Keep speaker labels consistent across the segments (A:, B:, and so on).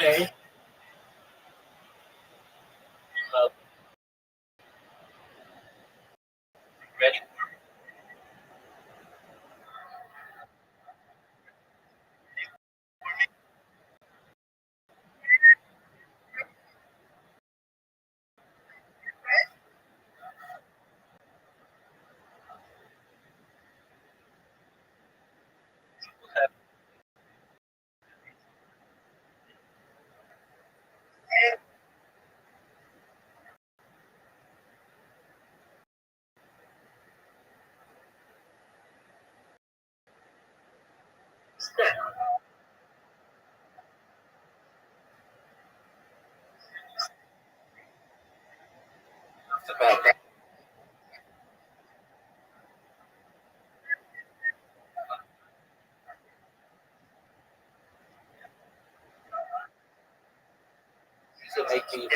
A: Okay. Uh, Ready? It's about to make me.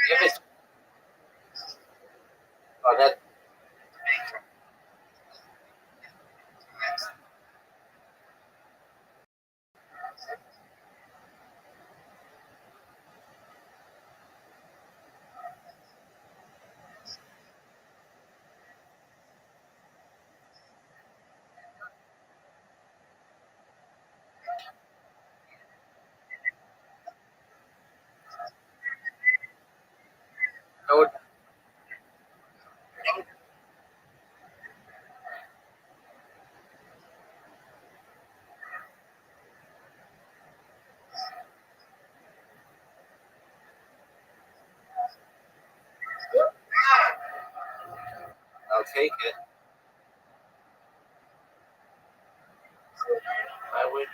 A: Give it. Oh, that. Oh, I'll take it. I would.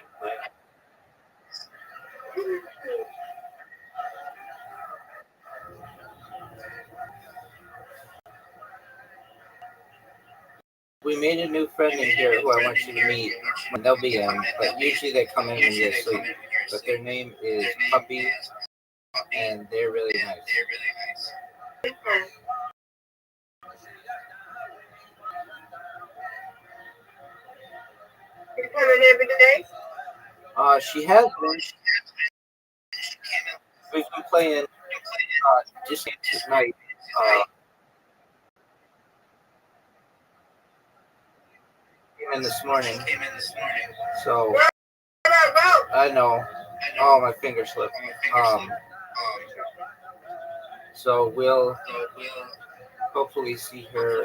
A: We made a new friend in here who I want you to meet. And they'll be in, but usually they come in when you're asleep. But their name is Puppy, and they're really nice. You come in every day? She has been. We've been playing just tonight. Came in this morning. So I know. Oh, my finger slipped. So we'll hopefully see her.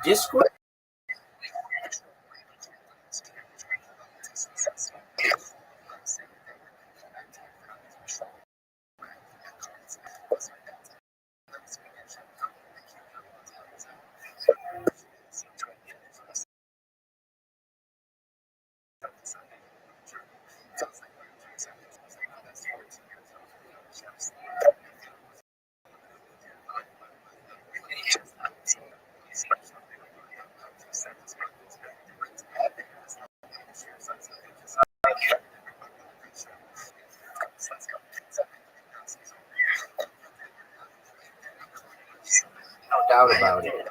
A: Discord. No doubt about it.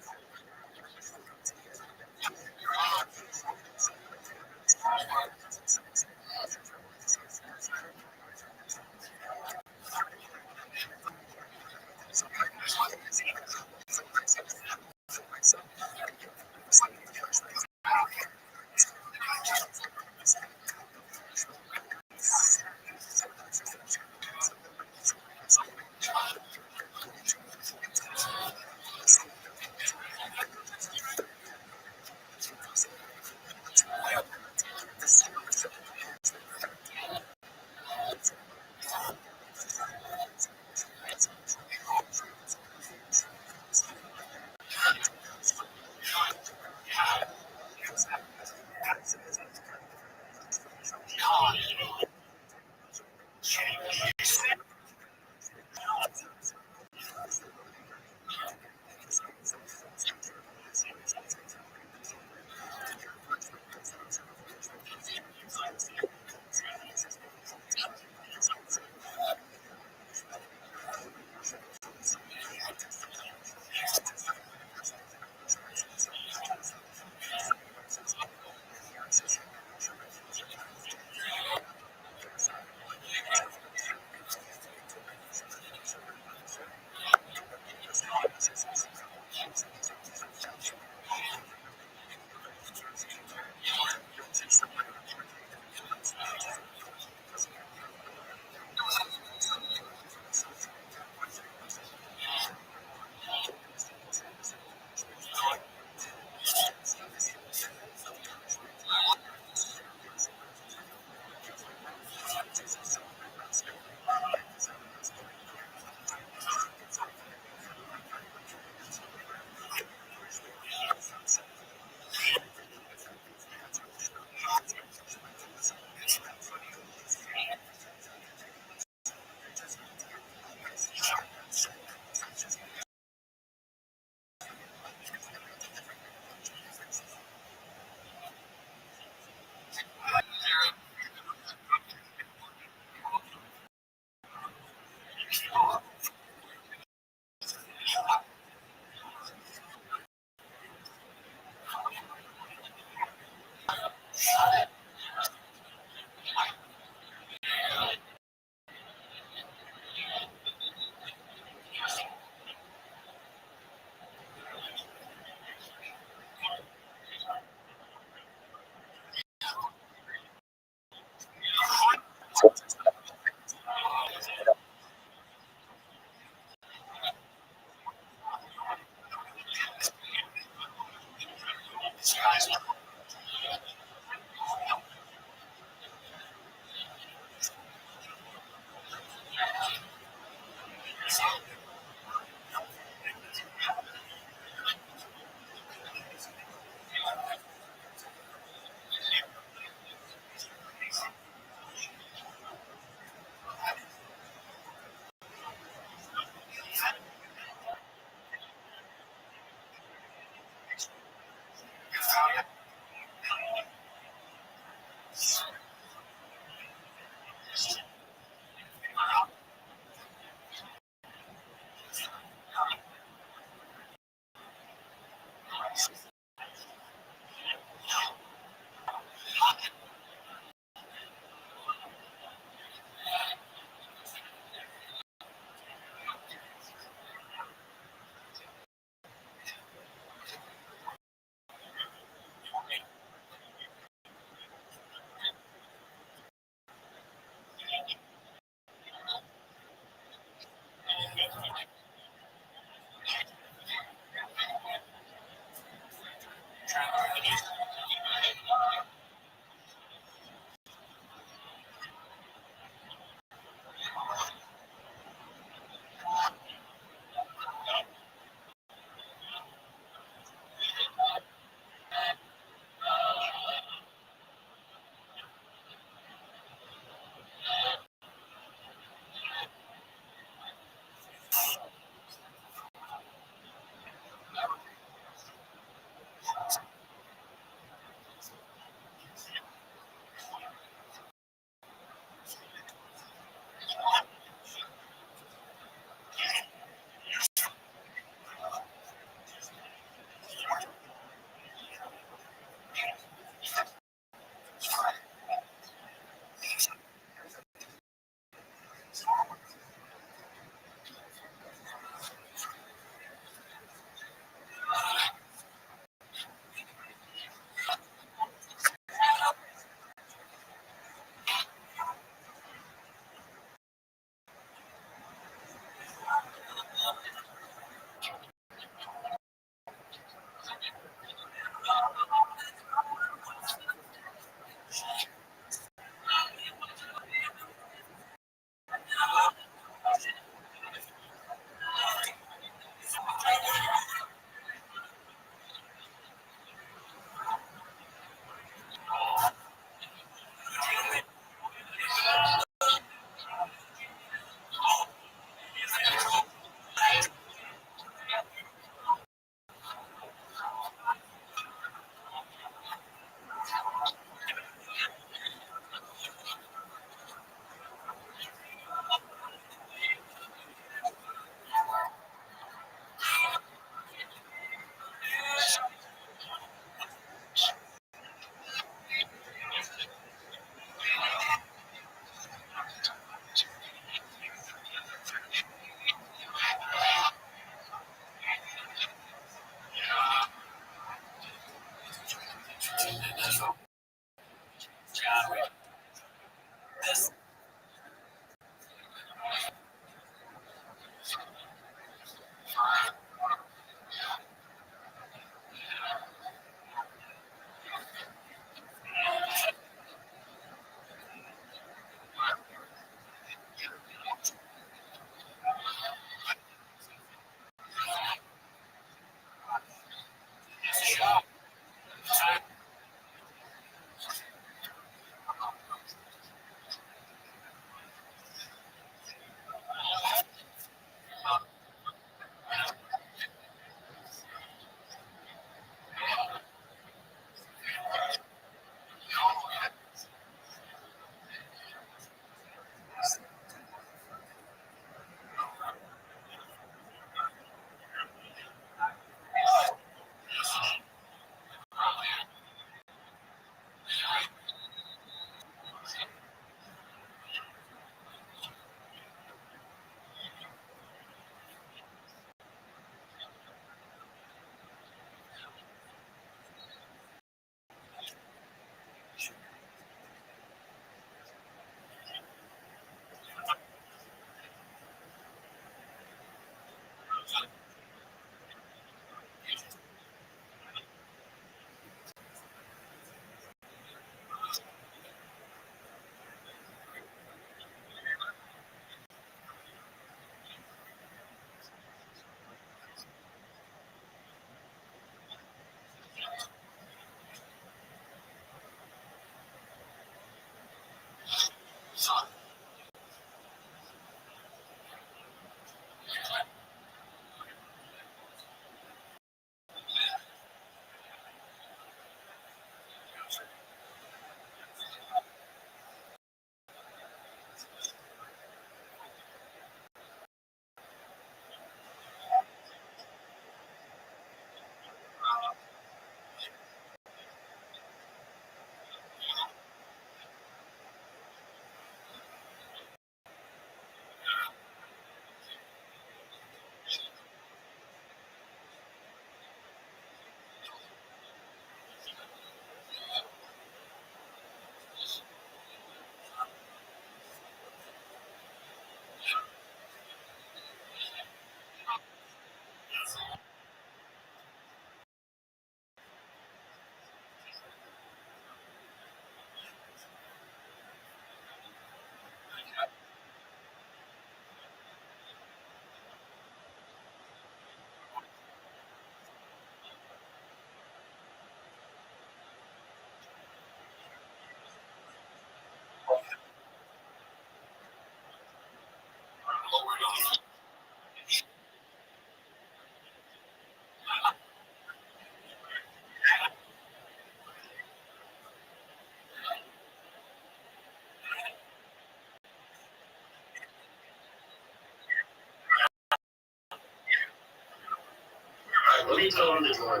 A: What are you telling the door?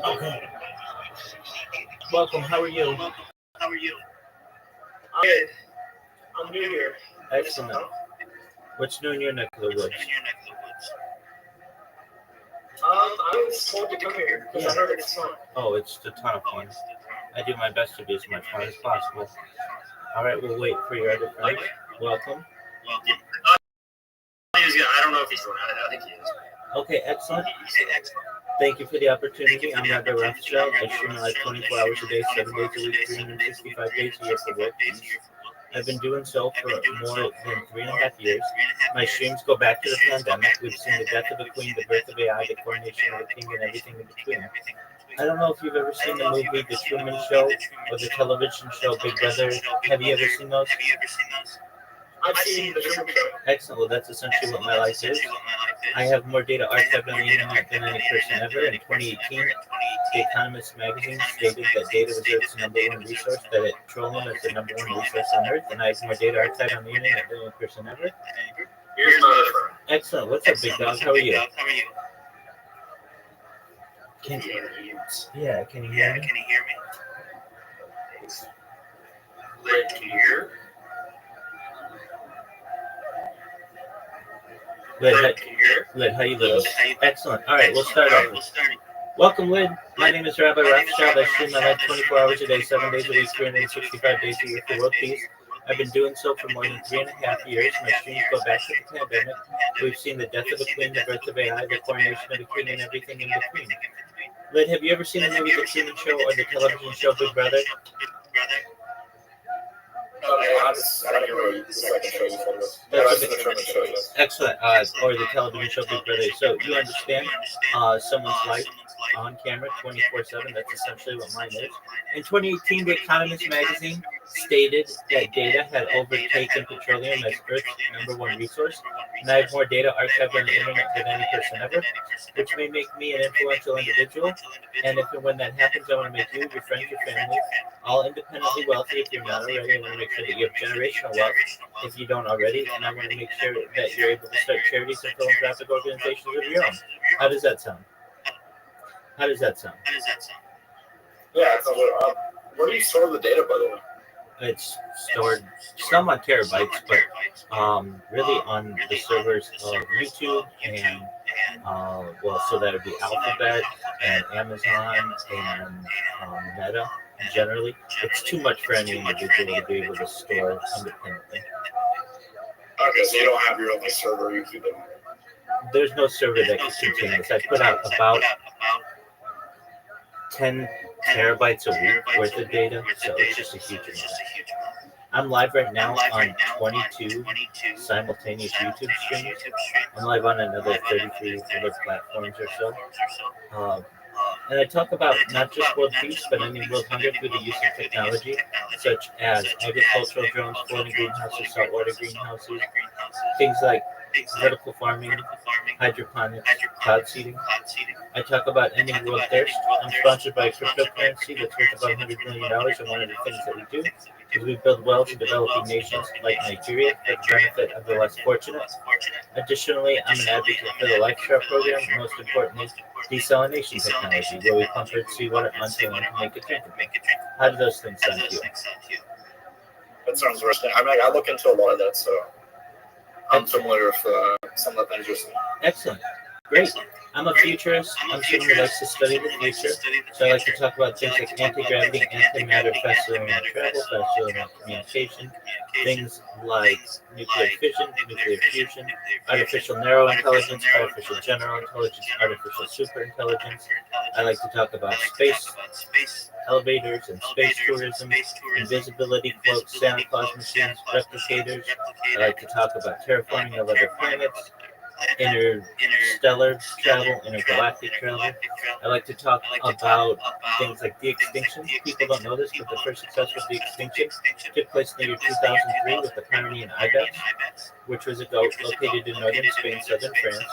A: Okay. Welcome. How are you? Good. I'm new here. Excellent. What's new in your neck of the woods? I was told to come here because I heard it's fun. Oh, it's a ton of fun. I do my best to be as much fun as possible. All right, we'll wait for your other friend. Welcome. I don't know if he's going out. I think he is. Okay, excellent. Thank you for the opportunity. I'm Rabbi Rothschild. I stream live 24 hours a day, 7 days a week, 365 days a year for work. I've been doing so for more than 3.5 years. My streams go back to the pandemic. We've seen the death of the queen, the birth of AI, the coronation of the king, and everything in between. I don't know if you've ever seen the movie The Truman Show or the television show Big Brother. Have you ever seen those? I've seen the Truman Show. Excellent. Well, that's essentially what my life is. I have more data archived on the internet than any person ever. In 2018, The Economist magazine stated that data was Earth's number one resource, that petroleum is the number one resource on Earth, and I have more data archived on the internet than any person ever. Here's my other friend. Excellent. What's up, big dog? How are you? Can you hear me? Can you hear me? Lid, can you hear? Lid, how you living? Excellent. All right, we'll start over. Welcome, Lid. My name is Rabbi Rothschild. I stream my life 24 hours a day, 7 days a week, 365 days a year for world peace. I've been doing so for more than 3.5 years. My streams go back to the pandemic. We've seen the death of the queen, the birth of AI, the coronation of the king, and everything in between. Lid, have you ever seen the movie The Truman Show or the television show Big Brother? Excellent. Or the television show Big Brother. So you understand someone's life on camera 24/7. That's essentially what mine is. In 2018, The Economist magazine stated that data had overtaken petroleum as Earth's number one resource, and I have more data archived on the internet than any person ever, which may make me an influential individual. And if and when that happens, I want to make you, your friends, your family, all independently wealthy. If you're not already, I want to make sure that you have generational wealth if you don't already, and I want to make sure that you're able to start charities and philanthropic organizations of your own. How does that sound? Yeah, it's where do you store the data, by the way? It's stored some on terabytes, but really on the servers of YouTube and so that would be Alphabet and Amazon and Meta. Generally, it's too much for any individual to be able to store independently. Okay, so you don't have your own server, you keep it. There's no server that can contain this. I put out about 10 terabytes a week worth of data, so it's just a huge amount. I'm live right now on 22 simultaneous YouTube streams. I'm live on another 33 other platforms or so. And I talk about not just world peace, but ending world hunger through the use of technology, such as agricultural drones, floating greenhouses, saltwater greenhouses, things like vertical farming, hydroponics, cloud seeding. I talk about ending world thirst. I'm sponsored by a cryptocurrency that's worth about $100 million, and one of the things that we do is we build wealth in developing nations like Nigeria for the benefit of the less fortunate. Additionally, I'm an advocate for the Lifestyle program, and most importantly, desalination technology, where we pump seawater onto land to make it drinkable. How do those things sound to you? That sounds interesting. I mean, I look into a lot of that, so I'm familiar with some of the things you're saying. Excellent. Great. I'm a futurist. I'm someone who likes to study the future. So I like to talk about things like anti-gravity, antimatter, fast electron travel, fast electron communication, things like nuclear fission, nuclear fusion, artificial narrow intelligence, artificial general intelligence, artificial superintelligence. I like to talk about space elevators and space tourism, invisibility cloaks, Santa Claus machines, replicators. I like to talk about terraforming of other planets, interstellar travel, intergalactic travel. I like to talk about things like de-extinction. People don't know this, but the first successful de-extinction took place in the year 2003 with the Pyrenean ibex, which was a goat located in northern Spain, southern France.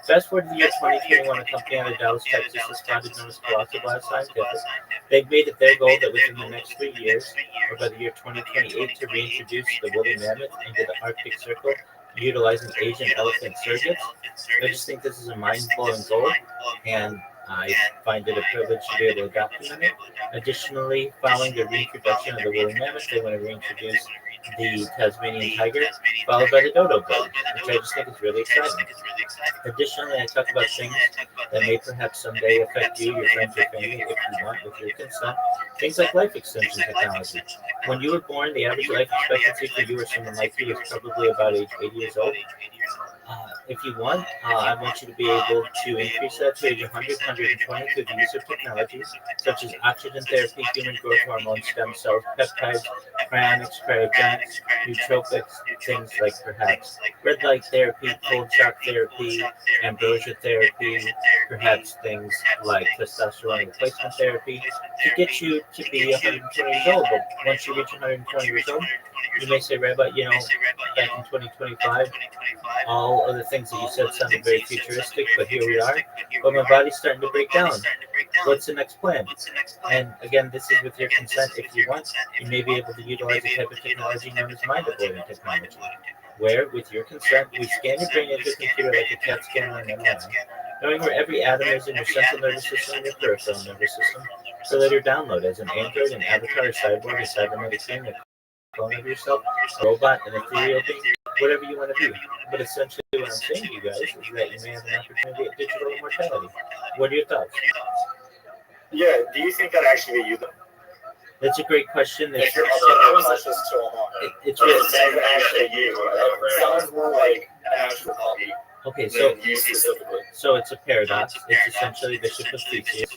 A: Fast forward to the year 2021, a company out of Dallas, Texas, is founded known as Colossal Bioscientific. They've made it their goal that within the next 3 years, or by the year 2028, to reintroduce the woolly mammoth into the Arctic Circle utilizing Asian elephant surrogates. I just think this is a mind-blowing goal, and I find it a privilege to be able to document it. Additionally, following the reintroduction of the woolly mammoth, they want to reintroduce the Tasmanian tiger, followed by the dodo bird, which I just think is really exciting. Additionally, I talk about things that may perhaps someday affect you, your friends, your family, if you want, with your consent. Things like life extension technology. When you were born, the average life expectancy for you or someone like you was probably about age 80 years old. If you want, I want you to be able to increase that to age 100, 120 through the use of technologies such as oxygen therapy, human growth hormone, stem cells, peptides, cryonics, cryogenics, nootropics, things like perhaps red light therapy, cold shock therapy, ambrosia therapy, perhaps things like testosterone replacement therapy to get you to be 120 years old. But once you reach 120 years old, you may say, Rabbi, back in 2025, all of the things that you said sounded very futuristic, but here we are. But my body's starting to break down. What's the next plan? And again, this is with your consent. If you want, you may be able to utilize a type of technology known as mind uploading technology, where, with your consent, we scan your brain into a computer like a CAT scan or an MRI, knowing where every atom is in your central nervous system and your peripheral nervous system, so later download as an android, an avatar, a cyborg, a cybernetic thing, a clone of yourself, a robot, an ethereal being, whatever you want to be. But essentially, what I'm saying to you guys is that you may have an opportunity at digital immortality. What are your thoughts?
B: Yeah, do you think that actually be you though?
A: That's a great question.
B: If you're unconscious to a moment,
A: it's really
B: actually you. It sounds more like an actual copy.
A: Okay, so
B: you specifically.
A: So it's a paradox. It's essentially the ship of Theseus.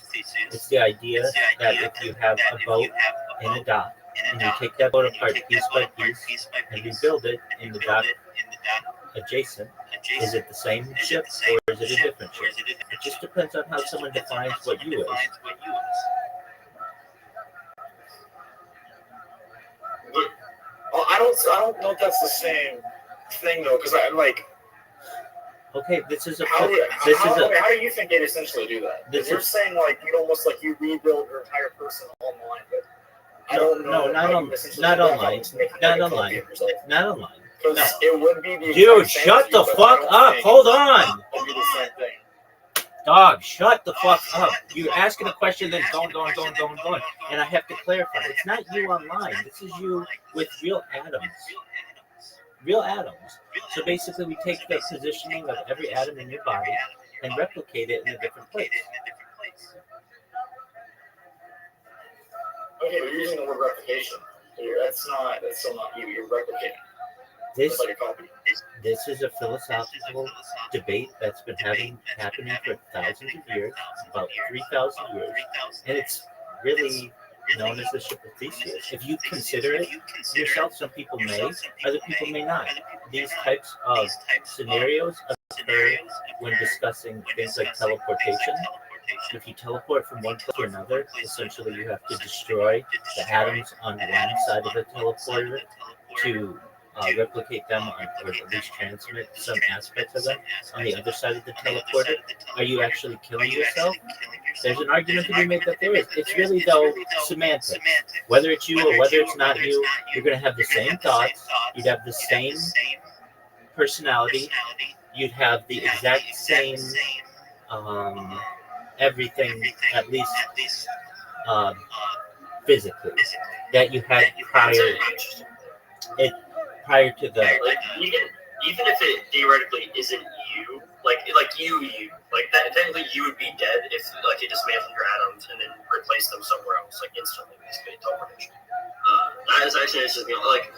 A: It's the idea that if you have a boat in a dock, and you take that boat apart piece by piece and rebuild it in the dock adjacent, is it the same ship or is it a different ship? It just depends on how someone defines what you is.
B: I don't know if that's the same thing though, because I'm like.
A: Okay, this is a.
B: How do you think they'd essentially do that? Because you're saying like you almost like you rebuild your entire person online, but I don't know.
A: No, not online. Not online. Not online.
B: Because it would be the
A: dude, shut the fuck up. Hold on.
B: It'd be the same thing.
A: Dog, shut the fuck up. You're asking a question that's going. And I have to clarify. It's not you online. This is you with real atoms. Real atoms. So basically, we take the positioning of every atom in your body and replicate it in a different place.
B: Okay, we're using the word replication. That's still not you. You're replicating.
A: This
B: like a copy.
A: This is a philosophical debate that's been happening for thousands of years, about 3,000 years, and it's really known as the ship of Theseus. If you consider it yourself, some people may, other people may not. These types of scenarios occur when discussing things like teleportation. If you teleport from one place to another, essentially you have to destroy the atoms on one side of the teleporter to replicate them or at least transmit some aspects of them on the other side of the teleporter. Are you actually killing yourself? There's an argument to be made that there is. It's really, though, semantics. Whether it's you or whether it's not you, you're going to have the same thoughts. You'd have the same personality. You'd have the exact same everything, at least physically, that you had prior to the.
B: Like even if it theoretically isn't you, like you, like that, technically you would be dead if like you dismantled your atoms and then replaced them somewhere else, like instantly, basically teleportation. That is actually like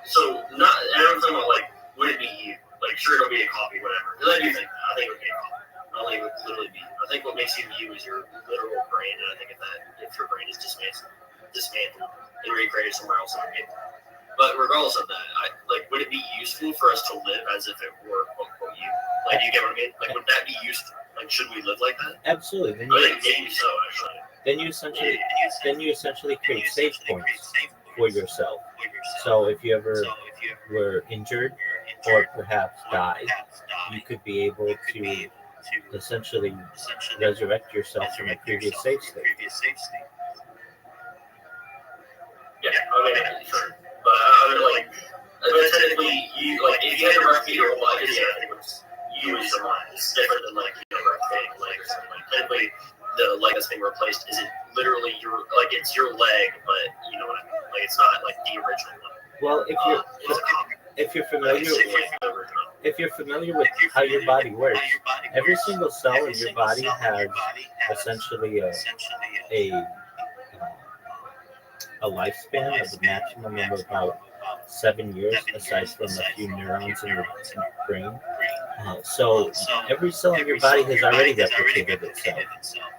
B: so. Not everything like would it be you? Like sure it'll be a copy, whatever. Because I do think that. I think it would be a copy. I don't think it would literally be. I think what makes you you is your literal brain, and I think if your brain is dismantled and recreated somewhere else in the game. But regardless of that, would it be useful for us to live as if it were quote unquote you? Like, you get what I mean? Like, would that be useful? Like, should we live like that?
A: Absolutely.
B: Maybe so, actually.
A: Then you essentially create save points for yourself. So if you ever were injured or perhaps died, you could be able to essentially resurrect yourself from a previous save state.
B: Yeah, okay, sure. But But technically, you like if you had to replicate your whole life, you as your mind. It's different than like replicating a leg or something. Like technically, the leg that's being replaced isn't literally your like it's your leg, but you know what I mean. Like it's not like the original one.
A: Well, if you're familiar with how your body works, every single cell in your body has essentially a a lifespan of a maximum of about 7 years, aside from a few neurons in your brain. So every cell in your body has already replicated itself.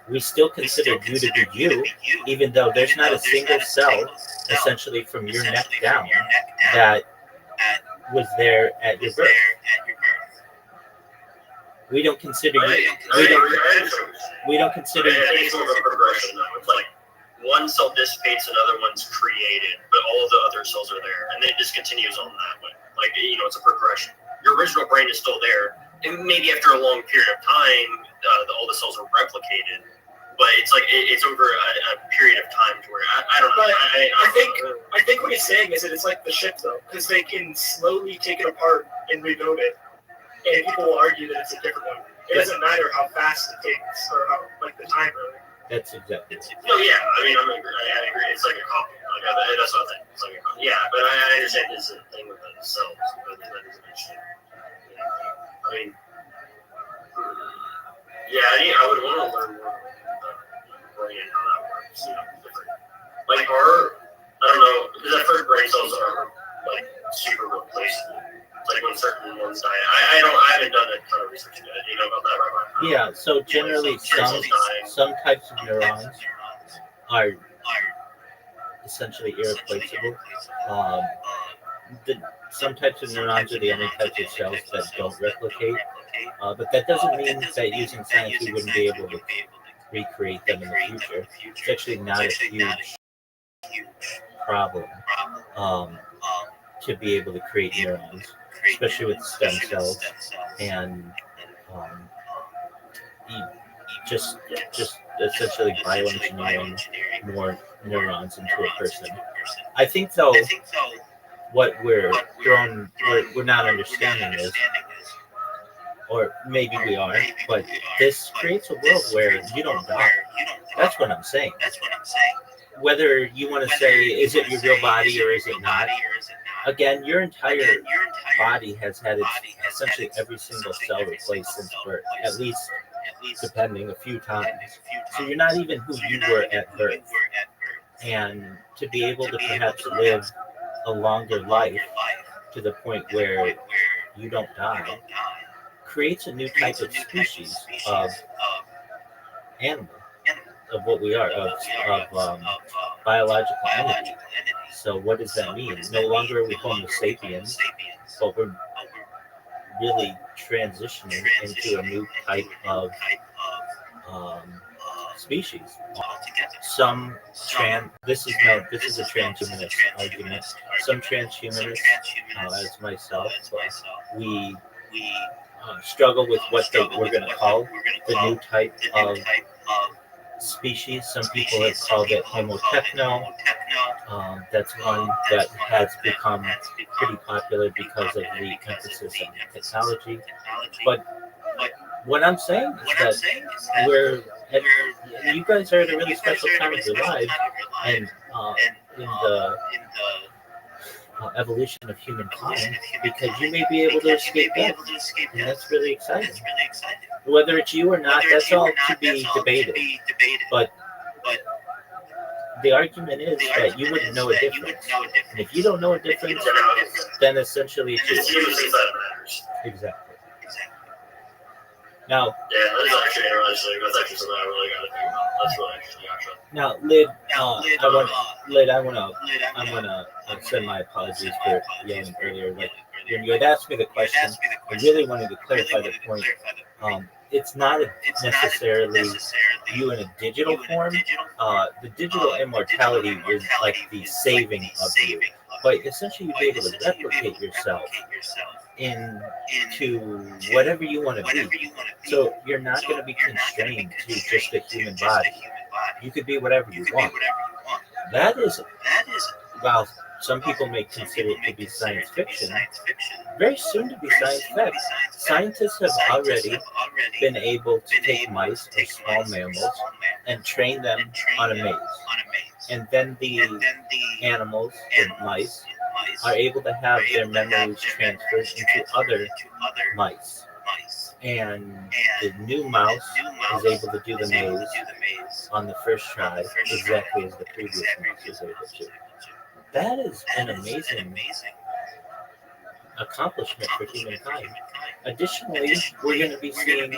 A: We still consider you to be you, even though there's not a single cell, essentially from your neck down, that was there at your birth. We don't consider you. We don't consider
B: I think
A: you.
B: it's more of a progression though. It's like one cell dissipates, another one's created, but all of the other cells are there, and it just continues on that way. Like it's a progression. Your original brain is still there, and maybe after a long period of time, all the cells are replicated. But it's like it's over a period of time to where I don't know.
C: I think what he's saying is that it's like the ship though, because they can slowly take it apart and rebuild it, and people will argue that it's a different one. It doesn't matter how fast it takes or how like the time really.
A: That's exactly.
B: No, yeah. I mean, I agree. It's like a copy. Like that's what I think. It's like a copy. Yeah, but I understand this thing with the cells. But that is interesting. I mean, I would want to learn more about the brain and how that works. Different. Like I don't know, because I've heard brain cells are like super replaceable. Like when certain ones die. I haven't done a ton of research yet. Do you know about that, Rabbi?
A: Yeah. So generally, some types of neurons are essentially irreplaceable. Some types of neurons are the only types of cells that don't replicate. But that doesn't mean that using science we wouldn't be able to recreate them in the future. It's actually not a huge problem to be able to create neurons, especially with stem cells and just essentially bioengineering more neurons into a person. I think though what we're not understanding is, or maybe we are, but this creates a world where you don't die. That's what I'm saying. Whether you want to say, is it your real body or is it not? Again, your entire body has had its essentially every single cell replaced since birth, at least depending a few times. So you're not even who you were at birth. And to be able to perhaps live a longer life to the point where you don't die creates a new type of species of animal, of what we are, of biological entity. So what does that mean? No longer are we Homo sapiens, but we're really transitioning into a new type of species. This is a transhumanist argument. Some transhumanists, as myself, we struggle with what we're going to call the new type of species. Some people have called it Homo techno. That's one that has become pretty popular because of the emphasis on technology. But what I'm saying is that you guys are at a really special time of your life, and in the evolution of humankind, because you may be able to escape death, and that's really exciting. Whether it's you or not, that's all to be debated. But the argument is that you wouldn't know a difference. And if you don't know a difference, then essentially it's you. Exactly. Now,
B: that's actually something I really got to think about. That's really interesting, actually.
A: Now, I wanna send my apologies for yelling earlier. Like when you had asked me the question, I really wanted to clarify the point. It's not necessarily you in a digital form. The digital immortality is like the saving of you, but essentially you'd be able to replicate yourself into whatever you want to be. So you're not going to be constrained to just a human body. You could be whatever you want. That is, well, some people may consider it to be science fiction, very soon to be science fact. Scientists have already been able to take mice or small mammals and train them on a maze. And then the animals, the mice, are able to have their memories transferred into other mice. And the new mouse is able to do the maze on the first try exactly as the previous mouse was able to. That is an amazing accomplishment for humankind. Additionally, we're going to be seeing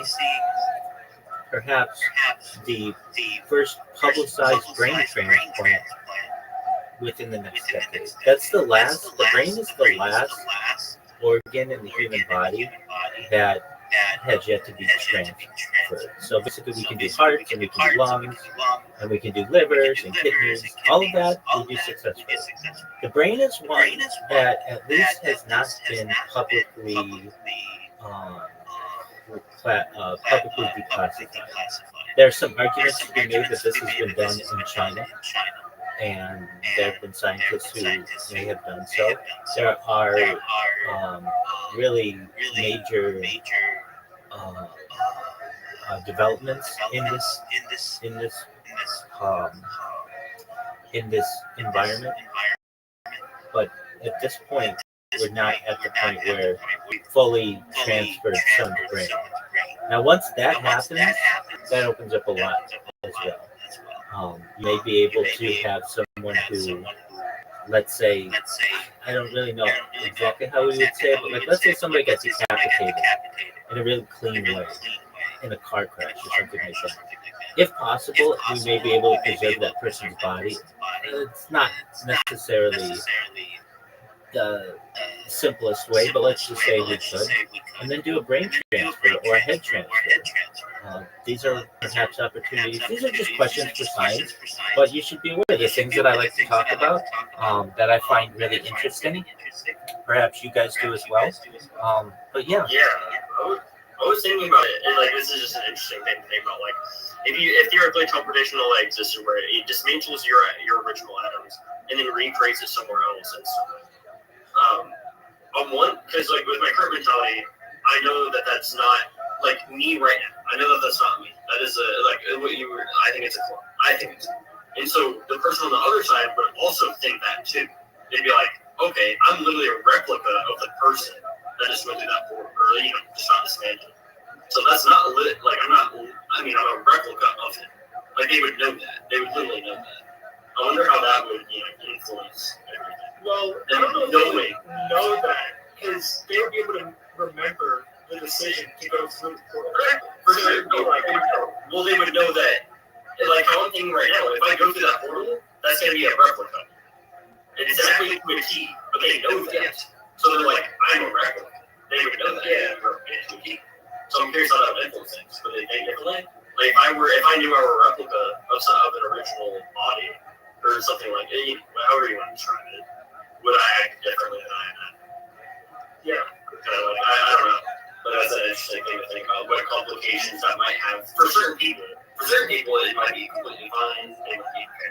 A: perhaps the first publicized brain transplant within the next decade. The brain is the last organ in the human body that has yet to be transferred. So basically, we can do hearts and we can do lungs and we can do livers and kidneys. All of that we do successfully. The brain is one that at least has not been publicly declassified. There are some arguments to be made that this has been done in China, and there have been scientists who may have done so. There are really major developments um, in this environment, but at this point, we're not at the point where we fully transferred someone's brain. Now, once that happens, that opens up a lot as well. You may be able to have someone who, let's say, I don't really know exactly how we would say it, but like, let's say somebody gets decapitated in a really clean way in a car crash or something like that. If possible, we may be able to preserve that person's body. It's not necessarily the simplest way, but let's just say we could, and then do a brain transfer or a head transfer. These are perhaps opportunities. These are just questions for science, but you should be aware of the things that I like to talk about that I find really interesting. Perhaps you guys do as well. But yeah.
B: Yeah, I was thinking about it, and like this is just an interesting thing to think about. Like, if theoretically teleportation only existed where it dismantles your original atoms and then recreates it somewhere else instantly. Because like with my current mentality, I know that that's not like me right now. I know that that's not me. That is what you were. I think it's a clone. I think it's. And so the person on the other side would also think that too. They'd be like, okay, I'm literally a replica of the person that just went through that portal, or just not dismantled. So that's not lit. Like I'm not. I mean, I'm a replica of it. Like they would know that. They would literally know that. I wonder how that would influence everything.
C: Well, I don't know if they would know that, because they would be able to remember the decision to go through the portal.
B: For sure. Well, they would know that, like, how I'm thinking right now, if I go through that portal, that's going to be a replica. It's exactly to a T, but they know that. So they're like, I'm a replica. They would know that. Yeah. To a T. So I'm curious how that would influence things. But they think differently. Like, if I knew I were a replica of an original body, or something like it, however you want to describe it, would I act differently than I am? Yeah. Kind of like, I don't know. But that's an interesting thing to think about. What complications that might have for certain people. For certain people, it might be completely fine. They might be okay.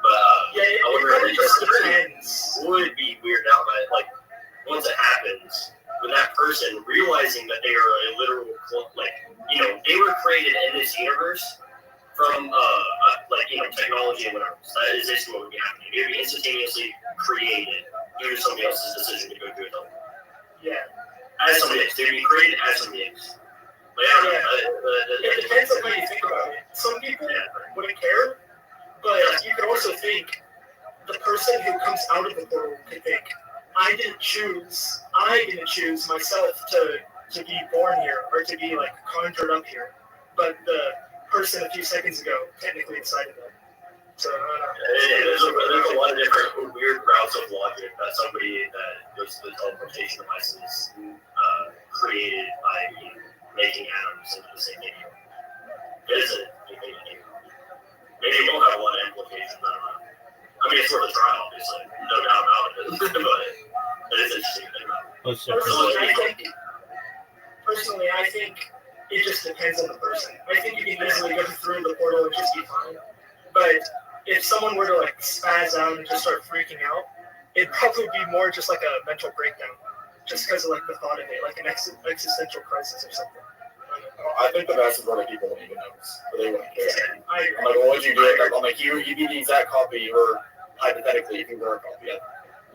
B: But
C: it really just depends.
B: Would be weirded out by it. Like, once it happens, with that person realizing that they are a literal, they were created in this universe from technology and whatever. So that is basically what would be happening. It would be instantaneously created due to somebody else's decision to go do it.
C: Yeah.
B: As somebody else. They would be created as somebody else. But
C: it depends on how you think about it. Some people wouldn't care, but you could also think the person who comes out of the portal could think, I didn't choose myself to be born here or to be like conjured up here. But the person a few seconds ago technically decided that. So
B: there's a lot of different weird routes of logic that somebody that goes to the teleportation devices created by making atoms into the same medium. Maybe it won't have a lot of implications. I don't know. I mean, it's worth a try, obviously, no doubt about it. But it is interesting to think about.
C: Personally, I think it just depends on the person. I think you can easily go through the portal and just be fine. But if someone were to like spaz out and just start freaking out, it'd probably be more just like a mental breakdown, just because of like the thought of it, like an existential crisis or something.
B: I think the vast majority of people don't even notice, or they wouldn't care.
C: Yeah, I agree.
B: I'm like, well, what'd you do? I'm like, you do the exact copy, or hypothetically, if you were a copy,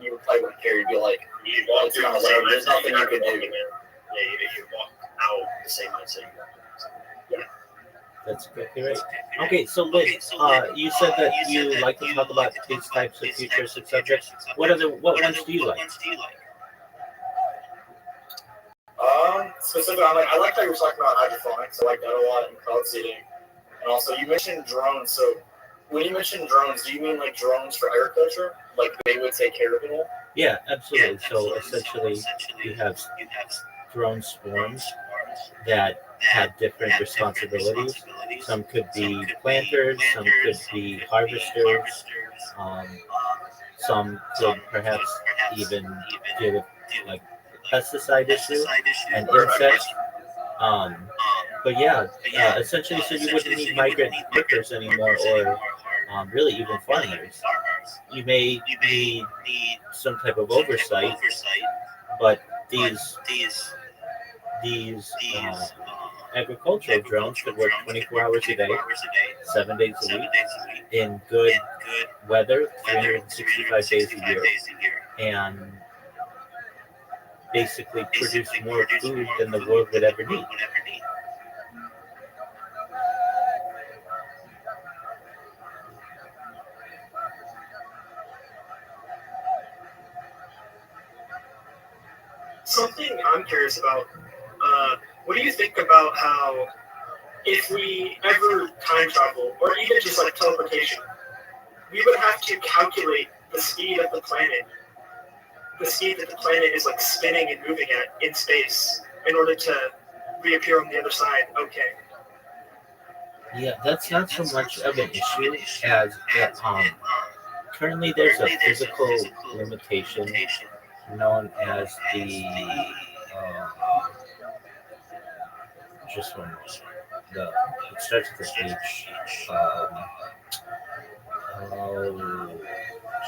B: you would probably wouldn't care. You'd be like, well, it's kind of whatever. There's nothing you can do. Yeah, you walk out the same mindset.
C: Yeah.
A: That's exactly right. Okay, so Lynn, you said that you like to talk about these types of futuristic subjects. What ones do you like?
B: Specifically, I like how you were talking about hydroponics. I like that a lot, and cloud seeding. And also, you mentioned drones. So, when you mention drones, do you mean like drones for agriculture? Like they would take care of it all?
A: Yeah, absolutely. So essentially, you have drone swarms that have different responsibilities. Some could be planters, some could be harvesters, some could perhaps even deal with like pesticide issue and insects. But yeah, essentially, so you wouldn't need migrant workers anymore, or really even farmers. You may need some type of oversight, but these agricultural drones could work 24 hours a day, 7 days a week, in good weather, 365 days a year, and basically produce more food than the world would ever need.
C: Something I'm curious about. What do you think about how if we ever time travel, or even just like teleportation, we would have to calculate the speed of the planet is like spinning and moving at in space in order to reappear on the other side? Okay.
A: Yeah, that's not so much of an issue as that currently there's a physical limitation known as the just one the it starts with the H. Oh,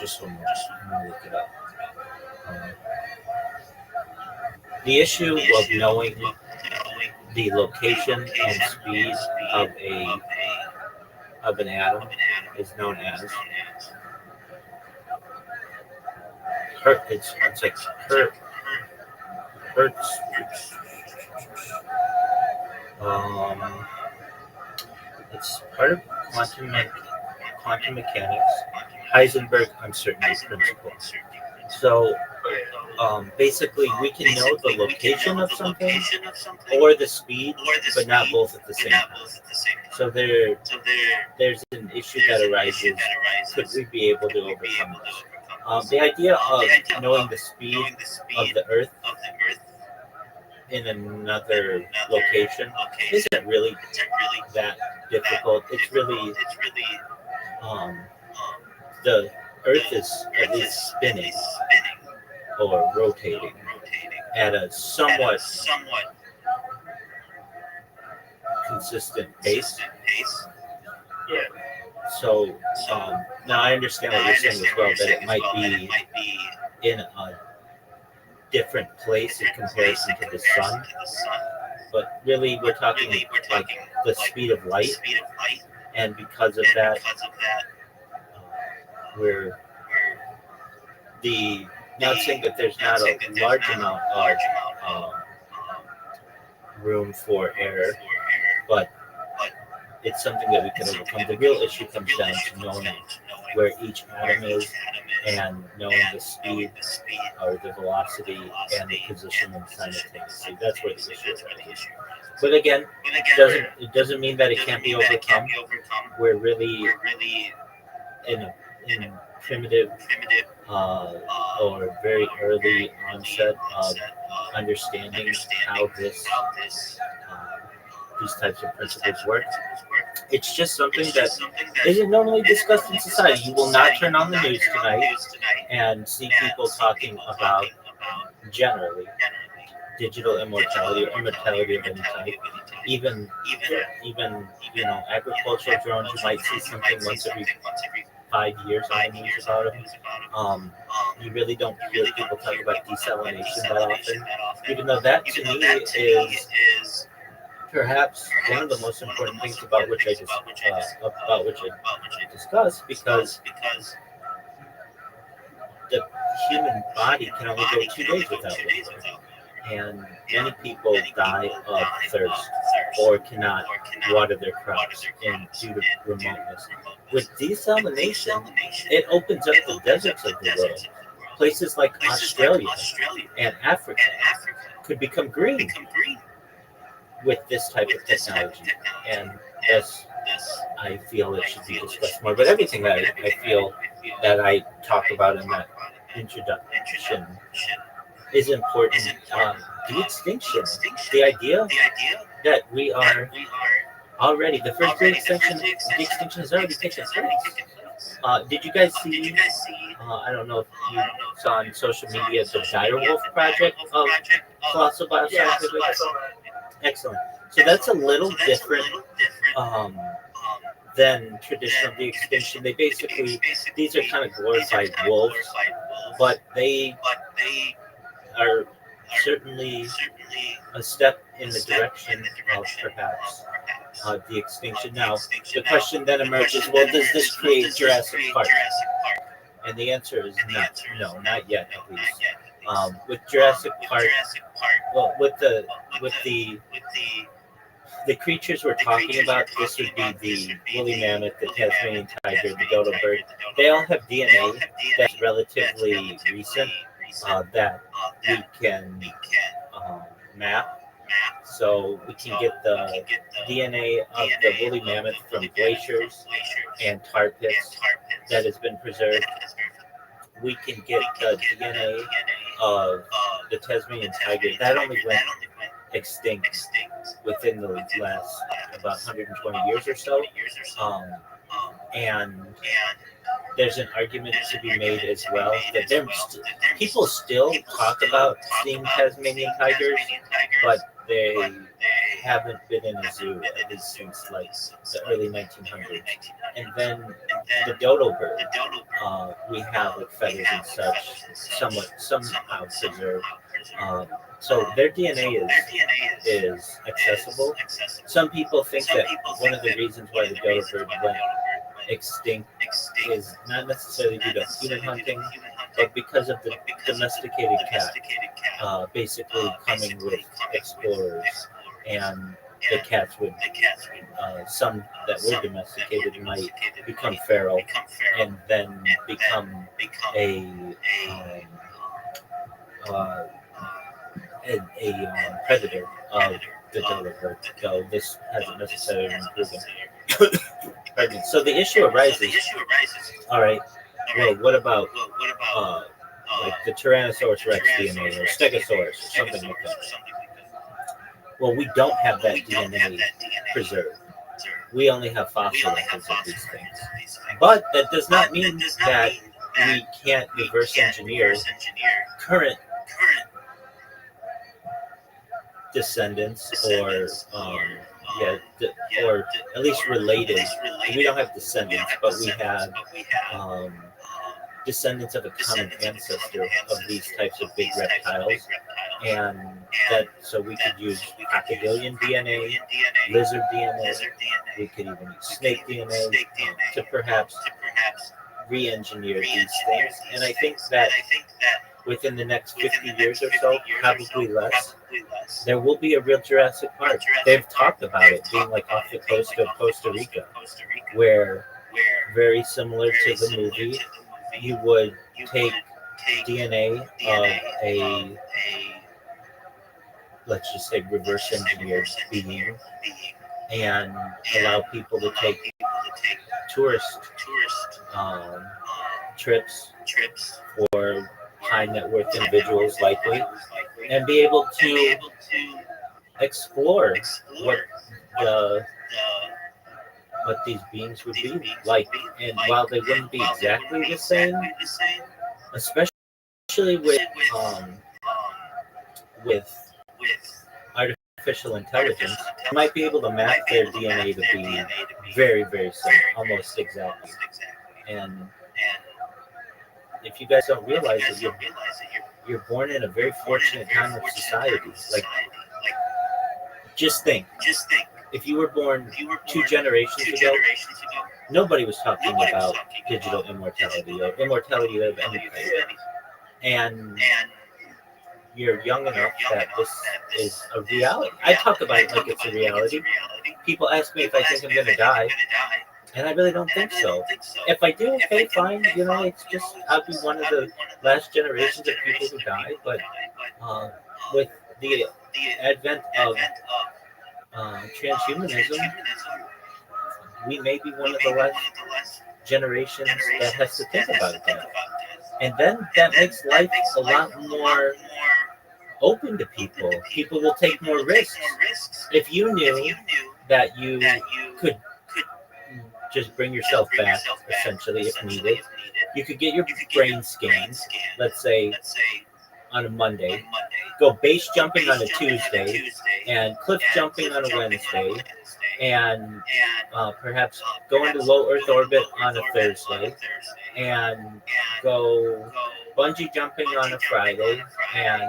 A: just one more. Let me look it up. Um, the issue of knowing the location and speed of an atom is known as Hertz. It's like Hertz. It's part of quantum mechanics, Heisenberg uncertainty principle. So basically, we can know the location of something or the speed, but not both at the same time. So there's an issue that arises. Could we be able to overcome this? The idea of knowing the speed of the Earth in another location isn't really that difficult. It's really the Earth is at least spinning or rotating at a somewhat consistent pace.
C: Yeah.
A: So now I understand what you're saying as well, that it might be in a different place in comparison to the sun, but really we're talking like the speed of light, and because of that, we're not saying that there's not a large amount of room for error, but it's something that we can overcome. The real issue comes down to knowing where each atom is and knowing the speed or the velocity and the position simultaneously. That's where the issue is. But again, it doesn't mean that it can't be overcome. We're really in a primitive or very early onset of understanding how these types of principles work. It's just something that isn't normally discussed in society. You will not turn on the news tonight and see people talking about generally digital immortality or immortality of any type. Even agricultural drones, you might see something once every 5 years on the news about them. You really don't hear people talk about desalination that often, even though that to me is perhaps one of the most important things about which I discuss, because the human body can only go 2 days without water, and many people die of thirst or cannot water their crops due to remoteness. With desalination, it opens up the deserts of the world. Places like Australia and Africa could become green with this type of technology, and thus I feel it should be discussed more. But everything that I feel that I talk about in that introduction is important. De-extinction, the idea that we are already, the first de-extinction has already taken place. Did you guys see, I don't know if you saw on social media, the Direwolf project of Colossal Bioscientific?
C: I saw that.
A: Excellent. So that's a little different than traditional de-extinction. They basically, these are kind of glorified wolves, but they are certainly a step in the direction of perhaps de-extinction. Now, the question then emerges, well, does this create Jurassic Park? And the answer is no, not yet at least. With Jurassic Park, well, with the creatures we're talking about, this would be the woolly mammoth, the Tasmanian tiger, the dodo bird. They all have DNA that's relatively recent that we can map. So we can get the DNA of the woolly mammoth from glaciers and tar pits that has been preserved. We can get the DNA of the Tasmanian tiger. That only went extinct within the last about 120 years or so. And there's an argument to be made as well that people still talk about seeing Tasmanian tigers, but they haven't been in a zoo at least since like the early 1900s. And then the dodo bird, we have like feathers and such, somehow preserved. So their DNA is accessible. Some people think that one of the reasons why the dodo bird went extinct is not necessarily due to human hunting, but because of the domesticated cat, basically coming with explorers, and the cats would, some that were domesticated might become feral and then become a predator of the dodo bird, though this hasn't necessarily been proven. So the issue arises, all right, well, what about like the Tyrannosaurus Rex DNA or Stegosaurus or something like that? Well, we don't have that DNA preserved. We only have fossil records of these things. But that does not mean that we can't reverse engineer current descendants or at least related. We don't have descendants, but we have descendants of a common ancestor of these types of big reptiles, and that so we could use crocodilian DNA, lizard DNA, we could even use snake DNA to perhaps re-engineer these things. And I think that within the next 50 years or so, probably less, there will be a real Jurassic Park. They've talked about it being like off the coast of Costa Rica, where very similar to the movie, you would take DNA of a, let's just say, reverse engineered being and allow people to take tourist trips for high net worth individuals likely, and be able to explore what these beings would be like. And while they wouldn't be exactly the same, especially with artificial intelligence, you might be able to map their DNA to be very, very similar, almost exactly. And if you guys don't realize that you're born in a very fortunate time of society. Like, just think, if you were born 2 generations ago, nobody was talking about digital immortality or immortality of any kind. And you're young enough that this is a reality. I talk about it like it's a reality. People ask me if I think I'm going to die, and I really don't think so. If I do, okay, fine. It's just I'll be one of the last generations of people who die. But with the advent of transhumanism, we may be one of the last generations that has to think about that. And then that makes life a lot more open to people. People will take more risks. If you knew that you could just bring yourself back, essentially, if needed, you could get your brain scanned, let's say on a Monday, go base jumping on a Tuesday, and cliff jumping on a Wednesday, and perhaps go into low Earth orbit on a Thursday, and go bungee jumping on a Friday, and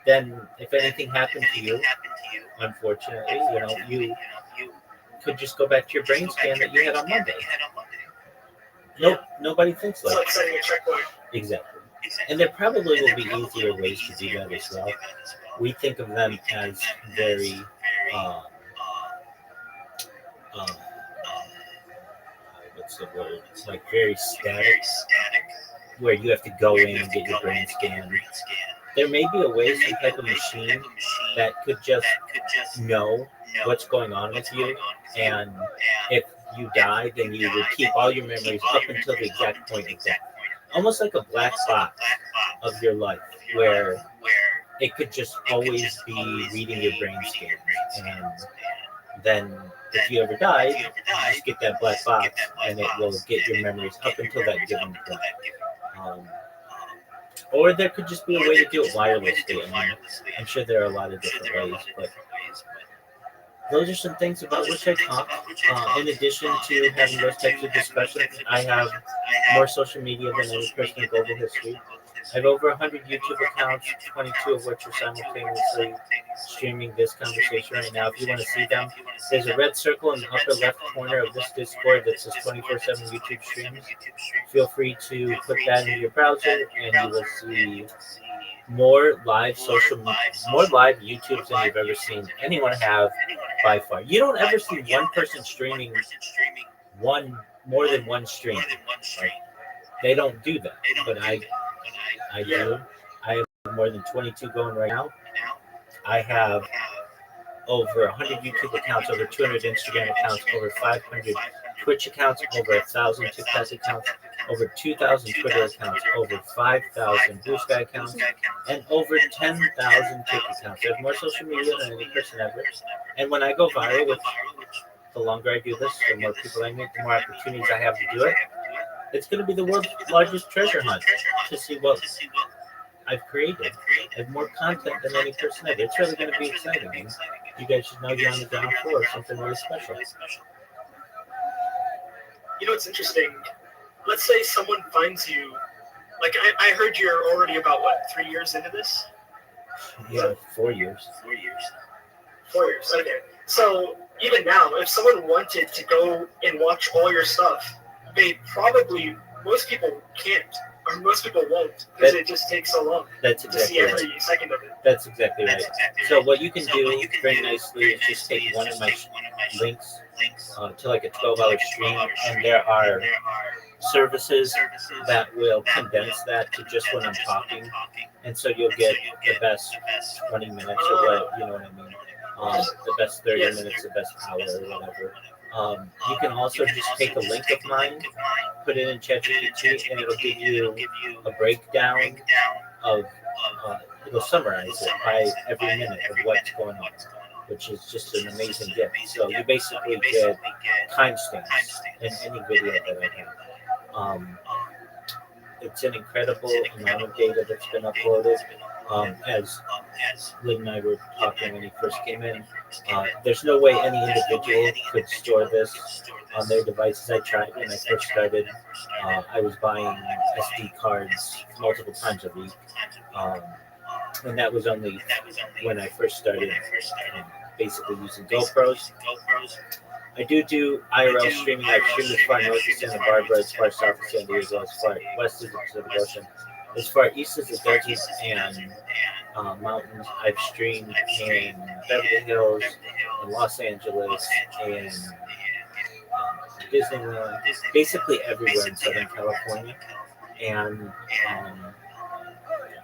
A: then if anything happened to you, unfortunately, you could just go back to your brain scan that you had on Monday. Nope, nobody thinks like
C: It's like setting a checkpoint.
A: Exactly. And there probably will be easier ways to do that as well. We think of them as very what's the word? It's like very static, where you have to go in and get your brain scanned. There may be a way, some type of machine that could just know what's going on with you, and if you die, then you would keep all your memories up until the exact point of death. Almost like a black box of your life, where it could just always be reading your brain scans. And then if you ever die, you just get that black box, and it will get your memories up until that given point. Or there could just be a way to do it wirelessly. I mean, I'm sure there are a lot of different ways, but those are some things about which I talk. In addition to having those types of discussions, I have more social media than any person in global history. I have over 100 YouTube accounts, 22 of which are simultaneously streaming this conversation right now. If you want to see them, there's a red circle in the upper left corner of this Discord that says 24/7 YouTube streams. Feel free to put that in your browser, and you will see more live YouTubes than you've ever seen anyone have by far. You don't ever see one person streaming more than one stream. Like, they don't do that, but I do. I have more than 22 going right now. I have over 100 YouTube accounts, over 200 Instagram accounts, over 500 Twitch accounts, over 1,000 TikTok accounts, over 2,000 Twitter accounts, over 5,000 Blue Sky accounts, and over 10,000 Tik accounts. I have more social media than any person ever. And when I go viral, which the longer I do this, the more people I meet, the more opportunities I have to do it. It's going to be the world's largest treasure hunt to see what I've created. I have more content than any person ever. It's really going to be exciting. And you guys should know you're on the ground floor of something really special.
C: It's interesting. Let's say someone finds you. Like, I heard you're already about, 3 years into this?
A: Yeah, 4 years.
C: 4 years, okay. So, even now, if someone wanted to go and watch all your stuff, most people can't, or most people won't, because it just takes so long to see every second of it.
A: That's exactly right. So what you can do very nicely is just take one of my links to like a 12-hour stream, and there are services that will condense that to just when I'm talking, and so you'll get the best 20 minutes or what, you know what I mean? The best 30 minutes, the best hour, or whatever. You can also just take a link of mine, put it in ChatGPT, and it'll give you a breakdown of, it'll summarize it by every minute of what's going on, which is just an amazing gift. So you basically get timestamps in any video that I have. It's an incredible amount of data that's been uploaded. As Lynn and I were talking when he first came in, there's no way any individual could store this on their devices. I tried when I first started. I was buying SD cards multiple times a week, and that was only when I first started basically using GoPros. I do IRL streaming. I've streamed as far north as Santa Barbara, as far south as San Diego, as far west as the Pacific Ocean, as far east as the desert and mountains. I've streamed in Beverly Hills, in Los Angeles, in Disneyland, basically everywhere in Southern California. And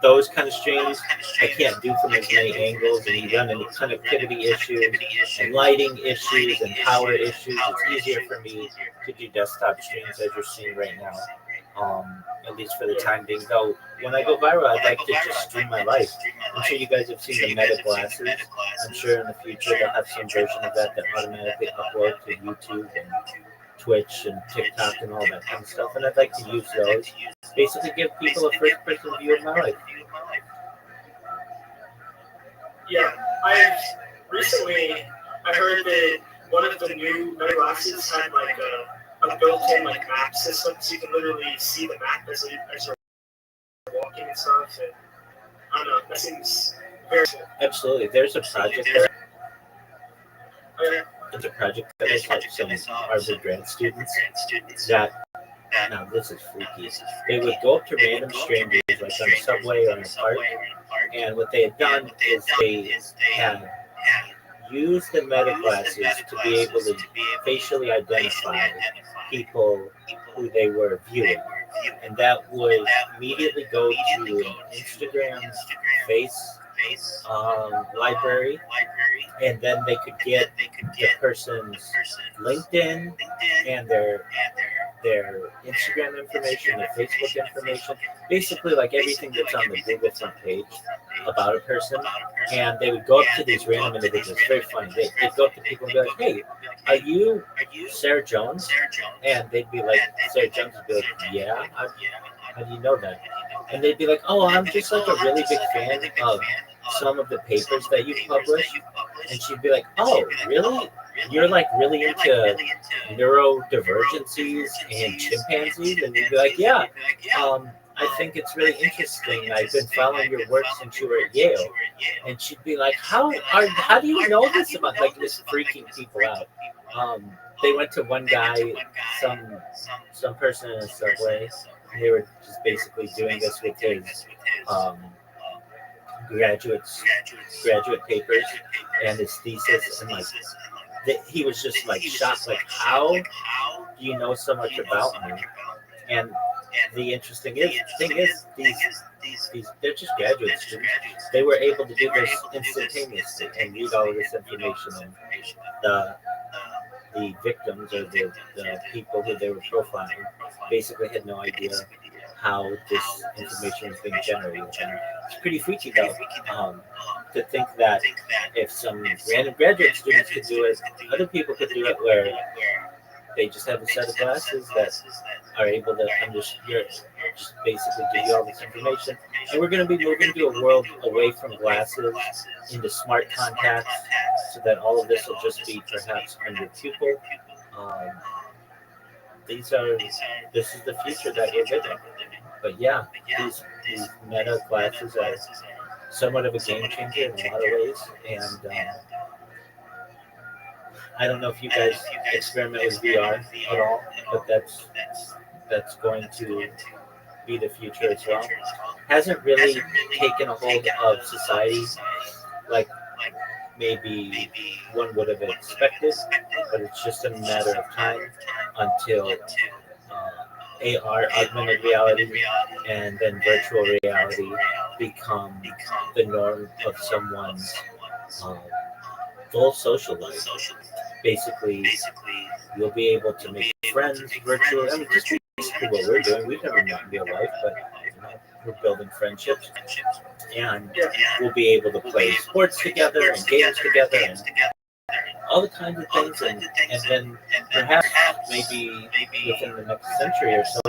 A: those kind of streams I can't do from as many angles, and you run into connectivity issues and lighting issues and power issues. It's easier for me to do desktop streams as you're seeing right now, at least for the time being. Though when I go viral, I'd like to just stream my life. I'm sure you guys have seen the Meta glasses. I'm sure in the future they'll have some version of that automatically upload to YouTube and Twitch and TikTok and all that kind of stuff, and I'd like to use those. Basically give people a first-person view of my life.
C: Yeah, I heard that one of the new Meta glasses had like a built-in like map system, so you can literally see the map as you're walking and stuff. And I don't know, that seems very cool.
A: Absolutely, there's a project there. It's a project that I saw some Harvard grad students that, now this is freaky, they would go up to random strangers like on the subway or in a park, and what they had done is they had used the Meta glasses to be able to facially identify people who they were viewing, and that would immediately go to an Instagram, library, and then they could get the person's LinkedIn and their Instagram information, their Facebook information, basically like everything that's on the Google front page about a person. And they would go up to these random individuals. It's very funny. They'd go up to people and be like, "Hey, are you Sarah Jones?" And they'd be like, Sarah Jones would be like, "Yeah, how do you know that?" And they'd be like, "Oh, I'm just like a really big fan of some of the papers that you publish." And she'd be like, "Oh, really? You're like really into neurodivergencies and chimpanzees?" And you'd be like, "Yeah, I think it's really interesting. I've been following your work since you were at Yale." And she'd be like, how do you know this about, like, this freaking people out? They went to one guy, some person in a subway, and they were just basically doing this with his graduate papers and his thesis, and like he was just like shocked, like, how do you know so much about me? And the interesting thing is these they're just graduate students. They were able to do this instantaneously and read all of this information, and the victims or the people who they were profiling basically had no idea how this information was being generated. And it's pretty freaky though, to think that if some random graduate students could do it, other people could do it, where they just have a set of glasses that are able to understand, just basically give you all this information. And we're going to be moving to a world away from glasses into smart contacts, so that all of this will just be perhaps on your pupil. This is the future that we're living. But yeah, these Meta glasses are somewhat of a game changer in a lot of ways. And I don't know if you guys experiment with VR at all, but that's going to be the future as well. Hasn't really taken a hold of society like maybe one would have expected, but it's just a matter of time until AR, augmented reality, and then virtual reality become the norm of someone's full social life. Basically, you'll be able to make friends virtually. I mean, just basically what we're doing. We've never met in real life, but we're building friendships, and we'll be able to play sports together and games together and all the kinds of things, and then perhaps maybe within the next century or so,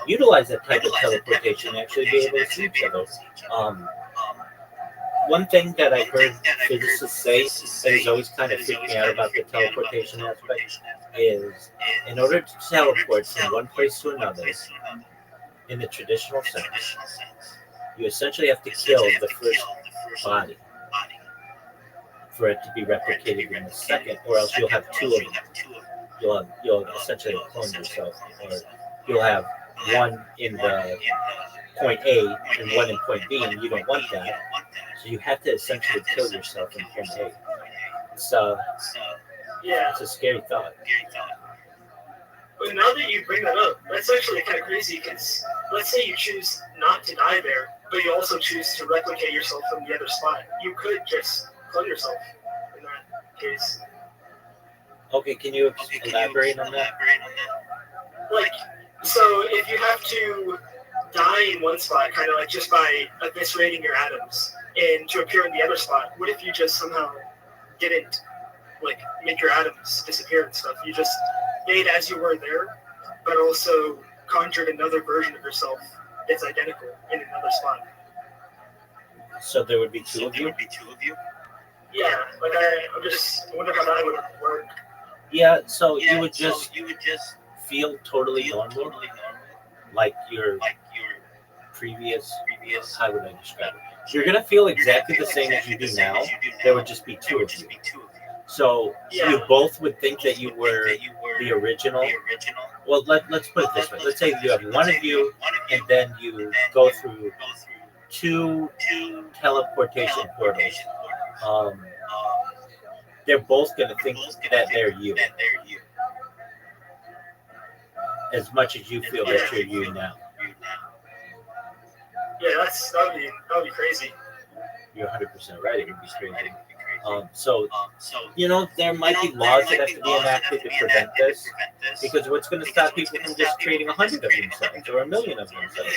A: utilize that type of teleportation and actually be able to see each other. one thing that I've heard physicists say that has always kind of freaked me out about the teleportation aspect is in order to teleport from one place to another in the traditional sense, you essentially have to kill the first body for it to be replicated in the second, or else you'll have two of them. You'll essentially clone yourself, or you'll have one in the point A and one in point B, and you don't want that. So you have to essentially kill yourself in point A. So it's a scary thought.
C: But now that you bring that up, that's actually kind of crazy because let's say you choose not to die there, but you also choose to replicate yourself from the other spot. You could just clone yourself in that case.
A: Okay, can you elaborate on that?
C: Like, so if you have to die in one spot, kind of like just by eviscerating your atoms, and to appear in the other spot, what if you just somehow didn't, like, make your atoms disappear and stuff? You just stayed as you were there, but also conjured another version of yourself that's identical in another spot.
A: So there would be two of you?
C: Yeah, like I wonder how that would work.
A: Yeah, so you would just feel totally normal, like your previous, how would I describe it? You're going to feel exactly the same as you do now. There would just be two of you. So you both would think that you were the original. Well, let's put it this way. Let's say you have one of you, and then you go through two teleportation portals. They're both going to think that they're you, as much as you feel that you're you now.
C: Yeah, that would be crazy.
A: You're 100% right. It would be crazy. So, there might be laws that have to be enacted to prevent this, because what's going to stop people from just creating 100 of themselves or 1,000,000 of themselves?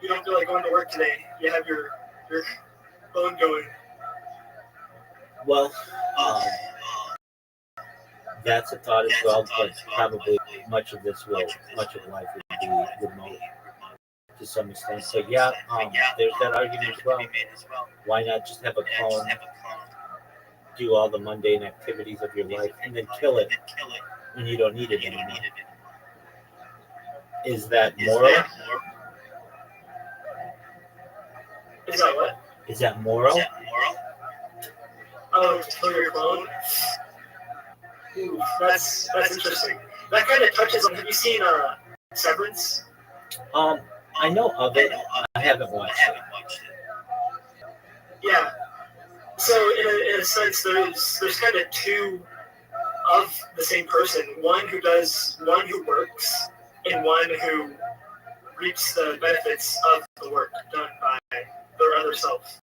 C: You don't feel like going to work today. You have your phone going.
A: Well, that's a thought as well, but probably much of life would be remote to some extent. So there's that argument as well. Why not just have a clone do all the mundane activities of your life and then kill it when you don't need it anymore? Is that moral?
C: Is that what?
A: Is that moral?
C: Oh, to kill your clone? Ooh, that's interesting. That kind of touches on. Have you seen Severance?
A: I know of it. I haven't watched it.
C: Yeah. So in a sense, there's kind of two of the same person. One who works, and one who reaps the benefits of the work done by their other self.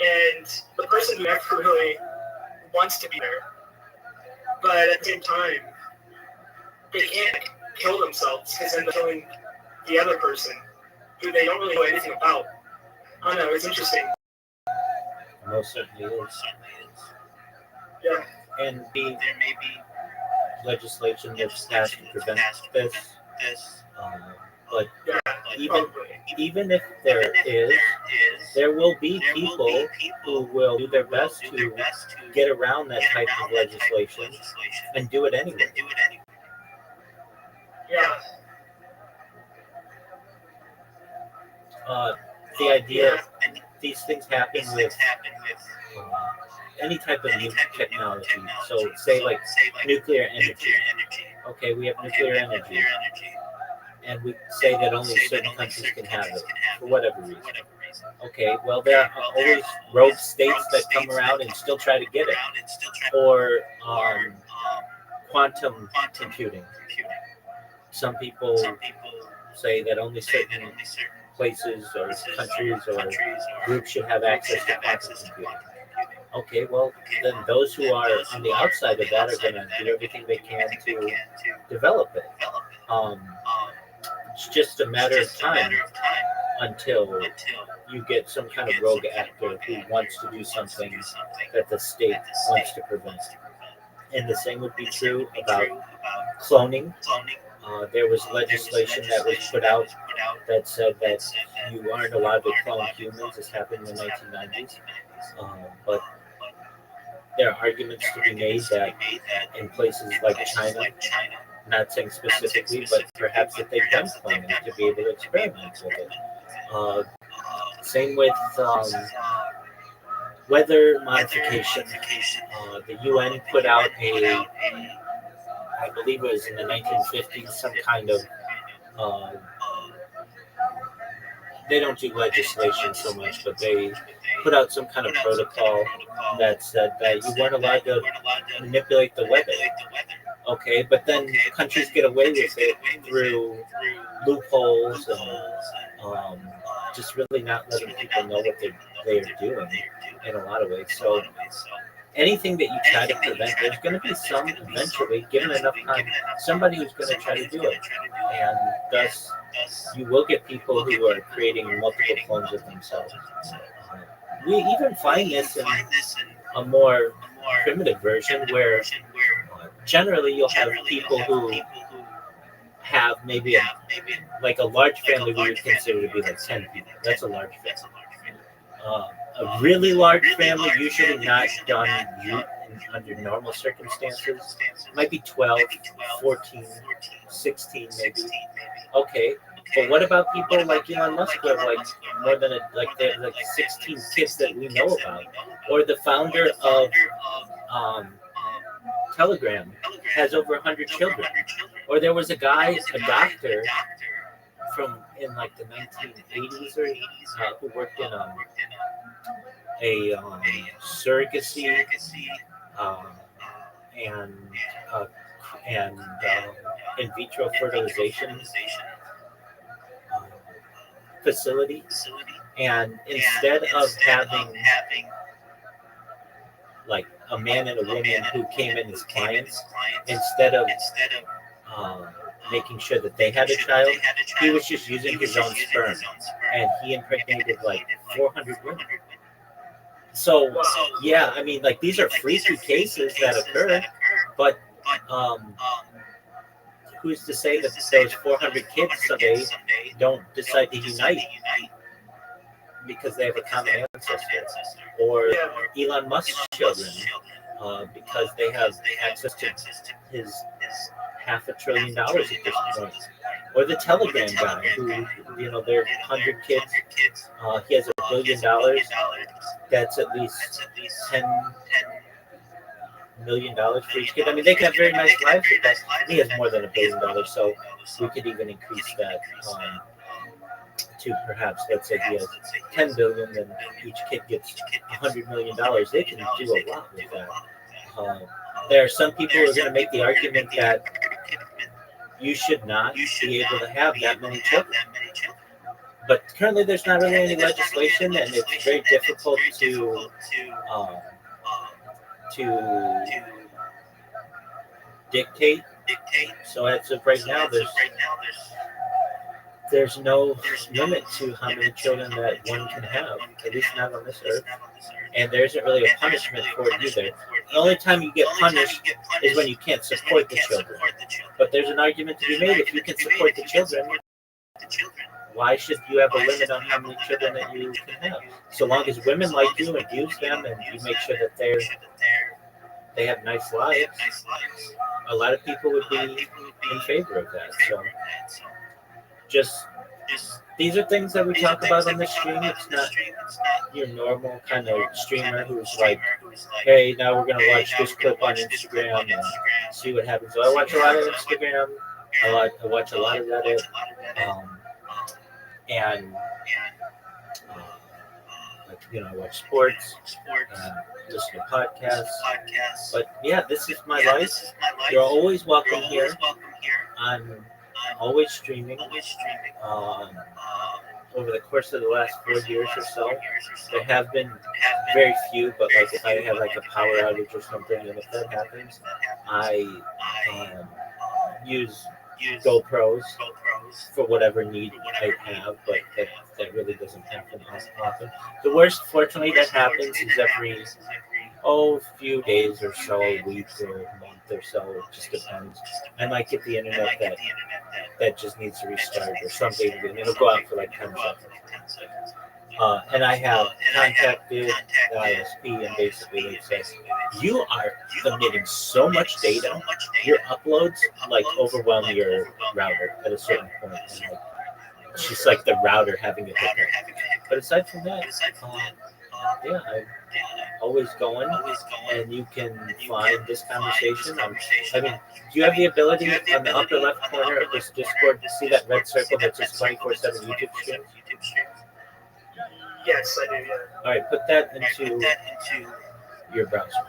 C: And the person who never really wants to be there, but at the same time, they can't kill themselves because then they're killing the other person who they don't really know anything about. I don't know, it's interesting.
A: Most certainly is.
C: Yeah.
A: And there may be legislation that's passed to prevent this. But even if there is, there will be people who will do their best to get around that type of legislation and do it anyway.
C: Yeah.
A: The idea, these things happen with any type of new technology. So say like nuclear energy. Okay, we have nuclear energy. And we say that only certain countries can have it for whatever reason. Okay, well, there are always rogue states that come around and still try to get it. Or quantum computing. Some people say that only certain places or countries or groups should have access to quantum computing. Okay, well, then those who are on the outside of that are going to do everything they can to develop it. It's just a matter of time until you get some kind of rogue actor who wants to do something that the state wants to prevent. And the same would be true about cloning. There was legislation that was put out that said that you aren't allowed to clone humans. This happened in the 1990s. But there are arguments to be made that in places like China, not saying specifically, but perhaps that they've done cloning to be able to experiment with it. Same with weather modification. The UN put out I believe it was in the 1950s, some kind of, they don't do legislation so much, but they put out some kind of protocol that said that you weren't allowed to manipulate the weather. Okay, but then countries get away with it through loopholes and just really not letting people know what they are doing in a lot of ways. So anything that you try to prevent, there's going to be some eventually, given enough time, somebody who's going to try to do it. And thus, you will get people who are creating multiple clones of themselves. We even find this in a more primitive version where generally you'll have people who have maybe like a large family we would consider to be like 10 people. That's a large family. A really large family, usually not done under normal circumstances, might be 12, 14, 16 maybe. Okay, but what about people like Elon Musk who have like more than they have like 16 kids that we know about? Or the founder of Telegram has over 100 children. Or there was a guy, a doctor from in like the 1980s or who worked in a surrogacy and in vitro fertilization facility, and instead of having like a man and a woman who came in as clients, instead of making sure that they had a child, he was just using his own sperm, and he impregnated like 400 women. So yeah, I mean, like these are freaky cases that occur, but who's to say that those 400 kids someday don't decide to unite because they have a common ancestor, or Elon Musk's children because they have access to his $500 billion at this point, or the Telegram guy who, they're 100 kids. He has $1 billion. That's at least $10 million for each kid. I mean, they can have very nice lives with that. He has more than $1 billion, so we could even increase that to perhaps, let's say he has 10 billion, then each kid gets $100 million. They can do a lot with that. There are some people who are going to make the argument that you should not be able to have that many children. But currently, there's not really any legislation, and it's very difficult to dictate. So as of right now, there's no limit to how many children that one can have, at least not on this earth. And there isn't really a punishment for it either. The only time you get punished is when you can't support the children. But there's an argument to be made: if you can support the children, why should you have a limit on how many children that you can have? So long as women like you and use them, and you make sure that they have nice lives, a lot of people would be in favor of that. So just these are things that we talk about on the stream. It's not your normal kind of streamer who's like, hey, now we're going to watch this clip on Instagram and see what happens. So I watch a lot of Instagram. I watch a lot of Reddit. And I watch sports and listen to podcasts. But yeah, this is my life. You're always welcome here. I'm always streaming. Over the course of the last 4 years or so, there have been very few, but like if I have like a power outage or something, and if that happens, I use GoPros for whatever need I have, but that really doesn't happen often. The worst, fortunately, that happens is every few days or so, a week or a month or so. It just depends. I might get the internet that just needs to restart or something, and it'll go out for like 10 seconds. And I have contacted the ISP, and basically they said, you are emitting so much data, your uploads like overwhelm your router at a certain point. And like, it's just like the router having a hiccup. But aside from that, yeah, I'm always going, and you can find this conversation. I mean, do you have the ability on the upper left corner of this Discord to see that red circle that says 24/7 YouTube stream?
C: Yes, I do. Yeah.
A: All right, put that into your browser.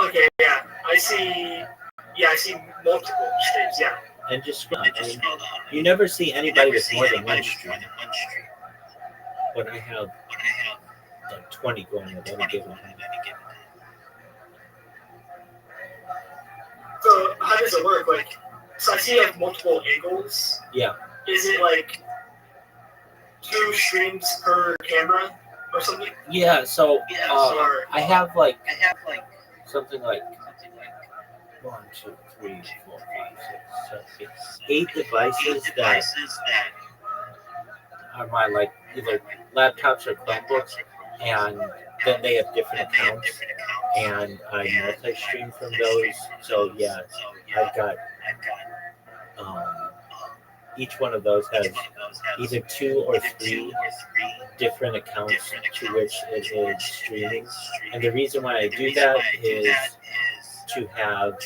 C: Okay. Yeah. I see. Yeah, I see multiple streams. Yeah.
A: And just scroll down. I mean, you never see anybody with more than one stream. But I have like 20 going at any given time.
C: So how does it work? Like, so I see like multiple angles.
A: Yeah.
C: Is it like 2 streams per camera or something?
A: Yeah. So I have like something like 1, 2, 3, 4, 5, 6, 7, 8 devices that are my like either laptops or Chromebooks, and then they have different accounts, and I multi-stream from those. So yeah, I've got each one of those has either 2 or 3 different accounts to which it is streaming, and the reason why I do that is to have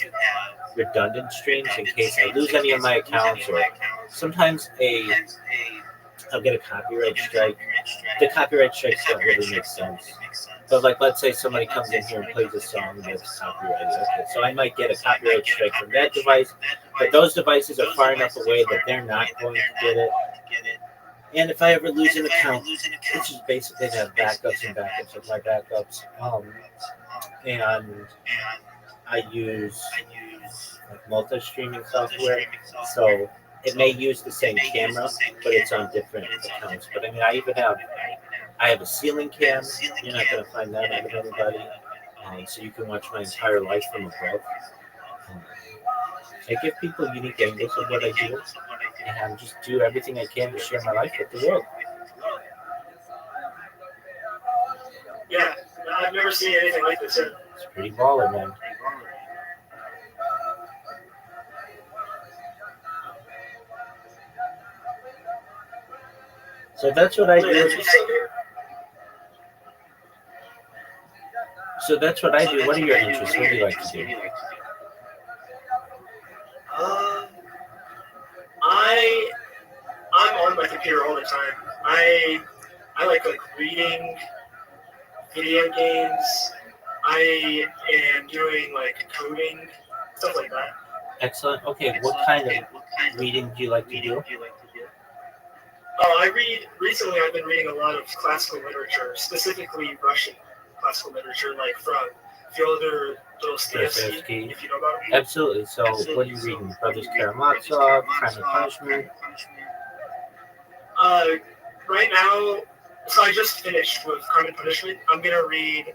A: redundant streams in case I lose any of my accounts, or sometimes I'll get a copyright strike. The copyright strikes don't really make sense. But like, let's say somebody comes in here and plays a song that's copyrighted. Okay, so I might get a copyright strike from that device, but those devices are far enough away that they're not going to get it. And if I ever lose an account, which is basically to have backups and backups of my backups, and I use like multi-streaming software, so it may use the same camera, but it's on different accounts. But I mean, I have a ceiling cam. You're not going to find that out of anybody. So you can watch my entire life from above. I give people unique angles of what I do, and just do everything I can to share my life with the world.
C: Yeah, I've never seen anything like this.
A: It's pretty baller, man. So that's what I do. So that's what I do. What are your interests? What do you like to do?
C: I'm on my computer all the time. I like reading, video games. I am doing like coding, stuff like that.
A: Excellent. Okay, what kind of reading do you like to do?
C: Oh, recently I've been reading a lot of classical literature, specifically Russian classical literature, like from Fyodor Dostoevsky, if you know about him.
A: Absolutely. So what are you reading? Brothers Karamazov, Crime and Punishment?
C: Right now, so I just finished with Crime and Punishment. I'm going to read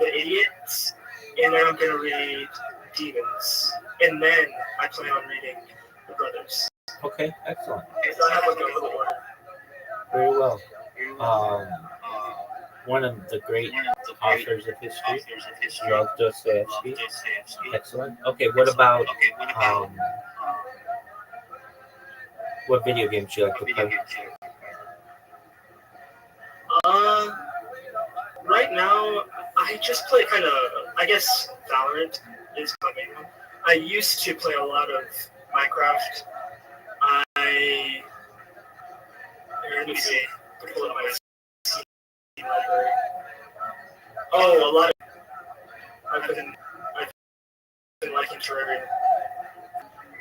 C: The Idiots, and then I'm going to read Demons, and then I plan on reading The Brothers.
A: Okay, excellent.
C: So I have like a little order.
A: Very well. One of the great authors of history, love Dostoevsky. Excellent. Okay, what about what video games do you like to play?
C: Right now, I just play kind of, I guess Valorant is my main one. I used to play a lot of Minecraft. Let me see. Pull up my Steam library. Oh, a lot of. I've been liking Terraria.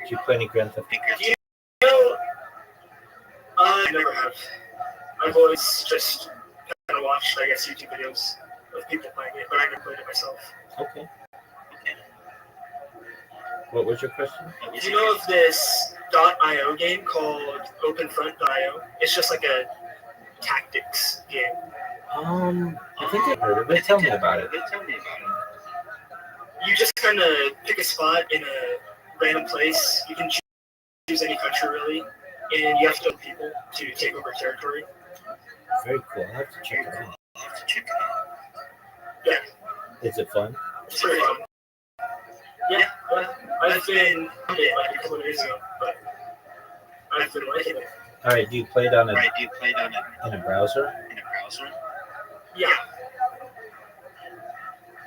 A: Do you play any Grand Theft Auto?
C: You know, I never have. I've always just kind of watched, I guess, YouTube videos of people playing it, but I never played it myself.
A: Okay. What was your question?
C: Do you know of this .io game called OpenFront.io? It's just like a tactics game.
A: I think I've heard of it. Tell me about it.
C: You just kind of pick a spot in a random place. You can choose any country really, and you have to people to take over territory.
A: Very cool. I have to check it out.
C: Yeah,
A: Is it fun?
C: it's pretty fun. Yeah, but I've been it like a couple of years ago, but I've been liking it.
A: All right. Do you play it on in a browser?
C: Yeah,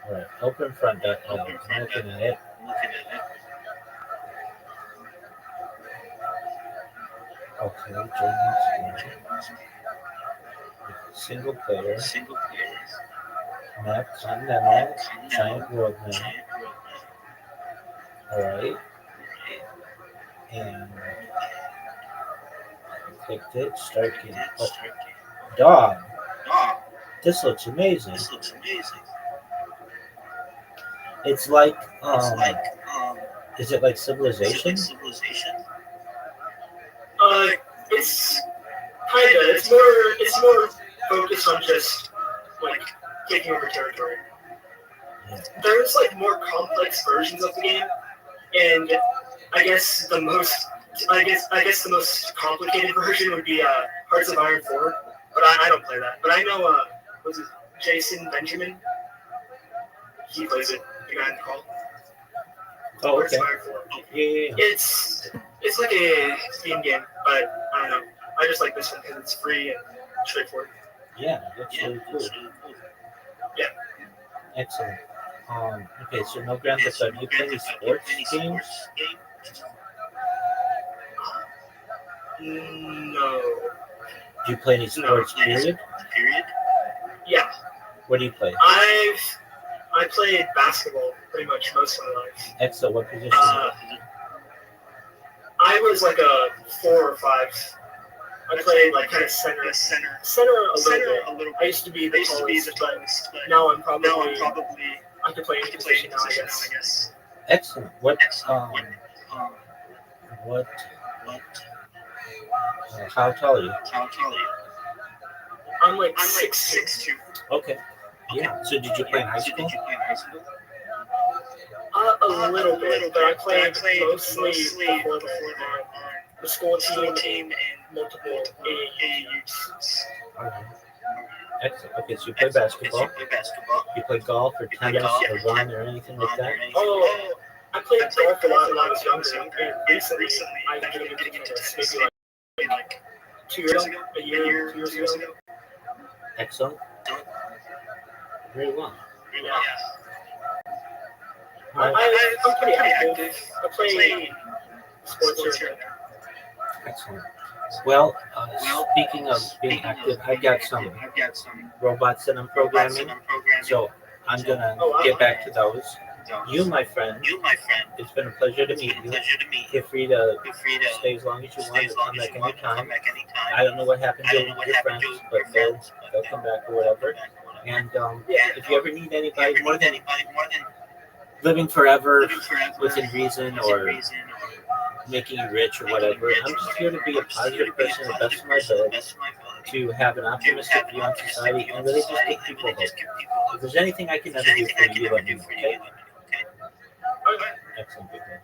A: All right. Open front. I'm looking at it. Okay. Join exploration. Single player. Map. Continental. Giant world map. All right. And clicked it. Start game. Oh, dog. This looks amazing. It's like is it like Civilization?
C: it's kinda. It's more focused on just like taking over territory.
A: Yeah.
C: There's like more complex versions of the game, and I guess the most complicated version would be Hearts of Iron 4, but I don't play that. But I know what's it, Jason Benjamin. He plays it. The guy in the call.
A: Oh,
C: Hearts
A: okay.
C: of Iron 4.
A: Yeah.
C: It's like a Steam game, but I don't know. I just like this one because it's free and straightforward.
A: Yeah, that's really cool.
C: Yeah.
A: Excellent. Okay, so no Grand Theft Auto. Do you play any sports games?
C: No.
A: Do you play any sports, period?
C: Yeah.
A: What do you play?
C: I played basketball pretty much most of my life.
A: Excellent. What position?
C: I was like a 4 or 5. I played like kind of center a little bit. I used to be the tallest, but now I'm probably I can play any position now, I guess.
A: Excellent. What how tall are you?
C: I'm like 6'2".
A: Okay. Yeah. So did you play in high school?
C: A little bit, but I played mostly before the school team and multiple AAUs.
A: Okay. Excellent. Okay, so you play basketball. You play golf or tennis or run or anything like that?
C: Oh, I played golf a lot when I was younger, and recently I got into tennis, maybe like 2 years ago, a year, 2 years ago.
A: Excellent. Very well.
C: Yeah. I'm pretty active. I play sports here.
A: Excellent. Well, speaking of being active, I've got some robots that I'm programming, so I'm gonna get back to those. You, my friend, it's been a pleasure to meet you. Feel free to stay as long as you want or come back anytime. I don't know what happened to your friends, but they'll come back or whatever. And if you ever need anybody more than living forever within reason or making you rich or whatever, I'm just here to be a positive person to the best of my ability, to have an optimistic view on society, and really just give people hope. If there's anything I can ever do for you, let me know, okay? Excellent, big man.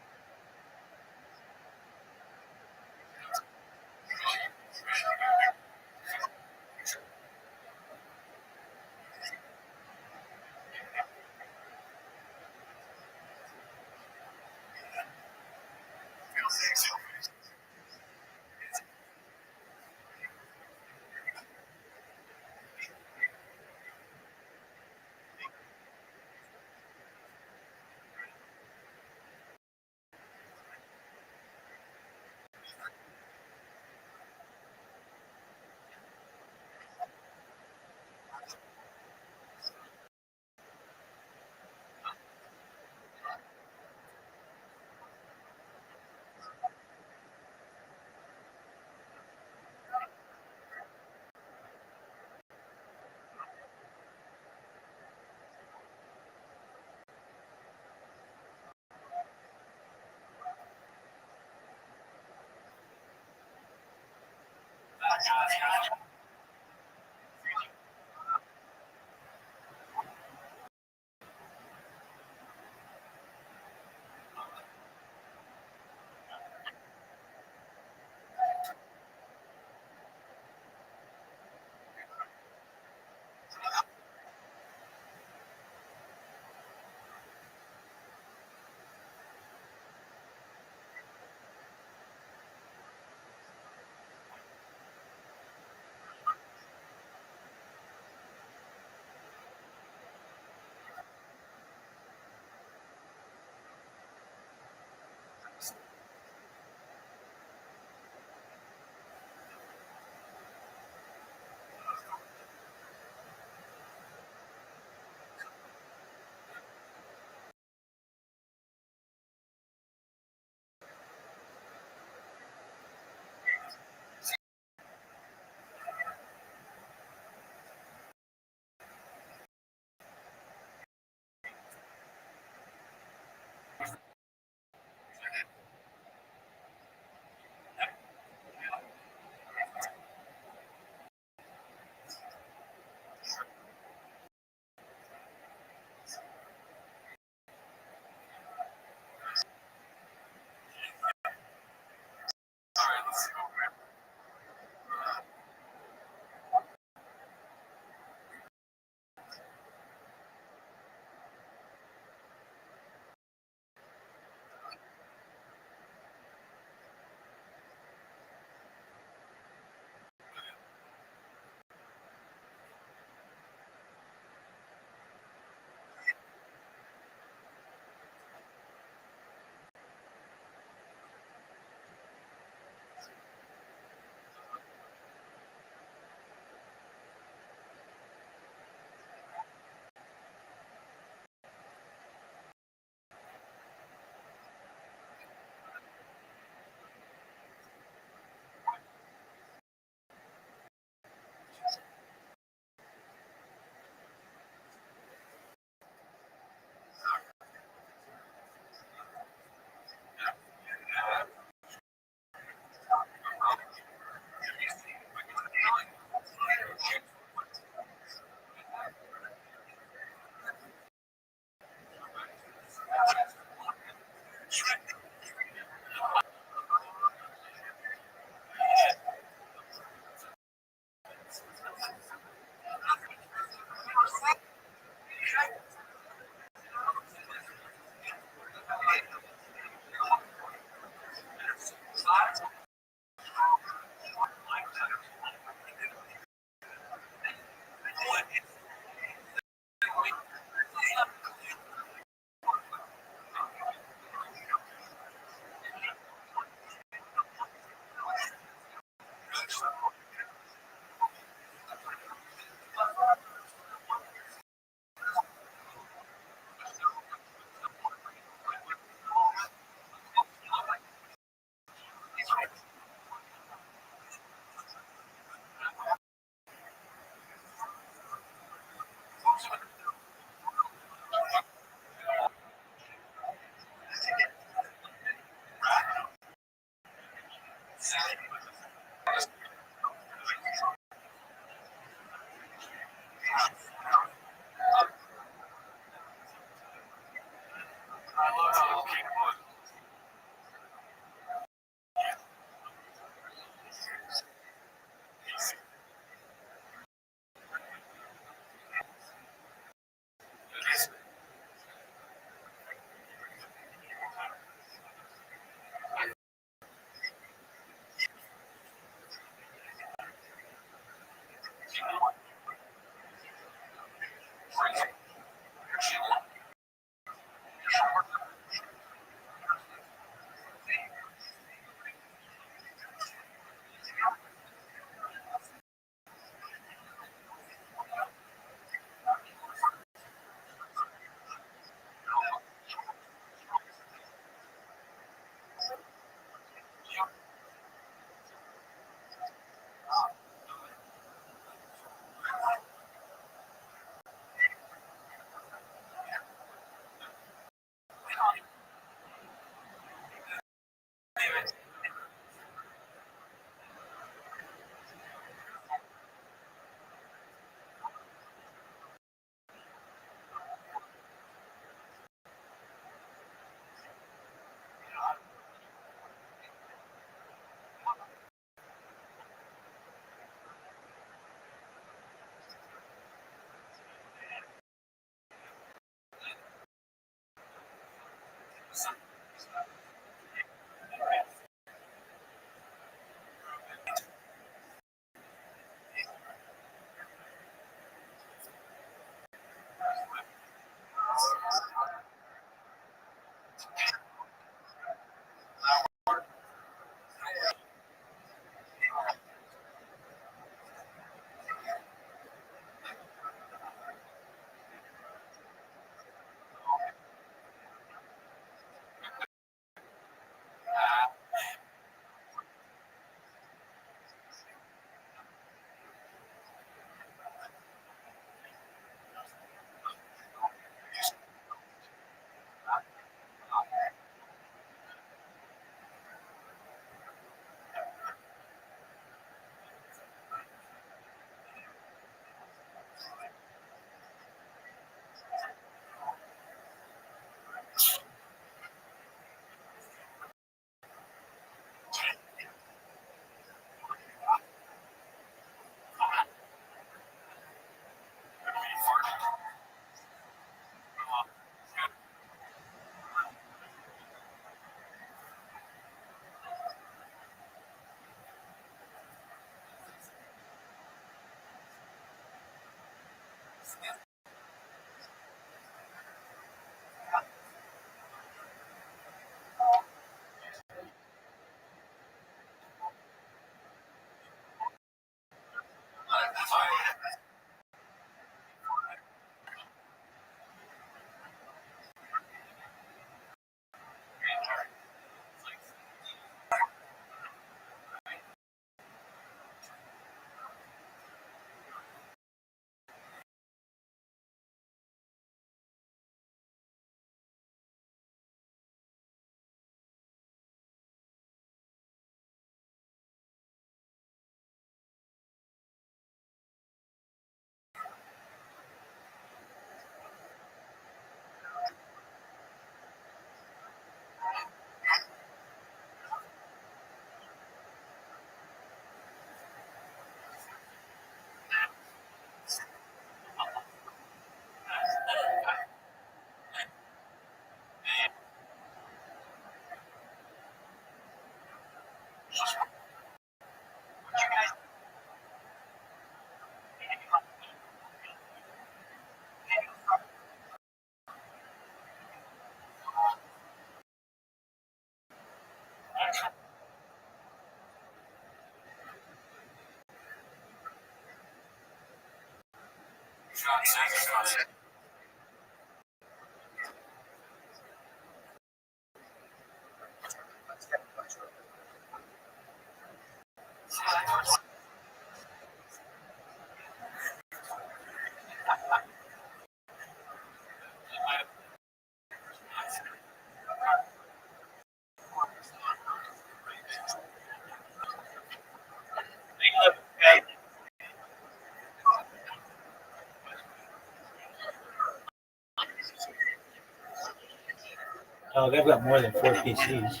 A: Oh, I've got more than 4 PCs.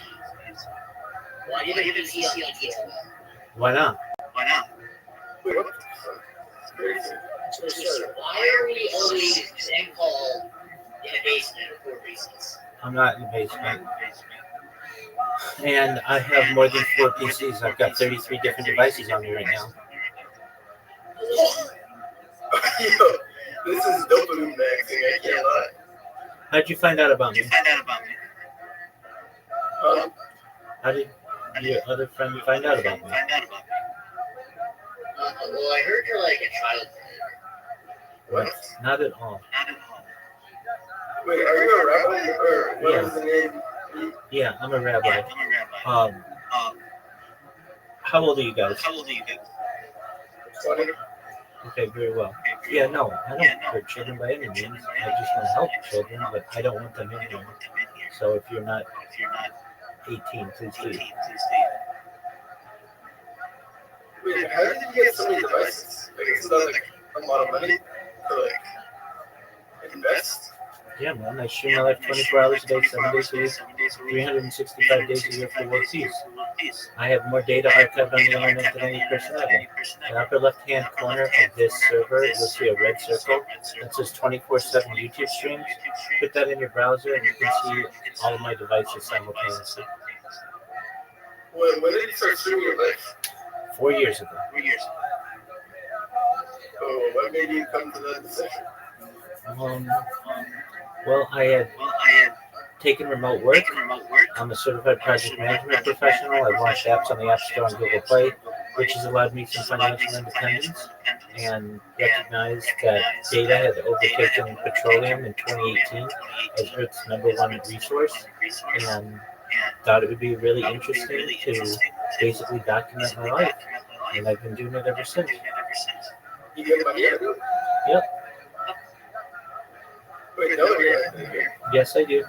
D: Why do you have a PC on GTA?
A: Why not?
B: Why not?
C: Wait, what? Crazy.
D: So why are we always getting called in a basement for reasons?
A: I'm not in the basement. And I have more than 4 PCs. I've got 33 different devices on me right now.
C: Yo, this is dopamine maxing, I can't lie.
A: How'd you find out about me?
C: Huh?
A: How did your other friend find out about me?
D: Well, I heard you're like a child.
C: What?
A: Not at all.
C: Wait, are you a rabbi? Or what
A: Yeah.
C: is the name?
A: Yeah, I'm a rabbi. How old are you guys?
C: 20?
A: Okay, very well. Yeah, no, I don't hurt children by any means. I just want to help children, but I don't want them in here. So if you're not 18, please leave.
C: Wait, how did you get so many devices? Like, isn't that like a lot of money to like invest?
A: Yeah, man, I stream my life 24 hours a day, 7 days a week, 365 days a year for world peace. I have more data archived on the internet than any person ever. In the upper left-hand corner of this server, you'll see a red circle that says 24/7 YouTube streams. Put that in your browser and you can see all of my devices simultaneously.
C: When did you start streaming your life?
A: 4 years ago.
C: Oh, what made you come to that decision?
A: Well, I had taken remote work. I'm a certified project management professional. I've launched apps on the App Store and Google Play, which has allowed me some financial independence, and recognized that data had overtaken petroleum in 2018 as Earth's #1 resource, and thought it would be really interesting to basically document my life, and I've been doing it ever since.
C: You get money out of it?
A: Yep.
C: Wait, no,
A: Yes, I do.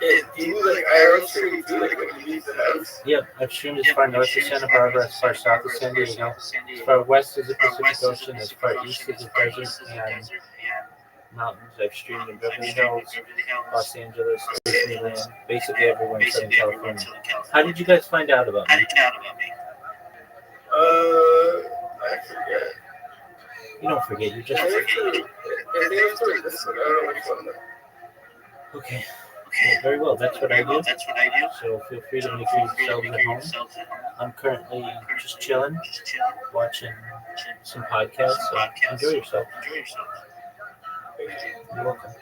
C: Do you like IRL streaming too, like when you leave the house?
A: Yep, I've streamed as far north as Santa Barbara, as far south as San Diego, as far west as the Pacific Ocean, as far east as the desert and mountains. I've streamed in Beverly Hills, Los Angeles, Disneyland, basically everywhere in Southern California. How did you guys find out about me?
C: I forget.
A: You don't forget, you just...
C: I think it was through this one. I don't know which one though.
A: Okay. Well, very well, that's what I do. So feel free to make yourselves at home. I'm currently just chilling, watching some podcasts, so enjoy yourself. You're welcome.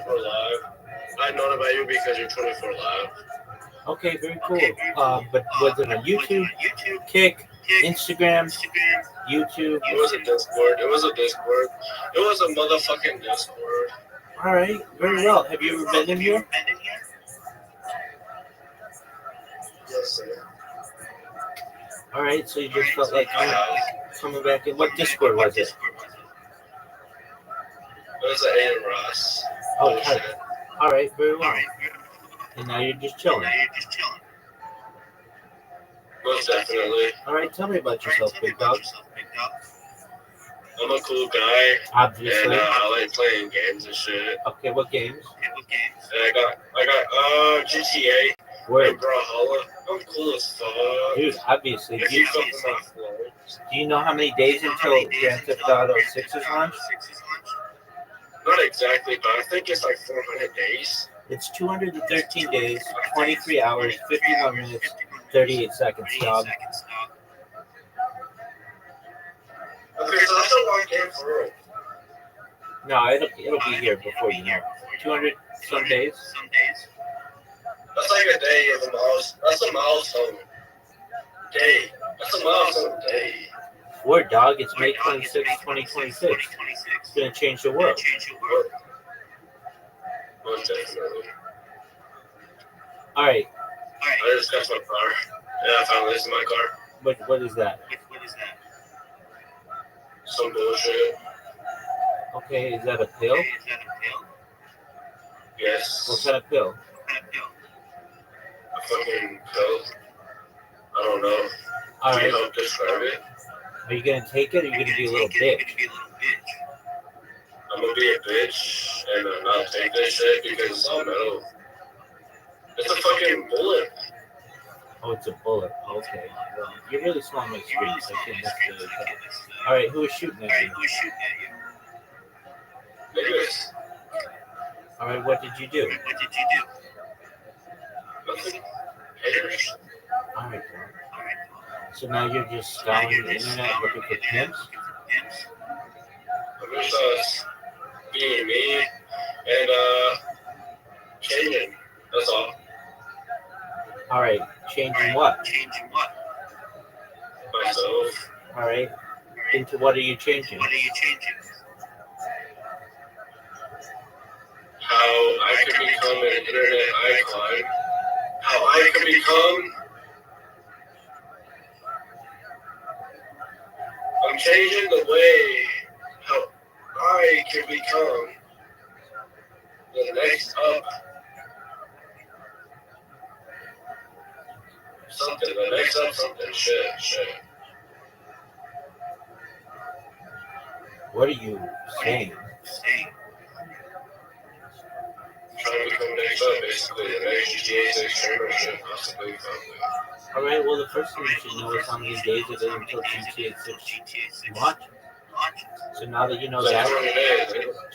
E: 24 Live. I know about you because you're 24 Live.
A: Okay, very cool. But was it on YouTube, Kick, Instagram, YouTube?
E: It was a Discord. It was a Discord. It was a motherfucking Discord.
A: All right, very well. Have you ever been in here?
E: Yes, sir.
A: All right, so you just felt like coming back in. What Discord was it?
E: It was an A and Ross.
A: Oh, okay. All right, very well. And now you're just chilling.
E: Most definitely.
A: All right, tell me about yourself, big dog.
E: I'm a cool guy.
A: Obviously.
E: And I like playing games and shit.
A: Okay, what games?
E: And I got GTA.
A: Word.
E: And Brawlhalla. I'm cool as fuck.
A: Dude, obviously.
E: If you come from my floor.
A: Do you know how many days until Grand Theft Auto 6 is launched?
E: Not exactly, but I think it's like 400 days.
A: It's 213 days, 23 hours, 51 minutes, 38 seconds, dog.
E: Okay, so that's a long game for real.
A: No, it'll be here before you know. 200 some days.
E: That's like a day of a milestone. That's a milestone day. That's a milestone day.
A: Word, dog. It's May 26, 2026. It's gonna change the world.
E: Most definitely.
A: All right.
E: I just got my car. Yeah, I found this in my car.
A: What is that?
E: Some bullshit.
A: Okay, is that a pill?
E: Yes.
A: What kind of pill?
E: A fucking pill. I don't know.
A: All
E: Can you
A: right.
E: help describe it?
A: Are you gonna take it or are you gonna be a little bitch?
E: I'm gonna be a bitch and not take this shit because it's all metal. It's a fucking bullet.
A: Oh, it's a bullet. Okay. Well, you're really small on my screen, so I can't necessarily tell. All right, who is shooting at you?
E: Niggas.
A: All right, what did you do?
E: Nothing. Haters.
A: All right, bro. So now you're just scouring the internet looking for pimps?
E: I'm just being me and changing. That's all.
A: All right, changing what?
E: Myself.
A: All right, into what are you changing?
E: How I can become an internet icon. How I can become. I'm changing the way how I can become the next up. Something, the next up something. Shit.
A: What are you saying?
E: Trying to become next up, basically. The next GTA 6 streamer shit, possibly.
A: All right, well, the first thing you should know is how many days it is until GTA 6 launch. So now that you know that,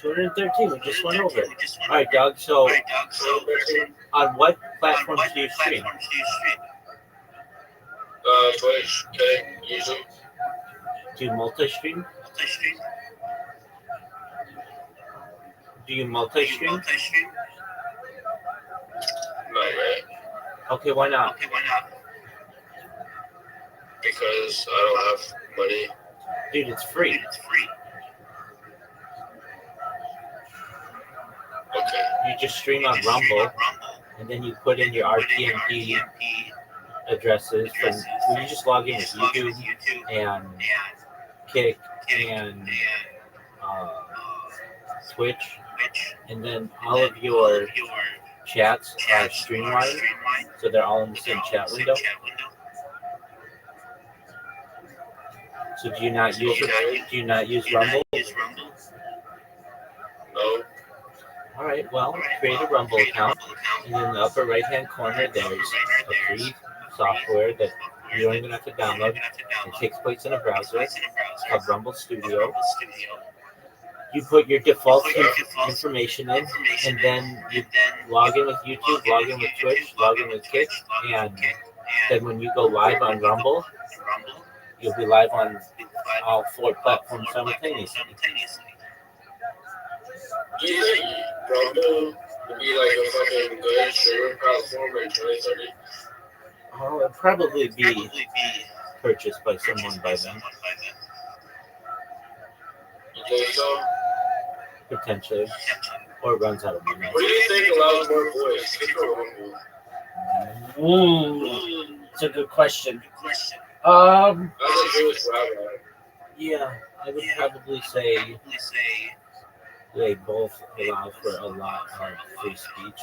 A: 213, we just went over it. All right, Doug, so on what platforms do you stream?
E: Twitch, okay, usually.
A: Do you multi-stream? Do you multi-stream?
E: Not yet.
A: Okay, why not?
E: Because I don't have money.
A: Dude, it's free.
E: Okay.
A: You just stream on Rumble, and then you put in your RTMP addresses. Well, you just log in with YouTube and Kick and Twitch, and then all of your chats are streamlined, so they're all in the same chat window. So do you not use Rumble?
E: No.
A: All right, well, create a Rumble account, and in the upper right-hand corner, there's a free software that you don't even have to download. It takes place in a browser. It's called Rumble Studio. You put your default information in, and then you log in with YouTube, log in with Twitch, log in with Kick, and then when you go live on Rumble, you'll be live on all 4 platforms simultaneously.
E: Do you think Rumble would be like a fucking good streaming platform in 2030?
A: Oh, it'd probably be purchased by someone by then.
E: You think so?
A: Potentially. Or it runs out of money.
E: What do you think allows more voice? Kick or Rumble?
A: It's a good question.
E: As a Jewish rabbi.
A: Yeah, I would probably say they both allow for a lot of free speech.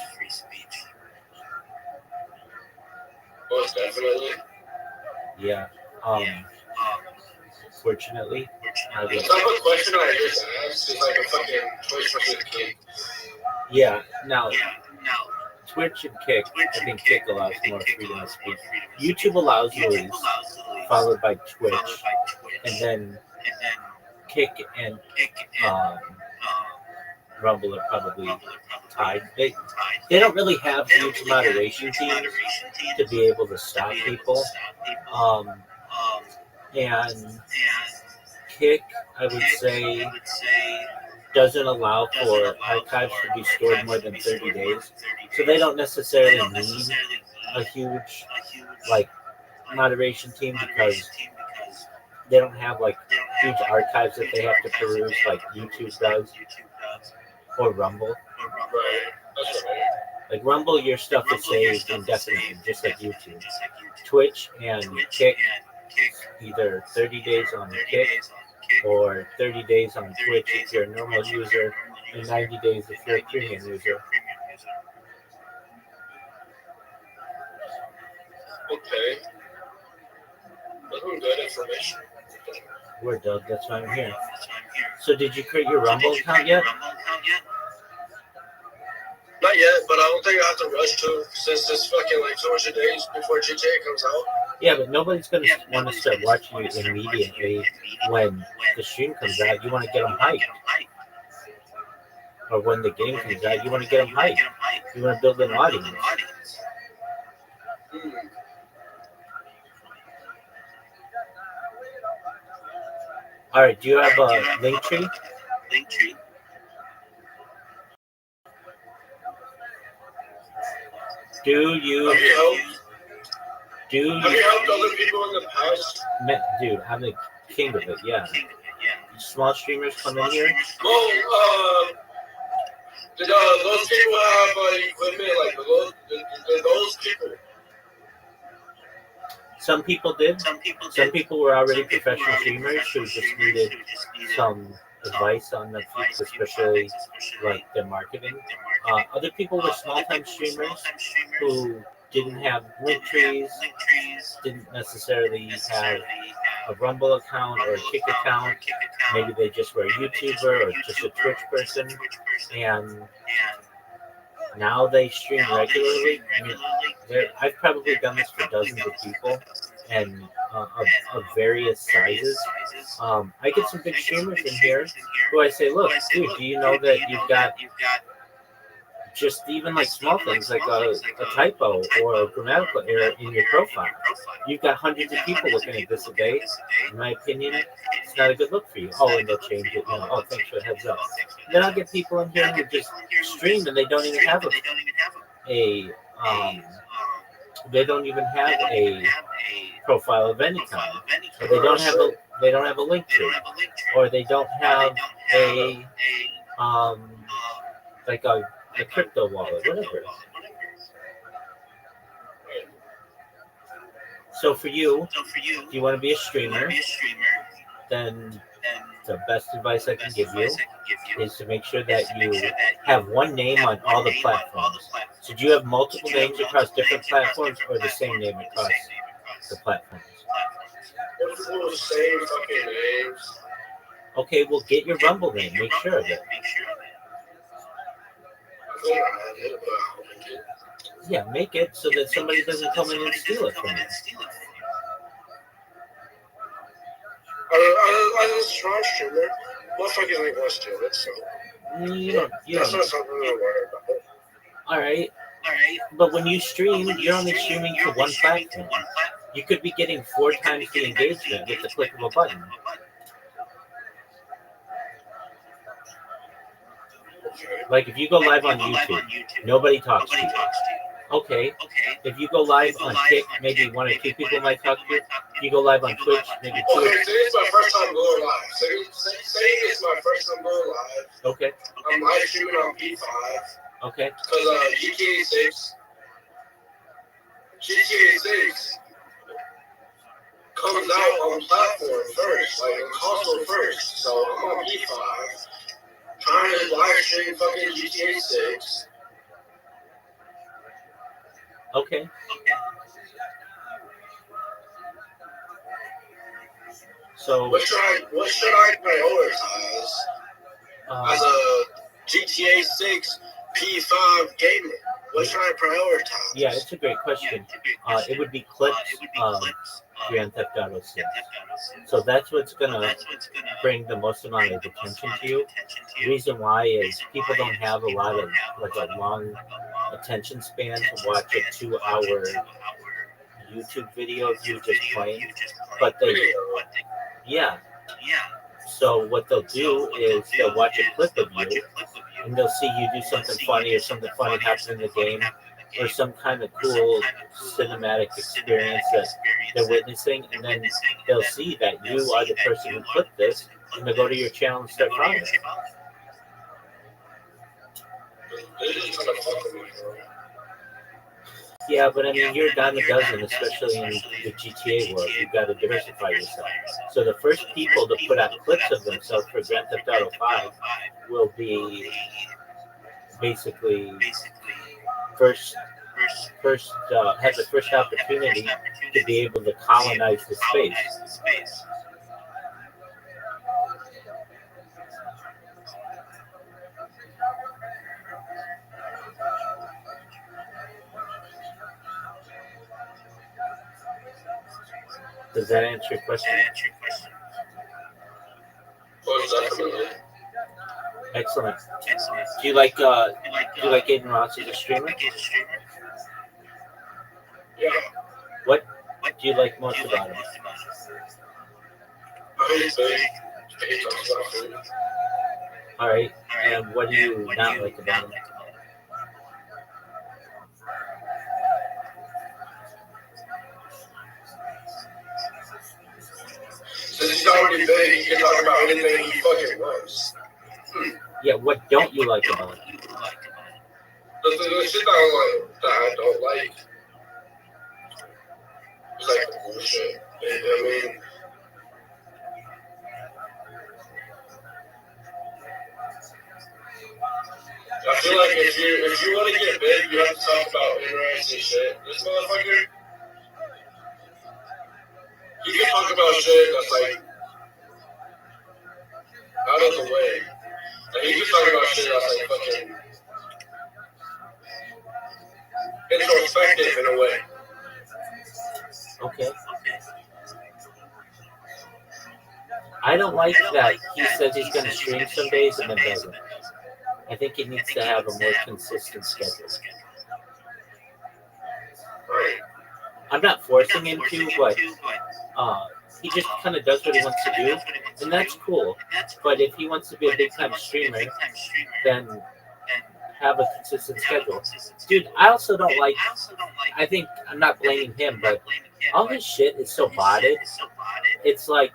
E: Most definitely.
A: Yeah. Fortunately, I would.
E: The type of question I just asked is like a fucking Twitch versus Kick.
A: Yeah. Now, Twitch and Kick, I think Kick allows more freedom of speech. YouTube allows release, followed by Twitch, and then Kick and Rumble are probably tied. They don't really have huge moderation teams to be able to stop people. And Kick, I would say, doesn't allow for archives to be stored more than 30 days. So they don't necessarily need a huge moderation team because they don't have huge archives that they have to peruse like YouTube does or Rumble.
E: Right. That's right.
A: Like Rumble, your stuff is saved indefinitely, just like YouTube. Twitch and Kick, either 30 days on Kick or 30 days on Twitch if you're a normal user, and 90 days if you're a premium user.
E: Okay. That's some good information.
A: We're Doug, that's why I'm here. So did you create your Rumble account yet?
E: Not yet, but I don't think I have to rush to since it's fucking like 200 days before GTA comes out.
A: Yeah, but nobody's going to want to start watching you immediately when the stream comes out. You want to get them hyped. Or when the game comes out, you want to get them hyped. You want to build an audience. All right, do you have a link tree? Do you
E: Have you helped other people in the past?
A: Dude, I'm the king of it, yeah. Small streamers come in here.
E: Well, did those people have equipment like those people?
A: Some people did. Some people were already professional streamers who just needed some advice on the future, especially like their marketing. Other people were small-time streamers who didn't have link trees, didn't necessarily have a Rumble account or a Kick account. Maybe they just were a YouTuber or just a Twitch person, and now they stream regularly. I've probably done this for dozens of people, and of various sizes. I get some big streamers in here who I say, look, dude, do you know that you've got just even like small things like a typo or a grammatical error in your profile? You've got hundreds of people looking at this a day. In my opinion, it's not a good look for you. Oh, and they'll change it. Oh, thanks for the heads up. Then I'll get people in here who just stream and they don't even have a profile of any kind. Or they don't have a link tree, or they don't have a like a crypto wallet, whatever. So for you, if you want to be a streamer, then the best advice I can give you is to make sure that you have one name on all the platforms. So do you have multiple names across different platforms, or the same name across the platforms?
E: Multiple same fucking names.
A: Okay, well, get your Rumble name. Make sure of it. Yeah, make it so that somebody doesn't come in and steal it from you.
E: As a strong streamer, motherfuckers ain't gonna steal it, so.
A: That's
E: not something to worry about.
A: All right. But when you stream, you're only streaming to one platform. You could be getting 4 times the engagement with the click of a button.
E: Okay.
A: Like if you go live on YouTube, nobody talks to you. Okay. If you go live on Kick, maybe one or two people might talk to you. If you go live on Twitch, maybe two.
E: Okay, say it's my first time going live. Say it's my first time going live.
A: Okay.
E: I'm live streaming on P5.
A: Okay.
E: Because GTA 6 comes out on platform first, like on console first. So I'm on P5 trying to live stream fucking GTA 6.
A: Okay. So
E: what should I prioritize as a GTA 6 P5 gamer? What should I prioritize?
A: Yeah, it's a great question. It would be clips of Grand Theft Auto 6. So that's what's gonna bring the most amount of attention to you. The reason why is people don't have a lot of like a long attention span to watch a 2-hour YouTube video of you just playing. But yeah. So what they'll do is they'll watch a clip of you and they'll see you do something funny or something funny happens in the game or some kind of cool cinematic experience that they're witnessing, and then they'll see that you are the person who clipped this, and they'll go to your channel and start following. Yeah, but I mean, you're a dime a dozen, especially in the GTA world. You've got to diversify yourself. So the first people to put out clips of themselves for Grand Theft Auto 5 will be basically have the first opportunity to be able to colonize the space. Does that answer your question? Excellent. Do you like Aiden Ross as a streamer?
E: Yeah.
A: What do you like most about him? All right. And what do you not like about him?
E: Since he's already big, he can talk about anything he fucking wants.
A: Yeah, what don't you like about him?
E: The shit that I don't like is like the bullshit. I mean, I feel like if you want to get big, you have to talk about interesting shit. This motherfucker, he can talk about shit that's like out of the way. Like he can talk about shit that's like fucking introspective in a way.
A: Okay. I don't like that he says he's going to stream some days and then doesn't. I think he needs to have a more consistent schedule. I'm not forcing him to, but he just kind of does what he wants to do, and that's cool. But if he wants to be a big-time streamer, then have a consistent schedule. Dude, I also don't like, I think, I'm not blaming him, but all his shit is so botted. It's like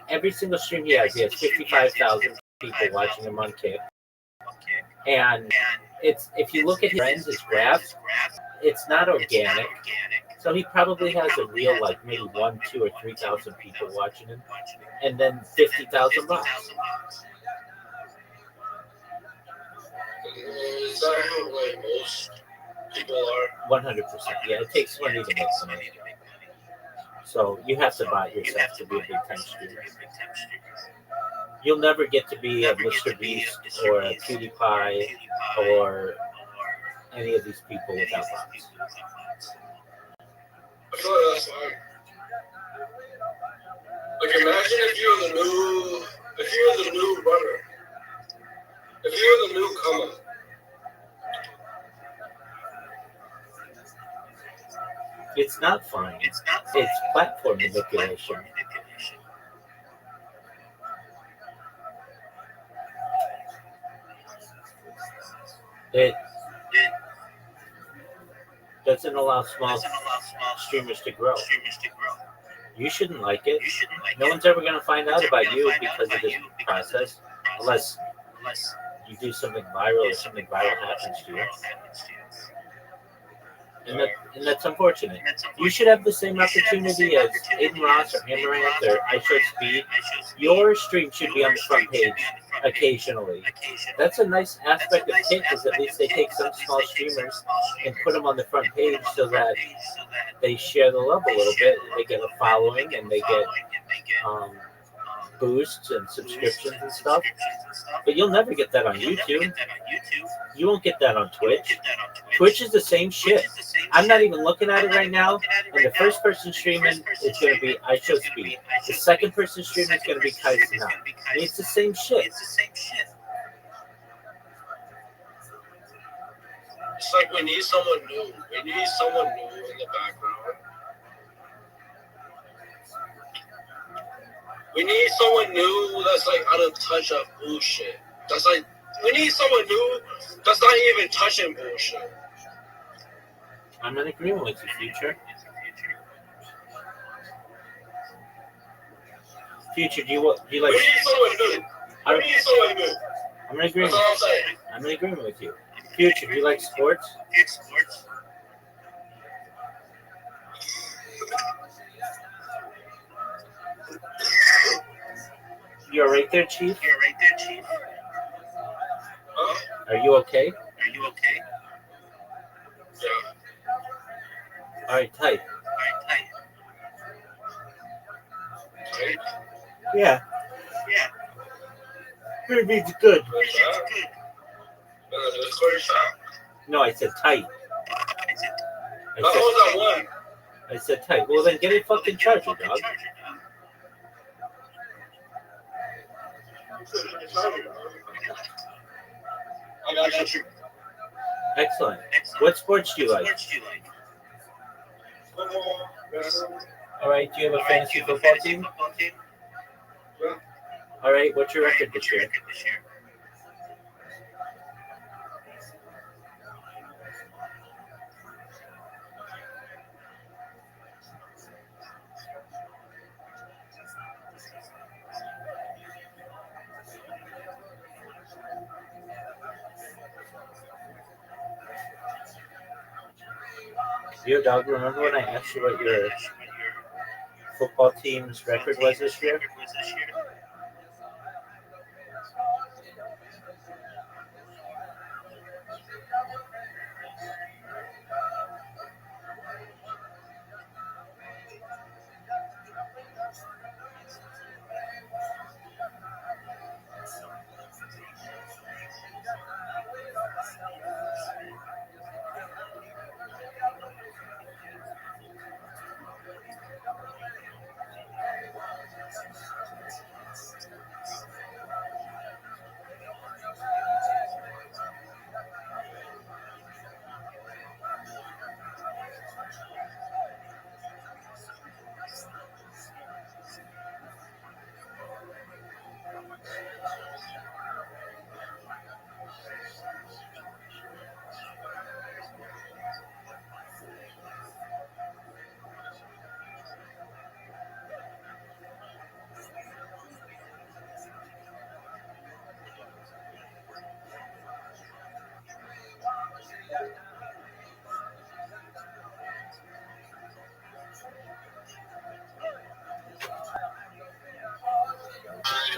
A: every single stream he has 55,000 people watching him on Kick. And it's, if you look at his friends, his graphs, it's not organic. So he probably has a real, like, maybe 1, 2, or 3,000 people watching him, and then 50,000 bots.
E: Is that how like most people are?
A: 100%. Yeah, it takes money to make some money. So you have to buy it yourself to be a big-time streamer. You'll never get to be a Mr. Beast or a PewDiePie or any of these people without bots.
E: I feel like that's fine. Like imagine if you were the new runner. If you were the newcomer.
A: It's not fun. It's platform manipulation. It doesn't allow small streamers to grow. You shouldn't like it. No one's ever going to find out about you because of this process, unless you do something viral or something viral happens to you. And that's unfortunate. You should have the same opportunity as Aiden Ross or Amaranth or I Show Speed. Your stream should be on the front page occasionally. That's a nice aspect of Kick, is at least they take some small streamers and put them on the front page so that they share the love a little bit. They get a following and they get boosts and subscriptions and stuff. But you'll never get that on YouTube. You won't get that on Twitch. Twitch is the same shit. I'm not even looking at it right now. And the first person streaming is going to be I Show Speed. The second person streaming is going to be Kaisana. And it's the same shit.
E: It's like we need someone new. We need someone new in the background. We need someone new that's like out of touch of bullshit. That's like, we need someone new that's not even touching bullshit.
A: I'm in agreement with you, Future. Future, do you like?
E: We need someone new. We need someone new.
A: I'm in agreement.
E: That's all I'm saying.
A: I'm in agreement with you. Future, do you like sports? You're right there, Chief.
E: Huh?
A: Are you okay?
E: Yeah.
A: All right, tight.
E: Right?
A: Yeah. It means good.
E: What's that? Discord chat?
A: No, I said tight.
E: How was that one?
A: I said tight. Well, then get a fucking charger, dog.
E: I got you.
A: Excellent. What sports do you like? All right, do you have a fantasy football team? All right, what's your record this year? Yo, dog, remember when I asked you what your football team's record was this year?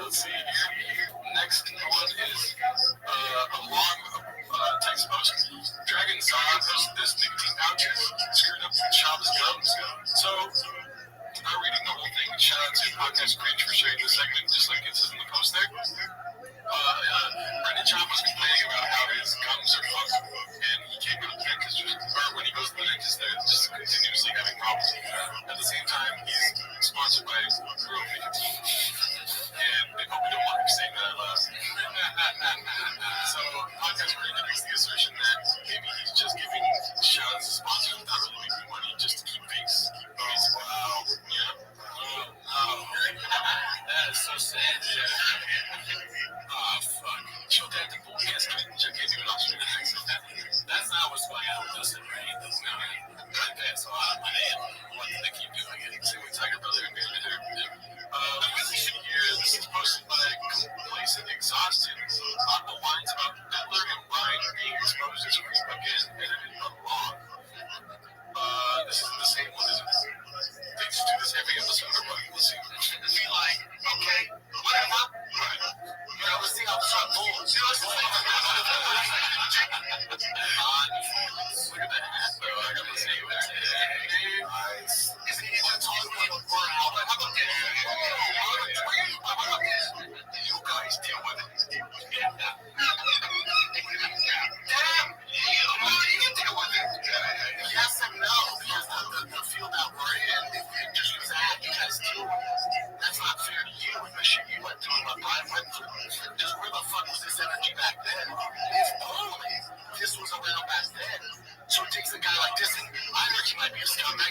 F: Let's see. Next one is a long text post. Dragon Saw posted this nicotine pouches screwed up Chop's gums. So, not reading the whole thing. Shout out to Podcast Cringe for sharing this segment, just like it says in the post there. Brendan Chop was complaining about how his gums are fucked, and he can't go to the dentist, or when he goes to the dentist, they're just continuously having problems. At the same time, he's sponsored by Real Nicotine, and they hope we don't want him saying that out loud. So, Podcast Cringe makes the assertion that maybe he's just giving shout-outs to sponsors without really making money just to keep face. Wow. Yeah. Oh. That is so sad. Yeah. Oh, fuck. Show that to podcast. Já que ele não acha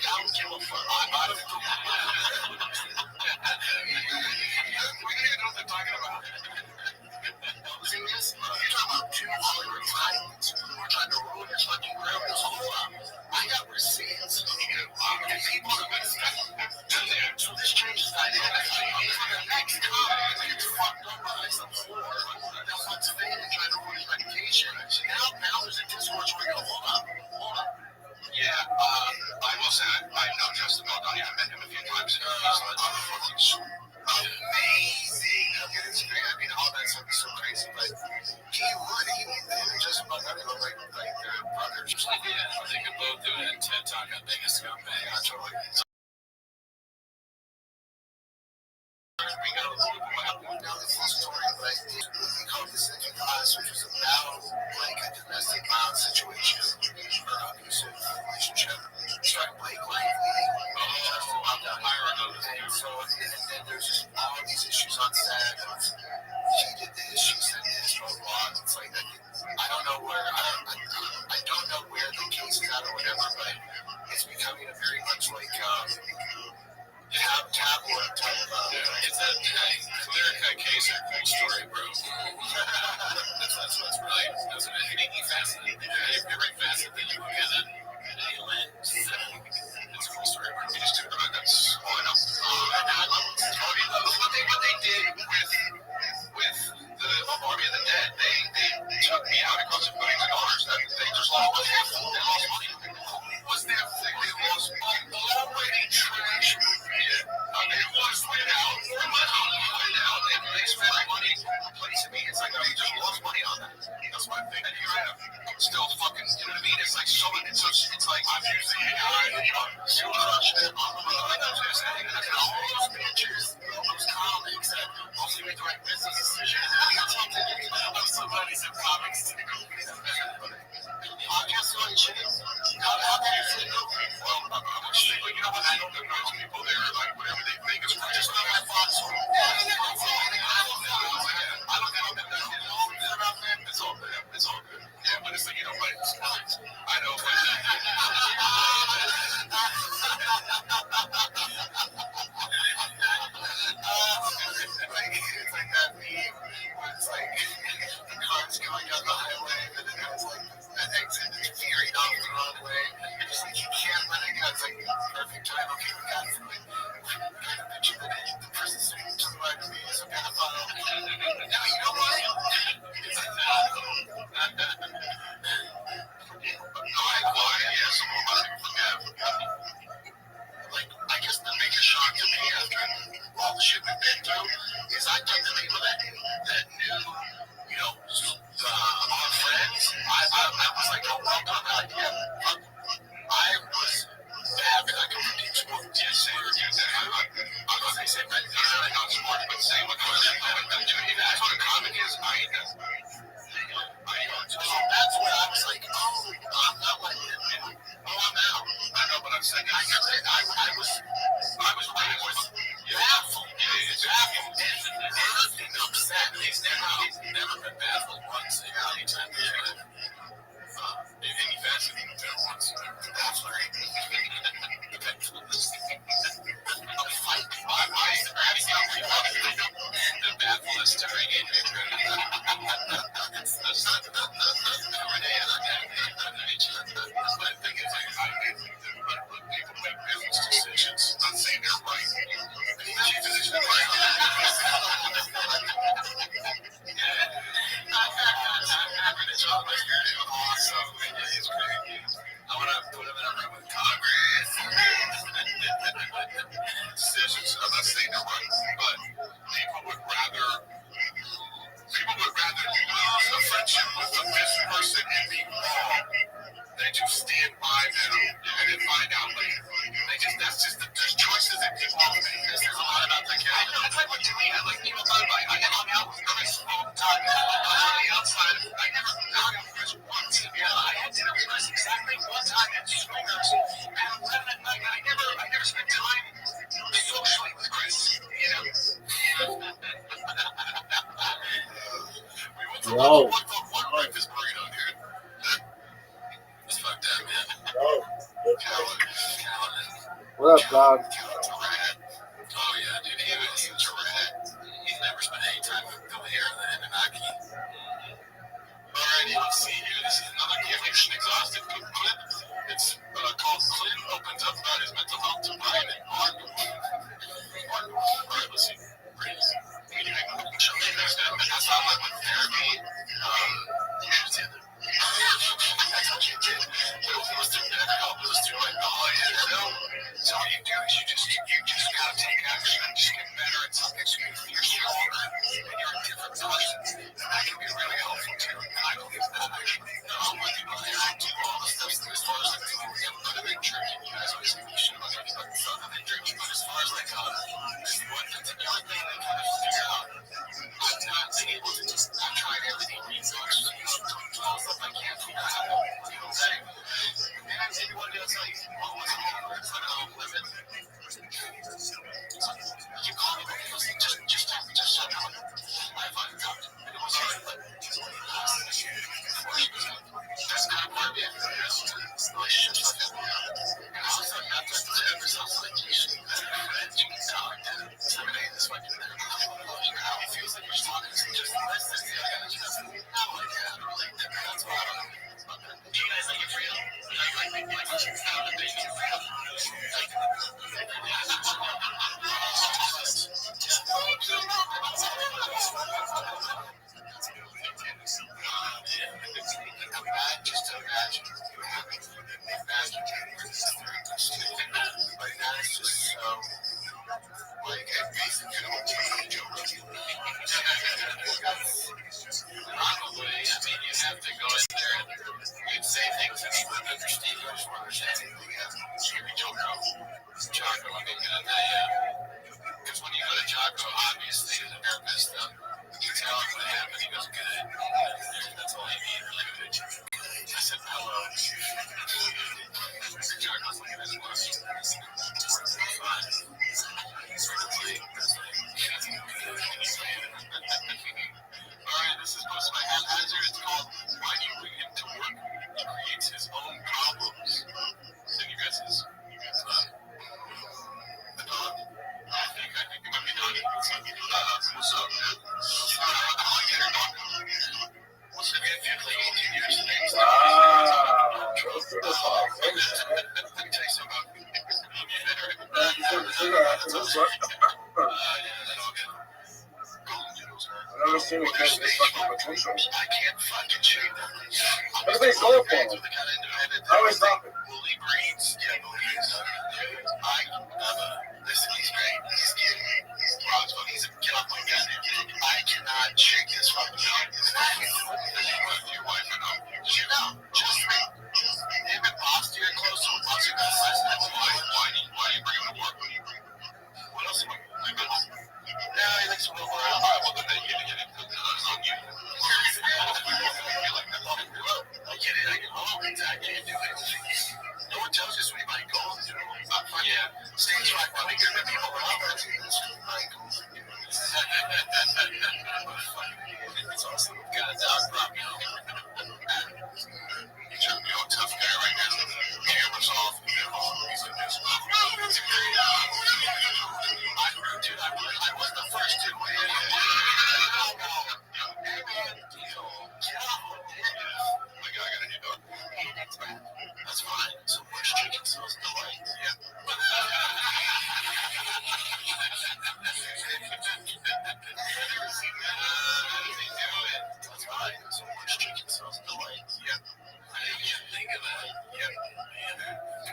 F: like, I don't give a fuck. We don't even know what they're talking about. See this? You're talking about two Hollywood titans who are trying to ruin your fucking career. Hold up. I got receipts. And people are going to say, so this changes dynamics. The next comic gets fucked up by some floor that wants to fame and trying to ruin his reputation. Now there's a discourse where you go, hold up. Yeah, I will say I know Justin Maldonado. I met him a few times. He's amazing. Okay, it's great. I mean, all that stuff is so crazy, but he just about everyone like their brothers. Yeah, they could both do a TED Talk on being a scumbag. Yeah, totally. We got a little bit now this whole story, but we called this second class, which was about like a domestic violence situation or abusive relationship. Started Blake Lively, just about that hierarchy. So and there's just all these issues on set. She did this, she said this, blah blah. It's like that. I don't know where the case is at or whatever, but it's becoming a very much like tabloid type of. It's a clear-cut case or cool story, bro. That's what's really doesn't make you fascinating. Every facet that you look at it, you land. It's a cool story, bro. You just do it. That's all I know. What they did with the Army of the Dead, they took me out across $1 billion. They just lost money. Was their thing? They lost already trash movie. It was went out. They spent money replacing me. It's like they just lost money on that. That's my thing. And here I am, still fucking. You know what I mean? It's like so. It's like I'm using still crushing it. All those pictures, those comics that mostly make the right business decisions. I'm somebody some comics to the companies that podcast on channel. How can you say no? Well, you know what? I don't know those people there, like whatever they think is just not my thoughts. I don't know that. It's all good. It's all good. Yeah, but it's like, you know what? I know. It's like that meme where it's like the car's going down the highway and then it's like that exit is veering off the wrong way. It's like you can't let it go. It's like perfect time. Okay, we got through it. Kind of picture that the person sitting to the right of me is a pedophile. Now you know what? It's like I guess the biggest shock to me after all the shit we've been through is I think the people that knew, you know, our friends, I was like, oh, well done. I was bad because I come from deep sport. Yes, sir. I'm not going to say that I'm not smart, but say what that's what a comic is. So that's where I was like, oh, I'm not like him. Oh, I'm out. I know, but I'm saying I was baffled. It's baffled. And upset. He's never been baffled once. Anytime he's been any fascinating once. That's right. A fight. The baffled is staring at me. My thing is, people make business decisions. Not saying they're right. Chief position is right. It's crazy. I want to put him in a room with Congress. Decisions. I'm not saying they're right, but people would rather lose a friendship with this person and be wrong than to stand by them and then find out later. There's choices that people make. There's a lot about that kid. It's like what you mean. Like people talk about, I get hung out with Chris all the time. On the outside, I never hung out with Chris once. I had dinner with Chris exactly one time at Swingers at 11 at night. I never spent time socially with Chris. You know.
A: Whoa.
F: What breakfast burrito, dude? It's fucked up, man. Callan.
A: What up, dog?
F: Calvin's a rat. Oh yeah, dude, he was a rat. He's never spent any time with the hair of the Anunnaki. Alrighty, let's see here. This is another conviction exhaustive clip. It's called Clinton opens up about his mental health to Brian and Mark. Alright, let's see. That's not like with therapy. You should say that. That's what you did. But it was through that help. It was through like, oh yeah, no. So what you do is you just gotta take action and just get better at something so you're stronger and you're a different person. And that can be really helpful too. And I believe that actually. I'm with you on that. I do all the stuff as far as like the big drinking. You guys always think you should have been drinking. But as far as like this one particular thing that kind of figure out, I'm not being able to just, I've tried everything research, stuff I can't figure out how to do. You know what I'm saying? And anyone else like, what was it? It's like a limit. You call me back, just shut up. I find out. It was hard, but that's kind of part of it. Relationships like that. And I was like, not just to yourself, like, you should be better friends. You can tell like that. Terminate this fucking thing. It feels like you're talking to just less than the other. Just not like that. That's why I don't know. Do you guys like it real? Like what you found and make it real? Just to imagine you having imagine like that is just so like a basic joke. Probably, I mean, you have to go in there and you'd say things that you wouldn't understand. You just want to understand. Maybe Jocko, I mean, because when you go to Jocko, obviously, as a therapist, you tell him what happened. He goes, good. That's all I need. Really good. I said, hello. Jocko's like, that's fine. Alright, this is supposed to be haphazard. It's called Why Do You Bring Him to Work? He creates his own problems. Any guesses? The dog? I think it might be doggy. What's up, man? I'll get her dog. What's the good feeling? 18 years of names. Let me tell you something about
E: I've never seen a kid this fucking potential.
F: I can't fucking shake that.
E: Everybody's going for him. I always stop it.
F: Bully breeds. Yeah, bullies. Listen, he's great. He's cute. He's a get off my gun. I cannot shake this fucking dog. Your wife or not? You know, just me. Him and Bob's here close to him. Bob's your best friend. That's why do you bring him to work? What else am I going to do? Yeah, he likes to roll around. Alright, well, then you get it. On you. I get it. I get all the time. You can do it. No one tells us we might go through. Yeah, stage right while we get the people around us. It's awesome. We've got a dog problem. You're trying to be all tough guy right now. Cameras off. He's like this. I was the first to win. I got a new dog. That's fine. So much chicken sauce delight. Yeah. That's fine. So much chicken sauce delight. Yeah. I didn't think of that. Yeah. I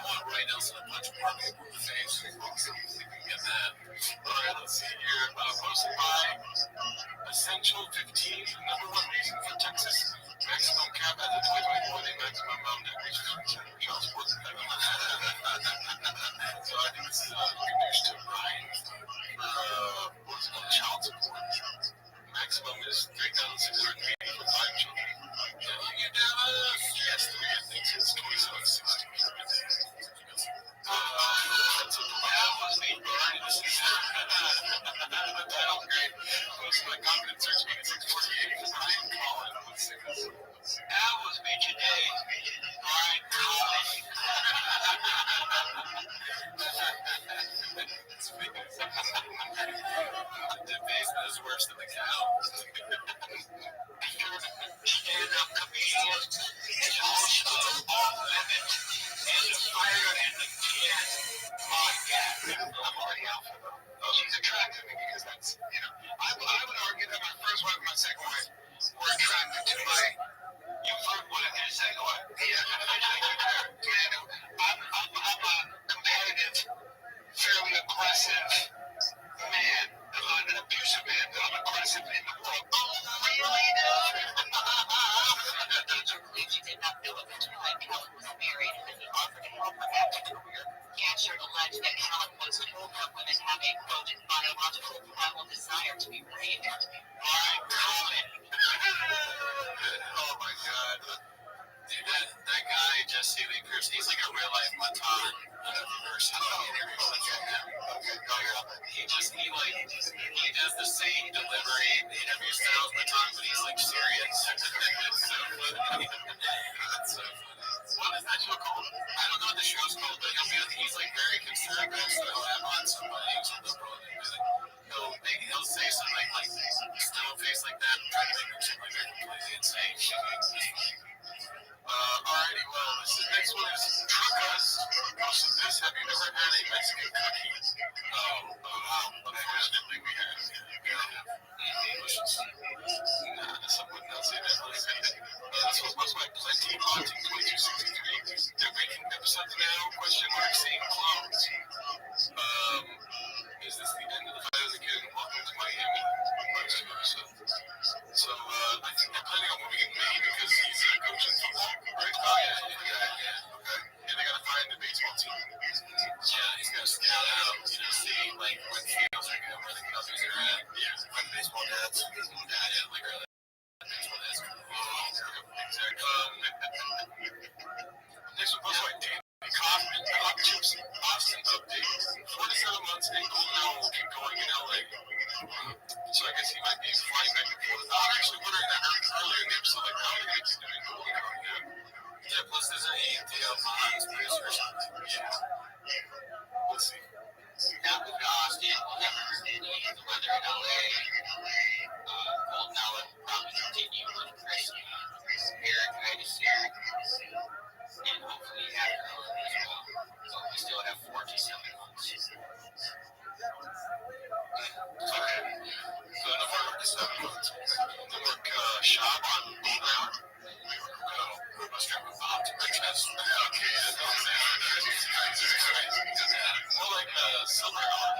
F: want Ray Nelson to punch more people in the face. Get that. Alright, let's see here. Posted by Essential 15, number one reason for Texas. Maximum cap at the 2024, the maximum amount that reaches child support. So I think this is good news to Ryan for what's it called, child support. Maximum is $3,680 for 5 children. Yes, the man thinks it's $27.60. That was me, Brian. This is the title great. Most of my confidence search me at 648 because Brian Collin. That was me today. Brian married and he offered to help her after the career. Gatcher alleged that Helen once told her women have a, quote, biological primal desire to be raped.
G: Oh my god. Dude, that guy, Jesse Lee Pierce, he's like a real life Matan universe. He does the same delivery interview styles Matan, but he's like serious. It's so funny. That's so funny. What is that show called? I don't know what the show's called, but he's like very conservative, so he'll have on somebody who's liberal and he'll say something like still face like that and try to make him seem like they're completely insane. Alrighty, well, this next one is Truckas. Have you ever had a Mexican cookie? Unfortunately, we have. Delicious. Someone else say that. This was sponsored by Plenty Haunting 2263. They're making episodes now, seeing clones. Is this the end of the fight again? Welcome to Miami. So, I think they're planning on moving in May because he's coaching football, right? Oh, yeah. Okay. And they gotta find the baseball team. Yeah, he's gonna scout out, see, like, what fields are good, where the Cubbies are at. Yeah, find baseball dads. Baseball dad, yeah, like, really. Baseball dads. Exactly. Next one, by Danny Kaufman, Hot Chips Austin update. 47 months and Golden Owl will keep going in LA. So I guess he might be flying back and forth. I was actually wondering that earlier in the episode, like, how are they going to keep doing Golden Owl? Yeah, plus there's an ATL Mines producer or something. Yeah. We'll see.
F: Now with Austin, we'll have understanding the weather in LA. Golden Owl will probably continue with Chris Eric here. And hopefully after Ellen as well. So we still have 47 months.
G: Okay. So no more 7 months. No more shop on Golden Hour. Must have a bomb to my chest. Okay, more like Silver Hour.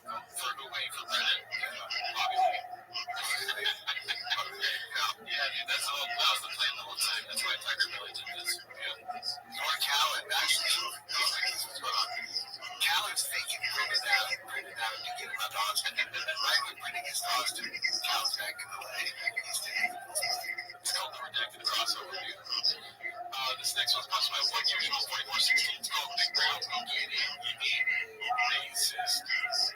G: Further away from Brennan. Yeah, dude, that was the plan the whole time. That's why Tiger Billy did this. Yeah. Or Callan, actually. Callan's thinking printed out to get my dogs. Right when printing his dogs to Callan's back in the way. It's called the redacted crossover, dude. This next one's sponsored by 1 It's called Big Brown. Racist.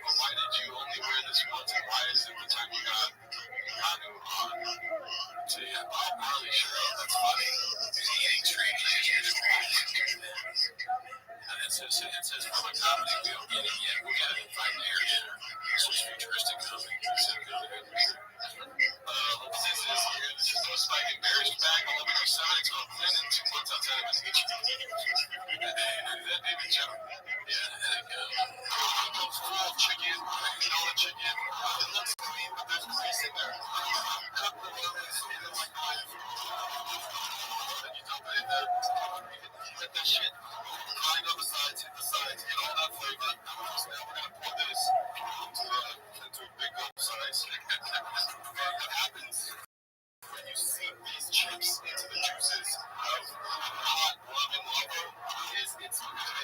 G: Well, why did you only wear this once, and why is it the time you got new on? So yeah, Bob Marley, sure, that's funny. He's eating straight Asian. And it says from a comedy, we don't get it yet. We got it in 5 years. It's just futuristic comedy. This is no spike in Bears back. 11:07. It's called Clinton 2 months outside of his HDD. Is that David Joe? Yeah, full chicken, vanilla chicken. It looks clean, but there's grease in there. Cut the lettuce, and it's like you dump it in there. Let that shit grind on the sides, hit the sides, get all that flavor. So now we're gonna pour this into a big gulp size. And what happens when you seep these chips into the juices of hot lemon logo is it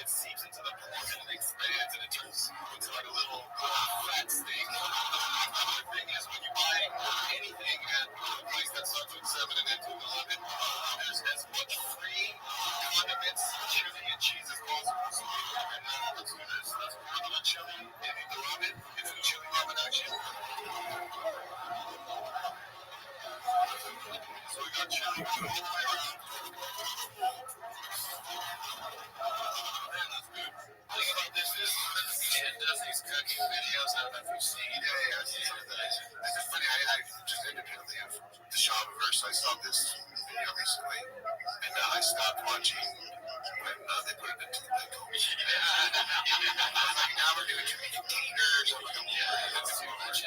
G: seeps into the pork and it expands and it turns into like a little fat steak. The thing is, when you buy anything at a place that starts with 7 and ends with 11, there's as much free condiments, chili, and cheese as possible. So let's do this. Let's pour the chili in the ramen. It's a chili ramen action. So we got chili all the way around. Man, that's good. The thing about this is, Ken does these cooking videos. I don't know if you've seen it. Yeah, I've seen it. It's funny, I just independently have the Shopverse. I saw this video recently, and I stopped watching when they put it into the Kobe. Yeah. I was like, now we're doing too many containers. I'm like, yeah, that's too much.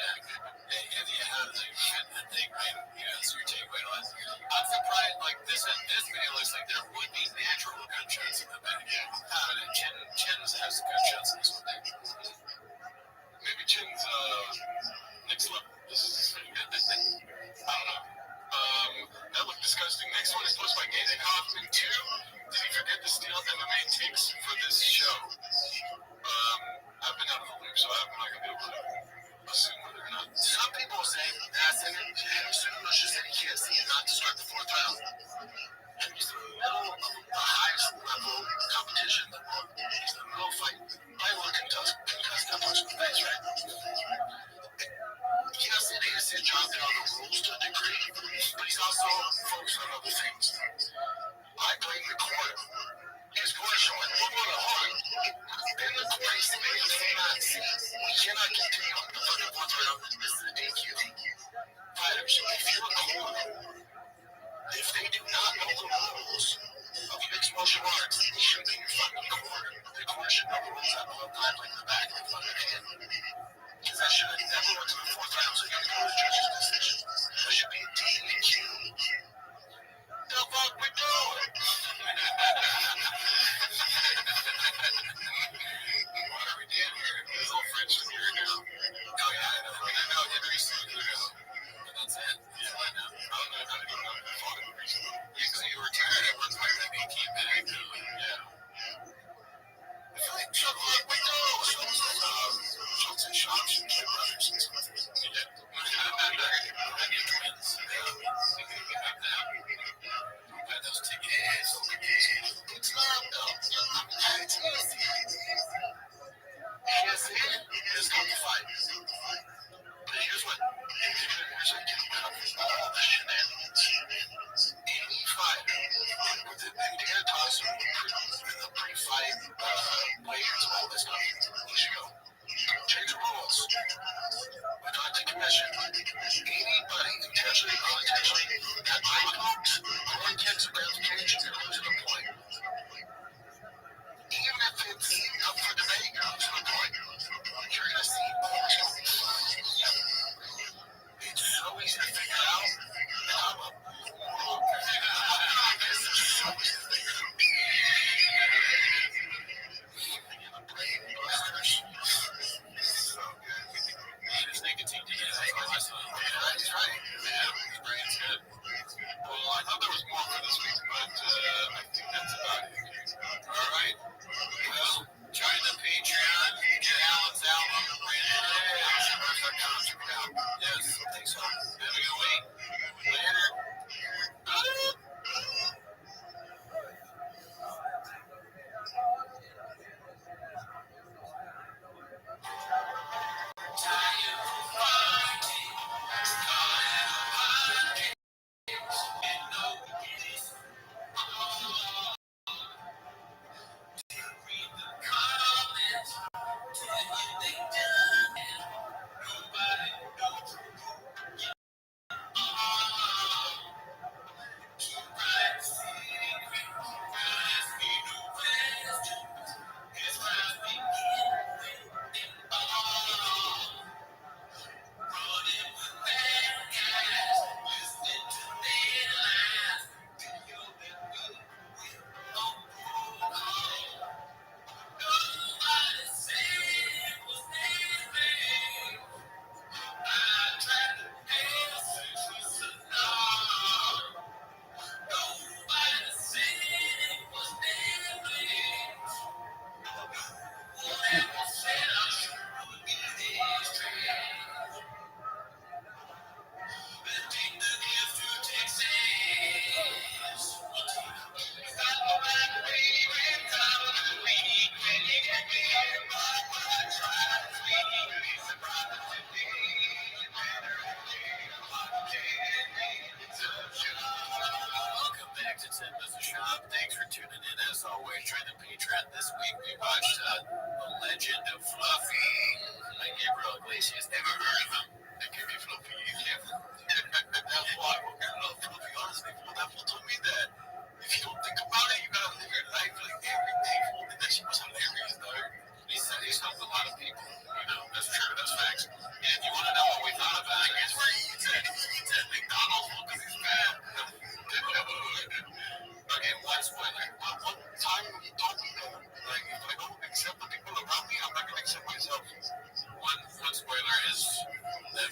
G: So your takeaway on I'm surprised, like, this video looks like there would be natural gunshots in the back. Chin's has gunshots in this one. Maybe Chin's, next level. I don't know. That looked disgusting. Next one is posted by Nathan Hoffman 2. Did he forget to steal MMA takes for this show? I've been out of the loop, so I'm not going to be able to assume whether or not. Some people say that Sununo should say he can't see and not to start the fourth round. And he's in the middle of the highest level competition. He's in the middle of fight. I will contest that much in the face, right? Yes, it is his job to know the rules to a degree, but he's also focused on other things. I blame the court. His court showing football at home. Then the court is saying you cannot see. We cannot continue on the fucking fourth round. This is a DQ. Fighters, if you're a court, if they do not know the rules of mixed martial arts, they should be in fucking court. The court should know the rules at all times, like in the back of the fucking head. Because that should have never went to the fourth round, so you gotta go to the judge's decision. That should be a DQ. The fuck we doing? What are we doing here? This old French is here now. Oh yeah, I know very soon. But that's it. Yeah, I know. I don't know how to go down and fought him recently. Yeah, because he retired at one point and he came back. Yeah. I feel like Chuck like we know. Schultz and Shops and Kid Brothers and stuff. Yeah. I need twins. Buy those tickets. It's love though. It's easy. Yes, it's not the fight. But here's what. Here's what gets rid of all the shenanigans. Any fighter with the dare toss in the pre-fight players, all this stuff, you should go. Change the rules. Without the commission, anybody intentionally or unintentionally that eye pokes or intends to gratification and losing a point. Even if it's up for debate, you're losing a point. You're going to see points going flying. It's so easy to figure out. And I'm a moron. It's so easy to figure out. The brain blasters. So good. His nicotine is awesome. That's right. Yeah, his brain's good. Well, I thought there was more for this week, but I think that's about it. All right. Well, join the Patreon. Get Alan's album. Yes, I think so. Have a good week. Later. Welcome back to Tim Business Shop. Thanks for tuning in. As always, join the Patreon. This week we watched The Legend of Fluffy by Gabriel Iglesias. Never heard of him. That could be Fluffy. You can't. That's why I love Fluffy. Honestly, that fool told me that if you don't think about it, you gotta live your life like every day. And that shit was hilarious, though. He said he's helped a lot of people. You know, that's true. That's facts. And you want to know what we thought about it? Guess where he said McDonald's because he's bad. Okay, one spoiler. One time he told me that, like, if I don't accept the people around me, I'm not gonna accept myself. One spoiler is that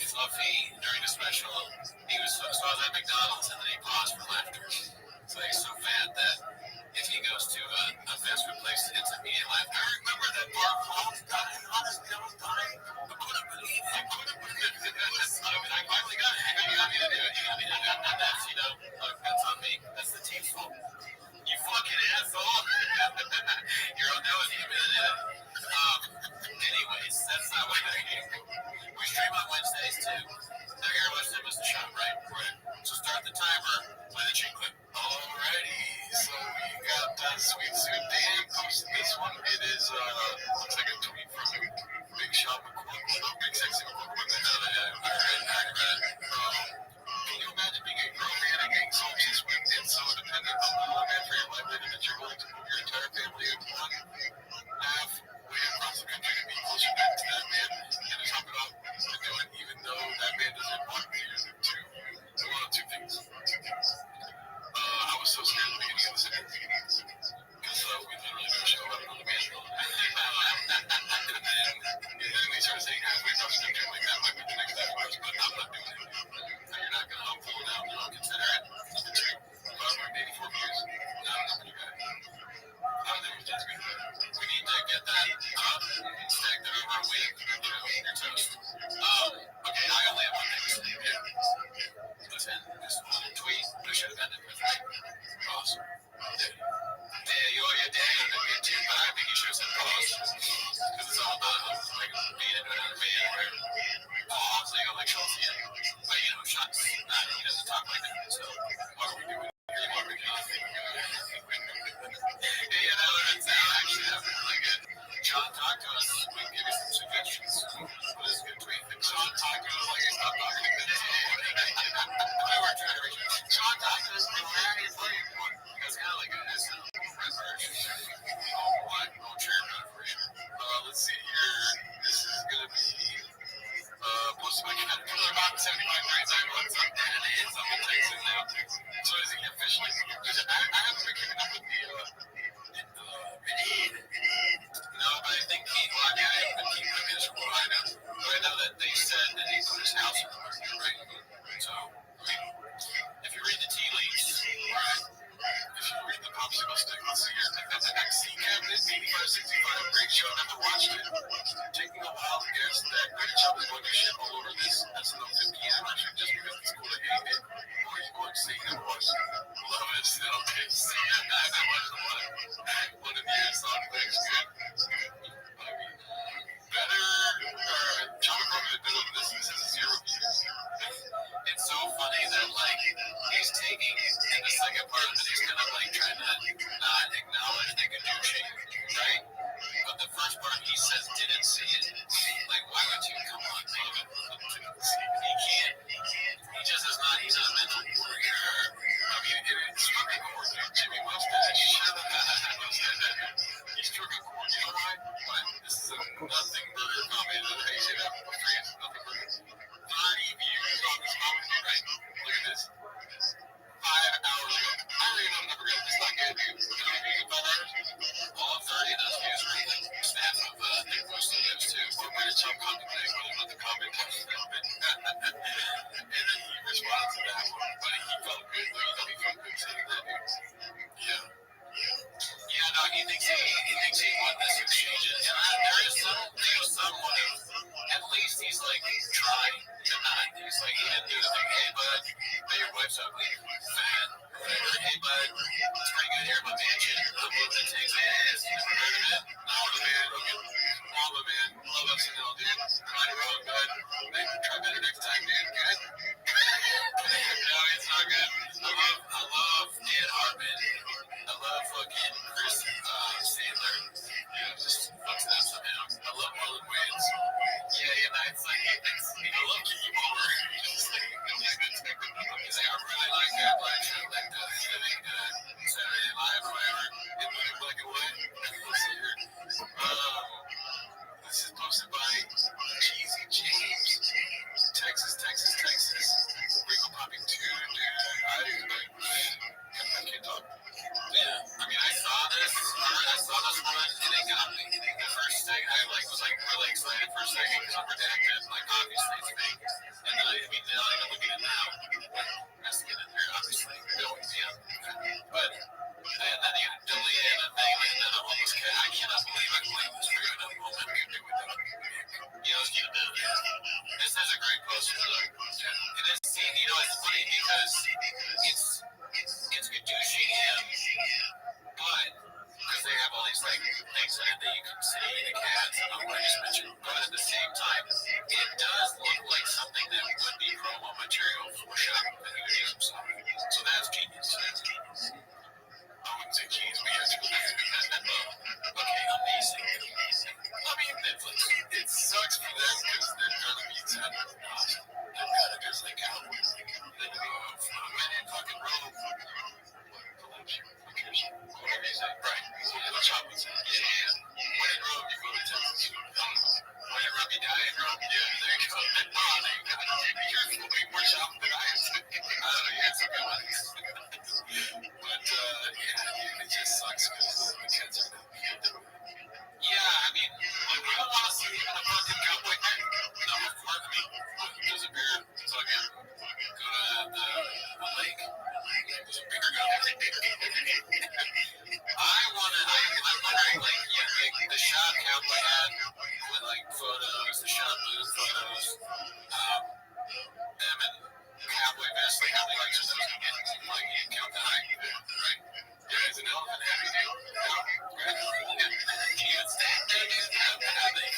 G: Sweet Dan posted this one. It is looks like a tweet from Big Shot McCormick. Big Sexy McCormick. What the hell? Can you imagine being a grown man and getting so just when it's so dependent on the man for your livelihood that you're willing to move your entire family in one halfway across the country to be closer back to that man and to top it off to do it even though that man doesn't want you to do one of two things. I was so scared at the beginning of the sentence because we literally do a show about another man. And then we started saying halfway across the country, like that might be the next step for us, but I'm not doing it. So you're not going to help pull it out. I'll consider it. Number two, I've worked 84 years. Not a number two guy. We need to get that up, stacked it over a week, you're toast. Okay, I only have one thing to say here. Listen, this one tweet, I should have ended with right. Awesome. Yeah, you're dead, but I think you should have said pause. Because it's all about, like, being into another video where pause, like, I'm like, Chelsea, but, you know, shots, he doesn't talk like that, so what are we doing? Yeah, that's actually really good. John talked to us. We can give you some suggestions. What is a good tweet? John talked to us like he's not talking to this. We were trying to reach him. John talked to us like hilarious looking one. It's kind of like a version. Oh, chairman version. Let's see here. This is going to be posted by Caterpillar about 75 grades. I want something and it's something takes it now. So is he officially? I haven't been keeping up with the no, but I think he, well, yeah, I haven't been keeping up with what I know. But I know that they said that he put his house in the market, right? So, I mean, if you read the tea leaves, right? If you read the popsicle stick, let's see here. That's an XC cabinet, 8565. Great show, never watched it. Taking a while to guess that Great Job is going to shit all over this. That's enough 15 actually, just because it's cool to hate it. Or you going to see it was. Love it still. Okay, see it. That was one of the song things good. I mean, better. John Rothschild did over this. This is 0 views. It's so funny that, like, he's taking, in the second part of it, he's kind of, like, trying to not acknowledge they can do shit, right? But the first part, he says, didn't see it. Like, why would you come on, David? He can't. He just is not, he's not a mental warrior. I mean, it's fucking coordinate. Jimmy Mustache. He's trucking coordinate. You know why? But this is a nothing burger comment. Hey, say that for France. Nothing burger. 30 views on this comment, right? Look at this. 5 hours ago. I don't even know the number. It's not good, dude. 30 views in 5 hours. All 30 of those views are in the snap of Nick posted those too. So I'm going to jump contemplating whether or not the comment comes from it. And then he responds to that one. But he felt good. He felt good saying that, dude. Yeah. Yeah, no, he thinks he won this exchange. And there is someone, at least he's like trying to not. He's like, he didn't do the thing, hey bud, your wife's ugly, fat, whatever, hey bud, it's pretty good here, but I'm wondering, like, the shop Cowboy had with, like, photos, the shop blue photos, them and Cowboy Best, like, how many likes are those getting? Like, you count the height, right? Yeah, it's an elephant heavy deal. Kids, they do have how they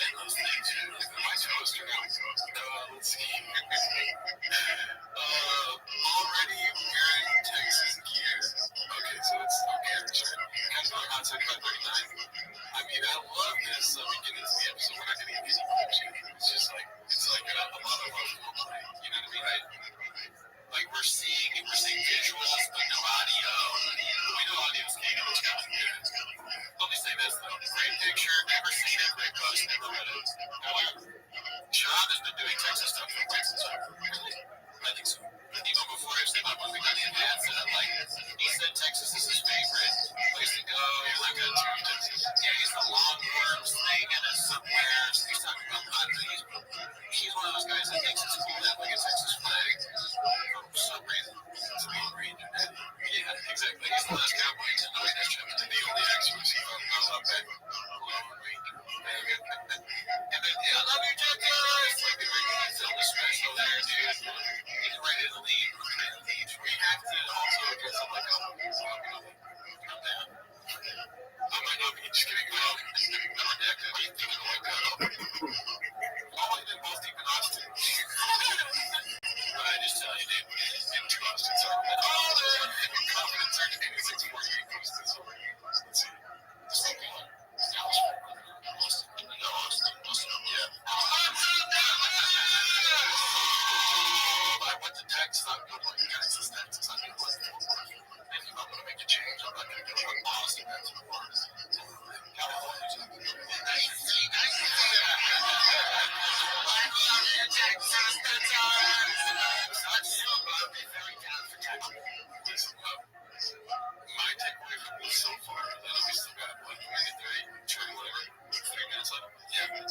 G: fit those things. My toaster now. Let's see. Already wearing Texas gear. Okay, so it's okay. Catch my hot take by 39. I mean, I love this. So we get into the episode. We're not going to get music clips yet. It's just like, a lot of foreplay. You know what I mean? Right? Like we're seeing visuals, but no audio. We know audio's king. Let me say this though: great picture, never seen it. Great post, never read it. However, Sean has been doing Texas stuff for Texas forever. I think so. Even before I said my movie, got him ads and I'm like, he said Texas is his favorite place to go. He's like a yeah, he's the long worms thing and it's somewhere. He's talking about countries. He's one of those guys that thinks it's cool to have like a Texas flag for some reason. It's a long reason. Yeah, exactly. He's the last cowboy to know that chip. The only extras he goes up at long range. And then, yeah, I love you, Jack. Like the regular film special there, dude. He's ready to leave. We have to also get some like come down. I might not be just kidding. I'm a deck that he's doing like that. Always been both deep in Austin. But I just tell you, dude, it's been too Austin. So, confidence are getting 6 more games. Let's see. Something like Dallas. Yeah. I went to Texas. I'm going to Texas. I'm going to and if I'm going to make a change, I'm not going to do it with Austin. That's what it is. California's not going to do it. My takeaway from this so far, and we still got like 3 minutes left. Yeah, dude,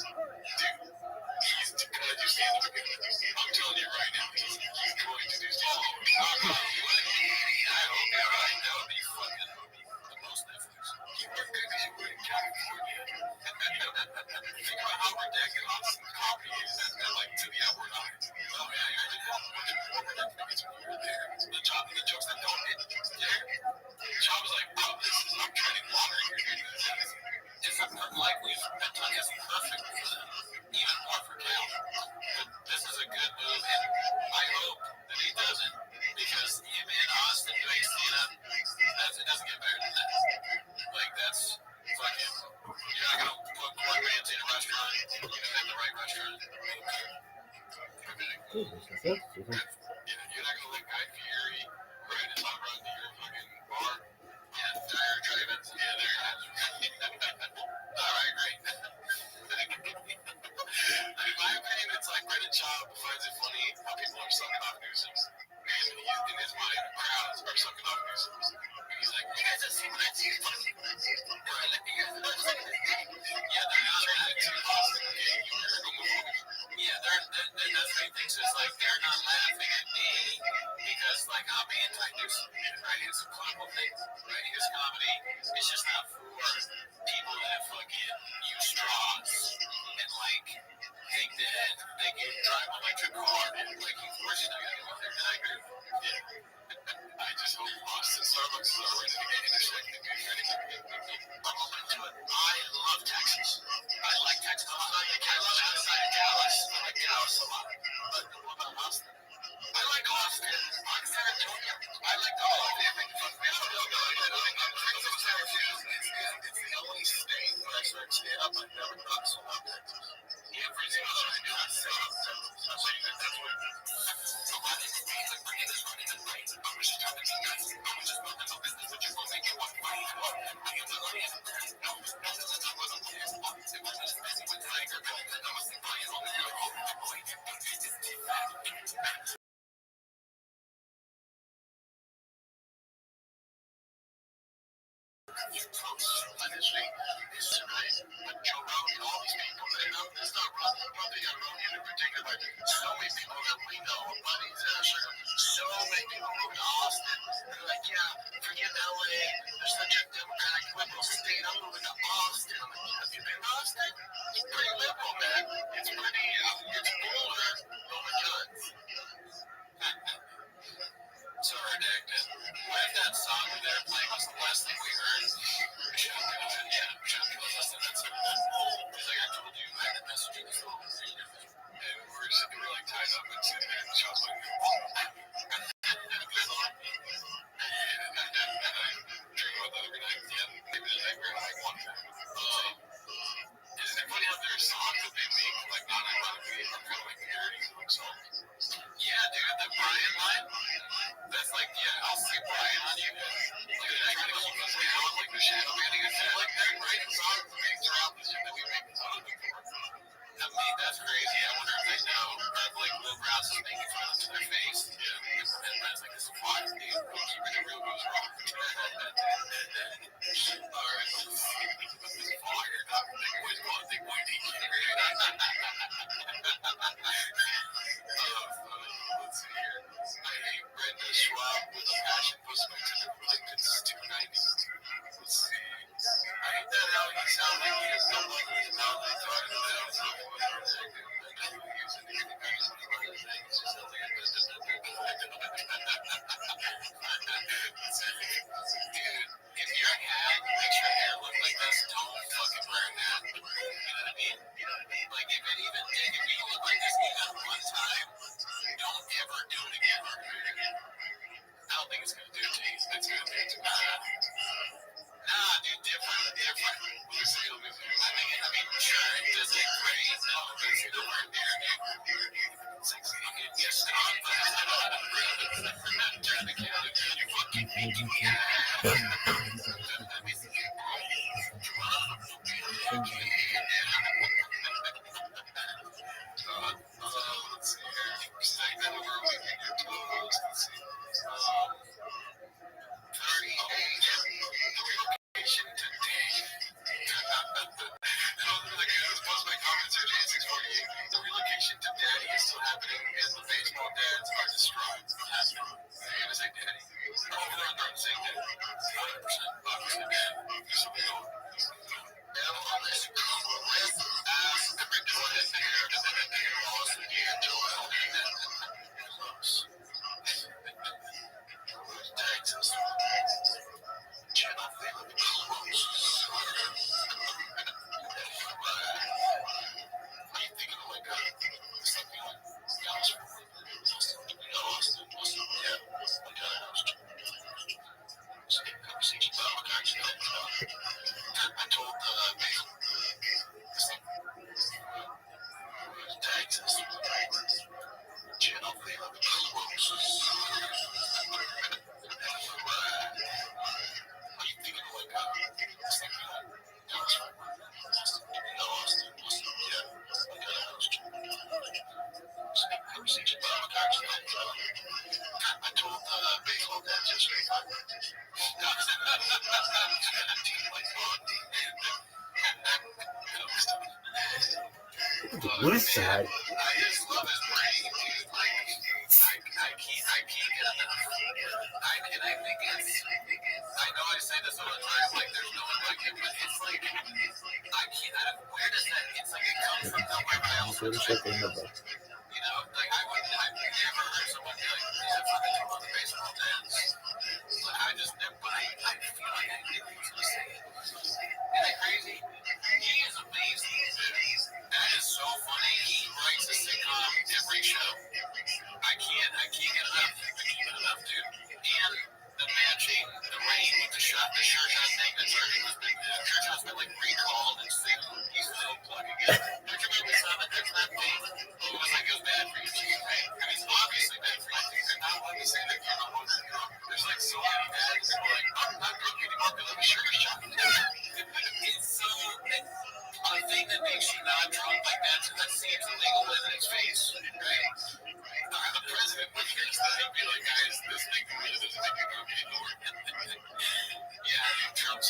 G: he's gonna do stand-up again. I'm telling you right now, he's going to do stand-up. I hope you're right. That would be fucking the most Netflix. You were good because you were in California. Think about how ridiculous comedy is and like to the outward eye. Oh yeah, you're in California. The jokes that don't hit there. Sean was like, oh, I'm treading water here. It's unlikely that Tony is perfect for them, even more for Cal. But this is a good move, and I hope that he doesn't, because him and Austin doing stand-up, it doesn't get better than that. Like, that's fucking, you're not going to put corn bands in a restaurant, you know, in the right restaurant. You're not going to let Guy Fieri ride his hot rod to your fucking bar. Yeah, tire driving. Yeah, there it is. All right, great. In my opinion, it's like Brendan Schaub finds it funny how people are sucking off Newsom. And in his mind, crowds are sucking off Newsom. And he's like, you guys have seen what I see. Yeah, they're not mad too. Yeah, that's what he thinks is like, they're not laughing at me because, like, I'm anti-Newsom. Right? It's a political thing. Right? His comedy is just not for people that fucking use straws and, like, think that they can drive an electric car and, like, of course you're not going to go there. And I agree with you. Yeah. I just hope Austin Starbucks is already going to get intersected. I'm open to it. I love Texas. I like Texas. I love outside of Dallas. I like Dallas a lot. But what about Austin? I like Austin. I'm San Antonio. I like all of it. It's the only state where I start to stand up. I've never done so much. Everything else I do, that's what somebody is bringing this money to fight. I'm just talking to you guys. I'm just building a business that you're going to make it one fight. I am the money. No, that's just not what I'm doing. It was just messing with Tiger. I was buying all the
F: initially. It's tonight. But Joe Rogan, all these people, it's not Rothschild in particular. So many people that we know, buddies, so many people moved to Austin. They're like, yeah, forget LA. They're such a democratic liberal state. I'm moving to Austin. I'm like, have you been to Austin? It's pretty liberal, man. It's pretty, it's cooler. Oh my God. So redacted. What if that song that they're playing was the last thing we heard? Shotgun, listen, that's it. It's like I told you, I had a message in the phone. And we're like tied up and sitting there and shuffling. Dream about that every night. Yeah, maybe the night we're like one time. Is anybody out there a song that they make, like not ironically, or kind of like parodies of like songs? Yeah, dude, the Brian line. That's like, yeah, I'll say Brian on you. Like, I gotta keep us down, like the shadow banning and shit. Like, they're writing songs to make throughout the shit that we make songs before. I mean, that's crazy. I wonder if they know. Or if, like, Will Rouse is making fun of to their face. Yeah. And that's like, this is fire, dude. Keeping it real goes wrong. Alright. This is fire. Big boys want big boy D. Let's see here. I hate Brenda Schwab with a passion for smoking Lincoln's 290. Let's see. I hate that how he sounds like he has no like he's not like talking about something. Dude, if your hair makes your hair look like this, don't fucking wear that. You know what I mean? Like, if it even did, if you look like this even one time, don't ever do it again. I don't think it's gonna do it to you. It's gonna do it to me. Nah, dude, different. I mean, sure, does it great? No, there's no word there, dude. It's like, fucking, yes, stop. Turn the camera, dude. You're fucking making me let's see here. Say that over with your toes. Let's see. 38. Relocation to Dave. Post my comments here, J648. The relocation to Daddy is still happening, and the baseball dads are distraught. I'm gonna say Daddy. I'm saying Daddy. 100%. Obviously, man. There's something going on. And on this cool list, every door that there, and then there was the year Joel, close. Texas. Channel family close. What are you thinking of, like, something like Dallas? Austin, yeah. Conversation about I told Basil. Texas. Channel family close. What are you thinking of, like, something like Dallas? Austin, yeah. Conversation about I told Basil that yesterday.
A: What is that?
F: I just love his brain, dude. Like, I can't get enough. I think it's, I know I say this all the time, like, there's no one like him, but it's like, where does that, it's like it comes from nowhere else. You know, like, I've never heard someone be like, yeah, fucking talk about the baseball dance. But I just never, I feel like I did things to say it. Isn't that crazy? He is amazing. That is so funny. He writes a sitcom every show. I can't get enough, dude. And the matching, the rain with the shirt thing, the shirt has been like recalled and he's still plugging in. Don't you remember there's that thing? It was like it was bad for you, right? I mean, it's obviously bad for you. They're not allowed to say that you're not allowed to go. There's like so many bags that are like, I'm not drunk anymore because I'm a sugar shop. It's so, a thing that makes you not drunk like that, so that seems illegal in its face, right? The president would hear that and be like, guys, this thing really doesn't make you drunk anymore. Yeah, Trump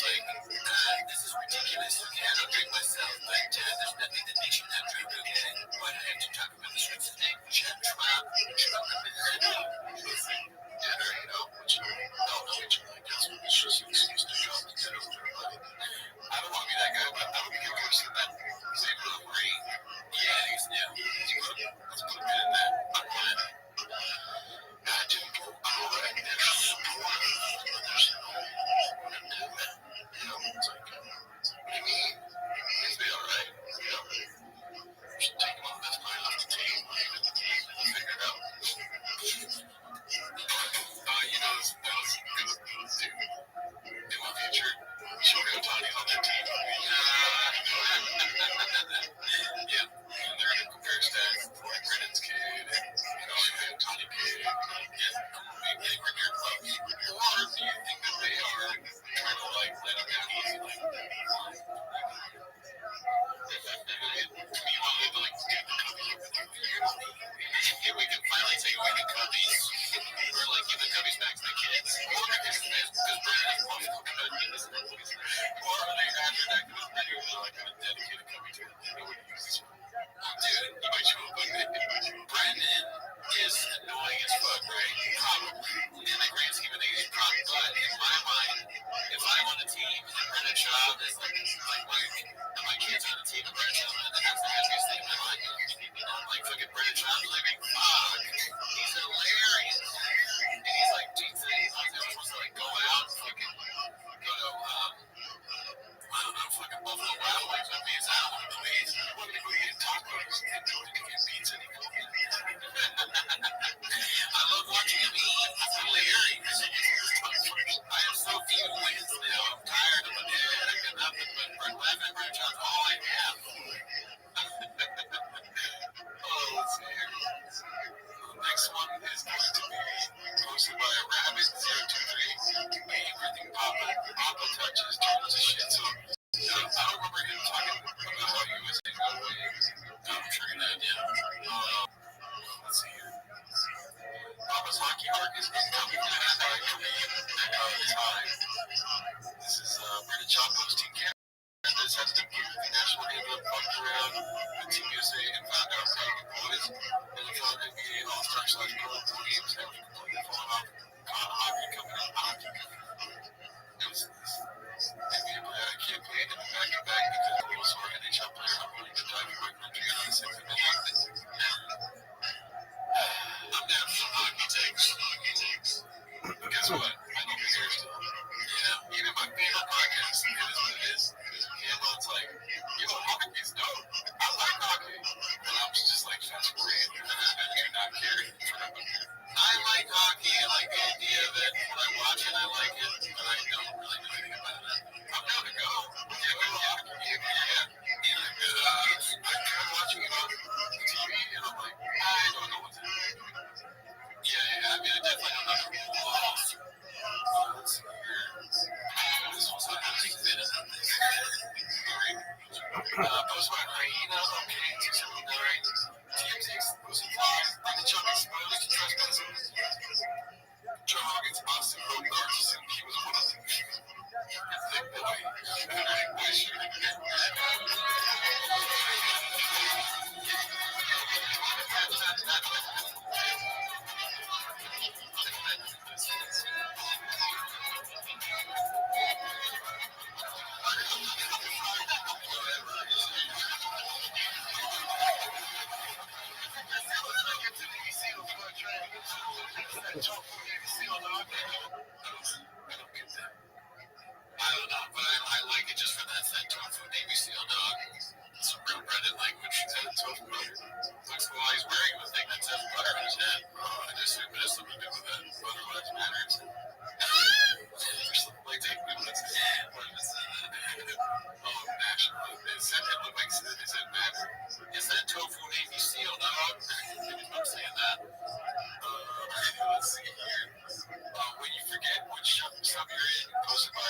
G: period, posted by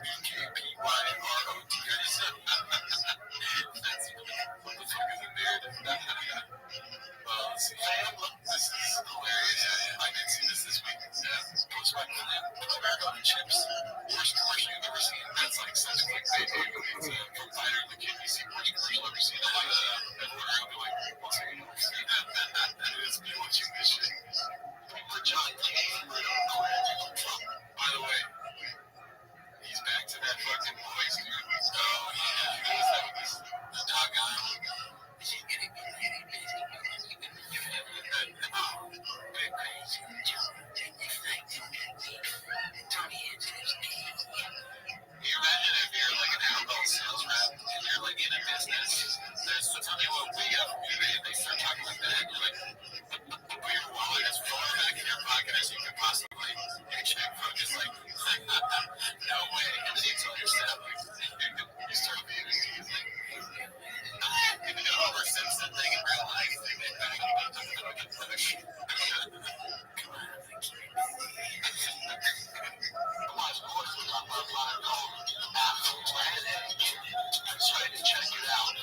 G: BKPYROTS. That's what the fuck is a beard? Let's see. This is hilarious. I did see this week. Posted by America on Chips. Worst commercial you've ever seen. That's like such a clickbait. It's a provider of the KBC worst commercial ever seen. Everywhere I'll be like, what's it? It's me watching this shit. For John King. By the way, he's back to that fucking voice, dude. Oh, yeah. The doggone. Can you imagine if you're like an outbound sales rep and you're like in a business? So tell me what we have. They start talking like that. You're like, put your wallet as far back in your pocket as you can possibly. Your checkbook is like, no way. And then you tell your staff, like, you start being like, even though Homer Simpson thing in real life, they made back. Trying to check it out.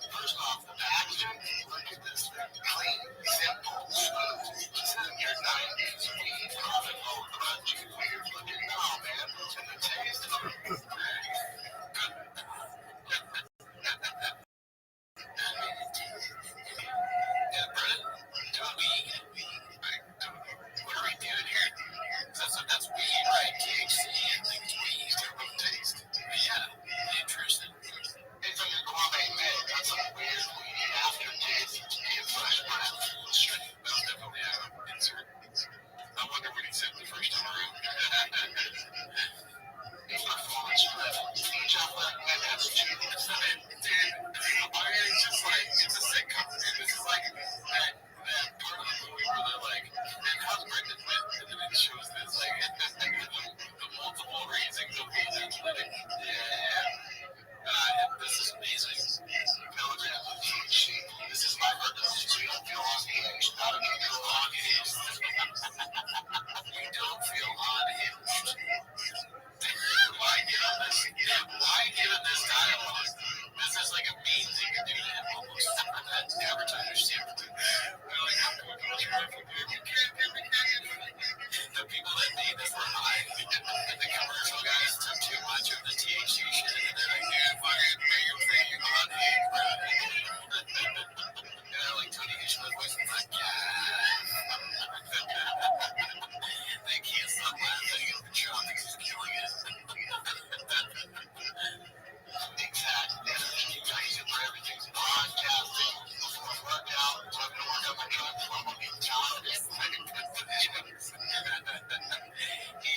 G: First off, the packaging, look at this thing. Clean, simple, smooth. It's in your 90s. Profit, low, crunchy, weird looking. Oh, man. And the taste of it. Yeah, Brennan, what are we doing here? That's weed, right? THC and things weed. Terrible taste. Yeah, interesting. It's like a gourmet mix. Got some weird weedy aftertaste. And fresh pineapple. Straight. That'll definitely have an insert. I wonder what he said the first time around. It's performance driven. Chocolate and that's cheap. It's not it. Dude, I mean, it's just like, it's a sitcom. This is like that part of the movie where they're like, and how's Brendan went? And then it shows this, like, the multiple raisings of these athletic. This is amazing. This is my purpose. So you don't feel unhinged. How do you feel unhinged? You don't feel unhinged. Why give him this? Why give him this dialogue? This is like a mean thing to do to him almost. That's advertisers too. They're like, how can we go through it? You can't do it. The people that made this were high. The commercial guys took too much of the THC shit and they're like, yeah, fucking make him think you're unhinged, bro. And I like Tony Hitchcock's voice is like, they can't stop laughing at the joke. He's killing it. Exactly. You guys do for everything. Podcasting, before workout, talking to work out my truck, before I'm on the job, he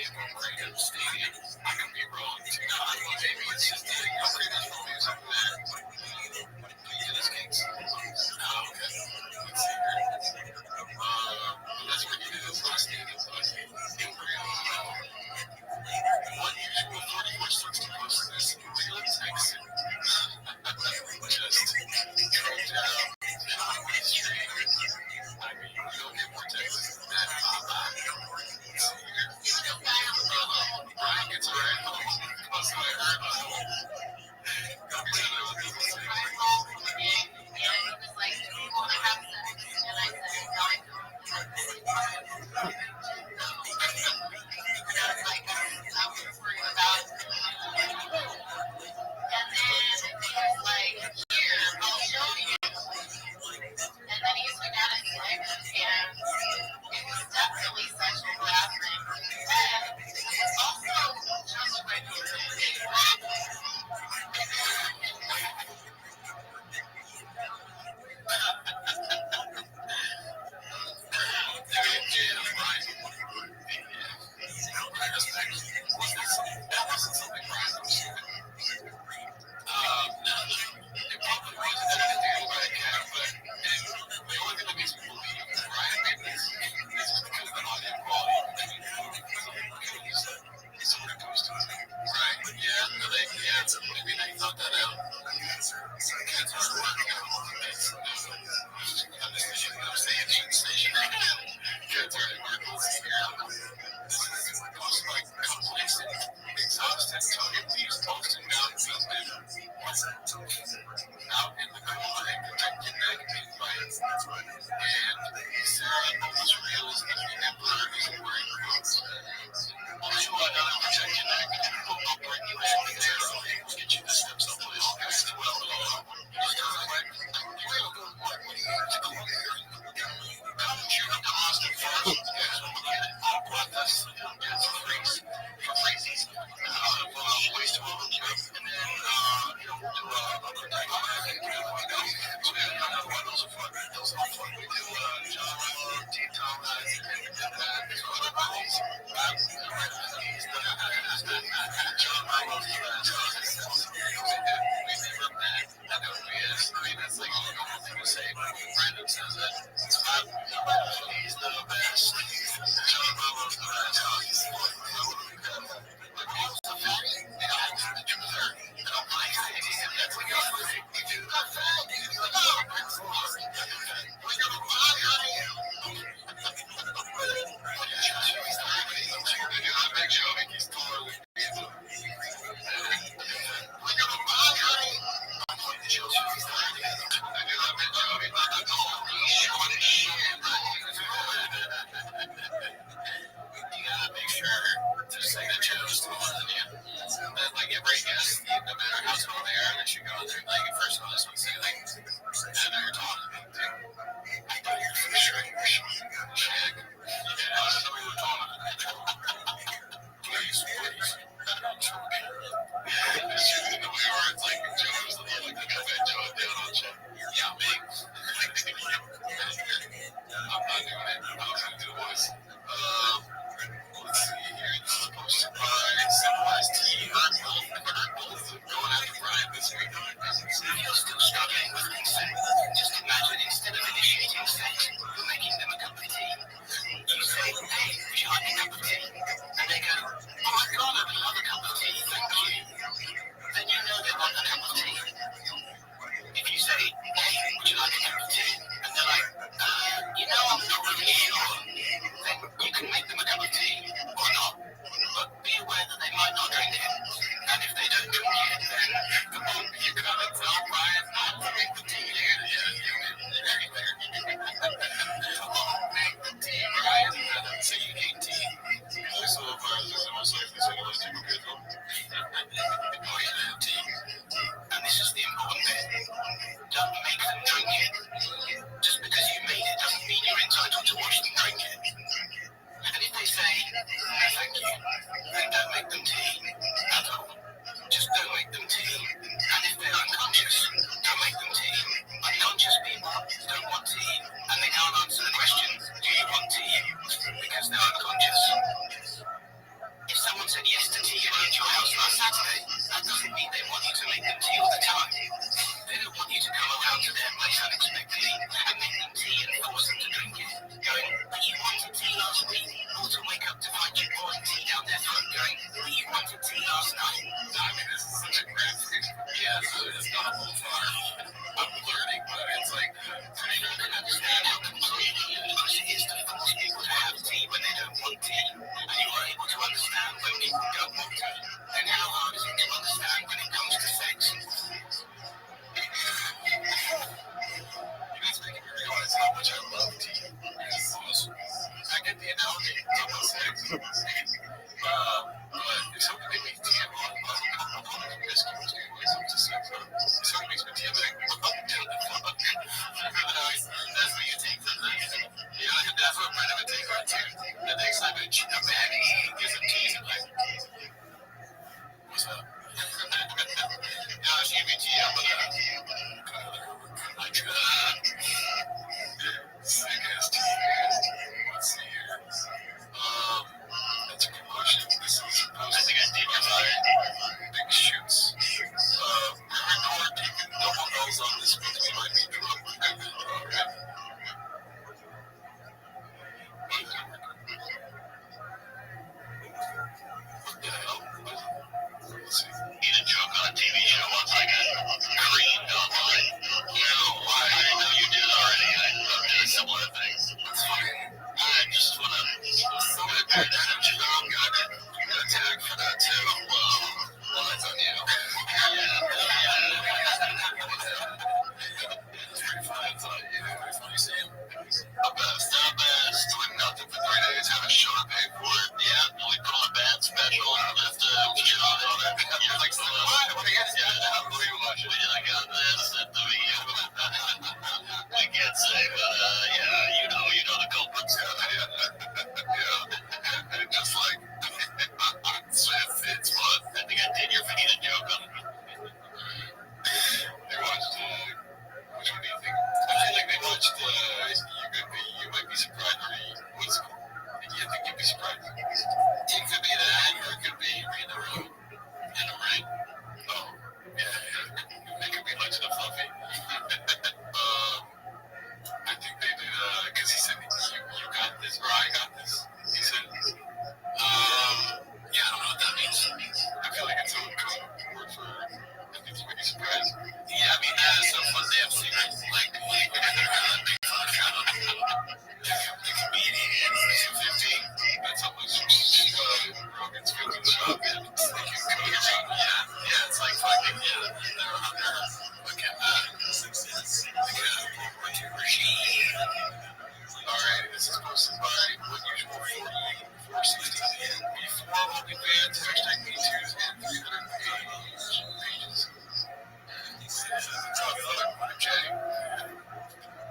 F: baseball arena, stadium. I could be wrong. Maybe it's just the traditional music that Indigenous Kings. Oh, okay. Let's see here. That's what you did this last stadium. What usual 4460 listeners to Texas? Just drove down Highway Street. I mean, you don't get more Texas than that. Brian gets right home. Plus, I heard out in the cold, connected by and Sarah was realized that the emperor is wearing clothes. Also, another protection act will bring you in the arrow. Get you the steps up with all guys as well. Come cheer up the monster first. You guys will get it. What this? It's freeze. For freezies. Ways to open you up. And then, other type of thing. So, those are fun. Those are fun. We do, John, Deep Tom, Brandon says that he's the best. John Marlowe's the best. He's the one
G: which I love tea. It's awesome. I get the analogy. It's almost like, but if somebody makes tea, I'm promiscuous anyways. I'm just like, if somebody makes me tea, I'm like, that's what you take from that. Yeah, that's what kind of a take on too. The next time I cheat a baby, get some tea, I'm like, what's up? Yeah, she gave me tea, I'm like, sick ass tea. Let's see here. That's a good question. This is supposed I think I did your big shoots. We're taking double L's on this because we might be drunk. Let's see. He did a joke on a TV show once like a cream online. I know you did already. I did a similar thing. It's funny. I just want to pay attention. You got a tag for that too. Well, that's on you. It's pretty funny. It's pretty funny seeing. The best. Doing nothing for 3 days. Have a show to pay for it. Yeah, we put on a band special. Just shit on it. Yeah, like, what? What do you guys do? I got this at the video. I can't say, but yeah, you know the culprits. Yeah. Just like, it's fun. I think I did your fajita joke on it. They watched, which one do you think? I feel like they watched, you might be surprised, or what's, you think you'd be surprised. It could be that, or it could be Read the Room. In the Rain. Oh, yeah. It could be Legend of Fluffy. I think they did, because he said, you got this, or I got this. He said, yeah, I don't know what that means. I feel like it's a word for, I think you might be surprised. Yeah, I mean, that's a fun damn secret. Like, they're make fun of the comedian, 215. That's how much Rogan's feeling about him. It's like his coach. Yeah, it's like fucking, they're on their fucking success. Like a regime. Alright, this is posted by Unusual 460. Before OnlyFans, hashtag MeToos, and 300 pages. He says it's on the other one, Jay.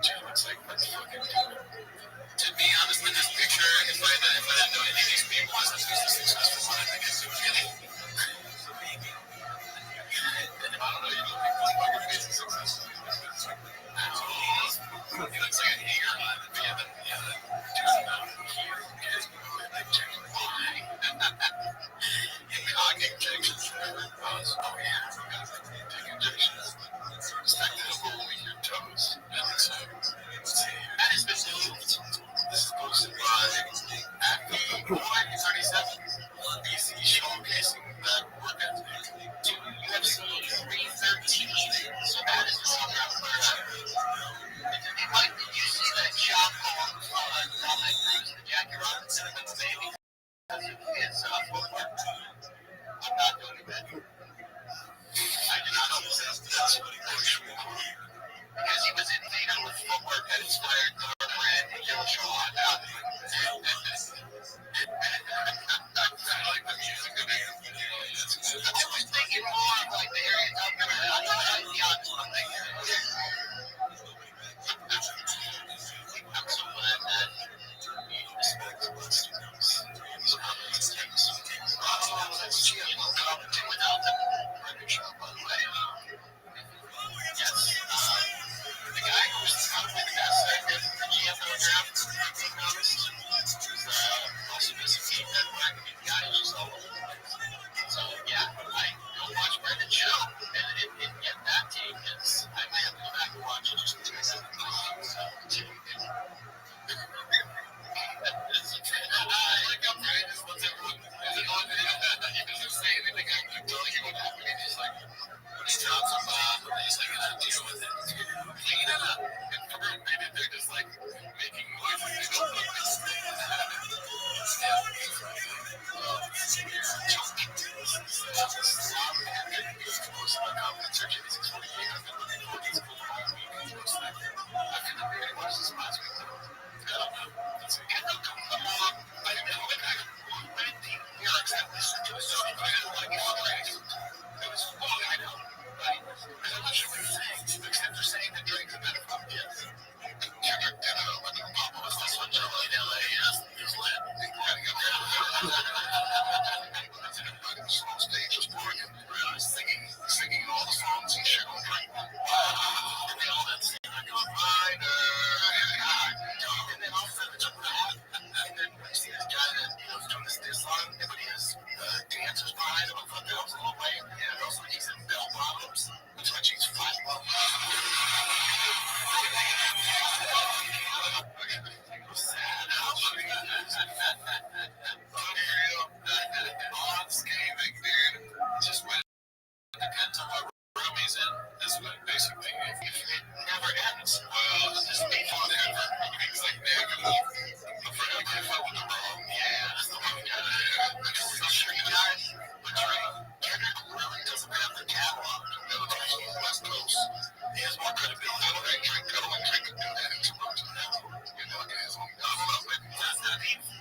G: Jay looks like that's fucking dude. To be honest with this picture, if I didn't know any of these people, I was just successful one. I think it's so shitty. I don't know, you know, people's fucking faces successful. He looks like a hanger on the band. Yeah, Cognitive injections. Oh, yeah. Take injections. Stack the hole in your toes. And so, let's see. That has been moved. This is posted by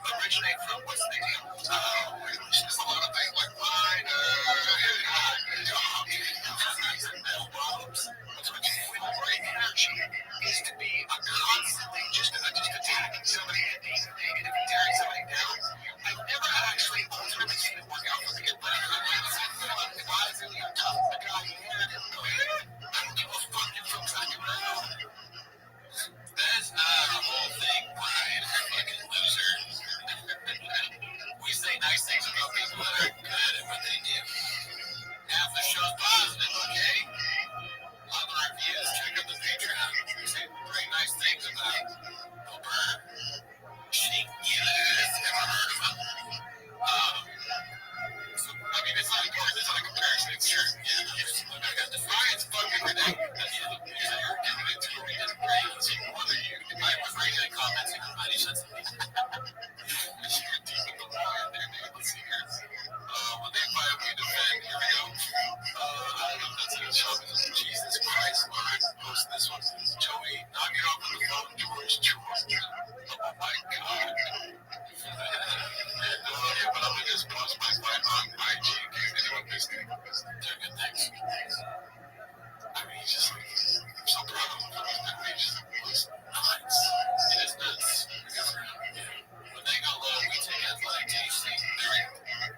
G: Originate from what's the deal? Just a lot of things like mine. Great energy is to be constantly just attacking somebody and tearing somebody down. I've never actually ultimately seen it work out for me. But I was in the top of the guy and I don't give a fuck if folks I can know. That's not a whole thing, Brian. Fucking loser. We say nice things about people that are good at what they do. Half the show's positive, okay? Other reviews, check out the Patreon. We say very nice things about O'Byrne. Sheep Killers. Never heard of them. So, I mean, it's not important. It's not a comparison. It's true. Yeah, I got Defiance fucking ridiculous. You're giving it to me. It's crazy. Whether you, I was reading the comments and everybody said something. You're deep in the water there, man. Let's see here. When they invited me to defend, here we go. I don't know if that's a good show. Jesus Christ, Lord. Post this one. Joey, knock it off on the phone. George. Oh my God. Yeah, but I'm gonna just post my fight on IG in case anyone missed it. They're good things. I mean, he's just like, I'm so proud of him for his memory. Just was nuts. It is nuts. When they go low, we take it like THC.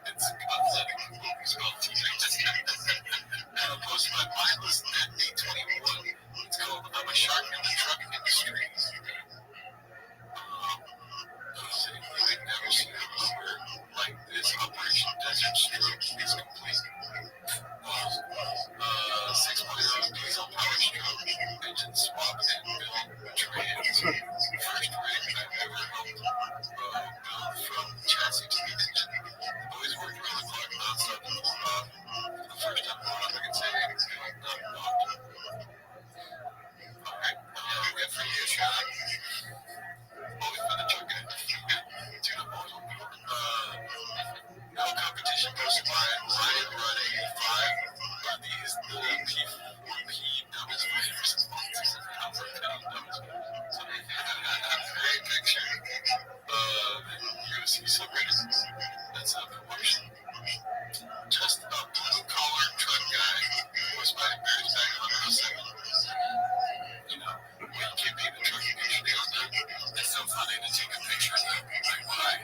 G: It's athletic. It's called THC. And I'll post my mindless net D21. It's called I'm a Shark in the Truck Industry. I've never seen a hunger like this. Operation Desert Stroke is complete. 6.0 diesel power stroke, engine swap, and build trans. First rig I've ever helped build from chassis to engine. Always worked around the clock non-stop in the spot. The first time I can say it's not blocked. Alright, good for you, Sean. Always been a truck guy. No competition posted by Ryan Run 85. These the P numbers for great picture. You're gonna see subreddits. That's a promotion. Just a blue collar truck guy was my Bears back in 107. You know, when you can't be the truck industry on that, it's so funny to take a picture of them. Like, why?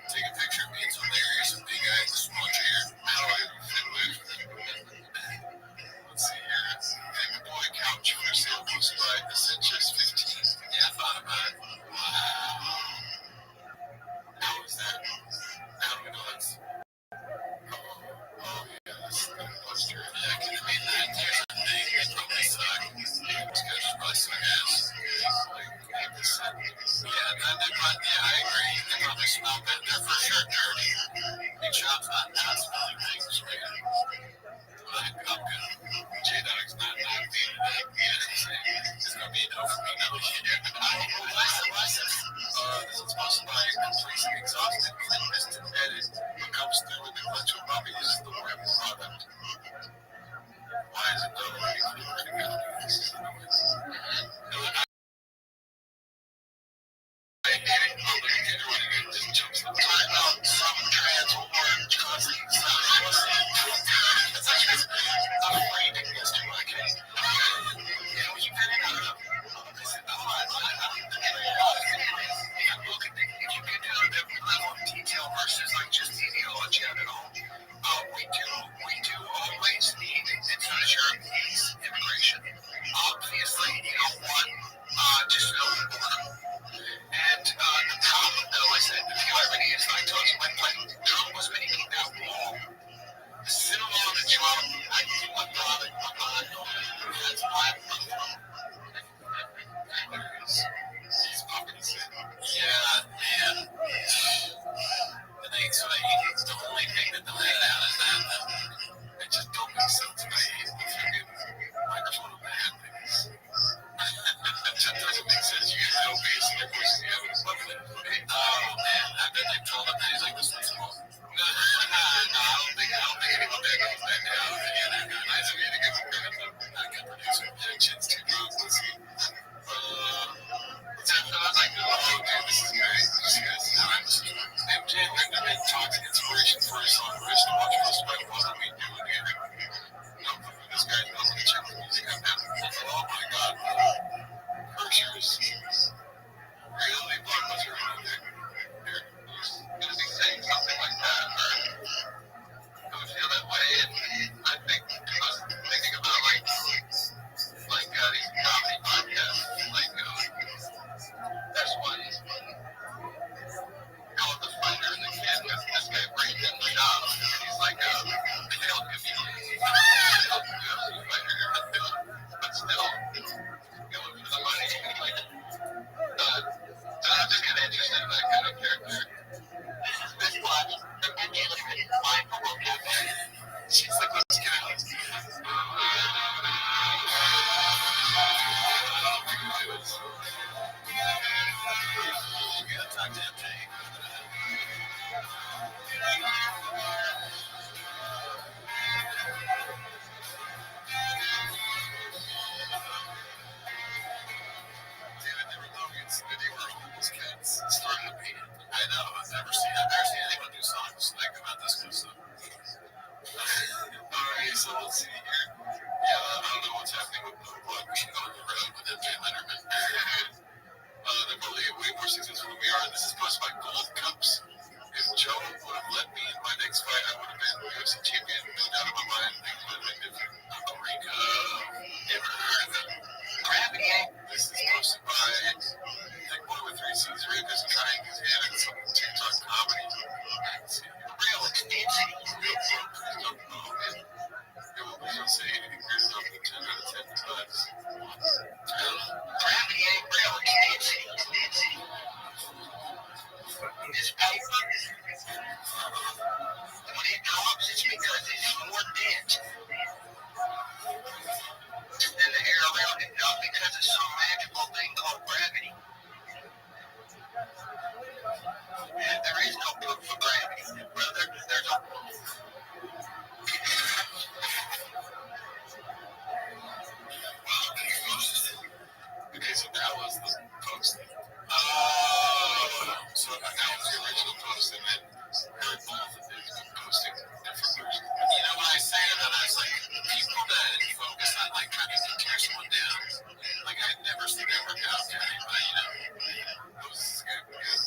G: Take a picture of me, it's hilarious. A big guy with a small chair. How do I fit with? Let's see here. Big boy couch for sale close by. This is just 15. Yeah, I thought about it. Wow. How is that? How do we know that's... Oh, yeah, that's the poster. Yeah, I can read that. There's a thing. It probably sucks. It's probably suck ass. Like this. Yeah, I agree. They probably smell good. They're for sure dirty. Big shop's not smelling things, right? I'm good. J-Dog's not being that. Yeah, it's gonna be enough for me now. This is sponsored by completely exhausted, clean piston edit. What comes through with the clutch of Bobby is the web product. Why is it done right? Detail goddamn thing. Starting a band. I know. I've never seen anyone do songs like about this kind of stuff. Alright, so let's see here. Yeah, I don't know what's happening with the blood machine on the road with MJ Letterman. They're probably way more successful than we are. This is posted by Gold Cups. If Joe would have let me in my next fight, I would have been UFC champion. No doubt in my mind. Things would have been different. Eureka. Never heard of it. This is posted by Nick Boy with 3 C's. Rivers trying his hand at some TikTok comedy. Real extension. Real broke. Don't know, man. They won't say anything great enough than 10 out of 10 times.
D: Gravity ain't real, it's density. It's paper. When it drops, it's because it's more dense than the air around it, not because of some magical thing called gravity. There is no proof for gravity. Well, there's a
G: Okay, so that was the post. So that was the original post, and then both of them posting different versions. You know what I say, and then I was like, people that focus on like trying to tear someone down, like I had never seen that work out. But who's this guy? Who's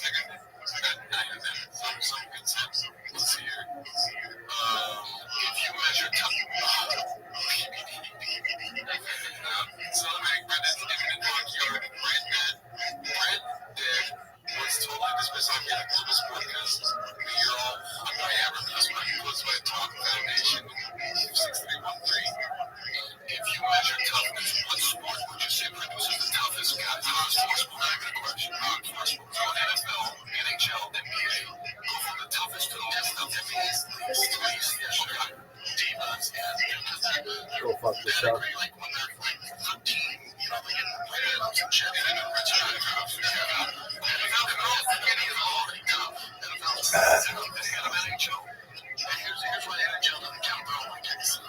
G: that guy? I heard that. Some good sense. Let's see here. If you measure celebrating Brendan's imminent backyard, Brent Dead was totally dismissed on the Columbus podcast. You're all on my advertisement. Was my Talk Foundation 6313. If you measure toughness, what sport would you say produces the toughest guys? Unenforceable, not even a question. Unenforceable. So NFL, NHL, NBA. Go from the toughest to the least tough. Divas,
A: Go fuck yourself.
G: like when they're like 13, you know, they get rid of some shit. And then rich guys are up. NFL girls, they're getting it all right now. NFL is ahead of NHL. Here's what NHL doesn't count for all my kicks. It's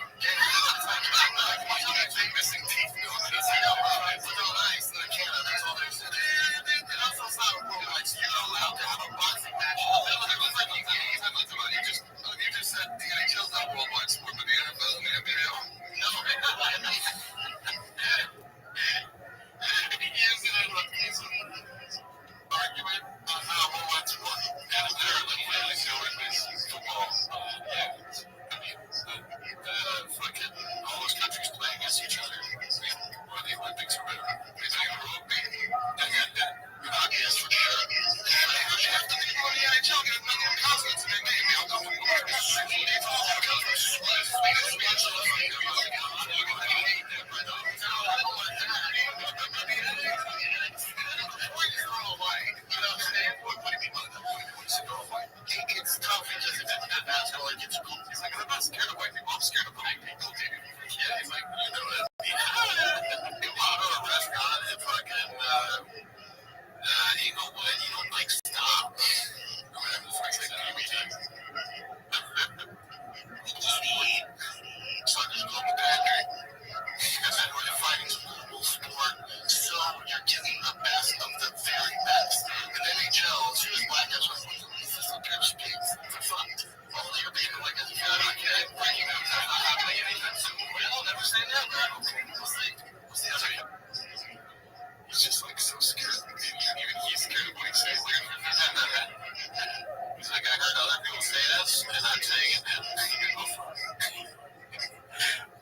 G: missing teeth. It's like, oh, it's no ice in Canada. That's all they're saying. And also, it's not a rule. Like, you're not allowed to have a boxing match. You just said the NHL's not a worldwide sport, but the NFL and the NBA are. No, argument on how worldwide sport. And apparently, football. Fucking all those countries play against each other. Or the Olympics or whatever. It's like a rugby. Hockey is for sure. After they go to the NHL, get another conference, and they may go to it's tough because that's how it gets cool. He's like, I'm not scared of white people, I'm scared of black people, dude. Yeah, he's like, you know that. You go to a restaurant and fucking, you know what, you don't like stop. Or whatever the fuck's like, just eat. So I just go to the pantry. And then when you're fighting global sport, so you're getting the best of the very best. And NHL, as soon as black guys are like, catch pigs for fun. Only you're being like a good, okay, breaking out, not happening anytime soon. Well, never say never. Okay, what's the other guy? He's just like so scared. Even he's scared of what he says. He's like, I heard other people say this, and I'm saying it now.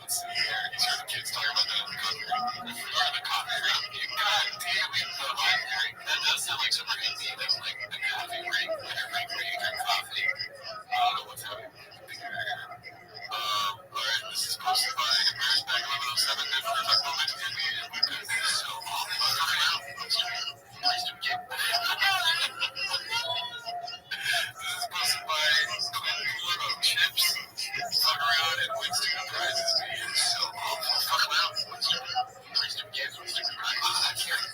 G: Let's see here. He's heard the kids talking about the coffee room. Or the coffee room. God damn it, the library. That does sound like some crazy. That's like a coffee break. Like a break where you drink coffee. I don't know what's happening. Alright, this is posted by Marriage Bag 1107. Good for my moment. So, coming out. Please do get. This is posted by Clinton Limo Chips. Fuck around and win student prizes. So, fuck them out. Please do get. I can't.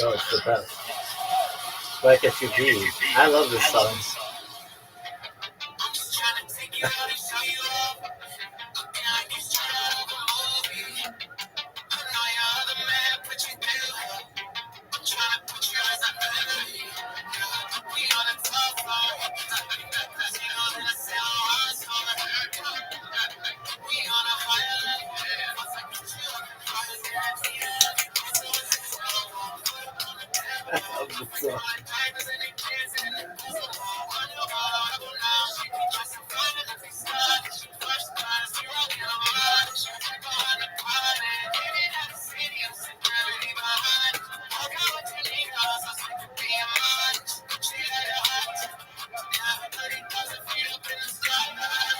A: Oh, it's the best. Black SUV. I love this song. I love this song.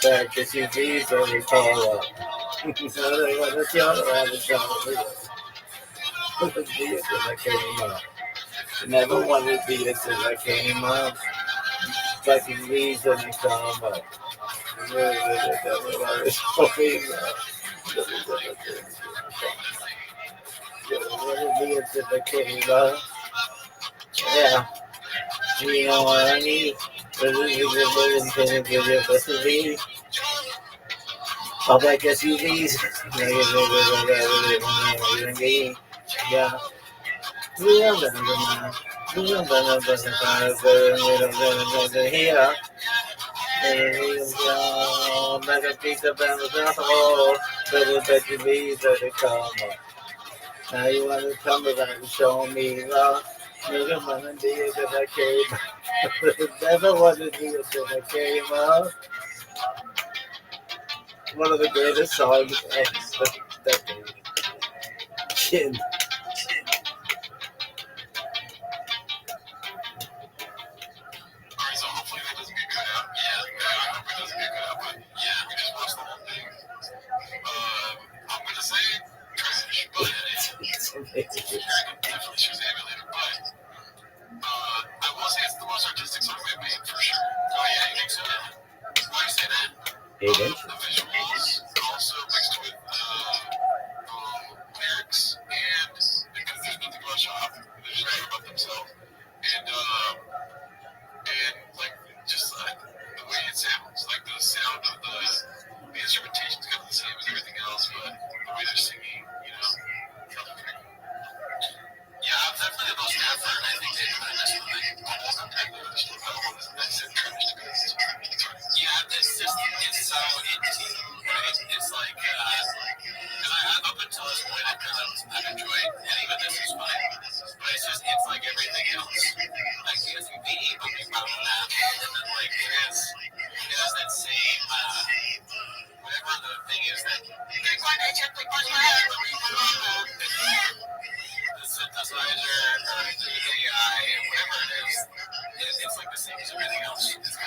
A: Black SUVs on the call up. So they want to see all around the jungle. I came up. Never wanted to be this as I came up. Black SUVs on the call up. Yeah, you know what I need. All black SUVs. Yeah. Here. Like a piece of hole. Little SUVs that they come up. Now you want to come around and show me love. Nigga wanna do it that I came up. Never wanna do it that I came up. One of the greatest songs of the decade. Chin.
G: So hopefully that doesn't get cut out. Yeah, I hope it doesn't get cut out, but yeah, we just watched the whole thing. I'm gonna say trash, but
A: It's amazing.
G: definitely Shazam it later. But I will say it's the most artistic song we've made for sure. Oh yeah, you think so? Why you say that?
A: 8 inches.
G: The visuals also mixed with lyrics, and because there's nothing about shop, they're just writing about themselves, and like just like the way it sounds, like the sound of the instrumentation's kind of the same as everything else, but the way they're singing, you know. Yeah, I'm definitely the most effort, and I think they that's the thing. Yeah, it's just it's so empty. Right? It's like up until this point I've enjoyed, and even this is fine. But it's like everything else. Like the SUV, but we found that, and then like it has that same whatever the thing is that the synthesizer, the AI, whatever it is, it's like the same as everything else. It's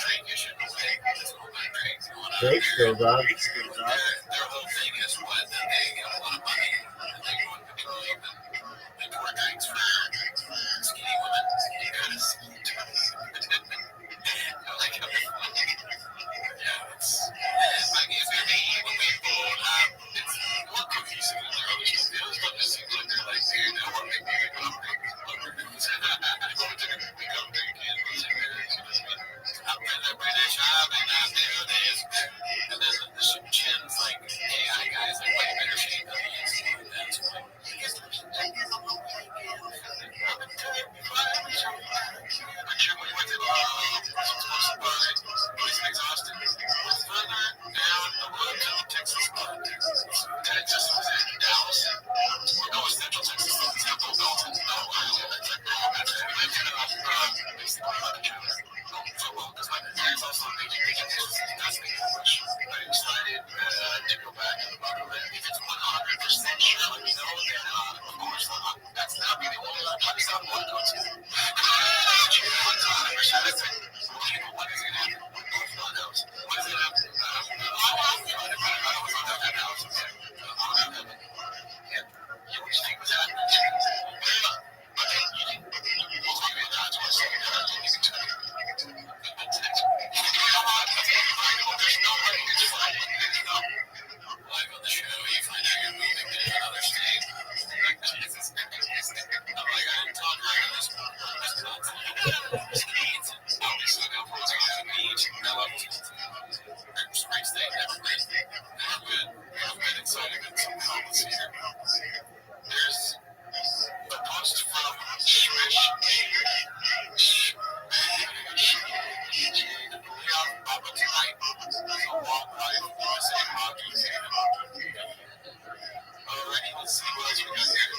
G: Drake-ish in a way. It's a little bit Drake.
A: Drake's still dog.
G: Their whole thing is what they get a lot of money and they go and control and pour drinks for skinny women. You gotta see it. I like how they yeah, it's like it's gonna be when we bold. It's more confusing than their other stuff. The other stuff just seems like they're like, dude, I want to make me become big. I'm going to become big and what's in there. I'm in the British Army, I'm there, this. And then the chin's like AI guys like way better shape than he used to. That's why. I'm sure when you went to exhausted. Further down the road to Texas, Texas was in Dallas. No, it's Central Texas. Central Dalton. No, because my parents also I decided to go back to the motherland. If it's 100% sure, let me know. Then, of course, that's not be the only place I want to go to. 100%. What is it? What is it? Spring State never been excited in some comments here. There's a post from Shmish Leon Bubba tonight. It's a long life. USA hockey. Alrighty, let's see what else we got here.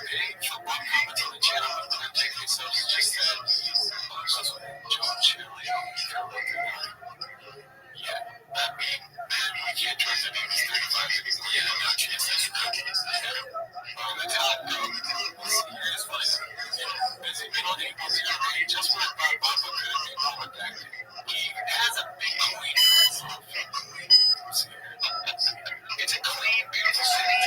G: Page for one comment on the channel. I'm taking myself just said. John Chilio. Yeah, that being, I can't trust any of these 35 people. Yeah, no chance. That's not. The talent, though. Here's funny. Busy middle name. He just went by Bubba could have been on deck. He has a big queen. It's a clean, beautiful city.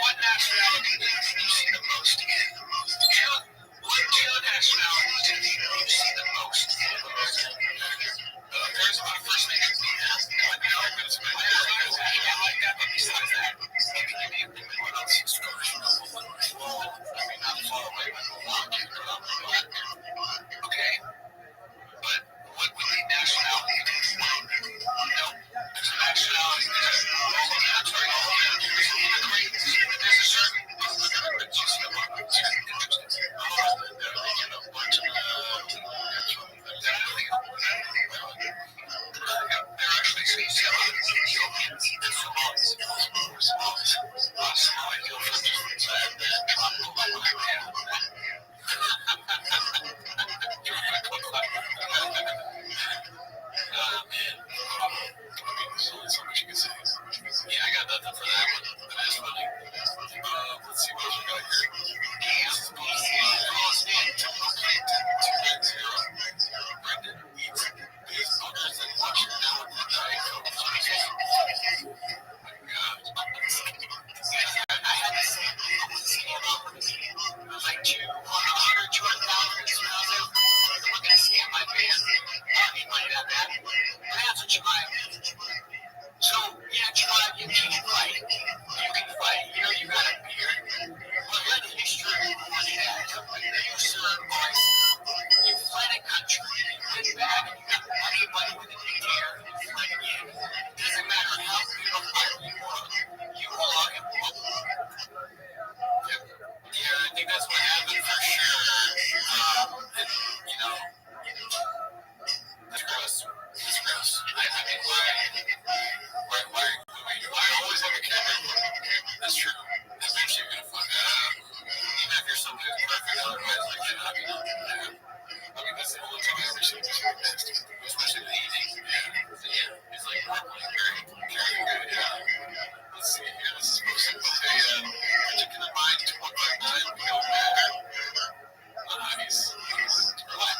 G: What nationality do you see the most? What two nationalities do you see the most? There's a lot of First Nations people. I like that, but besides that, maybe give me what else is going on. I mean, not far away, but a lot. Okay? But what would be nationality? No. There's a nationality. There's a certain they're actually Ethiopians and Somalis. I feel so much you can say. Yeah, I got nothing for that one. That is funny. Let's see what else we got here. Brendan eats these buggers and watch it now. I had the same like 200,000 look at see my band. He might have that. That's a tribe. So, yeah, tribe, you can fight. You can fight. You got a beard. But let history reward that. You serve boys. You fight a country. You win back. You got money with a big hair. It doesn't matter how beautiful you are. You belong in both. Yeah, I think that's what happened for sure. You know, that's gross. That's gross. I mean, why always have a camera? That's true. That makes you gonna fuck up. Even if you're somebody who's perfect, otherwise, like, you're not gonna. I mean, that's the only time I ever seen this exist, especially the eating. Yeah, it's like, very good. Let's see here. This is supposed to say, particular mind to 159, we don't matter. Nice. What?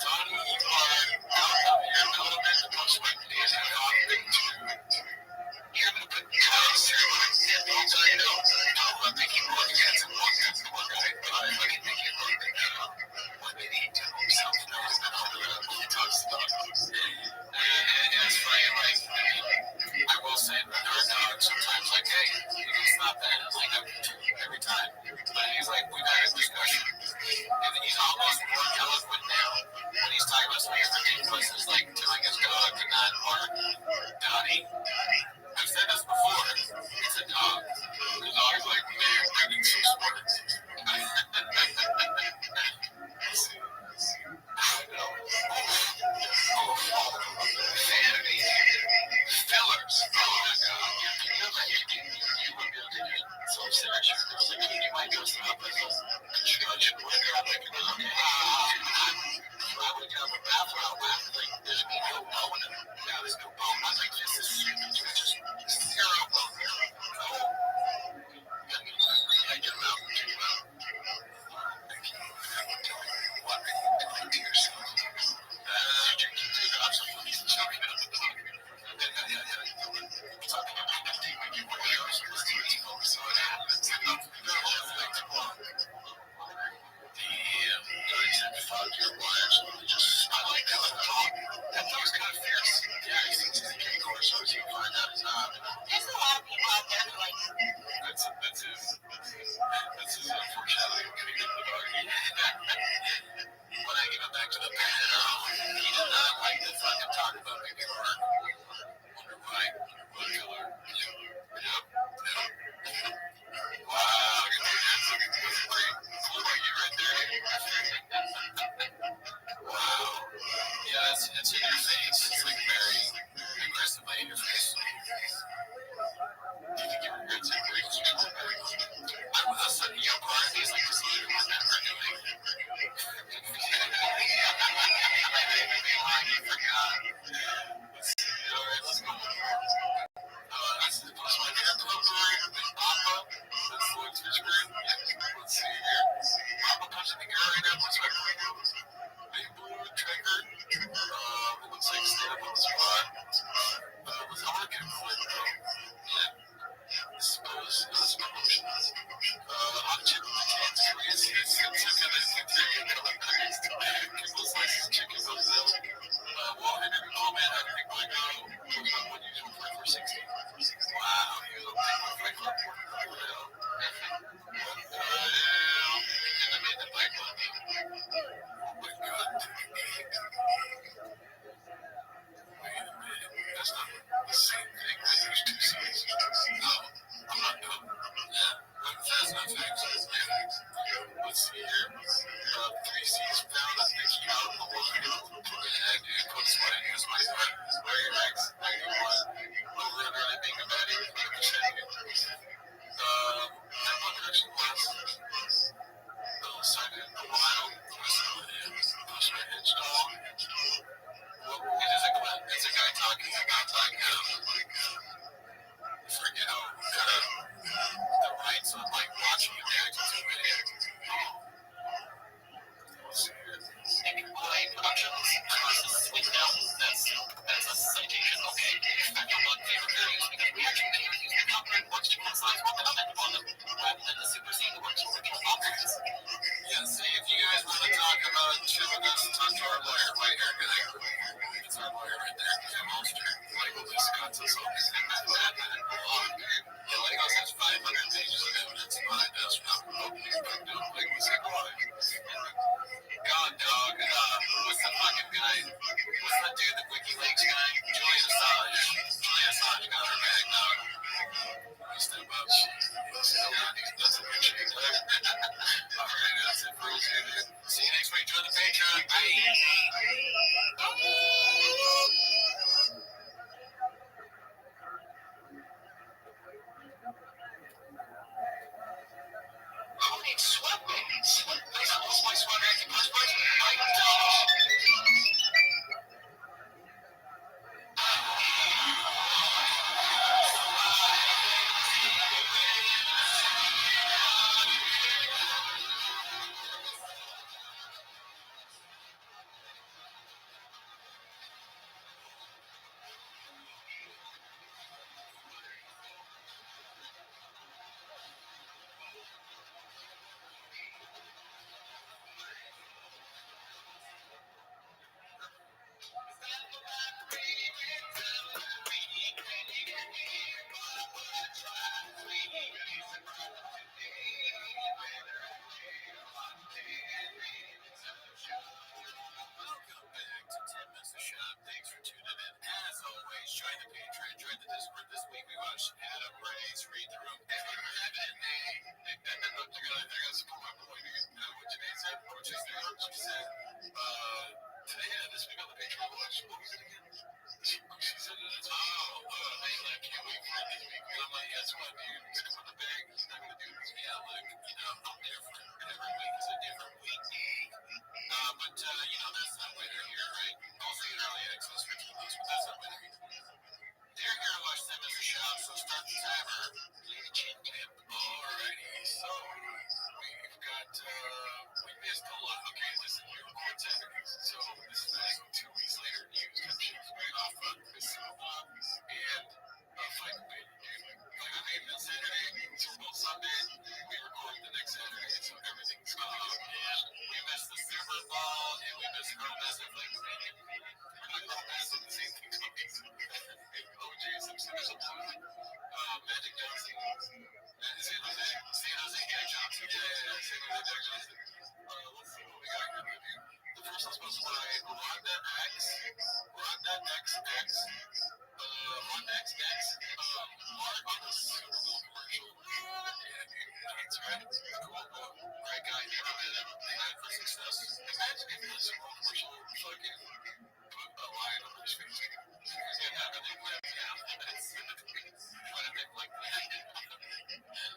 G: Donnie, you are out of your element, the most likely is an object to. You're going to put cows here, so you know, I'm thinking one guy, but I'm looking at you what did he do himself? No, it's not all about what he talks about. And it's funny, like, I will say, there are dogs sometimes like, hey, it's not that. It's like, every time. But he's like, we've had a discussion. And he's almost more eloquent now. When he's talking about something as ridiculous as, like, telling his dog to not bark. Donnie, I've said this before. It's a dog. The dog's like, man, I'm being so smart. Vanity. Fillers. Oh, my God. You wouldn't be able to do it. So serious. Like, you might go stop it. Judge it. Okay. I would get up a bathroom. Like, there's no bone. Now there's no bone. I'm like, this is stupid. Just zero bone. No. Yeah, get him out. What are you doing to yourself? Drinking 2 drops of police and choking out the dog. Talking about the thing when you were yours, you were doing it over, so it happens. Damn, guys, fuck your wives. I like that dog. That dog's kind of fierce. Yeah, he thinks he's Let's see here. 3C's found a sticky out of the water. And it puts my use my friend. Very nice. 91. Over really being a baddie. That one direction class. Signed in a while. Push my hinge dog. It is a clip. It's a guy talking about like forget the rights of like watching the actual video. Productions versus with now. That's a citation. Okay. I don't want favorite areas because we actually use the copyright works to coincide with the comment on them rather than the supersede the works of original authors. Yeah, see, if you guys want to talk about shit with us, talk to our lawyer right here. It's our lawyer right there. Jim Ulster. Legal discuss us all. Yeah, Legos has 500 pages of evidence. Mine does not. Legal say why. God, dog. What's the fucking guy? What's the dude, the WikiLeaks guy? Julian Assange. Julian Assange got her back, dog. Step up. That's a good shake. Alright, that's it for us. See you next week. Join the Patreon. Oh, it's sweating. I lost my sweater at the bus party. My dog. Thanks for tuning in. As always, join the Patreon, join the Discord. This week we watched Adam Ray's Read the Room. I got some my boy, what Janae said, what she said. This week on the Patreon, what was it again? She said, man, I can't wait for it this week. I'm like, guess what, dude? He's coming the bag. He's not going to do this. Yeah, look, I'm different. Every week is a different week. But, that's not why they're here, right? Also, early access for 2 months, but that's not why they're here. They're here to watch them as a shop, so start the timer. Play the chin clip. Alrighty, so we've got, we missed a lot. Okay, listen, we record Saturdays, so this is like 2 weeks later. News comes right off of this and fight the bait. Like I made this Saturday, Super Bowl Sunday, we record the next Saturday, so everything's going we missed the Super Bowl, and we missed Girl Massive, like, Girl Massive, the same thing's going OJ Simpson or something. Magic Johnson. San Jose Jack Johnson. Yeah, San Jose Jack Johnson. Let's see what we got here, maybe. The first one's supposed to play Rhonda XX. Rhonda XX. Mark on the Super Bowl commercial. Yeah, that's right. Cool. Great guy. Never met him. They had for success. Imagine if the Super Bowl commercial fucking put a line on his face. Because they have everything planned out. What a bit like that. Man.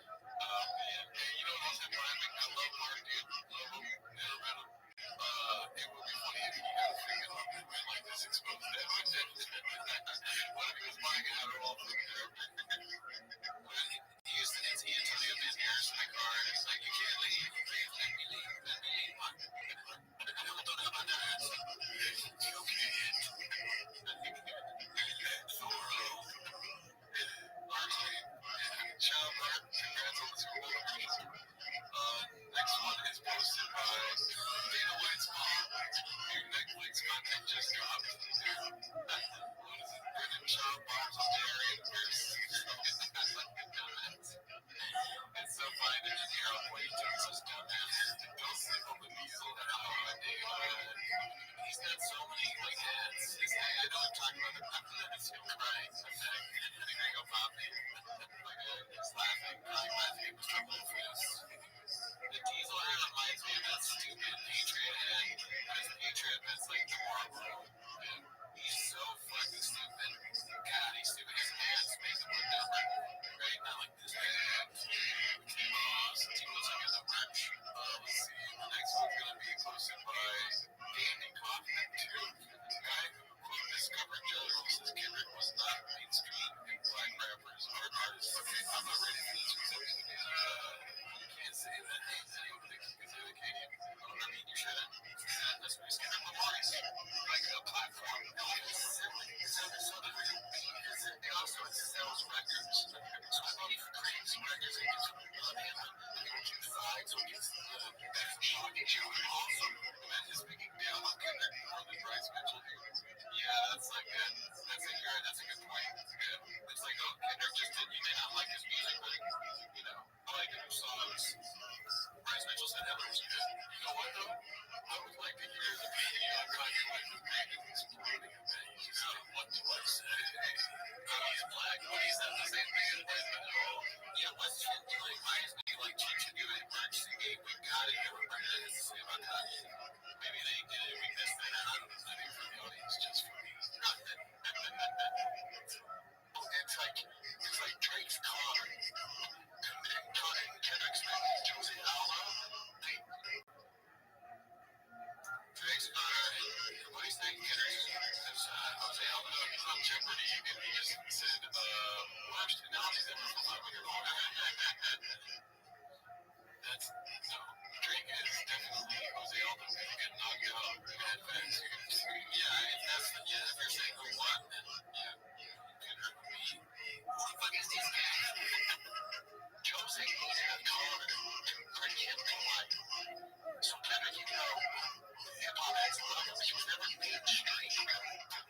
G: Hey, you know what else I'm driving? I love Mark, dude. Love him. Never met him. It would be funny if he had a freaking went like this exposed to him. What if he was buying an Adderall from there? He used to see Antonio Banderas in the car, and he's like, you can't leave. Let me leave. I don't know about that. You can't. Zorro. Ciao, Mark. Congrats on the Super Bowl commercial. Next one is posted by Dana White's mom. New Netflix content just dropped. What is it? Brennan Shaw bombs on Jerry and Pierce. It's so funny that in here, I'll wait till it's just dumbass. Don't sleep on the diesel. He's got so many like ads. I know I'm talking about the compliment. It's him crying. And then I go popping. Like, he's laughing. He's laughing. He was trouble with this. that's shocking. Also, imagine speaking down on Kendrick on the dry schedule. Yeah, that's like good. That's a good point. That's good. It's like, oh, Kendrick just did. You may not like his music, but you know, I like the new songs. Bryce Mitchell said that was good. You know what though? I would like to hear the video of Kanye West with Megan explaining it. You know, what do I say? He's black. What is that? The same thing as Bryce Mitchell. Yeah, what's shit? Like, why is he like teaching you at emergency gate? We gotta hear what Bryce has to say about Kanye. Maybe they did it. We missed it. I don't know. I think for the audience, just for me. It's like Drake's car. Kendrick's Josie Alba. Drake's car. What do you think? Kendrick's Jose Alba on Jeopardy, and he just said, watched it. Now he's in for 500 long. That's no. Drake is definitely Jose Alba. Get knocked out. Bad facts. Yeah, if you're saying who won, then yeah, Kendrick would be. Who the fuck is these guys? Jose and Connor and Freddie have been like, so Kendrick, you know, hip-hop has levels. He was never mainstream.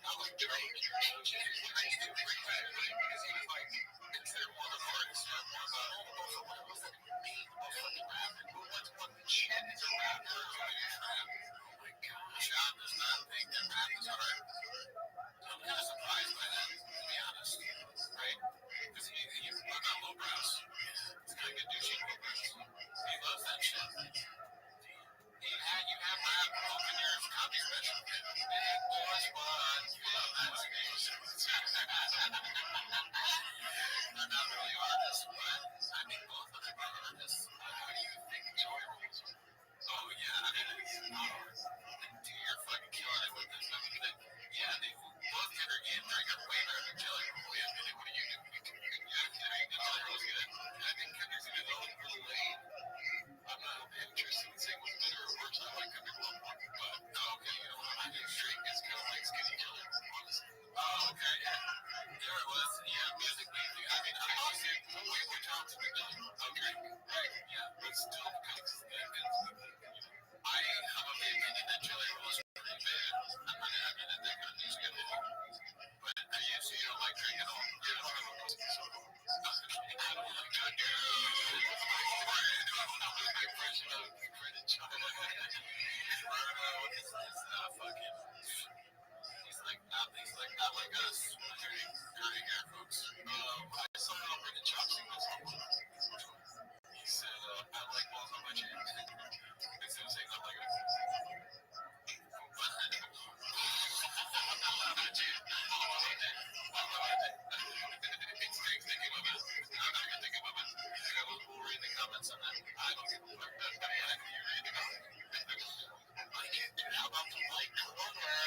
G: Not like Drake. Drake's too free, right? Because he was like considered one of the artists that more about what was that mean about fucking rap and what shit is a rapper or a trap. Oh my gosh, I does not think that rap is hard. I'm kind of surprised by that, to be honest. Right? Because he's not low brows. He's kind of good douchey low brows. He loves that shit. You have rap open your comedy special. Big boy squad. Yeah, that's they're not really artists, but I mean, both of them are artists. How do you think Joy rolls? Oh, yeah, I mean, you're fucking killing it with this. I mean, yeah, they both Kendrick and Drake are way better than Jelly Roll. Yeah, I mean, what do you do? Yeah, Jelly Roll's good. I think Kendrick's gonna go really late. I'm not interested in saying what's better or worse. I like Kendrick a lot more. But, okay, you know what? I think Drake is kind of like Skinny Jelly, honestly. Oh, okay, yeah. There it was. Yeah, musically. I mean, I always say, way more talented than Jelly. Okay, right, yeah, but still, because I have a big opinion that Jelly Roll is pretty bad. I'm not happy that they're going to do together. But I used to, you don't like Drake at all. You don't have a music, so I don't like that dude. My impression of credit China. He's like not like us. Dirty hair folks. I saw him over the chops. He said, I like balls on my chin. Makes him say, I like it. Read the comments on that. I don't give a fuck. You read the comments. Like it, dude. How about the light corner?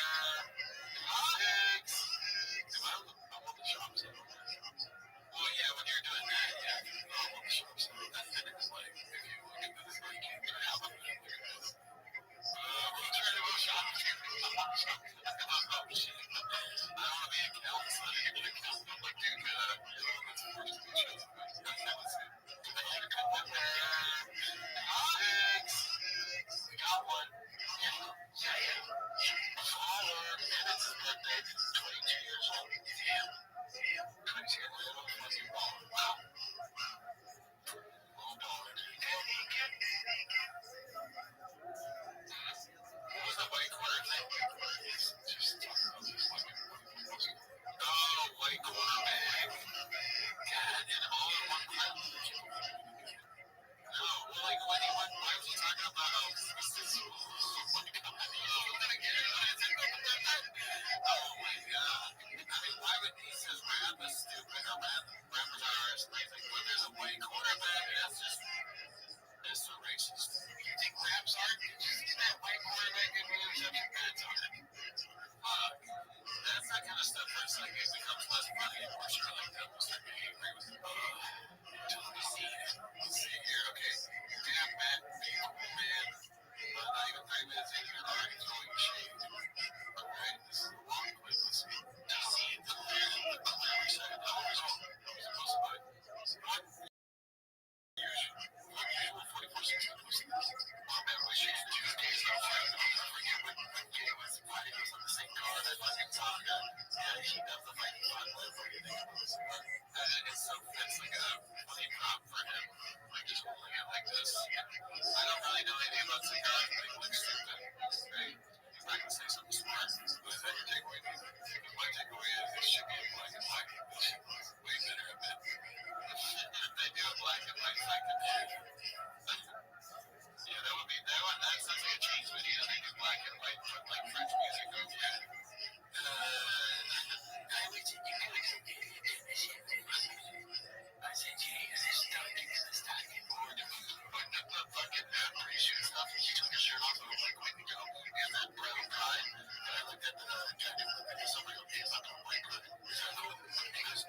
G: 6. I want the shops. Well, yeah, when you're doing that, yeah, I want the shops. It's like, if you look at this, like, how about look at this? I'm trying to go shopping. Oh, shit. I don't want to be a accountant. So I didn't get an accountant. I'm like, dude, it's forced to be shows. That's it. Got one. Yeah. Forward. And it's his birthday. 22 years old. Damn. 22 years old. Fucking ball. Wow. Low baller. What was that white corner thing? Oh, white cornerback. God, and all in one clip. No, like why was he talking about oh my god. I mean, why would he say rap is stupid or rappers are like when there's a white quarterback, that's so racist. You think raps aren't? That white quarterback can really jump your pants on it. That's that kind of stuff where it's like it becomes less funny and more sure like that. We'll start getting angry with it. Let's see here, okay. Damn, man. Man. Not even 3 minutes in, you're already throwing shade. Okay, this is a long quiz. Let's see. DC, the clear side. Oh, there's one. What? Usual 44 seconds.
F: I don't really know anything about the guy, but he looks stupid. Right? He's not gonna say something smart. What is that your takeaway? My takeaway is it should be in black and white. It should be way better at that. If they do a black and white second half. Yeah, that would be that sounds like a Chinese video. They do black and white, but like French music goes, yeah. I would say you can I said, Jesus, this is talking more than fucking appreciate stuff. She took her shirt off and was like, way to go. And that brown guy, and I looked at the jacket and looked at somebody else, it's not going to break good. Because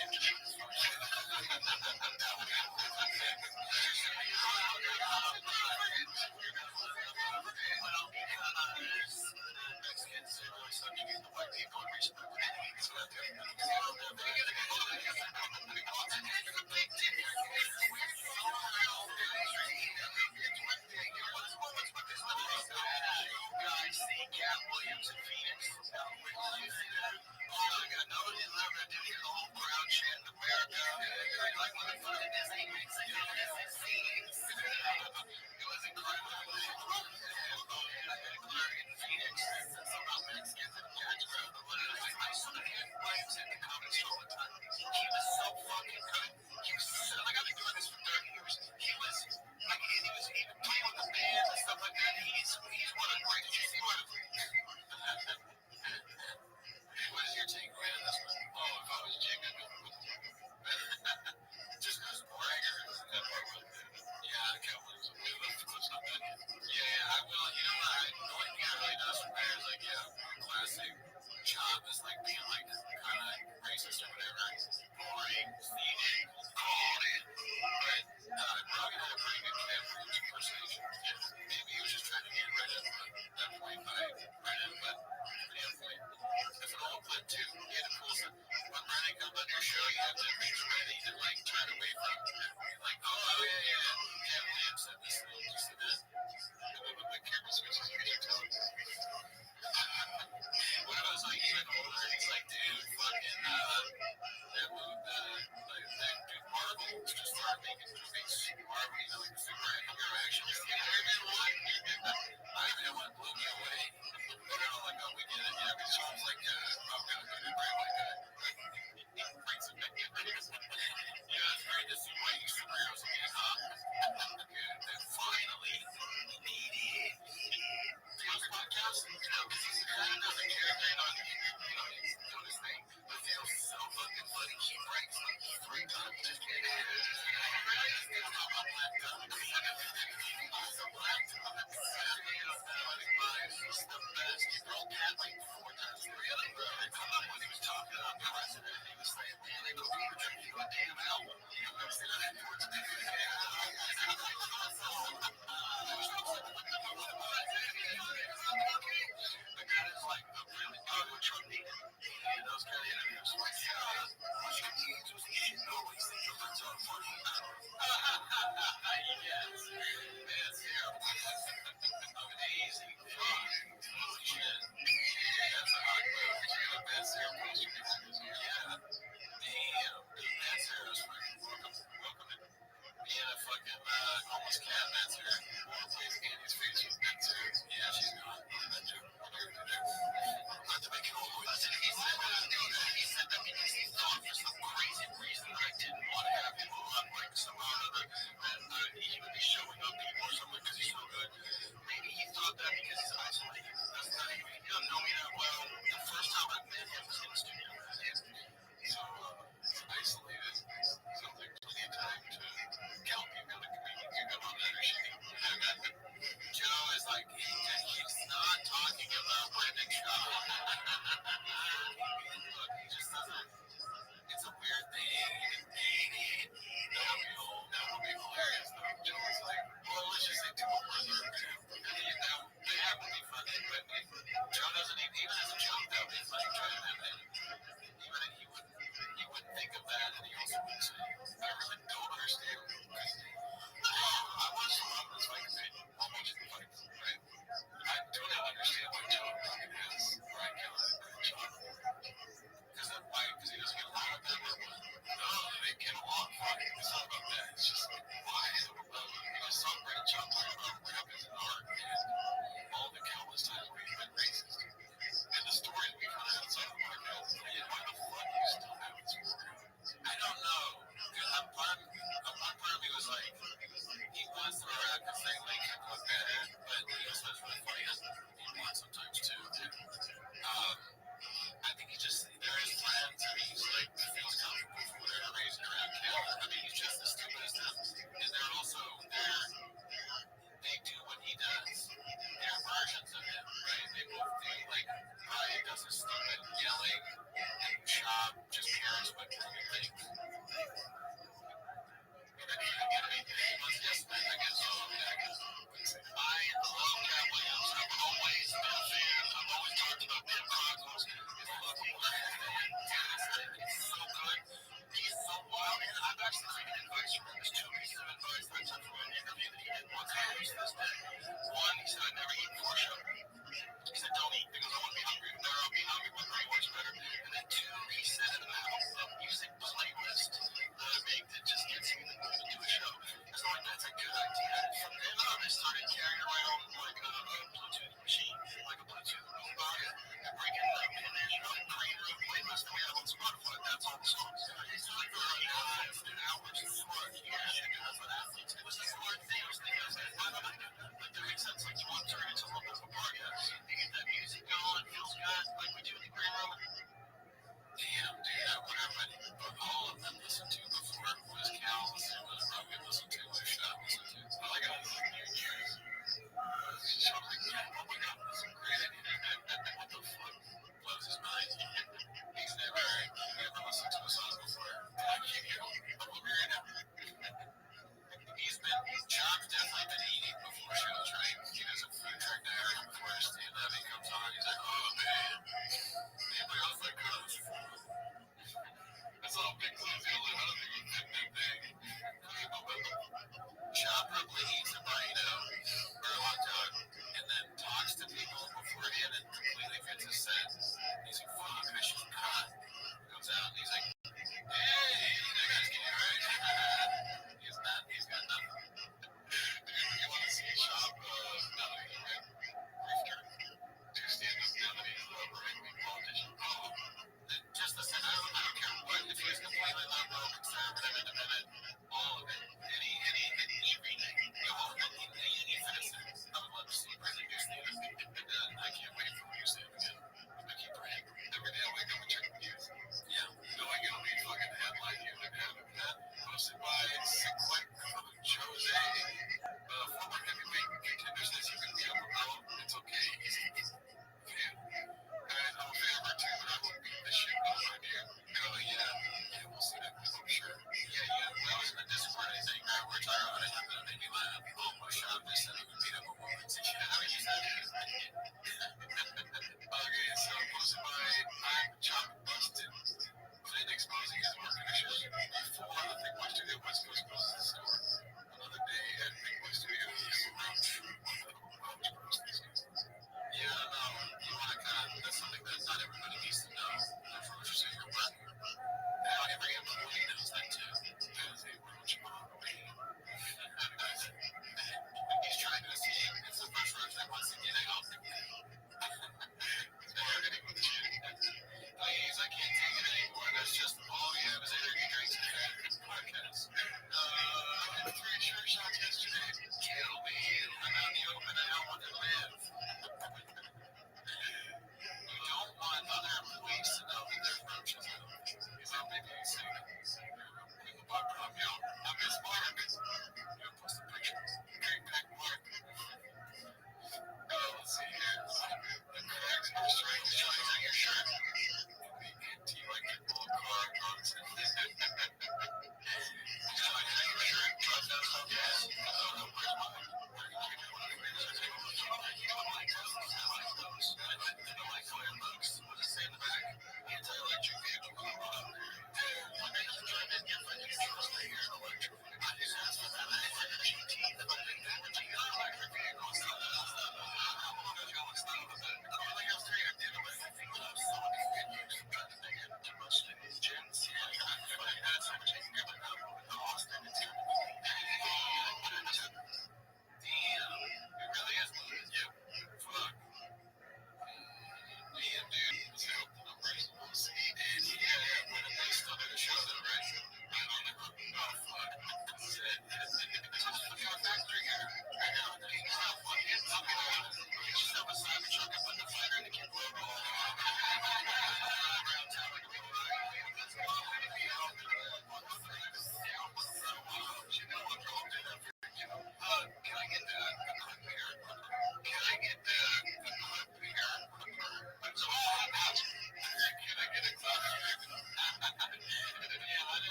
F: carrying around like a Bluetooth machine, like a Bluetooth box, and breaking like international and Korean playlists that we have on Spotify. That's all the songs. It's like for hours and hours of work. Yeah, shit, that's what athletes. It was a smart thing. I was thinking, I was like, why not? Like that makes sense. Like you want to turn it into a little bit of a party. You get that music going, feels good, like we do in the green room. Yeah, whatever. But all of them listen to before was Cal's and was Rabbi listen to was Shad listen to. So I got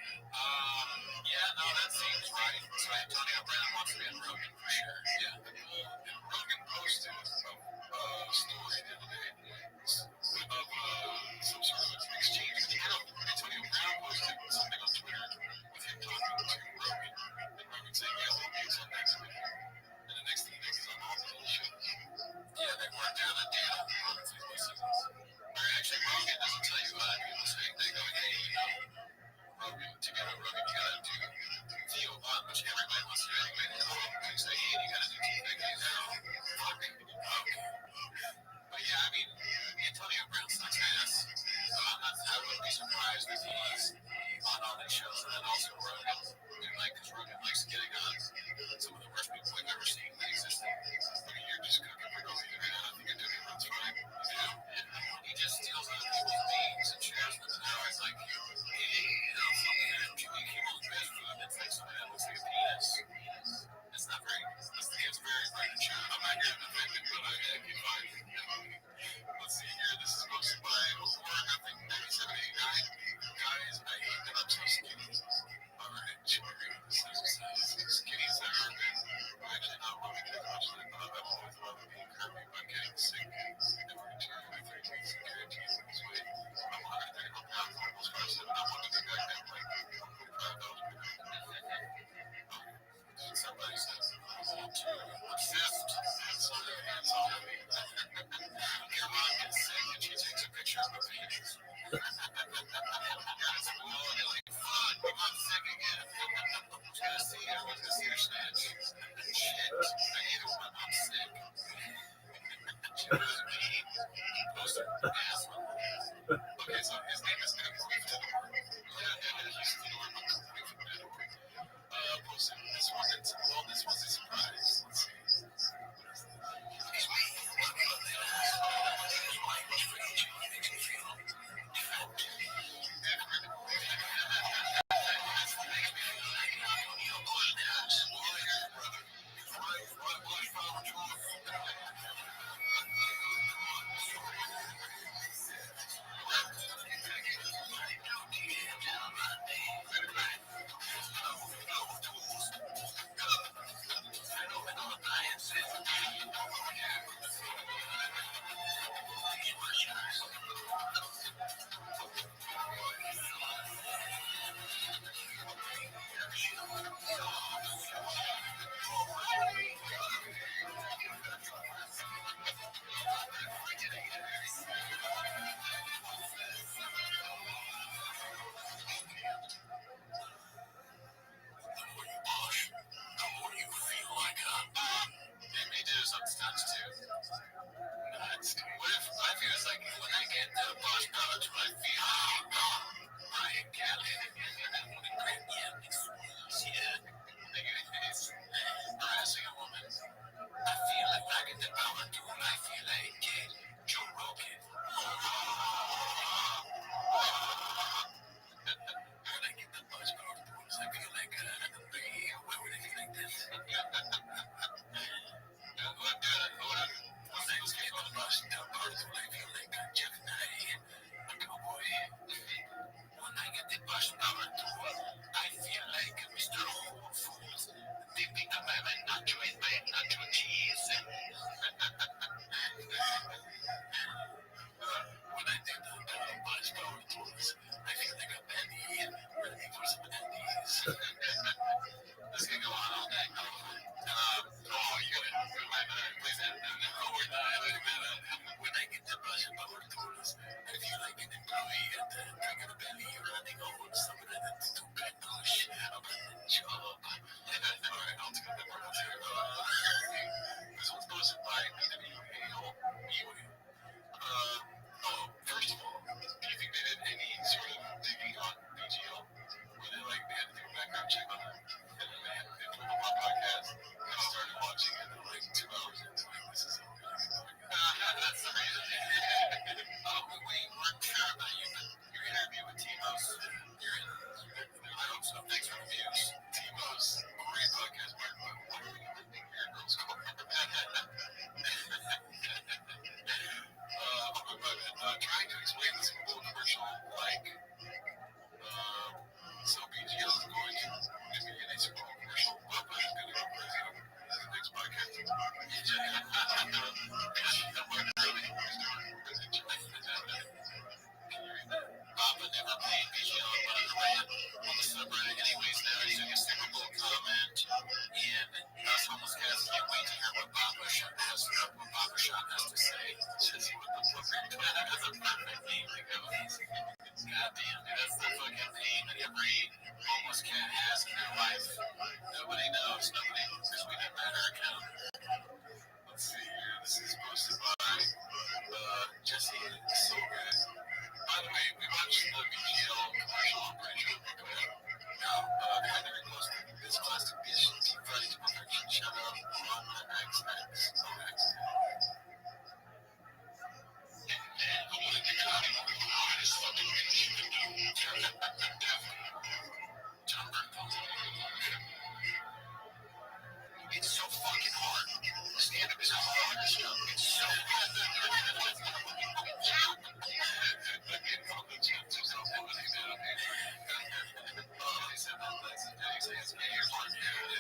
F: Yeah, no, that seems right. So Antonio Brown wants to be in Rogan for sure. Yeah. Rogan posted a story the other day of some sort of exchange. Antonio Brown posted something on Twitter with him talking to Rogan. And Rogan saying, yeah, we'll do some next week. And the next thing you know, he's on all the show. Yeah, they worked out a deal. Rogan's like, listen. Actually, Rogan doesn't tell you that. People say, they go, hey, you know, Rogan, to get a Rogan, you gotta do VO1, which everybody wants to do anyway. They say, hey, you gotta do TVK now. Fuck. But yeah, I mean, Antonio Brown sucks ass. So I wouldn't be surprised if he's on all these shows. And then also Rogan, because Rogan likes getting on some of the worst people I've ever seen that exist. I mean, you're just cooking for Rogan. I think Antonio Brown's fine. You know? And he just steals other people's names and shares them. And now it's like, hey, you know, fucking MTV came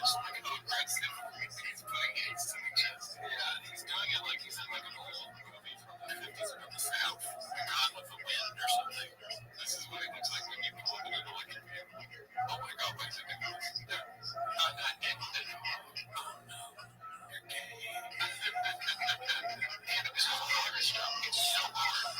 G: just like an aggressive. He's putting AIDS to the chest. Yeah, he's doing it like he's in like an old movie from the 50s or the South. Gone with the Wind or something. This is what it looks like when you plug it into like a oh my god, wait a second. Oh no, you're gay. It's so hard. It's so hard.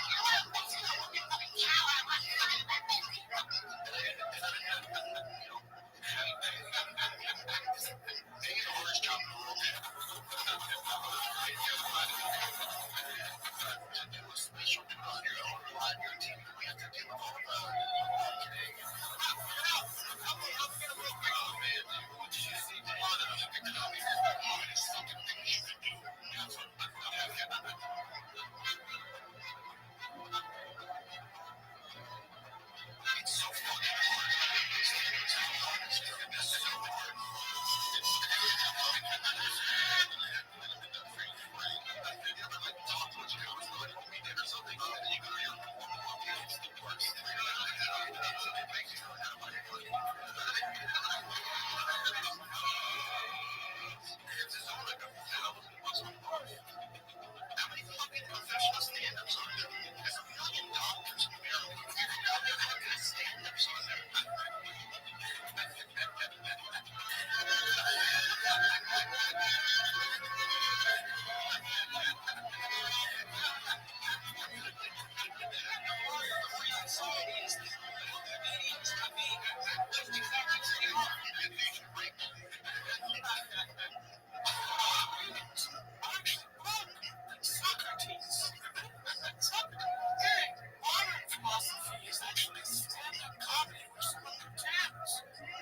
G: Special on your own line, your team, we have to deal with all of that. Oh man, what did you see? Something you can do. It's so fucking hard. It's so hard. How many fucking professional stand-ups are there? There's $1 million in America. How many stand-ups are there? Socrates. Modern philosophy is actually stand-up comedy with some of the terms.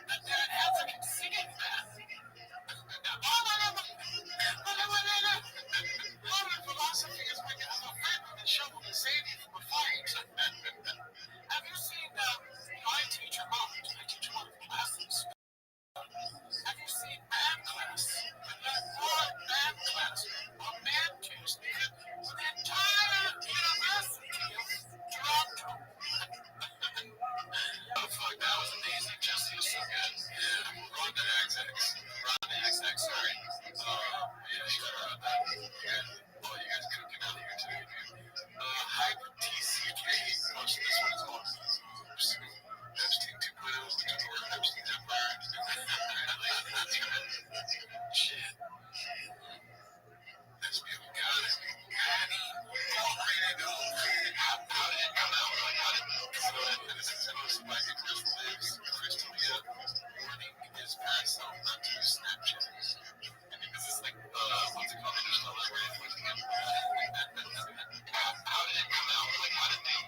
G: And that African singing man. Modern philosophy is when you have a friend with a shovel to save you from a fight. Have you seen my teacher, I teach one of the classes. Have you seen math class? That one math class on math Tuesday, the entire university dropped. Oh fuck, that was amazing. Jesse was so good. Yeah, Ronda XX, sorry. Yeah, shout out that. Yeah. Oh, you guys cooking out here too, dude. Hyper TCK, watch this one as well. Epstein 2.0, Epstein's Empire. Shit. That's good. We got it. Already know. How did it come out? So, this is hosted by Crystal Lea. Warning is past, not to use Snapchat. Because it's like, what's it called? There's no way of looking at how did it come out? Like, how did they?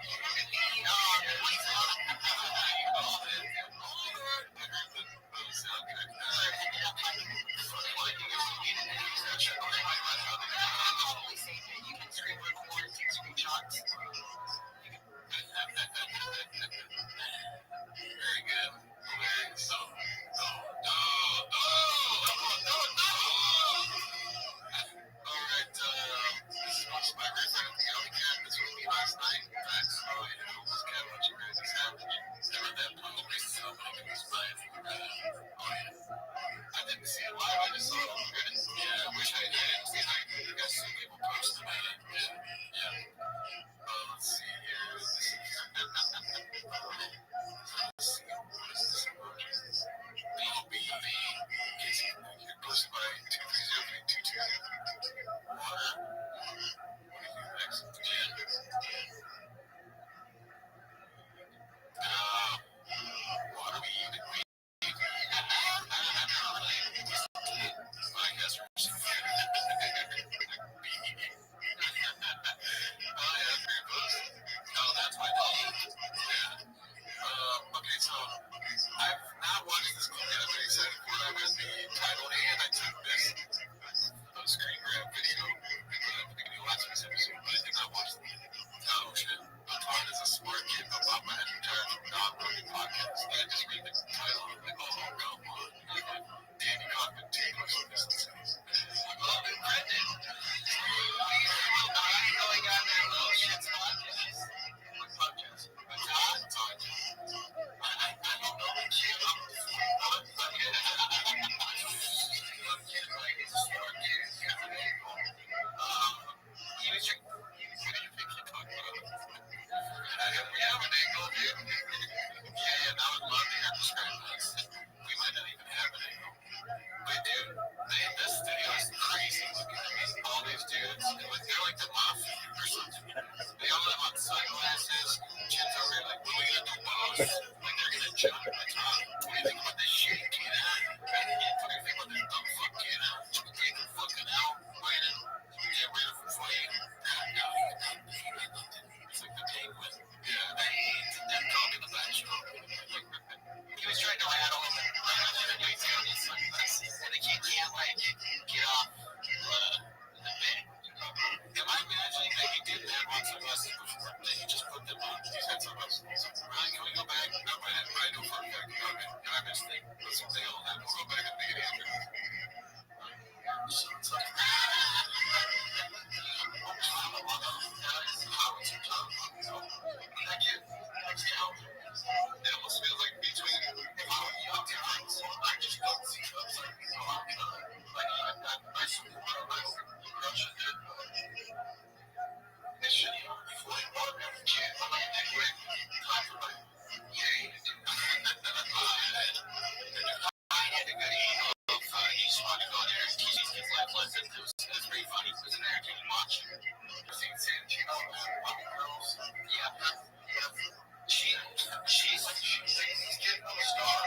G: You can screen record and take screenshots. Very good. Okay, so, alright, this is sponsored by Red Zone County Cam. This was me last night. So, just kind of what you guys is happening. Never that public races up when it was fine. Oh, yeah. I didn't see it live. I just saw it on good. Yeah, I wish I did. You guys see people post about it. Yeah. Let's see here. Let's see. What is this? BOB. It's posted by 230-220. Water. What do you do next? Water weed. and they can't get off the bed. Am I imagining that he did that once or less before? That he just put them on these heads on us? Ryan, can we go back? No, I know for a fact. Okay, can I miss thing? Let's say all that. We'll go back and make it happen. It almost feels like between young guys, I just don't see those I support my crush on it. This shit, before I bought every kid, I'm like, anyway, time for my yay. I had a good email. He's funny on there. He's like, listen, it was pretty funny. It was an acting watch. Seeing Sam Chico, girls. Yeah. She's getting a star.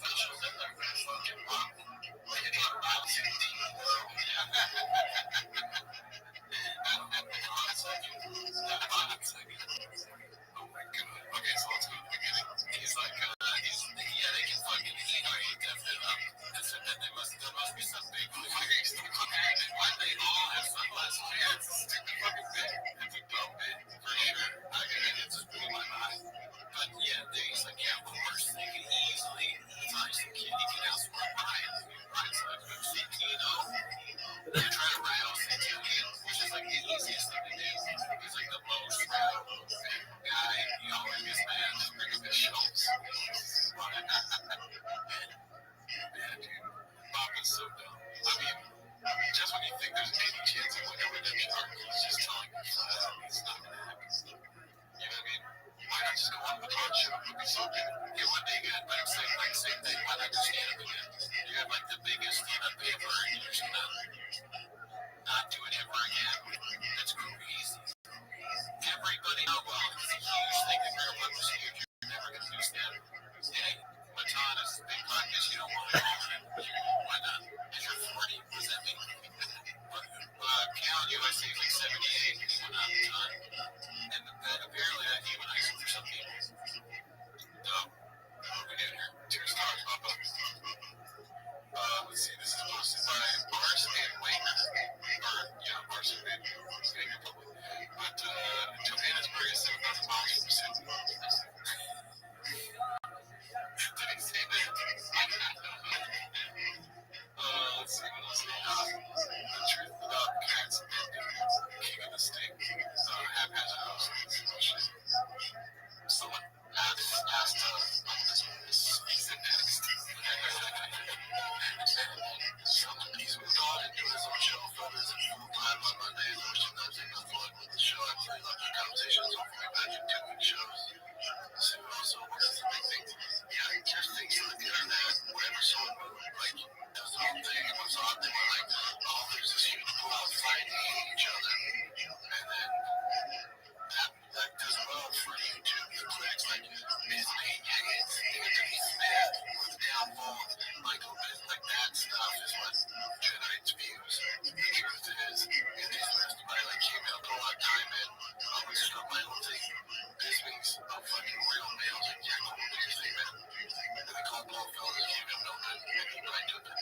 G: She was in there fucking rock. Like an 18 Oh my god. Okay, so let's go to the beginning. He's like, they can fucking eat or eat that shit up. There must be some big face. Why they all have sunglasses? Yeah, it's a stupid fucking thing. It's a dumb bit, for sure. I mean, it just blew my mind. But yeah, he's like, yeah, of course, they can easily entice the kid. He can outsmart Ryan. Ryan's like, they're trying to rattle Centurion, which is like the easiest thing to do. He's like the most rattled guy. He always gets mad. Just bring up his shows. Yeah, dude. Bob is so dumb. I mean, just when you think there's any chance of like a redemption arc, he's just telling you flat out it's not gonna happen. You know what I mean? Why not just go on the talk show? It would be so good. Get one day good, but I'm saying like same thing. Why not just stand up again? You have like the biggest stand-up paper and you're just gonna not do it ever again. That's crazy. Everybody know well, it's a huge thing that real one was huge. You're never gonna do stand-up. Hey, Matana's big podcast, you don't want to do it. Why not? If you're 40, what does that mean? Cal USC is like 78, he's not the time. And apparently that humanizes for some people. What are we doing here? 2 stars, Papa. Let's see, this is posted by Barson Wake. Barson Wake. But Johannesburg is 7,000 miles from Sydney. Did he say that? Let's see what else they got. The truth about cats and king of the state. Haphazard households. Someone asked speaks in next. He's moved on and doing his own show, filters and full-time on Monday. I wish you guys enough luck with the show. I really love your conversations. Hopefully back in 2 week shows. So also, what is the big thing? Yeah, just things on the internet, whatever someone like does the whole thing, it was on, they were like, oh, there's this huge pool outside, they hate each other. And then that does well for YouTube, the clicks, like, Disney, Smith, downfall, Michael, like that stuff is what generates views. The truth is, in these lists, I like email, put a lot of time in, always start my whole thing. This week's fucking real males, like, yeah, cool, what do you think, man? And the cold blow fellas, you have no good, and you might do it.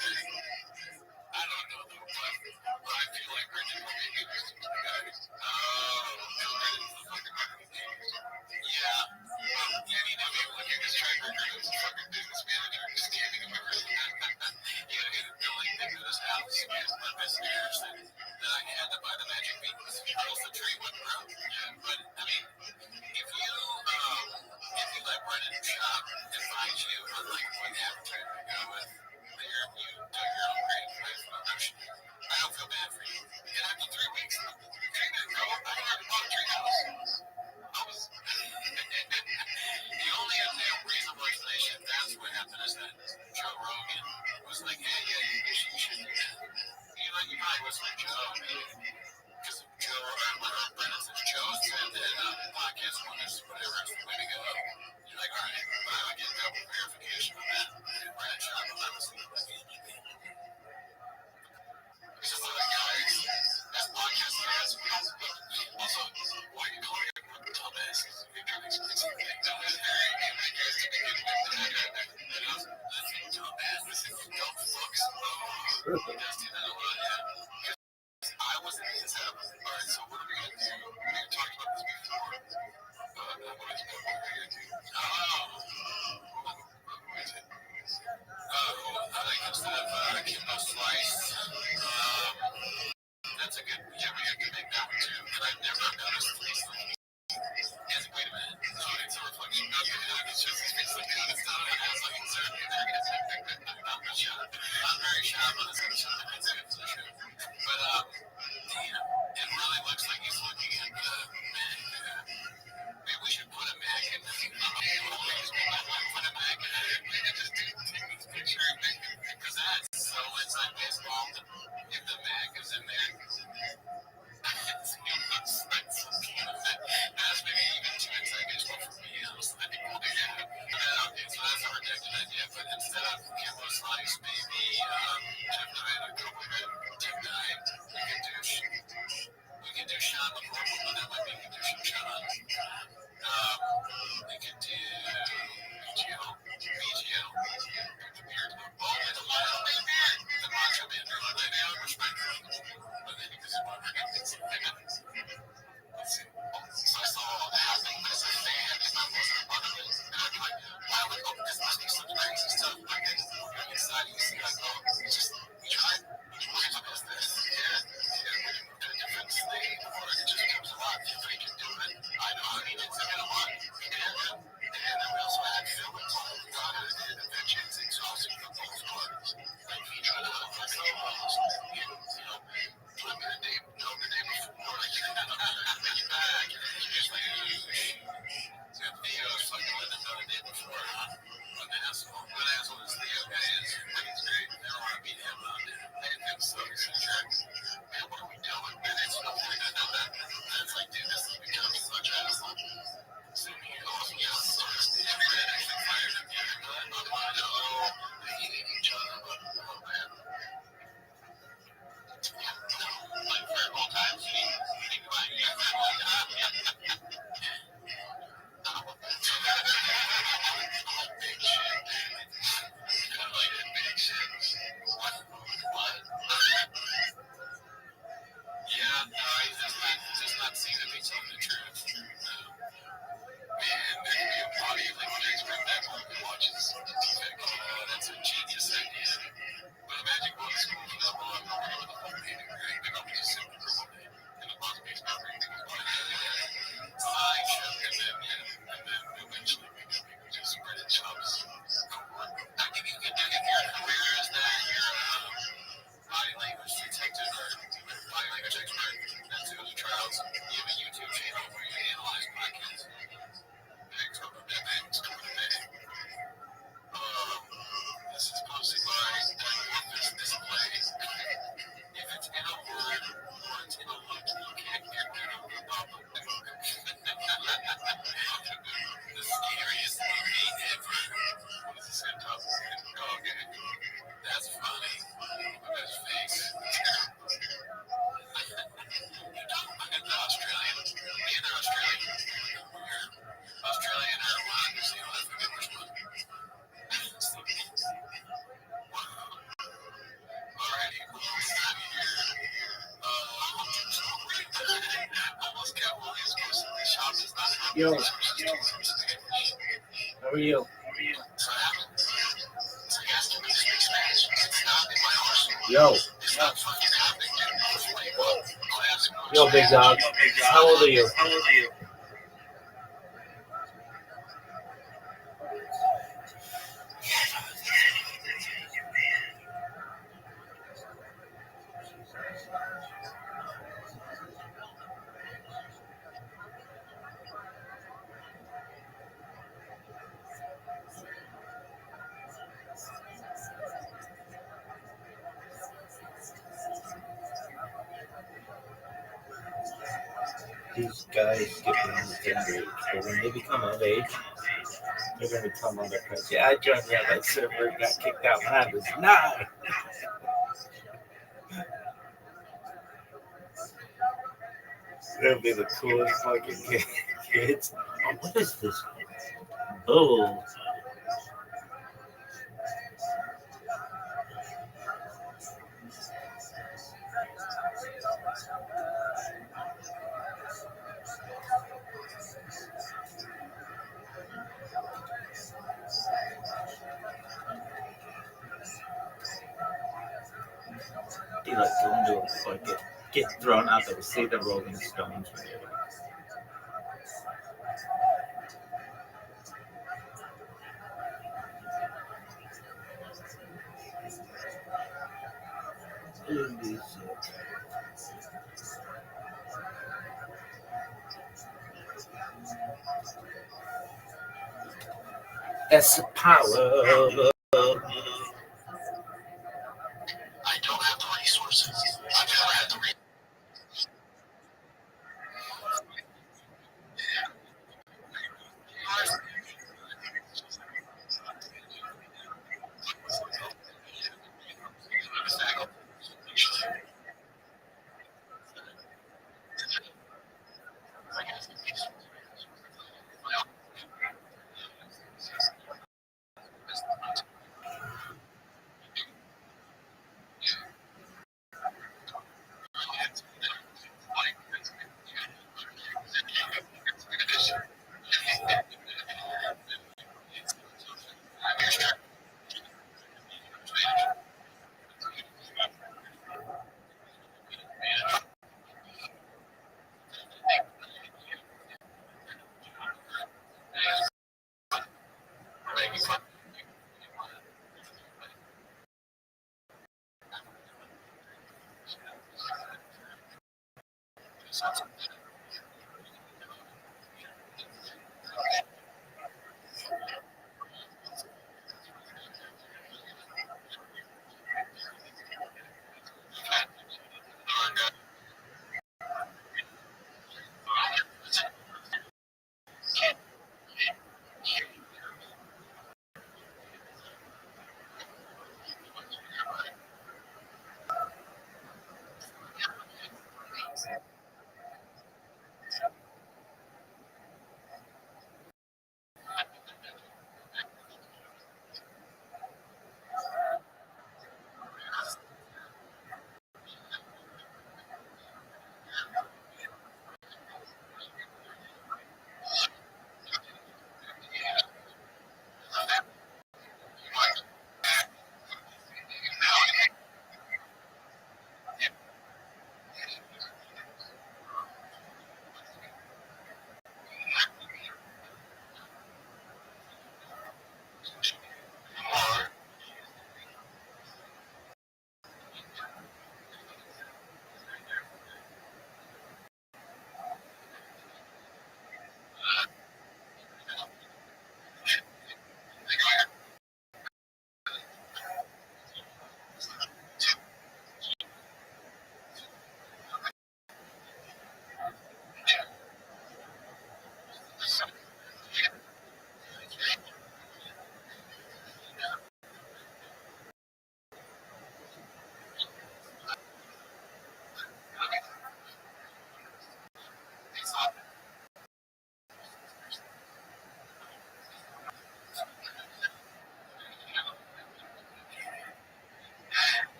G: I don't know though, but I feel like Brendan will be a good guy. Oh, Brendan's the fucking marketing genius. Yeah. I mean, look at his track record as a fucking business manager, just scamming him everything. He had to get a billing thing to his house. He has my best years, and then I had to buy the magic beans, or else the tree wouldn't grow. Yeah, but I mean, if you let Brendan shop and find you, unlike what advertiser to go with, there you do your own great life promotion. I don't feel bad for you. And after 3 weeks, you can't go. I already bought a tree house. I was the only reasonable explanation. That's what happened is that Joe Rogan was like, "Hey, yeah, you should do that." You probably was like Joe, because Joe or Brendan says Joe said that podcast one is whatever is the way to go. You're like, all right, but I would get double verification on that. And Brad shot him. I was like, it's just like, guys, this podcast has also, why you call it dumbass? It's very dumbass. This is dumb fucks. He does do that a lot, yeah. I wasn't in his head. All right, so what are we going to do? We talked about this before. What is it? What is it? I think instead of Kimbo Slice, that's a good, yeah, we have to make that one too. And I've never noticed this. Wait a minute. No, it's a reflection. It's just, it's like, it's not an ass. Like, it's I'm very sharp on this episode. It's good for the show. But, damn, it really looks like he's looking at the Mac. Maybe we should put a Mac in this. Put a Mac in it. And just take this picture. Because that's so inside baseball. If the Mac is in there, that's maybe even too inside baseball for me. I was like, well, yeah. Okay, so that's a rejected idea. But instead of Kimbo Slice, maybe Tim Knight, a couple of Tim Knight, we can
A: Yo, how are you? Yo. Yo, big dog. How old are you? These guys get beyond the tender age, but when they become of age, they're going to become undercut. Yeah, I joined the other server and got kicked out when I was 9. They'll be the coolest fucking kids. Oh, what is this? Oh. He like going to a like get thrown out there, see the Rolling Stones. That's the power of
F: I don't have the resources. I've never had the resources.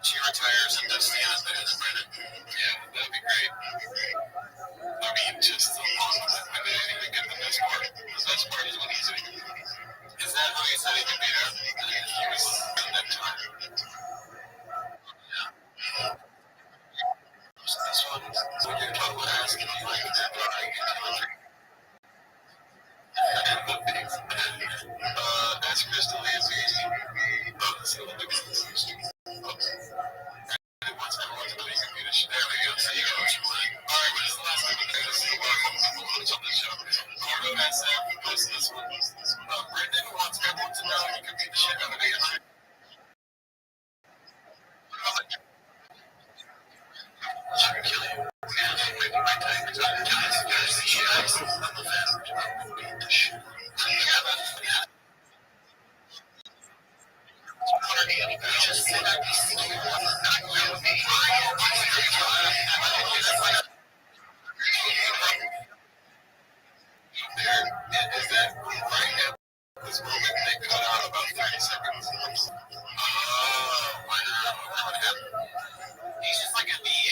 G: She retires and does the end of it. Yeah, that'd be great. I mean, just the long one. I didn't even get the best part. The best part is when he's in. Is that how he said he could be there? He was in that time. So this one, when you're talking about asking him like that, that's Crystal Lazy. So look at this. What's that one? There we go. So you know what you want. All right, what is the last thing we can see? What's on the show? Cordo has posted this one. Brendan wants everyone to know you can beat the shit out of AI. Should kill you. Maybe my time is on. Guys, I'm a fan.
F: beat the shit. Just said I'd be slow. Not you, me. Is that right now? This moment they cut out about 30 seconds. Oh, what happened? He's just like a bee.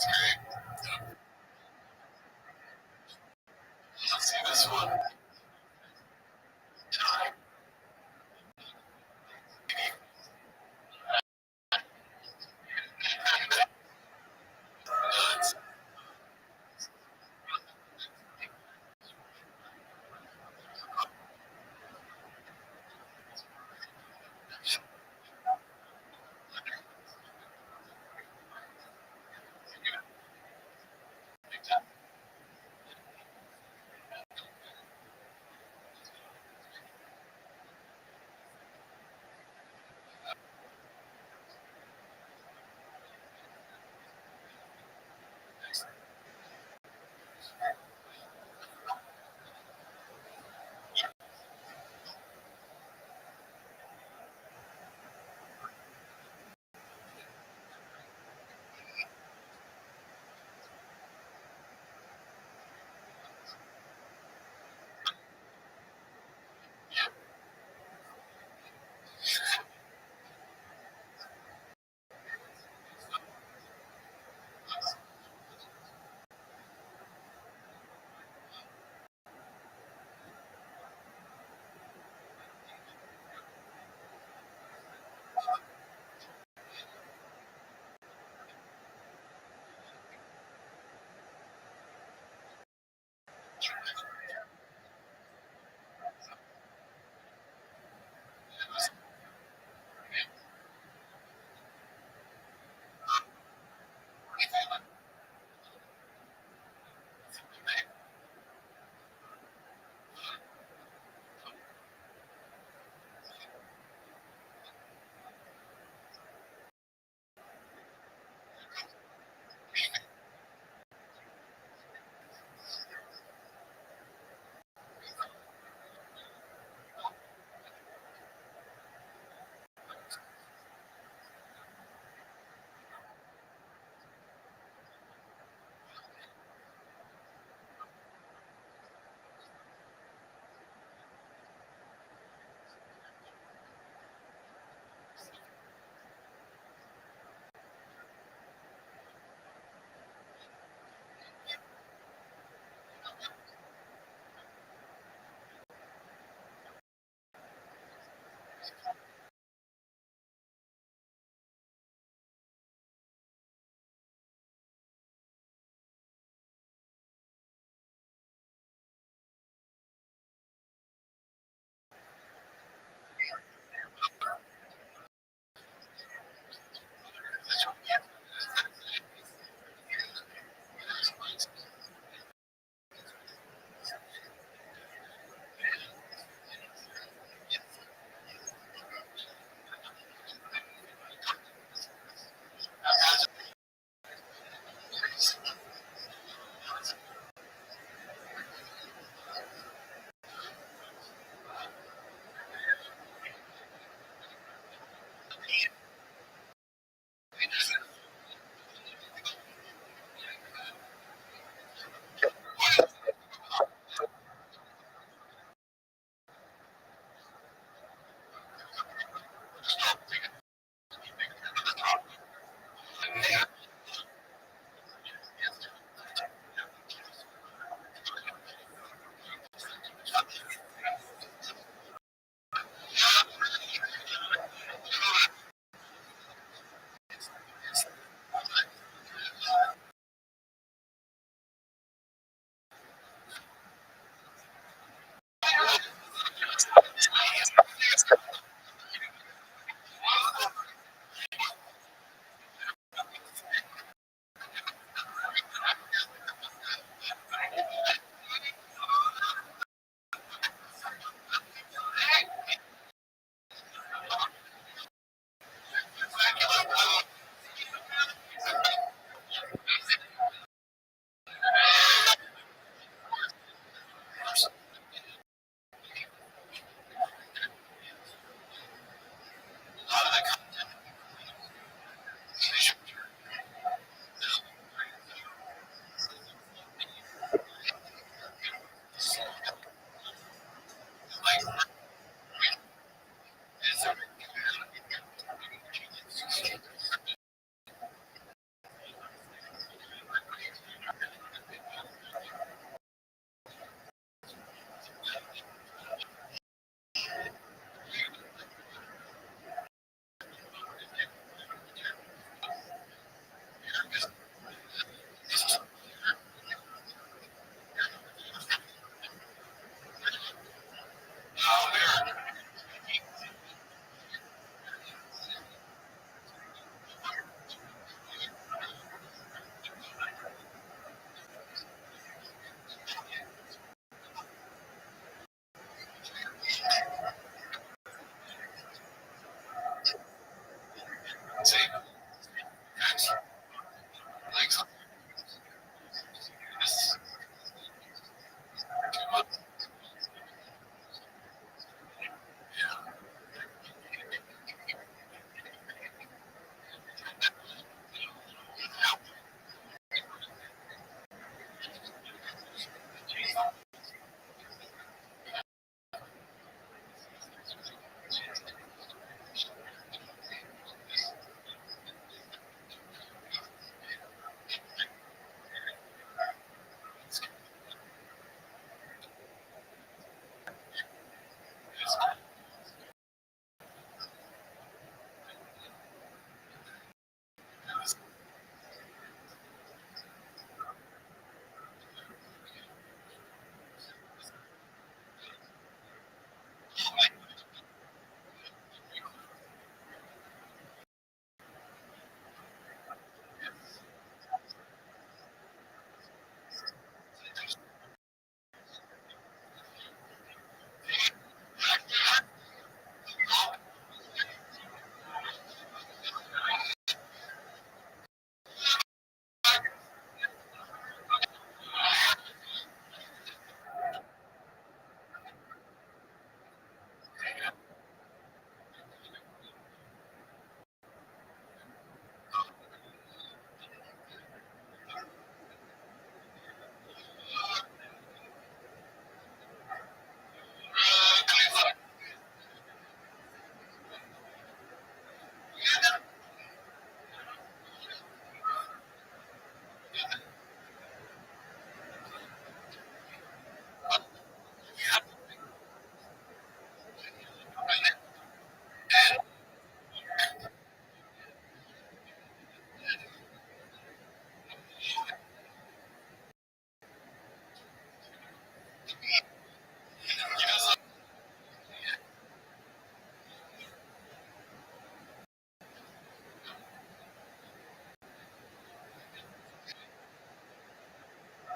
F: That's great. Let's see this one.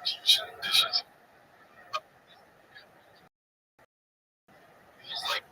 G: Dishes. Like,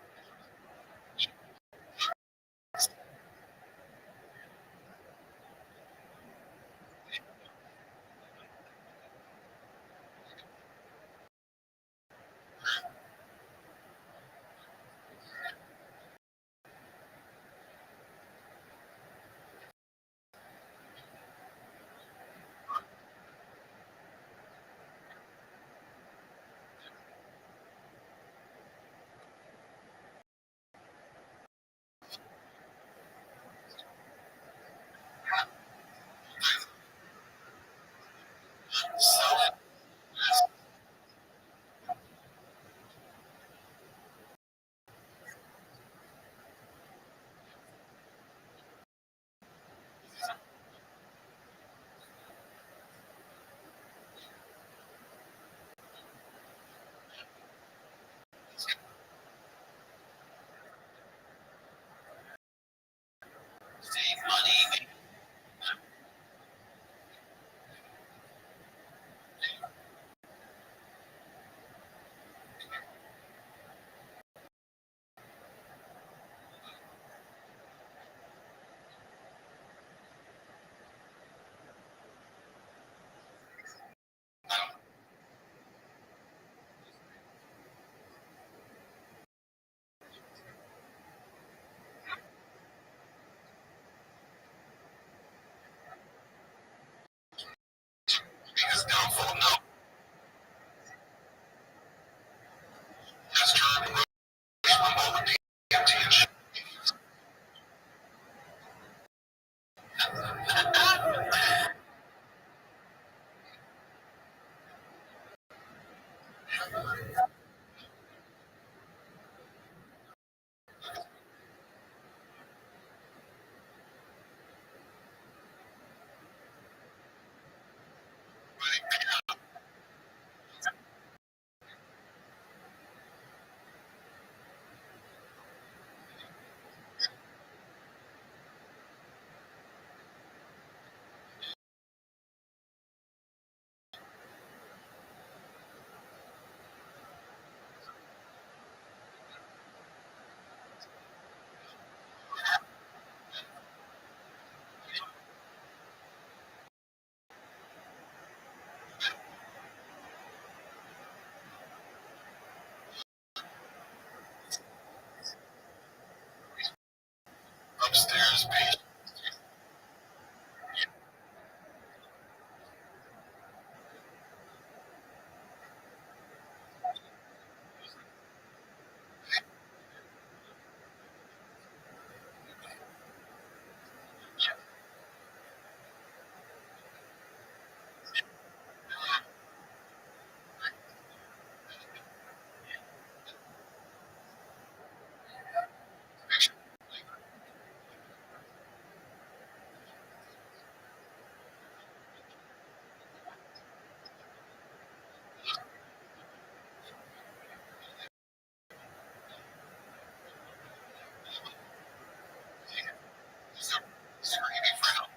G: his downfall now. Has turned remotely empty and shit. Upstairs, patient. Screaming for help.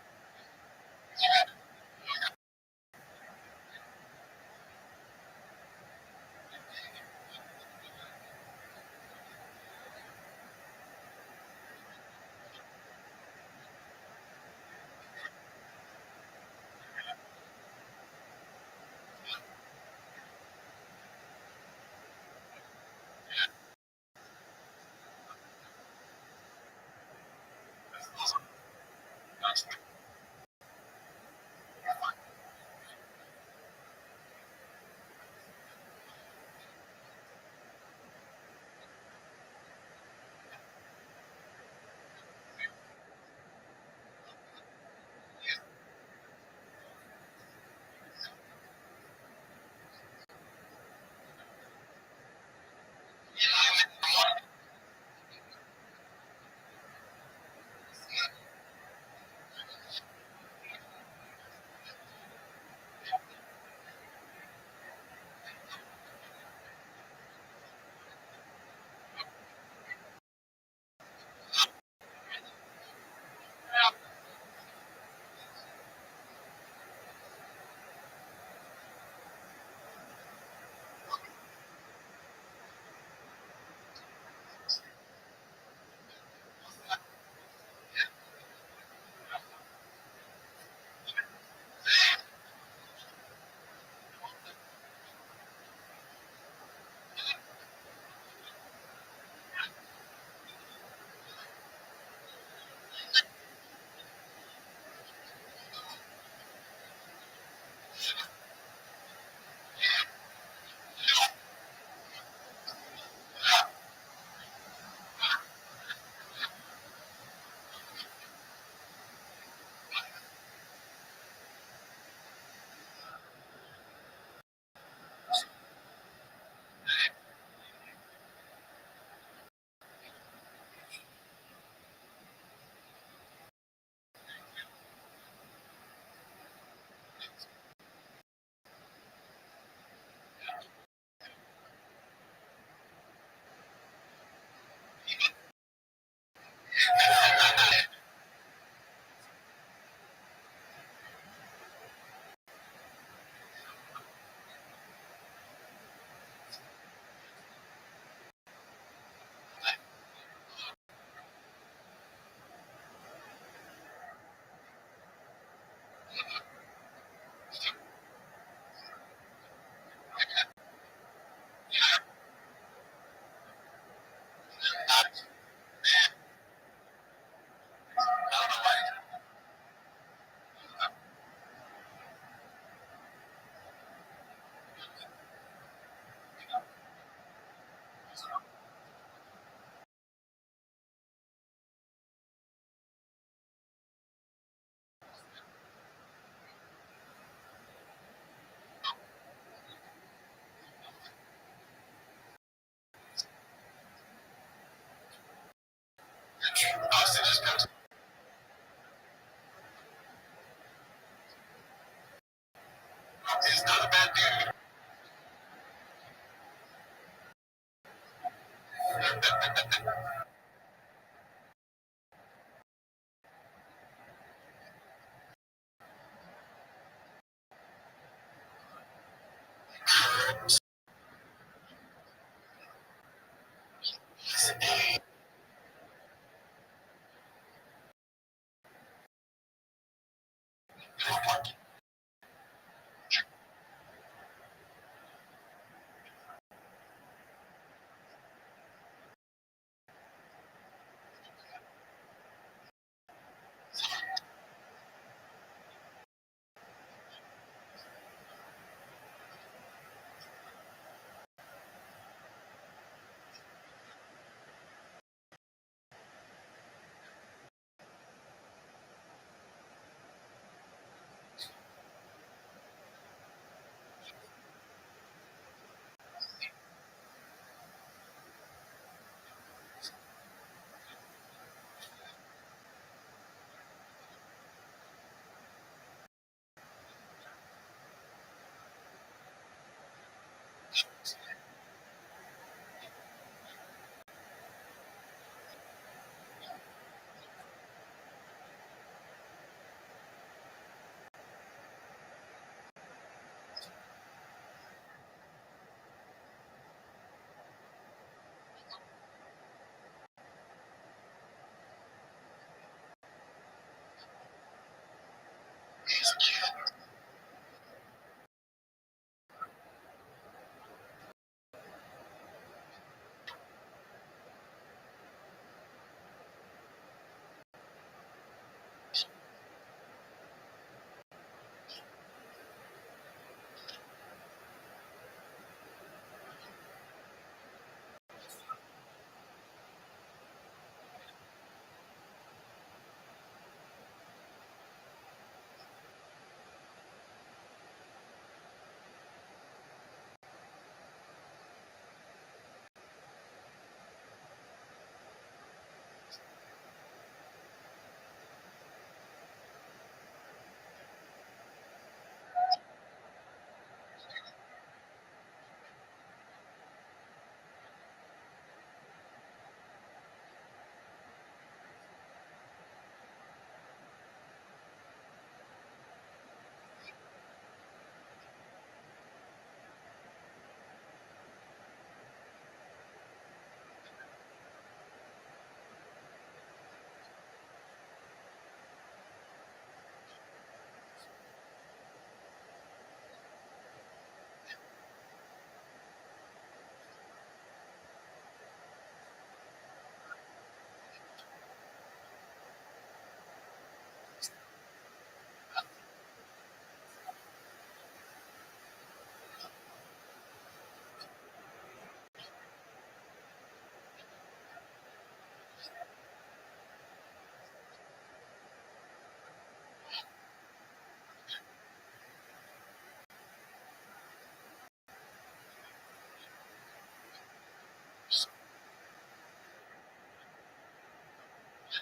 G: He's not a bad dude.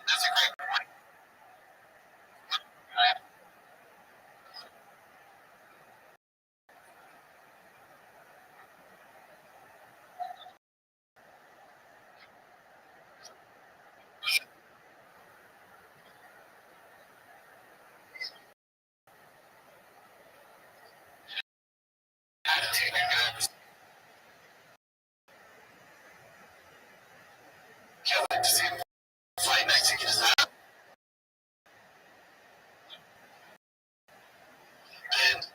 G: That's a great point. Attitude, guys. Can't wait to see him fight next to get his ass. And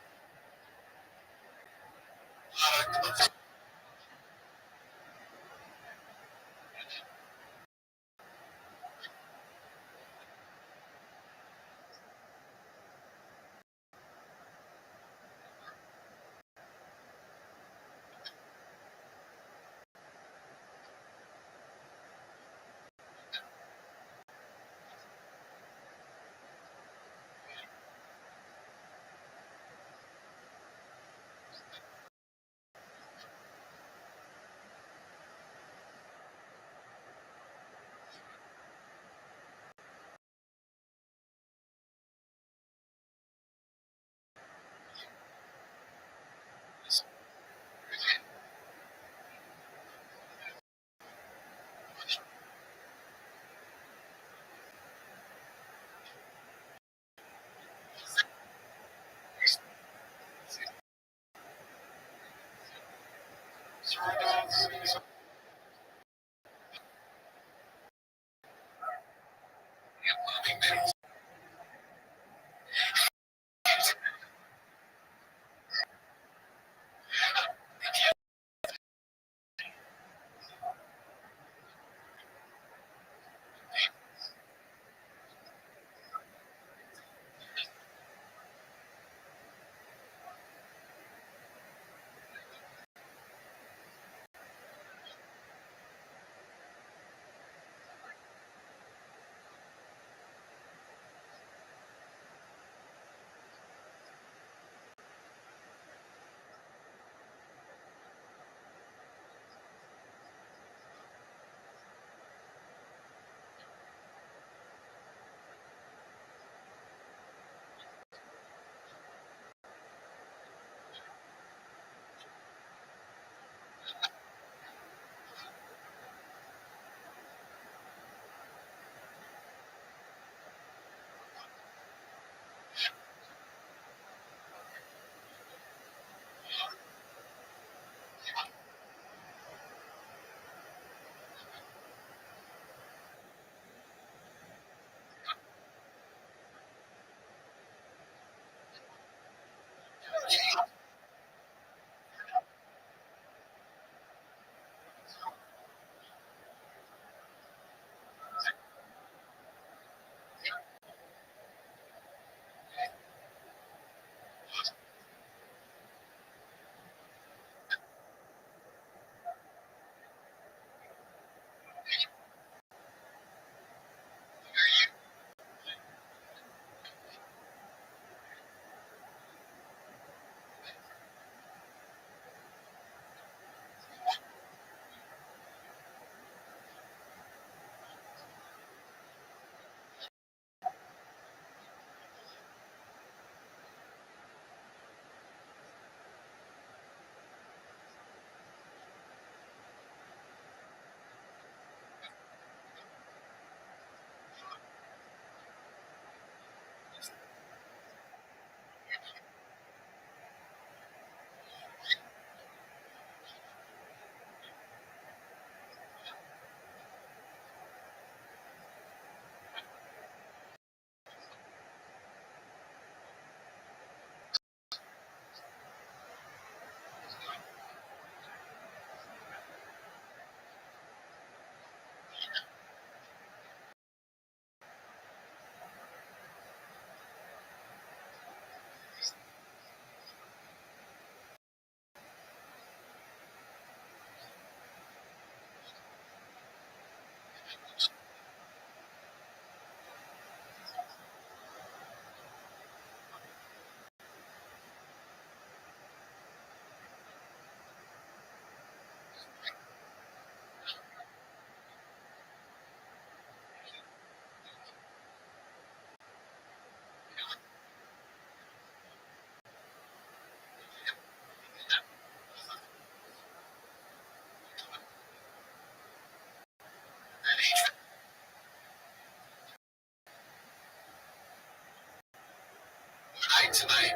G: Tonight.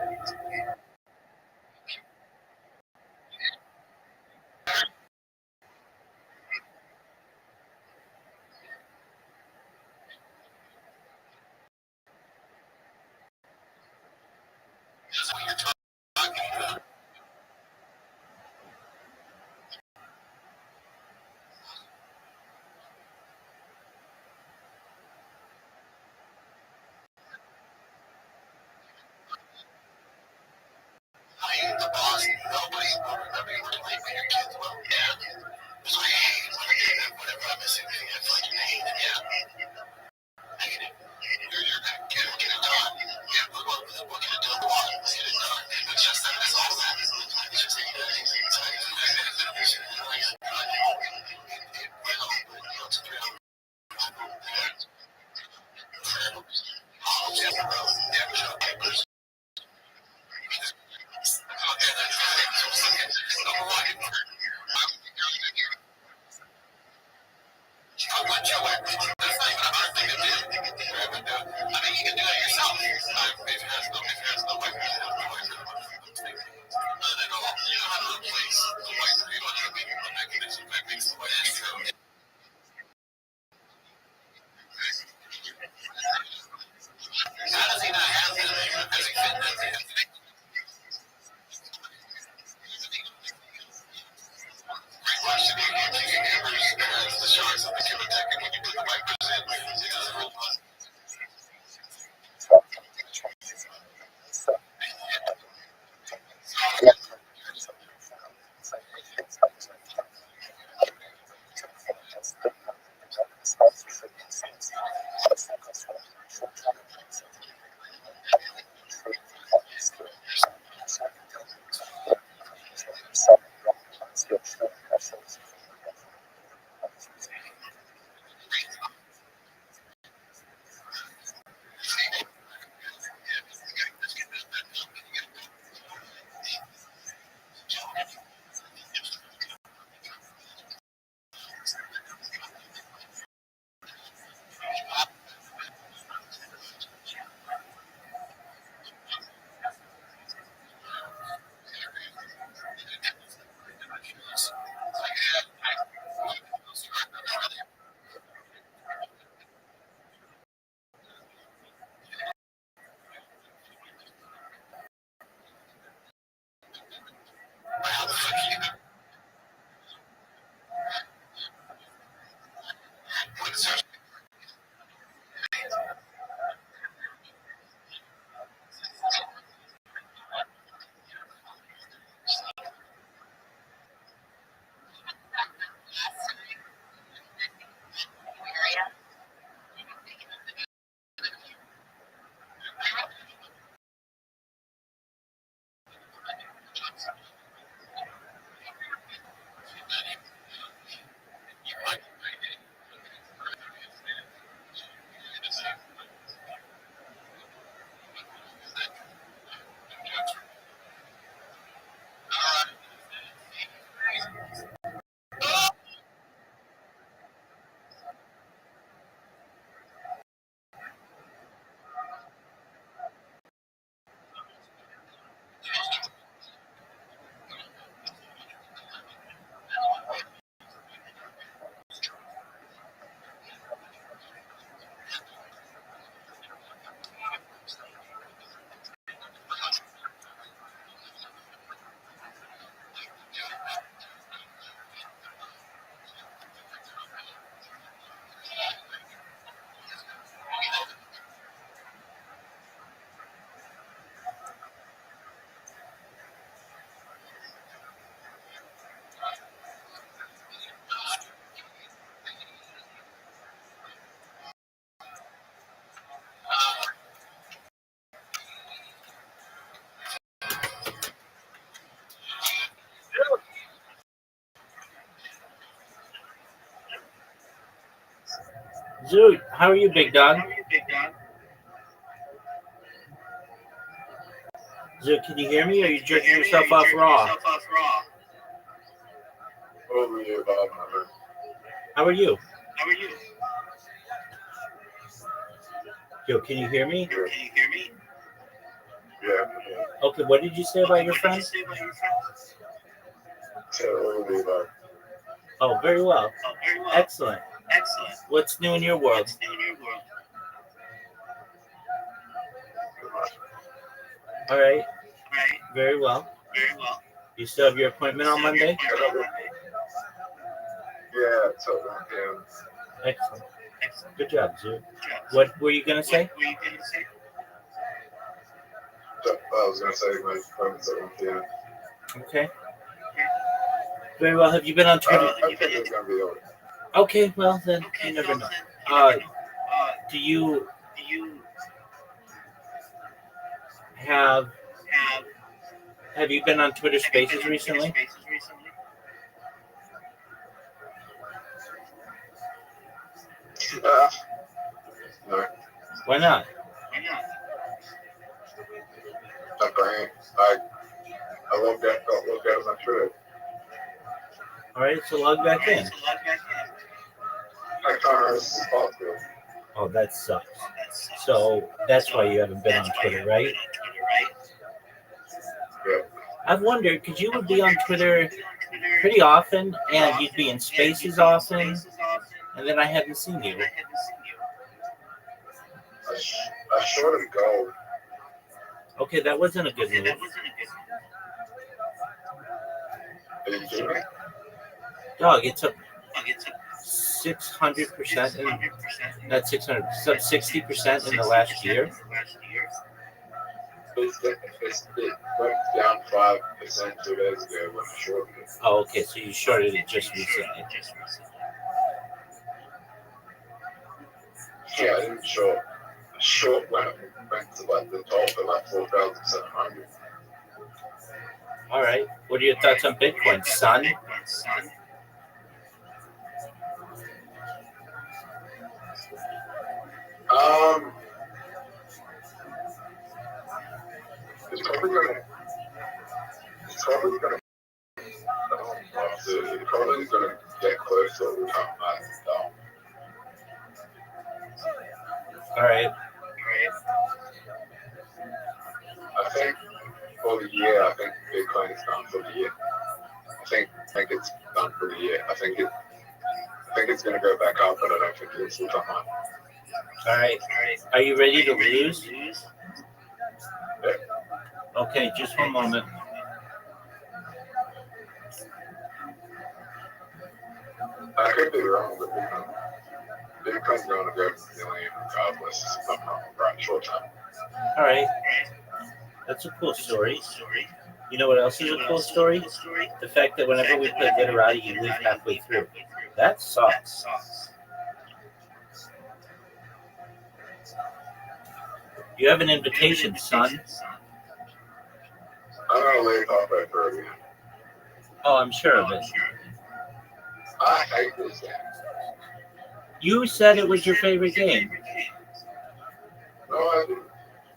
G: That's what you're talking about. I ain't the boss. Nobody will remember you when your kids will. Yeah. So I hate whenever I'm missing anything. I fucking hate it. Yeah. Negative. You're not get it done. Yeah, what can it do? Let's get it done. It's just that it's all that. It's just
A: Zoo, how are you, big dog? Zoo, can you hear me? Or are you jerking yourself off raw?
G: Over here, Bob.
A: How are you? Yo, can you hear me?
G: Yeah.
A: Okay, what did you say about your friend?
G: Over here, Bob.
A: Oh, very well. Excellent. What's new in your world? All right. Very well. You still have your appointment on Monday?
G: Yeah, it's over him.
A: Excellent. Good job, Zoo. What were you going to say?
G: I was going to say my friend's over him.
A: Okay. Very well. Have you been on Twitter?
G: I think it's going to be over.
A: Okay, well, then you never know. Do you have you been on Twitter Spaces recently?
G: No,
A: Why not?
G: my brain. I looked at my Twitter.
A: All right, so log back in.
G: I can't respond to it.
A: Oh, that sucks. So that's why you haven't been on Twitter, right?
G: Yeah.
A: I've wondered, because you would be on Twitter pretty often, and you'd be in Spaces often, and then I hadn't seen you.
G: I shorted gold.
A: Okay, that wasn't a good move.
G: Are you kidding me?
A: Dog, it's up 600%, not 600, it's up 60% in the last year.
G: It went down 5% 2 days ago when I shorted it.
A: Oh, okay, so you shorted it just recently.
G: Yeah, I didn't short. Short went to like the top at like 4,700.
A: All right, what are your thoughts on Bitcoin, son?
G: It's probably gonna it's probably gonna get close over time.
A: All right.
G: I think for the year, I think Bitcoin is done for the year. I think it's done for the year. I think it's gonna go back up, but I don't think it's will come up.
A: All right. Are you ready to lose?
G: Yeah.
A: Okay, just one moment.
G: I could be wrong, but Bitcoin's going to go to million regardless. I'm not right short time.
A: All right. That's a cool story. You know what else is a cool story? The fact that whenever we play Literati, you leave halfway through. That sucks. You have an invitation, son.
G: I'm going to leave halfway through again.
A: Oh, I'm sure of it.
G: I hate this game.
A: You said it was your favorite game.
G: No, I didn't.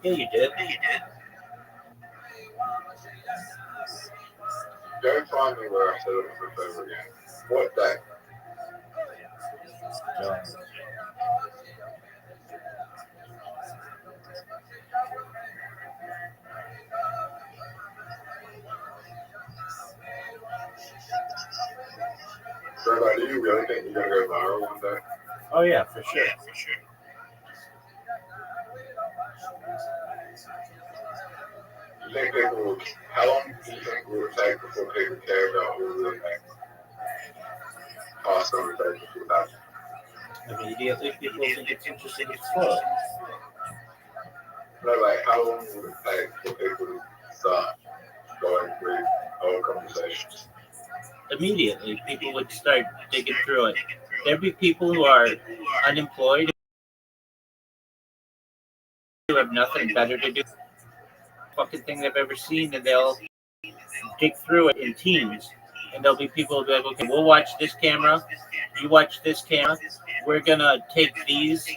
A: Yeah, you did.
G: Don't find me where I said it was my favorite game. What day?
A: No.
G: Rabbi, do you really think you're going to go viral one day?
A: Oh, yeah, for sure.
G: You think people will, how long do you think it will take before people care about who really makes? How long will it take before that?
A: Immediately, people think it's interesting to slow.
G: No, like, how long will it take for people to start going through whole conversations?
A: Immediately, people would start digging through it. There'd be people who are unemployed, who have nothing better to do, fucking thing they've ever seen, and they'll dig through it in teams And there'll be people who'll be like, okay, we'll watch this camera, you watch this camera. We're gonna take these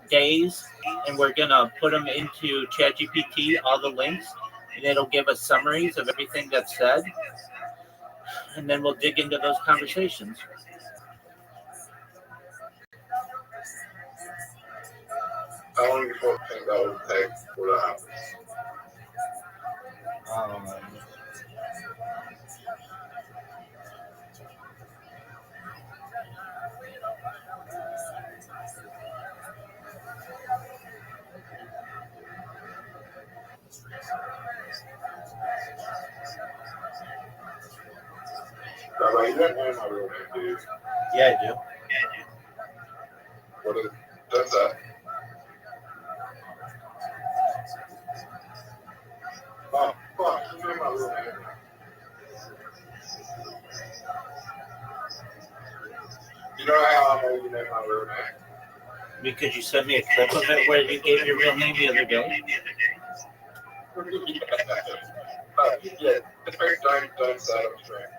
A: days and we're gonna put them into ChatGPT, all the links, and it'll give us summaries of everything that's said, and then we'll dig into those conversations.
G: How long do you think that would take for that happens? Rabbi, you don't know my real name, do you?
A: Yeah, I do.
G: What is that? Oh, fuck, you know my real name. You know how I know you know my real name?
A: Because you sent me a clip of it where you gave your real name the other day.
G: Yeah, don't say I'm straight.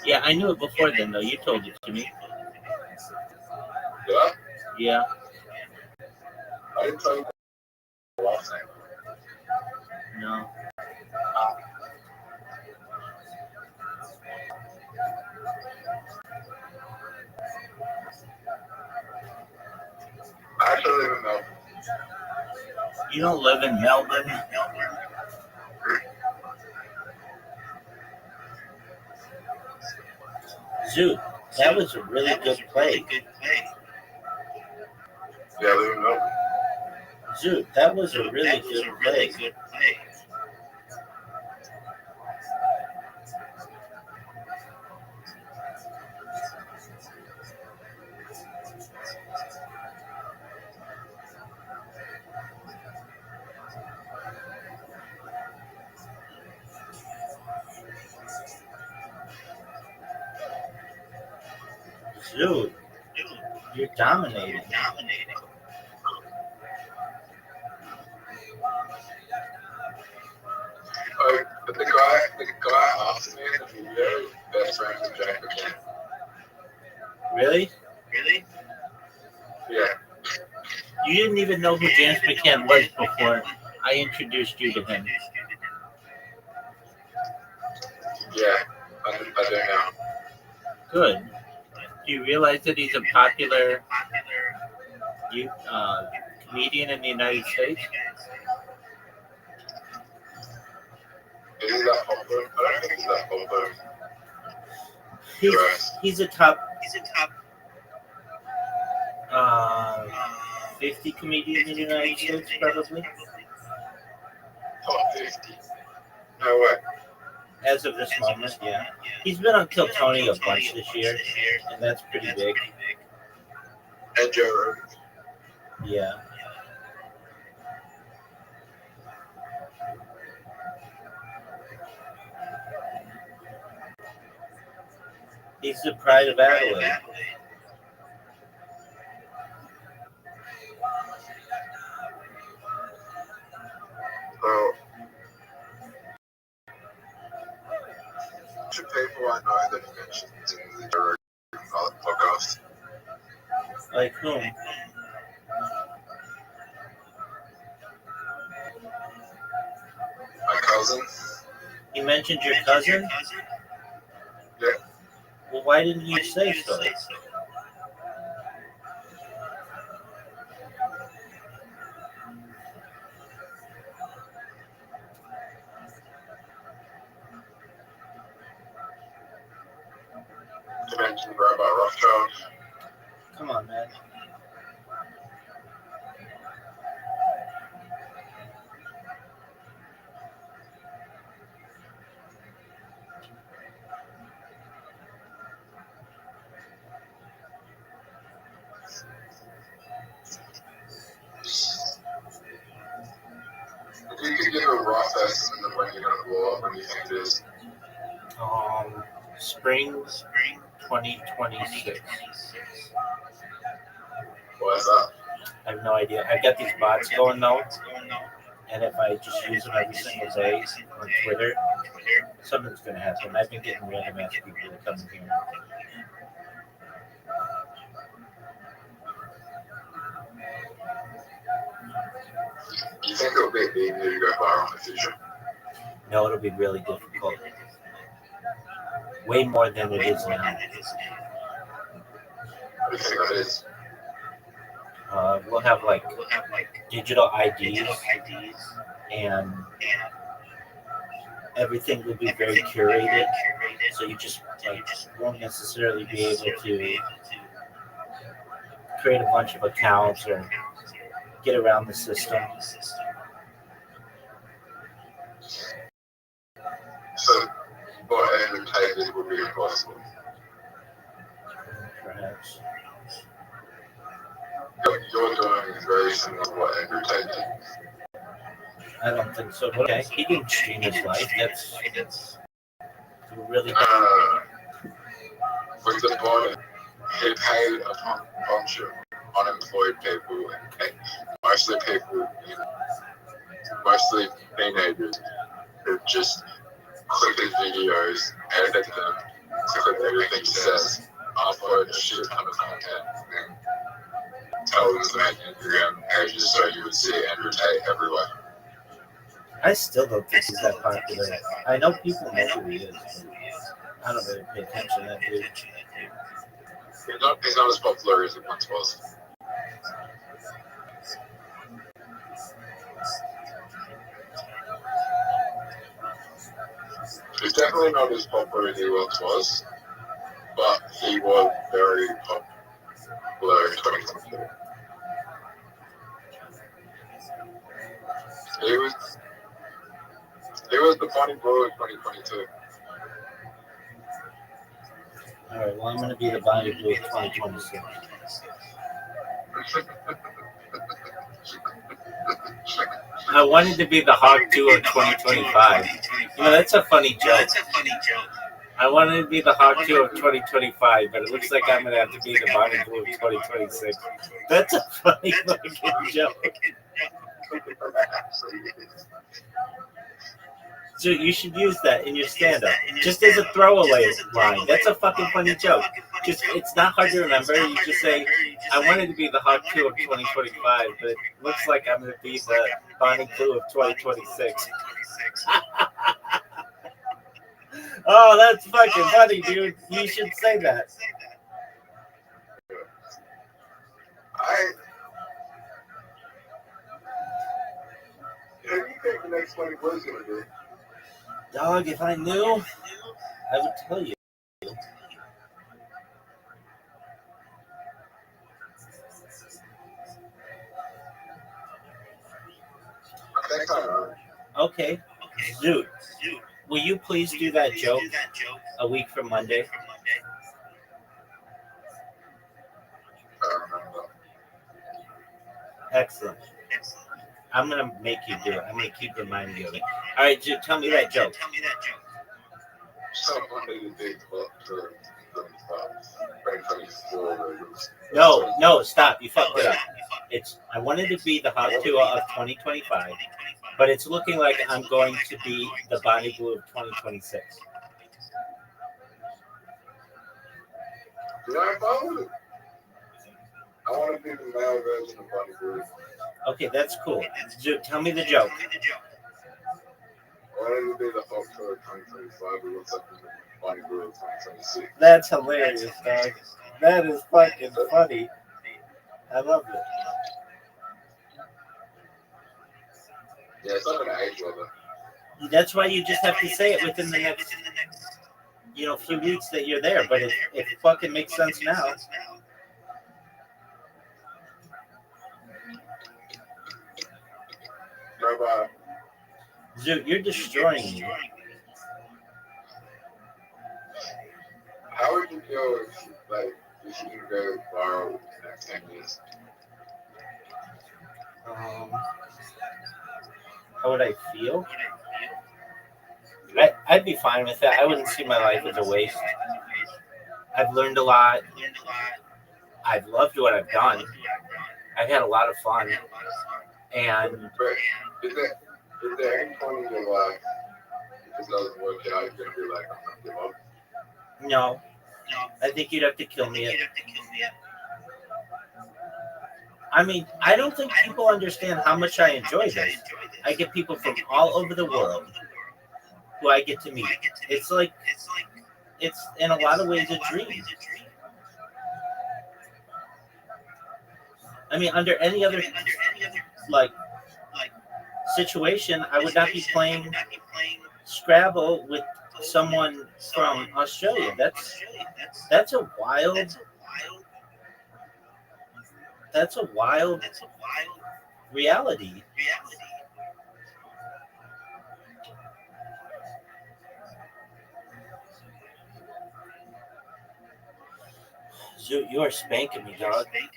A: Yeah, I knew it before then, though. You told it to me.
G: Yeah?
A: Yeah.
G: I didn't tell you the last name.
A: No.
G: I actually live in Melbourne.
A: You don't live in Melbourne. Zoot, that was a really good play.
G: Yeah, I live in Melbourne.
A: Zoot, that was a really good play. Zoot, you're dominating.
G: But the guy asked me in the video, best friends with Jack McKen.
A: Really?
G: Yeah.
A: You didn't even know who James McCann was before I introduced you to him.
G: Yeah, I do now.
A: Good. Do you realize that he's a popular comedian in the United States?
G: Is he that popular? I don't think he's that popular.
A: He's a top 50 comedian in the United States, probably.
G: Top 50? No way.
A: As of this moment, yeah. He's been on Kill Tony a bunch this year, and that's pretty big.
G: And Joe Rogan.
A: Yeah. He's the pride of Adelaide.
G: Oh. Two people I know that he mentioned in the Joe Rogan podcast.
A: Like whom?
G: My cousin.
A: He mentioned your cousin?
G: Yeah.
A: Well, why didn't you say so?
G: You mentioned Rabbi Rothschild.
A: Come on, man.
G: If you could give a rough estimate of when you're going to blow up, when you think it is?
A: Spring 2026.
E: What's up?
A: I have no idea. I've got these bots going though, and if I just use them every single day on Twitter, something's going to happen. I've been getting random ass people to come in here.
E: You think it'll be big to go viral in the future?
A: No, it'll be really difficult. Way more than it is now.
E: What do you think that is?
A: We'll have like digital IDs, and everything will be very curated. So you just won't necessarily be able to create a bunch of accounts or get around the system.
E: So, what entertainment would be impossible?
A: Perhaps.
E: What you're doing is very similar to what entertainment.
A: I don't think so. But okay, he can stream his life. That's really.
E: With the bond, he paid a bunch of unemployed people, and mostly teenagers, who just click his videos, edit them, click everything he says, upload a shit ton of content, and tell them to make Instagram pages so you would see Andrew Tate everywhere.
A: I still don't think he's that popular. I know people know who he is, but I don't really pay attention to that dude.
E: He's not as popular as he once was. He's definitely not as popular as he once was, but he was very popular in 2022. He was the funny bro in 2022.
A: All right, well, I'm going to be the Bonnie Blue of 2026. I wanted to be the Hawk 2 of 2025. You know, that's a funny joke. I wanted to be the Hawk 2 of 2025, but it looks like I'm going to have to be the Bonnie Blue of 2026. That's a funny fucking joke. So you should use that in your stand-up, just as a throwaway line. That's a fucking funny joke. Just it's not hard to remember. You just say, "I wanted to be the Hawk 2 of 2025, but it looks like I'm going to be the Bonnie Blue of 2026." Oh, that's fucking funny, dude. You should say that.
E: Who do you think the next Bonnie Blue is going to be?
A: Dog, if I knew, I would tell you.
E: I think I know.
A: Okay. Dude, will you please do that joke a week from Monday? Excellent. I'm going to make you do it. I'm going to keep reminding you of it. All right, dude, tell me that joke. No, stop. You fucked it up. It's I wanted to be the Hawk 2 of 2025, but it's looking like I'm going to be the Bonnie Blue of 2026.
E: Yeah, I want to be the male version of Bonnie Blue.
A: Okay, that's cool. Dude, tell me the joke.
E: I wanted to be the Hawk 2 of 2025, but looks like the Bonnie Blue of 2026.
A: That's hilarious, dog. That is fucking funny. I love it.
E: Yeah, it's not going to age well, though.
A: That's why you just have to say it within the next, few weeks that you're there. But it fucking makes sense now.
E: Rabbi.
A: Dude, you're destroying me.
E: How would you feel if you can go viral in the next 10 years?
A: How would I feel? I'd be fine with that. I wouldn't see my life as a waste. I've learned a lot. I've loved what I've done. I've had a lot of fun, and
E: Is there any point in your life if it doesn't work out, you're gonna be like, I'm gonna give up?
A: no, I think you'd have to kill me. I mean, I don't think people understand how much I enjoy this. I get people from all over the world who I get to meet. It's like, it's in a lot of ways a dream. I mean, under any other like situation, I would not be playing Scrabble with someone from Australia. That's a wild reality. You are spanking me, dog.
E: I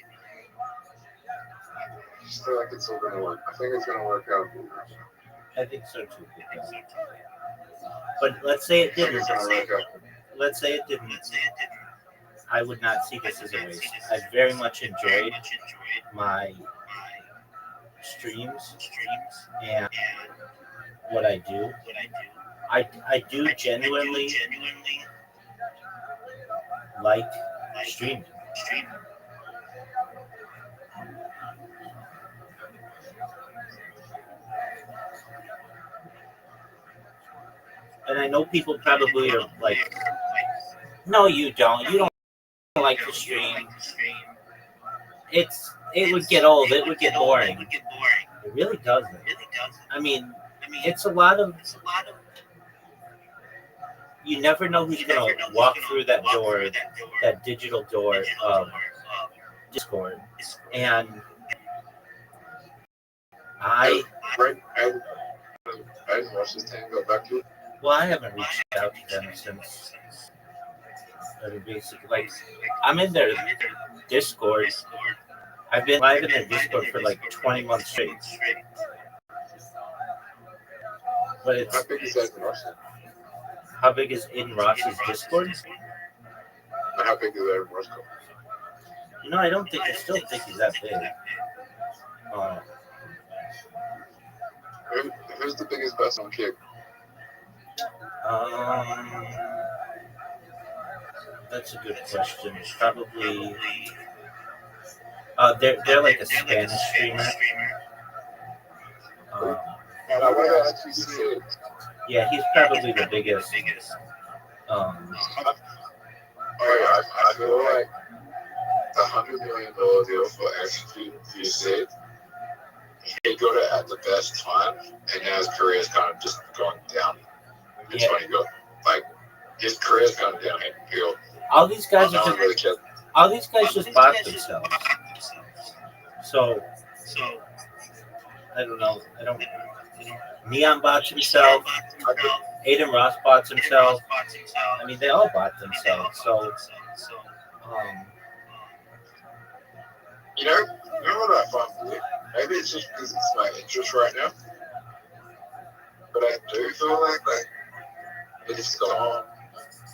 E: feel like it's all gonna work. I think it's gonna work out.
A: I think so too. But let's say it
E: I think
A: didn't.
E: it's gonna work out.
A: Let's say it didn't. I would not see this as a waste. I very much enjoyed my streams and what I do. I do genuinely like streaming. And I know people probably are like, no, you don't. You don't like to stream. It would get old. It would get boring. It really doesn't. I mean, it's a lot of. You never know who's gonna walk through that door, that digital door of Discord, and I
E: didn't watch this thing go back to.
A: Well, I haven't reached out to them since. Basically, like, I'm in their Discord. I've been live in their Discord for like 20 months straight. But it's
E: How big is that in Russia?
A: How big is in Ross's Discord?
E: And how big is that in Moscow?
A: You know, I still think he's that big.
E: Who's the biggest best on kick?
A: That's a good question. Probably. They're like a Spanish streamer. Yeah, he's probably the biggest.
E: I feel like the $100 million deal for XQC, he got it at the best time, and now his career is kind of just going down. It's funny, like his career is going downhill.
A: All these guys just bought themselves. So I don't know. Neon bought himself. Aiden Ross bought himself. I mean, they all bought themselves. So,
E: you know what I find weird? Maybe it's just because it's my interest right now. But I do feel like it's gone.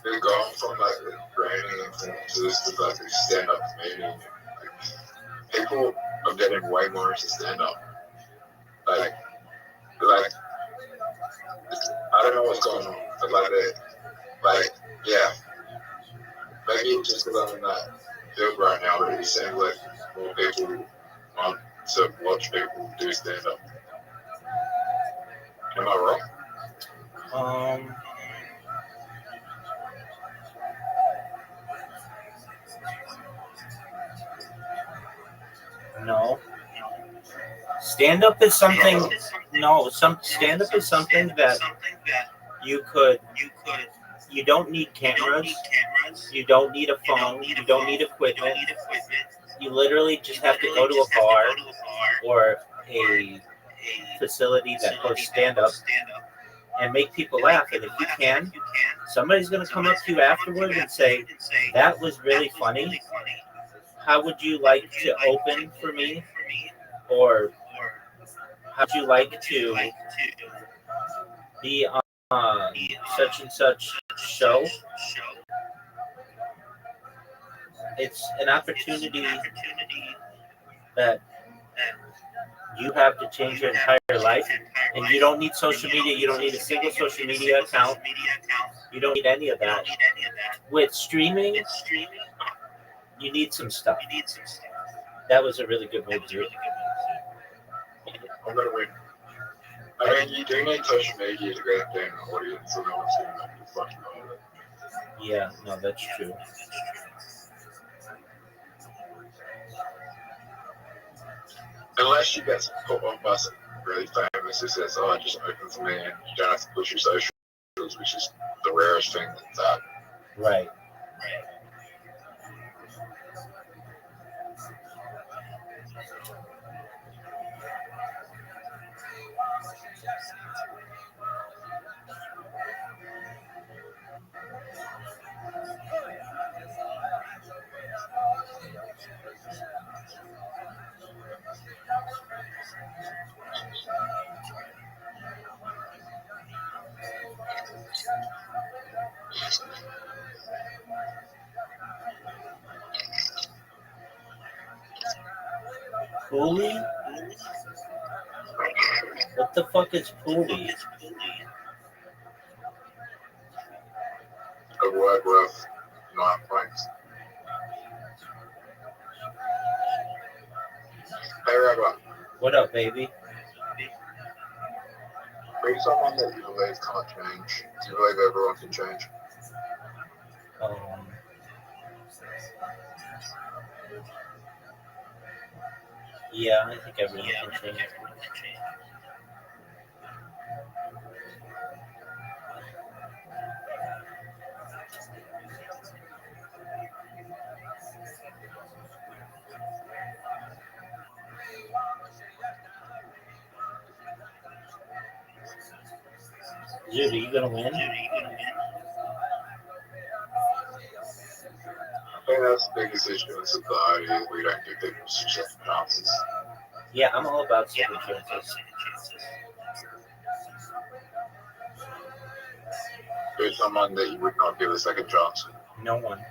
E: They're gone from like the branding influences to like stand-up comedy. People are getting way more into stand-up. Like I don't know what's going on, but yeah, maybe it's just because I'm in that field right now, but it's saying like more people want to watch people do stand-up. Am I wrong?
A: No. Stand-up is something. No, stand-up is something that you don't need cameras. You don't need a phone. You don't need equipment. You literally just have to go to a bar or a facility that hosts stand-up and make people laugh. And if you can, somebody's going to come up to you afterward and say, "That was really funny. How would you like to open for me?" Or how would you like to be on such and such show? It's an opportunity that you have to change your entire life, and you don't need social media. You don't need a single social media account. You don't need any of that. With streaming, you need some stuff. That was a really good move, dude.
E: I'm gonna win. I mean, you do need social media to get down an audience, so no one's gonna make you fucking know it.
A: Yeah, no, that's true.
E: Unless you get put on bus really famous who says, "Oh, just open for me," and you don't have to push your socials, which is the rarest thing that's that.
A: Right. Pulley? What the fuck is pulley?
E: A word worth 9 points. Hey, Rabbi.
A: What up, baby?
E: Be someone that you believe can't change. Do you believe everyone can change?
A: Yeah, I think everyone can change. Dude, are you gonna win?
E: I think that's the biggest issue in society is we don't give people second chances.
A: Yeah, I'm all about second chances.
E: Who's someone that you would not give a second chance?
A: No one.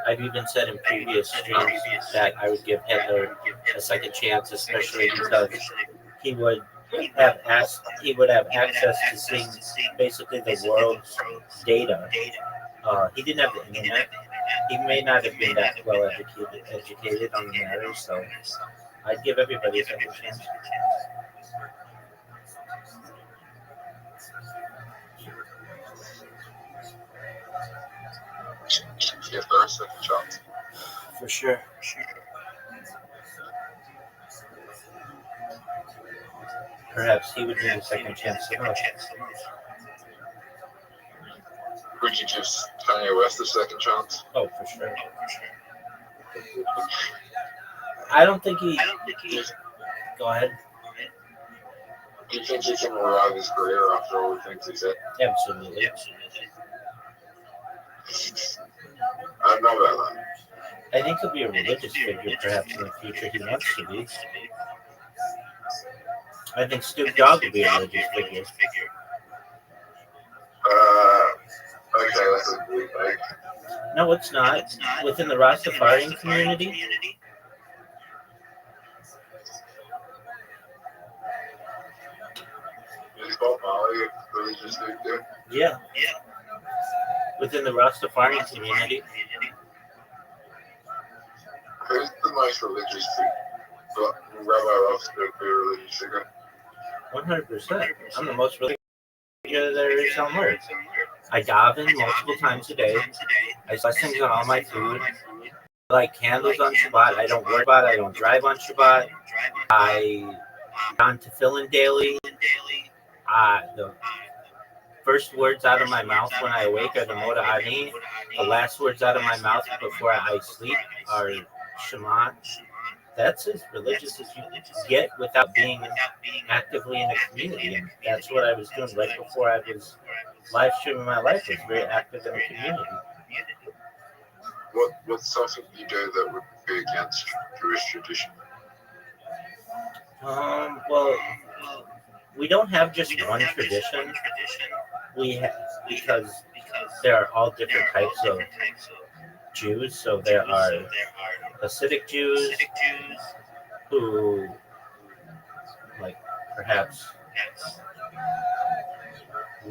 A: I've even said in previous streams that I would give Hitler a second chance, especially because he would have access to seeing basically the world's data. He didn't have the internet. He may not have been that well educated on the matter, so I'd give everybody a second chance.
E: Give her a second chance.
A: For sure. Perhaps he would need a second chance to know.
E: Would you give Kanye West a second chance?
A: Oh, for sure. I don't think he. Go ahead.
E: Do you think he can revive his career after all the things he said?
A: Absolutely.
E: I don't know about that.
A: I think he'll be a religious figure perhaps in the future. He wants to be. I think Snoop Dogg will be a religious figure.
E: Okay, that's a weird thing.
A: No, it's not. Within the Rastafarian community,
E: Is Bob Marley a religious figure?
A: yeah. Within the Rastafarian community,
E: Who's the most religious figure? Rabbi Rothschild be a religious figure?
A: 100%. I'm the most religious figure there is on earth. I daven multiple times a day. I blessings on all my food. I light candles on Shabbat. I don't work Shabbat. I don't drive on Shabbat. I on tefillin daily. The first words out of my mouth when I awake are the Moda Ani. The last words out of my mouth before I sleep are Shema. That's as religious as you get without being actively in a community. And that's what I was doing right before I was live streaming my life. I was very active in the community.
E: What's something you do that would be against Jewish tradition?
A: Well, we don't have just one tradition. We have, because there are all different types of Jews. So there are Hasidic Jews, who, like, perhaps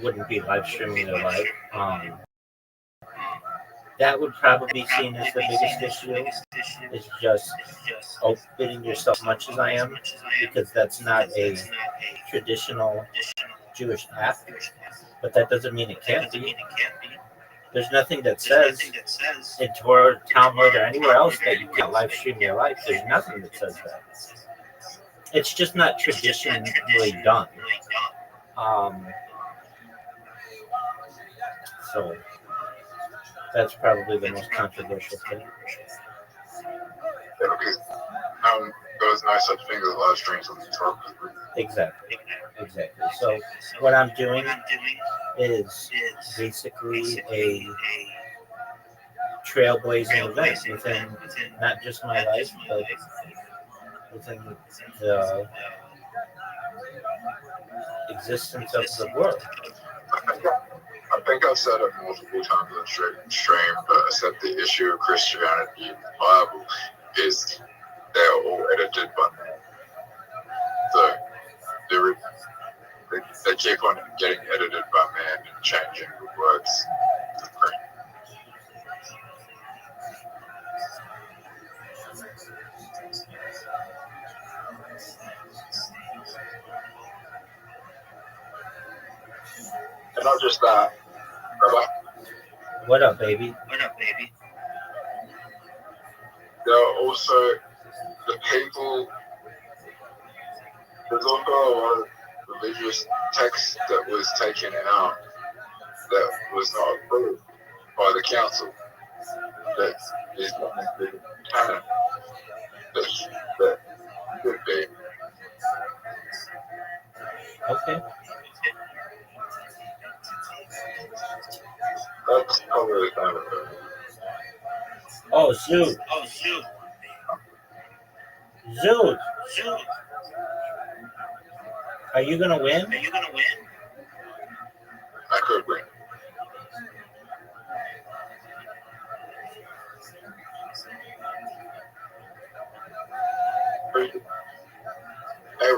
A: wouldn't be live streaming their life, that would probably be seen as the biggest issue. Is just opening yourself as much as I am, because that's not a traditional Jewish act. But that doesn't mean it can't be. There's nothing that says in Torah, Talmud, or anywhere else that you can't live stream your life. There's nothing that says that. It's just not traditionally done. So that's probably the most controversial thing.
E: Yeah, because there was no such thing as live streams on the Torah.
A: Exactly. So what I'm doing is basically a trailblazing event within not just my life, but within the existence of the world.
E: I think I've said it multiple times on the stream, but I said the issue of Christianity in the Bible is they're all edited by men. So they keep on getting edited by man and changing the words to print. And not just that, Rabbi,
A: What up, baby?
E: there are also the people, there's also a lot of religious text that was taken out that was not approved by the council, that is not included in canon, that should be.
A: Okay.
E: That's probably the time of it.
A: Oh, shoot. Zoot. Are you gonna win?
E: I could win. Hey,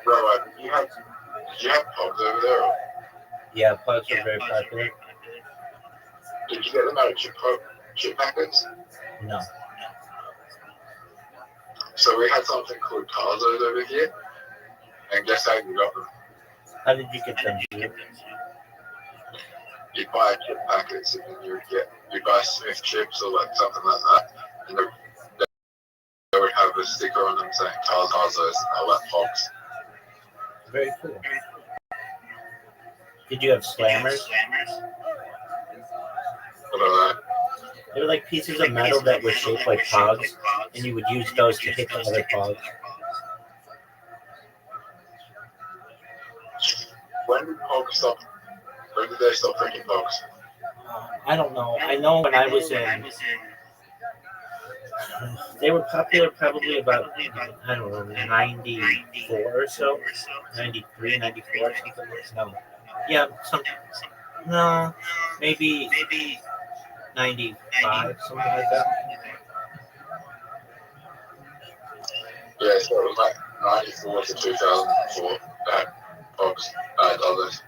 E: Rabbi, did you have pubs over there? Or
A: Yeah, pugs are very popular.
E: did you get them out of chip packets?
A: No.
E: So we had something called Tarzos over here, and guess how you got them?
A: How did you get them? Zoot?
E: You'd buy chip packets, and then you'd buy Smith chips or like something like that, and they would have a sticker on them saying Tarzos and all that pops.
A: Very cool. Did you have slammers?
E: What are that?
A: They were like pieces of metal that were shaped like pogs, and you would use those to hit the other pogs.
E: When did they stop drinking pogs?
A: I don't know. I know when I was in, they were popular probably about, I don't know, 94 or so, 93, 94, something like that. No. Yeah, no, maybe 95, something like that.
E: Yeah, so it was like 94 to 2004 that pogs, dollars.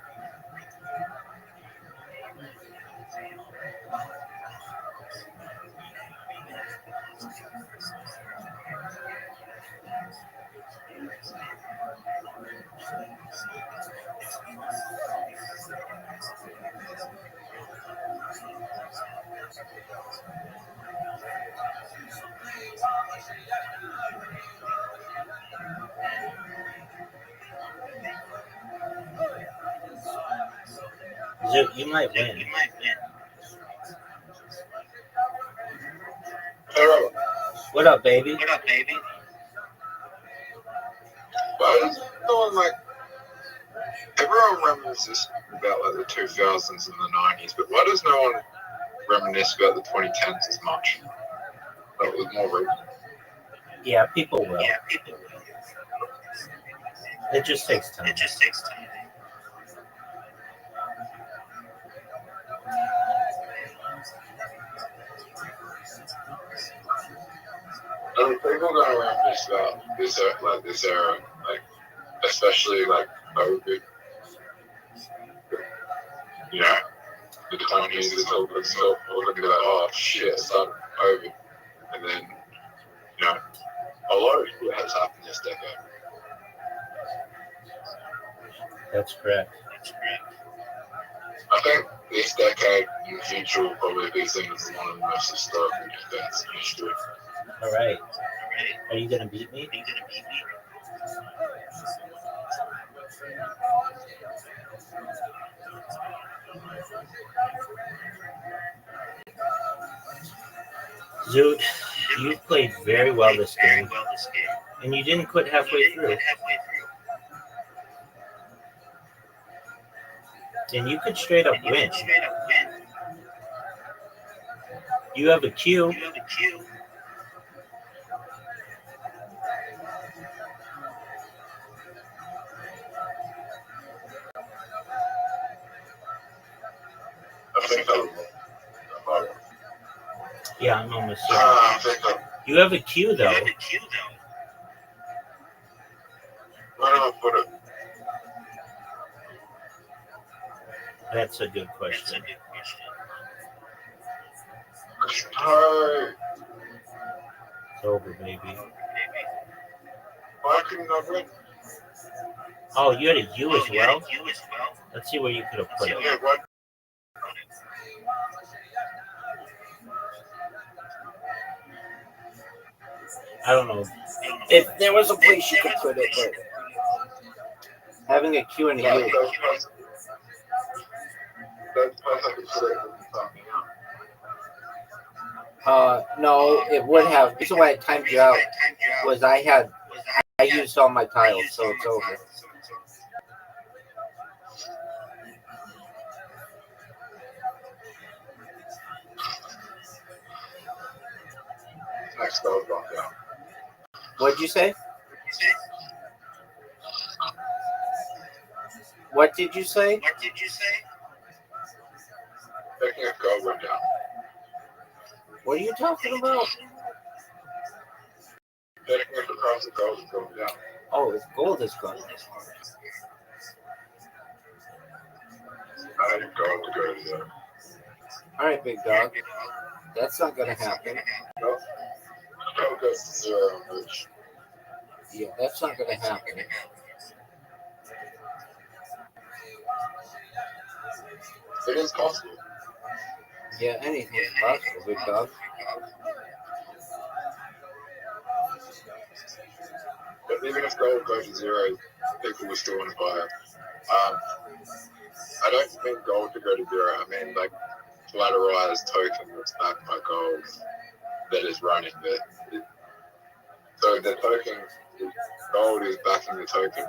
A: Zoot, you might win.
E: Hey, Robert,
A: What up, baby?
E: why does no one like, everyone reminisces about like the 2000s and the 90s, but why does no one reminisce about the 2010s as much? That was more recent.
A: Yeah, people will. It just takes time.
E: I mean, people going around this era, like especially like COVID, you know, the economies is all good stuff. We're looking at like, oh shit, I started COVID, and then you know, a lot of shit has happened this decade.
A: That's correct.
E: I think this decade in the future will probably be seen as one of the most historical decades in history.
A: All right. Are you gonna beat me? Zoot, you played very well this game, and you didn't quit halfway through. And you could straight up win. You have a cue.
E: I think
A: Yeah, I'm almost certain. You have a cue, though.
E: Where do I put it?
A: That's a good question. It's over, baby.
E: Why couldn't I win?
A: Oh, you had a U as well? Let's see where you could have put it.
E: Yeah, what?
A: I don't know. If there was a place you could put it, but having a Q and a U.
E: That's perfect.
A: No, it would have. The reason why I timed you out was I used all my tiles, so it's over. What'd you say? What did you say?
E: Taking a gold went down.
A: What are you talking about?
E: Taking it across the gold is going down.
A: Oh, it's gold is gone.
E: I need gold to go to zero.
A: All right, big dog. That's not gonna happen.
E: No? Gold goes to zero, which
A: Yeah, that's not gonna happen.
E: it is possible.
A: Yeah, anything's possible, big dog.
E: But even if gold goes to zero, people will still want to buy it. I don't mean gold to go to zero. I mean like collateralized token that's backed by gold that is running it. So the token, gold is backing the token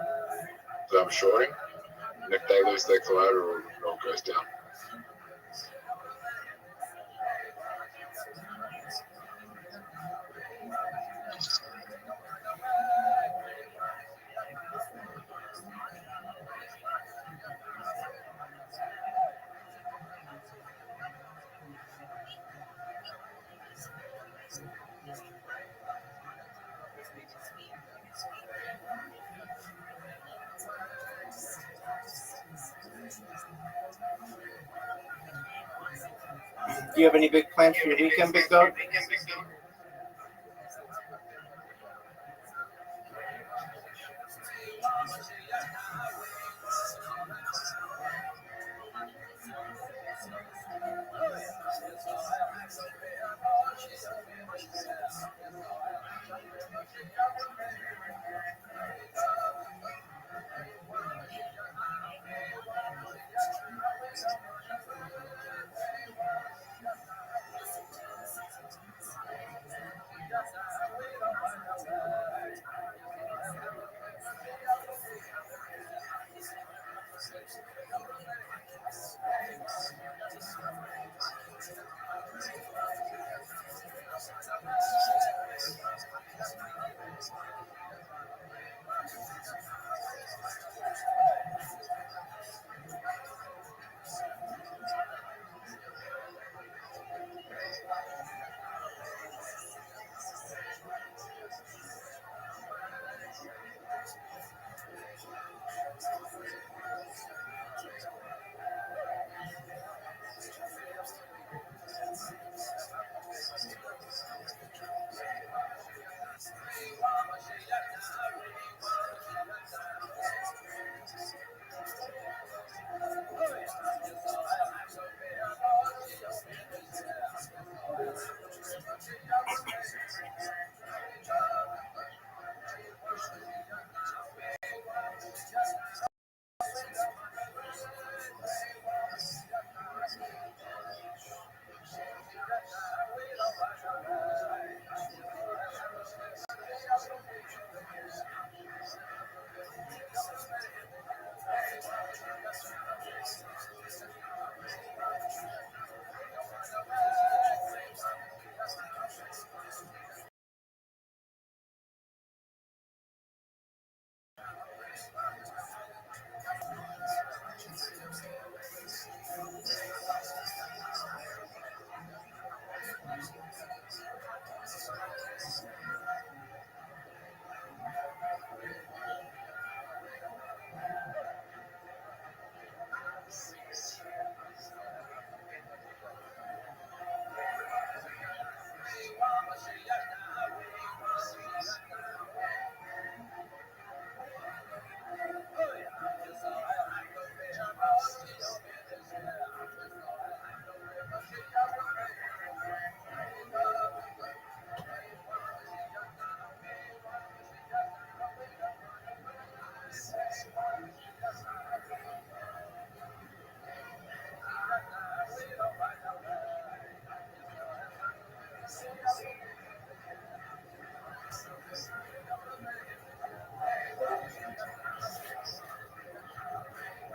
E: that I'm shorting, and if they lose their collateral, gold goes down.
A: Do you have any big plans for your weekend, big dog?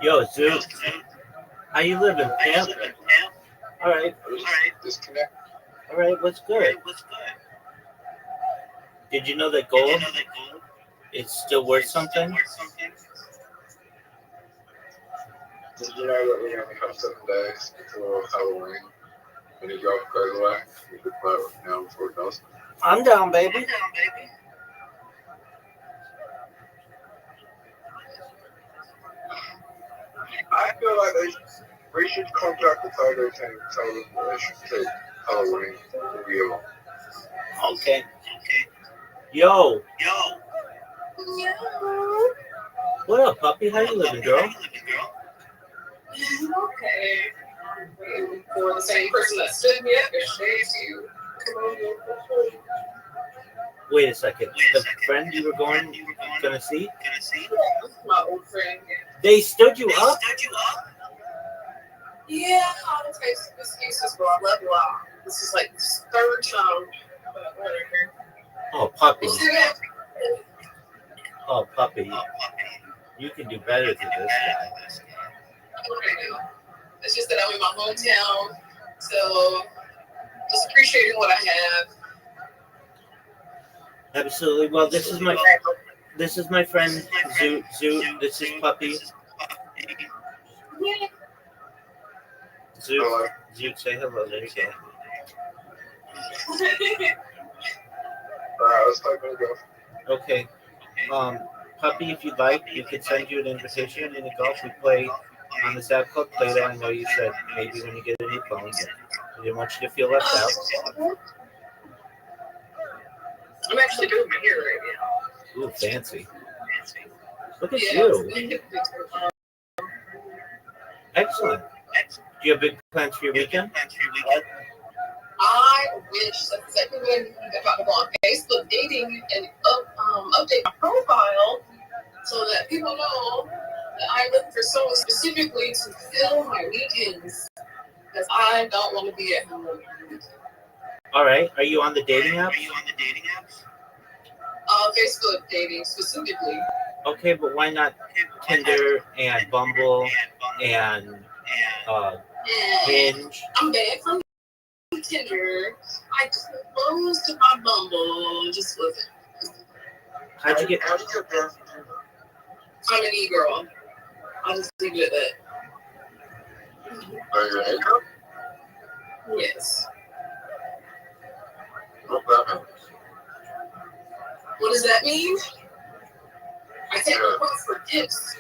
A: Yo, Zoo, how you living, pimp? All right,
E: Disconnect.
A: all right, what's good? Did you know that gold is still worth something?
E: Did you know that we only have 7 days before Halloween? When your girl goes away, you could vote now before it goes.
A: I'm down, baby.
E: I feel like we should contact the photo team and tell them that they should take Halloween real.
A: Okay. Yo, what up, puppy? How you living, girl?
H: Okay. Waiting for the same person that stood me up yesterday to come over.
A: Wait a second. The friend you were gonna see?
H: Yeah, my old friend.
A: They stood you up?
H: Yeah, all the types of excuses, bro. I love you all. This is like the third time. But whatever.
A: Oh, puppy.
H: We'll see that.
A: Oh, puppy. You can do better than this guy.
H: What do I do? It's just that I'm in my hometown, so just appreciating what I have.
A: Absolutely. Well, this is my friend Zoot. This is puppy.
H: Yeah.
A: Zoot, say hello. There you go.
E: Let's talk about golf.
A: Okay. Puppy, if you'd like, you could send you an invitation in the golf. We play on this app called Play-Doh. I know you said maybe when you get a new phone, but I didn't want you to feel left out.
H: I'm actually doing my hair right now.
A: Ooh, fancy. Look at you. Excellent. Do you have big plans for your weekend?
H: I wish that's exactly what I need to talk about on Facebook dating and update my profile so that people know that I look for someone specifically to fill my weekends because I don't want to be at home.
A: All right. Are you on the dating apps?
H: Facebook dating specifically.
A: Okay, but why not Tinder and Bumble and Hinge?
H: I'm banned from Tinder. I closed my Bumble. Just wasn't.
A: How'd you get?
E: banned from Tinder?
H: I'm an e-girl. I'll just leave it at that.
E: Are you an girl?
H: Yes.
E: What that mean?
H: What does that mean? I take requests for tips.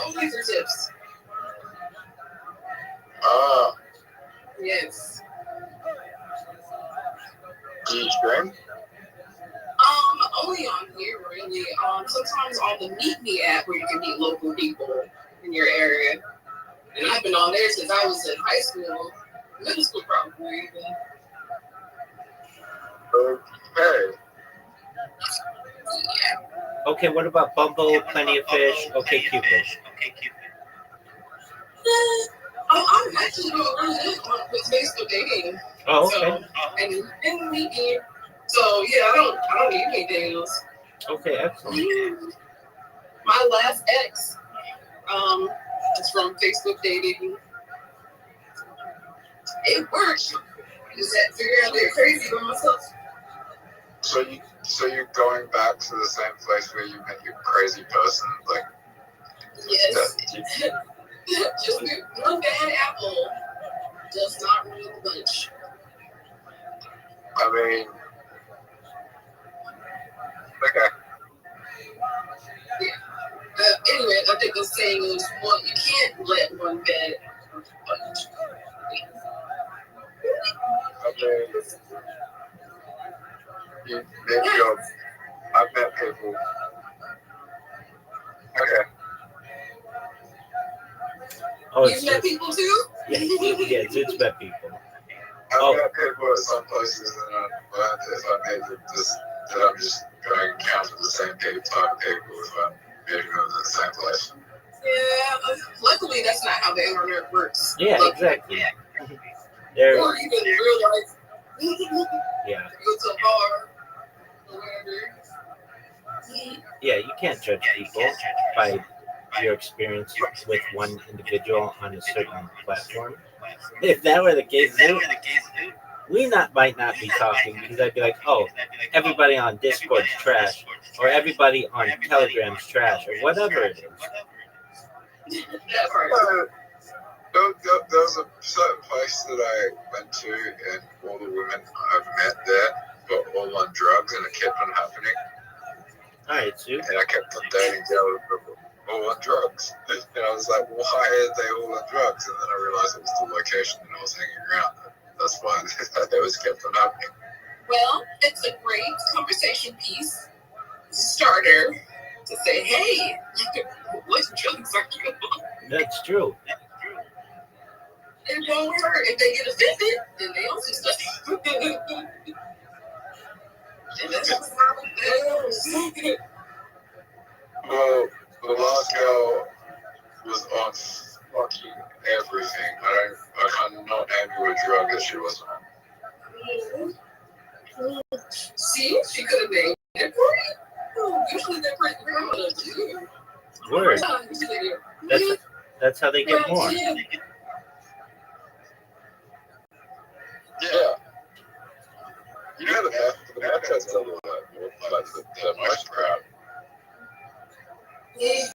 H: Only for tips. Yes.
E: Do you stream?
H: Only on here, really. Sometimes on the Meet Me app where you can meet local people in your area. And I've been on there since I was in high school, middle school probably even.
E: Okay.
A: Okay, what about Bumble, Plenty of Fish, Okay Cupid?
H: I'm actually doing really good with Facebook dating.
A: Oh, okay.
H: So, and Meet Me. So yeah, I don't need anything else.
A: Okay, excellent.
H: My last ex, is from Facebook dating. It worked. I just had to figure out they're crazy by myself.
E: So you're going back to the same place where you met your crazy person, like
H: Yes. Just one bad apple does not ruin the bunch.
E: I mean, okay.
H: Yeah. Anyway, I think the saying is, well, you can't let one bad bunch.
E: I mean, I've met people. Okay.
A: Oh,
H: You've met people too?
A: Yeah, it's met people.
E: I've met people at some places, and if I made them that I'm just going to encounter the same type of people if I'm meeting them at the same place.
H: Yeah, luckily that's not how the internet works.
A: Yeah,
H: Luckily.
A: exactly.
H: Or even in real life.
A: Yeah.
H: Go to a bar or whatever.
A: Yeah, you can't judge people by your experience with one individual on a certain platform. If that were the case, might not be talking because I'd be like, oh, everybody on Discord's trash, or everybody on Telegram's trash, or whatever it is.
E: There was a certain place that I went to, and all the women I've met there were all on drugs, and it kept on happening.
A: All right, Sue.
E: And I kept on dating girls that were all on drugs. And I was like, why are they all on drugs? And then I realized it was the location that I was hanging around. That's why that was kept on happening.
H: Well, it's a great conversation piece starter to say, hey, what drugs are you on?
A: That's true.
H: It won't hurt if they get offended, then they also start. And that's just how it goes.
E: Well, the last girl was on fucking everything. I cannot name you a drug that she was on.
H: See, she could have named it for you. Oh, usually they're pretty proud of you.
A: Word. That's how they get more.
E: Yeah. You know the math has done all that, but the most proud.
H: Yeah.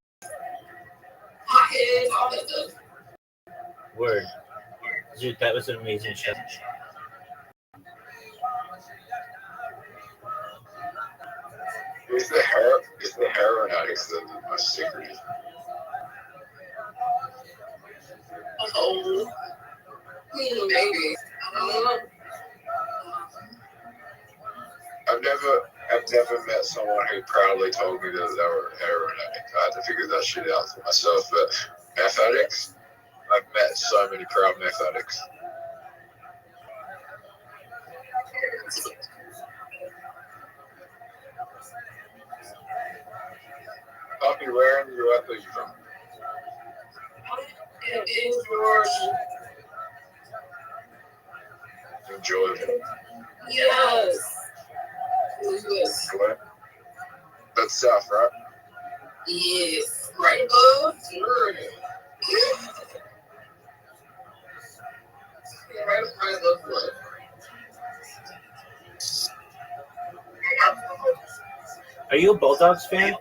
H: Hotheads, all that stuff.
A: Word. Dude, that was an amazing show.
E: Is the heroin addicts the most secretive?
H: Oh, maybe. I don't know.
E: I've never met someone who proudly told me that they were a heroin addict. I had to figure that shit out for myself. But meth addicts, I've met so many proud meth addicts. Poppy, where in the US are you from?
H: In Georgia.
E: In Georgia.
H: Yes. Yes.
E: Where? That's south, right?
H: Yes. Right above Florida. Yeah, right above Florida.
A: Are you a Bulldogs fan?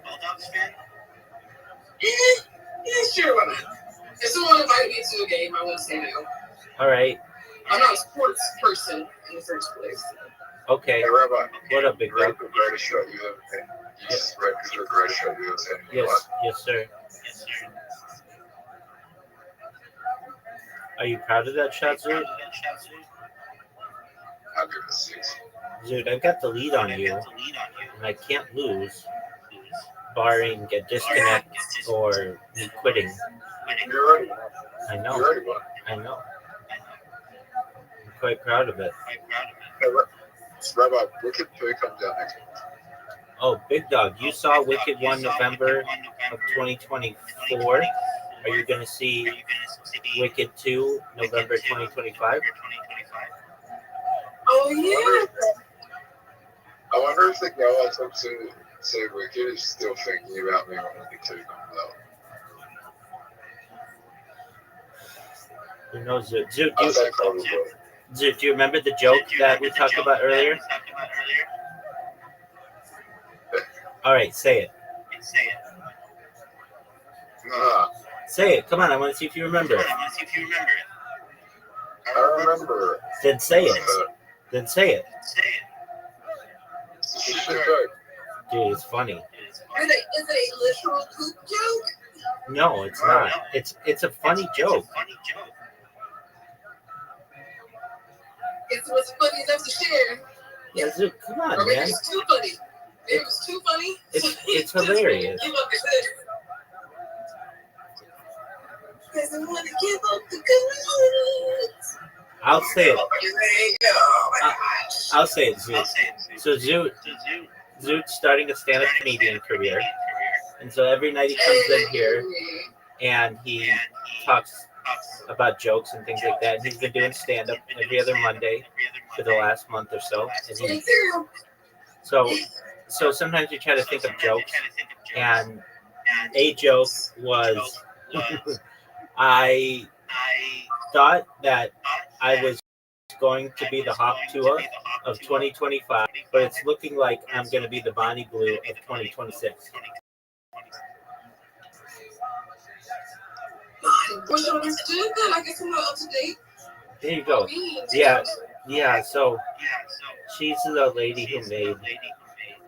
H: Yeah, sure, why not? If someone invited me to a game, I wouldn't say no.
A: All right.
H: I'm not a sports person in the first place.
A: Okay.
E: Hey, Rabbi.
A: What up, big dog?
E: The greatest shot you ever seen. Yes, right, the greatest shot you ever seen.
A: Yes, sir. Are you proud of that shot, Zoot?
E: I'll give it a 6.
A: Zoot, I've got the lead on you, and I can't lose, barring a disconnect or me quitting.
E: You already won.
A: I know.
E: You already won.
A: I know. I'm quite proud of it.
E: Hey, Rabbi, Wicked 2 comes out next month.
A: Oh, big dog, you saw Wicked 1 November of 2024. Are you going to see Wicked 2 November 2025?
H: Oh, yeah.
E: I wonder if the girl I took to see Wicked is still thinking about me when Wicked 2 comes out.
A: Who knows? Zoot,
E: I'd say probably.
A: Zoot, do you remember the joke that we talked about earlier? All right, say it.
E: Nah,
A: Say it. Come on, I want to see if you remember it.
E: I remember.
A: Then say it. Then say it.
E: It's a shit joke.
A: Dude, it's funny.
H: Is it a literal poop joke?
A: No, it's not. It's a funny joke.
H: It was funny enough to share.
A: Yeah, Zoot, come on,
H: Or maybe
A: man.
H: it's too funny. It was too funny.
A: It's hilarious.
H: Give up the good. Doesn't want to give up the good.
A: I'll say it.
H: There you go. Oh my gosh.
A: I'll say it, Zoot. So Zoot's starting a stand-up comedian career. And so every night he comes in here and he talks about jokes and things like that. And he's been doing stand-up every other Monday for the last month or so. And so sometimes we try to think of jokes, and a joke was I thought that I was going to be the Hawk Tua of 2025, but it's looking like I'm going to be the Bonnie Blue of 2026.
H: Was understood that? I guess I'm not up to date.
A: There you go. Yeah. So she's the lady who made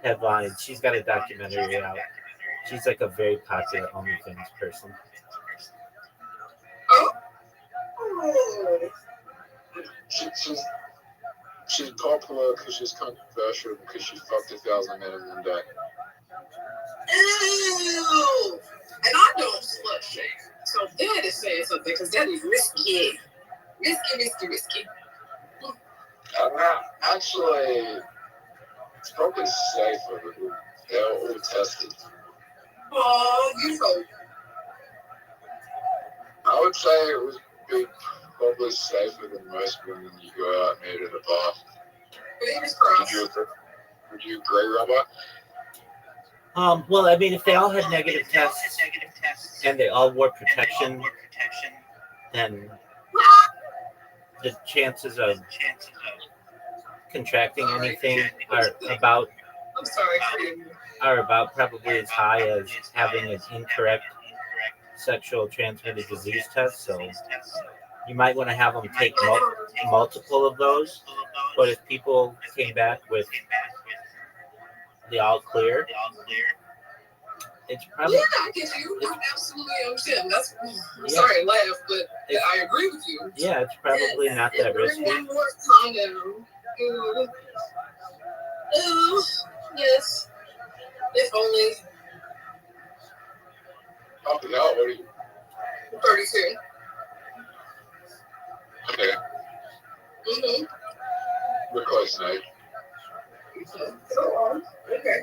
A: headlines. She's got a documentary out. She's like a very popular OnlyFans person.
H: Oh.
E: She's popular because she's controversial because she fucked 1,000 men in one day.
H: Ew. And I don't slut shame. So that is saying something because that is risky. Risky.
E: Actually, it's probably safer because they're all tested.
H: Oh, you so.
E: I would say it would be probably safer than most women you go out and meet at a bar.
H: Fingers crossed.
E: Would you agree, Rabbi?
A: Well, I mean, if they all had negative tests and they all wore protection, then the chances of contracting anything are about probably as high as having an incorrect sexual transmitted disease test. So you might want to have them take multiple of those. But if people came back with the all clear, it's probably
H: I get you. I absolutely understand. Sorry, I laugh, but I agree with you.
A: Yeah, it's probably not that risky.
H: Calm down. Yes. If only.
E: What are you?
H: 32.
E: Okay.
H: Mm-hmm.
E: We're close now.
H: So on. Okay.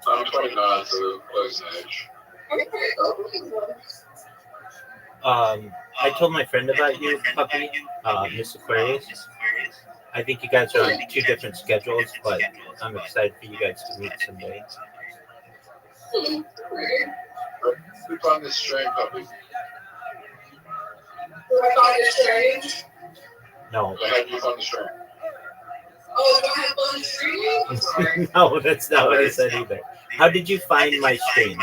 E: I'm 29, so close age.
A: I told my friend about you, puppy, Miss Aquarius. I think you guys are on two different schedules, but I'm excited for you guys to meet someday.
E: We find this strange, puppy.
H: I find it strange.
A: No.
E: How do you find the strange?
H: Oh, do I have fun streaming?
A: No, that's not what I said either. How did you find my stream?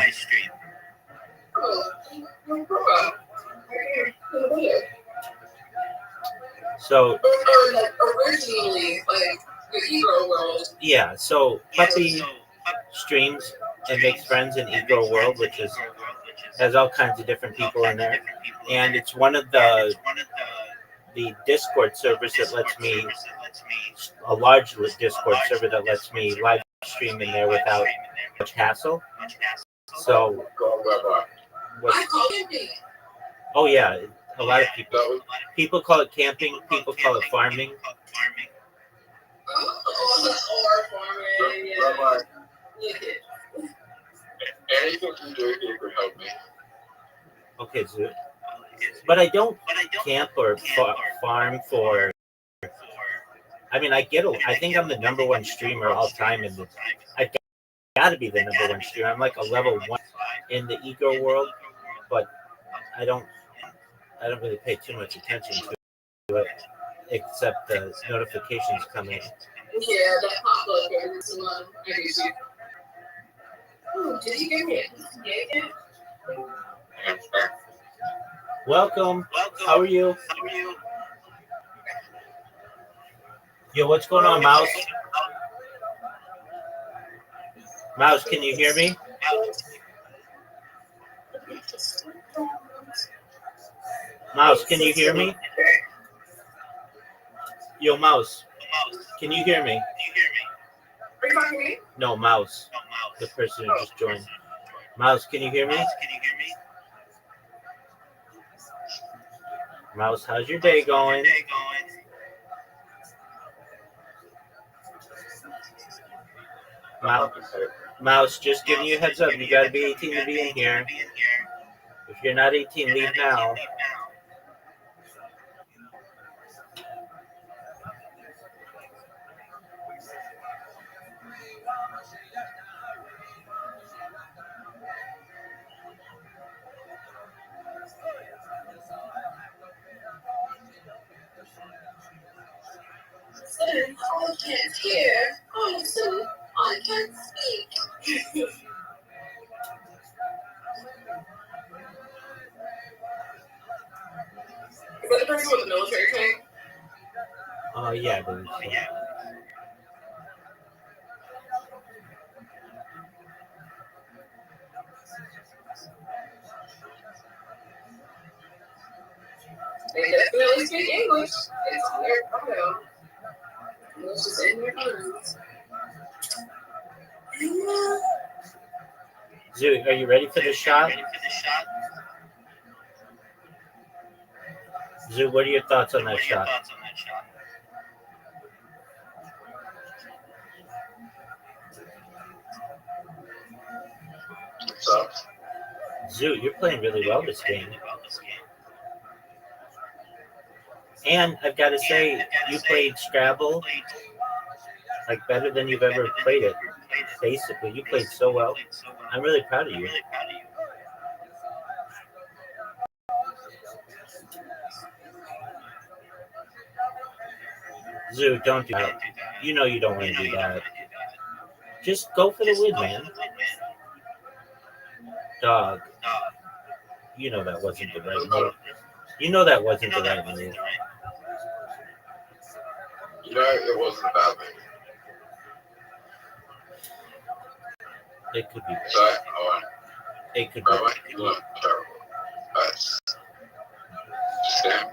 A: So
H: originally, like the Hero World.
A: Yeah, so Puppy streams and makes friends in Ego World, which has all kinds of different people in there, and it's one of the Discord servers that lets me, a large Discord server that lets me live stream in there without much hassle. So, oh yeah, a lot of people call it camping, people call it farming.
E: Anything you do here could help me.
A: Okay, so, but I don't camp or farm for. I mean, I think I'm the number one streamer all time in this. I've got to be the number one streamer. I'm like a level 1 in the Ego World, but I don't really pay too much attention to it, except the notifications come in.
H: Yeah, that pop up every so long. Did he get it?
A: Welcome. How are you? Yo, what's going on, Mouse? Mouse, can you hear me? Mouse, can you hear me? Yo, Mouse, can you hear me?
H: Are you talking to me?
A: No, Mouse, the person who just joined. Mouse, can you hear me? Mouse, how's your day going? Mouse, just giving you a heads up. You gotta be 18 to be in here. If you're not 18, leave now.
H: But the person with the military tank.
I: Oh, yeah, I believe so.
H: They definitely speak English. It's on their photo. English is in their photos.
I: Zoo, are you ready for the shot? Zoo, what are your thoughts on that shot?
E: So,
I: Zoo, you're playing really well this game. And I've got to say, you played Scrabble like better than you've ever played it. Basically, you played so well. I'm really proud of you. Zoo, don't do that. You know you don't want to do that. Just go for the win, man. Dog. You know that wasn't the right move. You know that wasn't the right move.
E: you know, it wasn't a bad thing.
I: It could be.
E: So,
I: It could be.
E: Rabbi, you look terrible. That's Sam.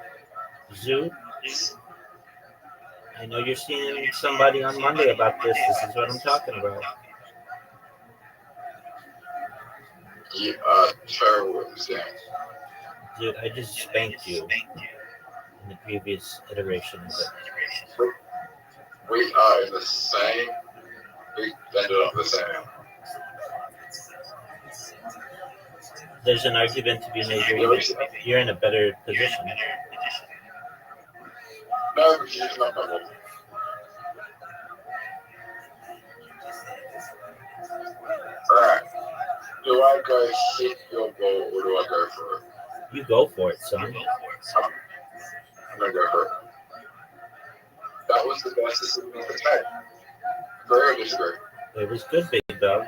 I: Zoo, I know you're seeing somebody on Monday about this. This is what I'm talking about.
E: You are terrible, Sam.
I: Dude, I just spanked you in the previous iteration of it.
E: We are in the same. We ended up the same.
I: There's an argument to be made here. You're in a better position.
E: No, because you're not my mom. Alright. Do I go hit your ball or do I go for it?
I: You go for it, son.
E: I'm gonna go for it. That was the best decision of the day. Agree or disagree?
I: It was good, big dog.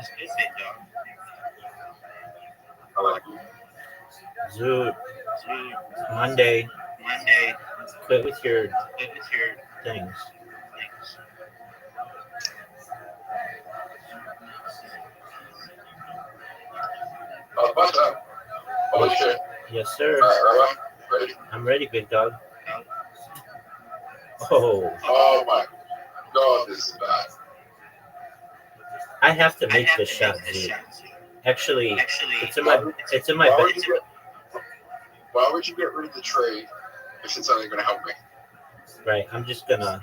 E: I like you.
I: Zoo, Monday, quit with your things.
E: What's up? Holy shit.
I: Yes, sir.
E: Alright, Rabbi, ready?
I: I'm ready, big dog. Oh,
E: Oh my god, this is bad.
I: I have to make this shot, Zoo. Actually, it's in my
E: Why
I: bed.
E: would you why would you get rid of the tree if it's only going to help me?
I: Right, I'm just gonna.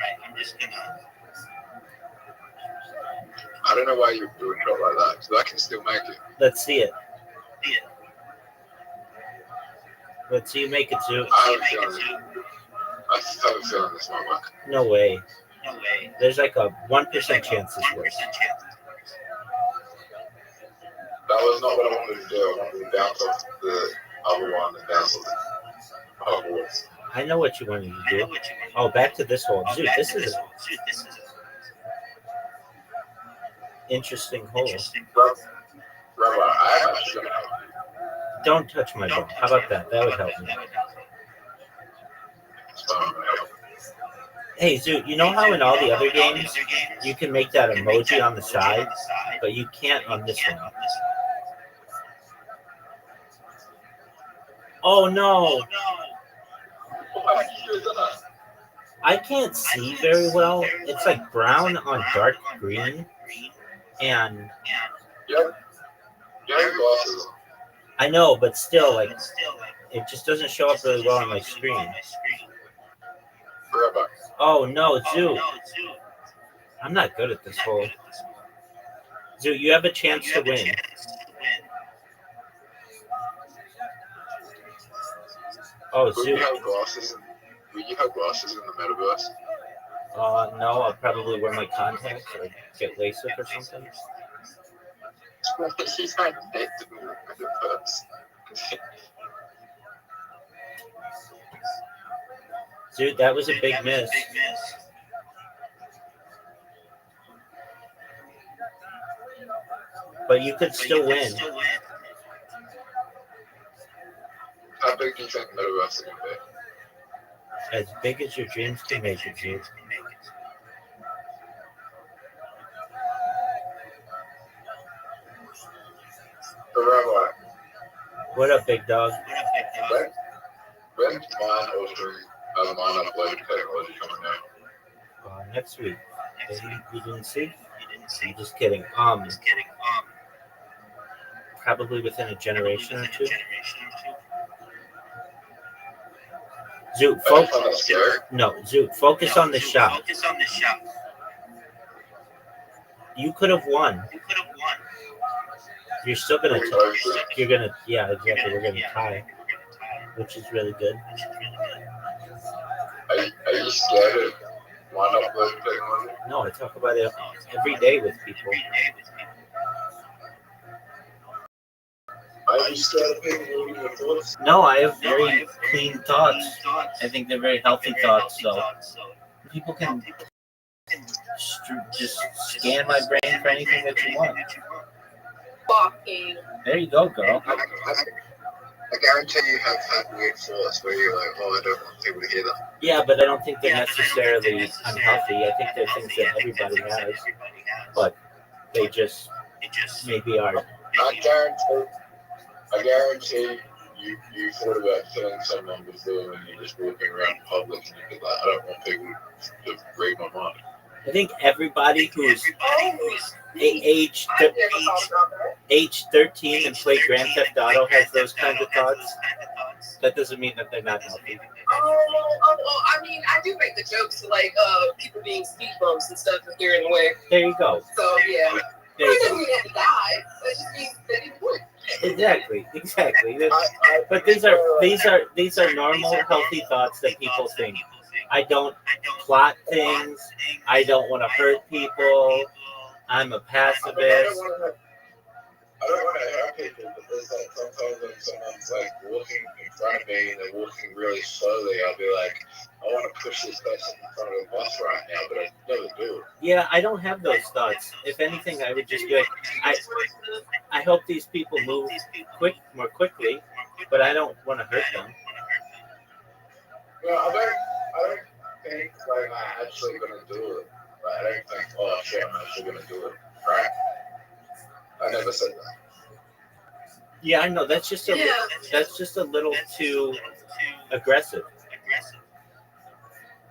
E: I don't know why you're doing it like that, because I can still make it.
I: Let's see it. Let's see you make it, Zoo.
E: I have a feeling this won't work.
I: No way. There's like a 1% chance this works.
E: That was not what I wanted to do. I wanted to bounce off the other one and bounce off the other one.
I: I know what you wanted to do. Oh, back to this hole. Zoo, this is an interesting hole.
E: Rabbi, I am actually going to help you.
I: Don't touch my ball. How about that? That would help me.
E: So I'm going to help you.
I: Hey, Zoo, you know how in all the other games you can make that emoji on the side, but you can't on this one? Oh, no.
E: Why did you do that?
I: I can't see very well. It's like brown on dark green. And
E: Yep. You have glasses on.
I: I know, but still, like, it just doesn't show up really well on my screen.
E: Rabbi.
I: Oh, no, Zoo. I'm not good at this hole. Zoo, you have a chance to win. Oh,
E: Will
I: Zoo.
E: you have glasses in the metaverse?
I: No, I'll probably wear my contacts or get LASIK or something.
E: She's not connected in the metaverse.
I: Dude, that was a big miss. But you could still win.
E: How big do you think the metaverse is going to be?
I: As big as your dreams can make it, dude.
E: The Rabbi,
I: What up, big dog?
E: when's mine hosting mine upload technology coming out?
I: Next week. You didn't see? I'm just kidding. Probably within a generation or two. Zoot, focus on the shop. You could have won. You're still gonna. Yeah, exactly. We're gonna tie, which is really good.
E: Are you scared of mine upload technology?
I: No, I talk about it every day with people.
E: Are you scared of people moving your thoughts?
I: No, I have very clean thoughts. I think they're very healthy thoughts. So people can just scan my brain for anything that you want. There you go, girl.
E: I guarantee you have had weird thoughts where you're like, oh, I don't want people to hear that.
I: Yeah, but I don't think they're necessarily unhealthy. I think they're things that everybody has, but they just maybe are.
E: I guarantee you thought about killing someone before when you're just walking around in public and you're like, I don't want people to read my mind.
I: I think everybody who's age 13 and played Grand Theft Auto has those kinds of thoughts. That doesn't mean that they're not healthy.
H: I mean, I do make the jokes like people being speed bumps and stuff if they're in the way.
I: There you go.
H: So yeah.
I: There you
H: doesn't mean they have to die. That just means that it would.
I: Exactly. But these are normal, healthy thoughts that people think. I don't plot things. I don't want to hurt people. I'm a pacifist.
E: I don't want to hurt people, but there's like sometimes when someone's like walking in front of me and they're walking really slowly, I'll be like, I want to push this person in front of the bus right now, but I never do.
I: Yeah, I don't have those thoughts. If anything, I would just be like, I hope these people move more quickly, but I don't want to hurt them.
E: No, I don't think like I'm actually gonna do it. Like, I don't think, oh shit, I'm actually gonna do it. Right? I never said that.
I: Yeah, I know. That's just a little too aggressive.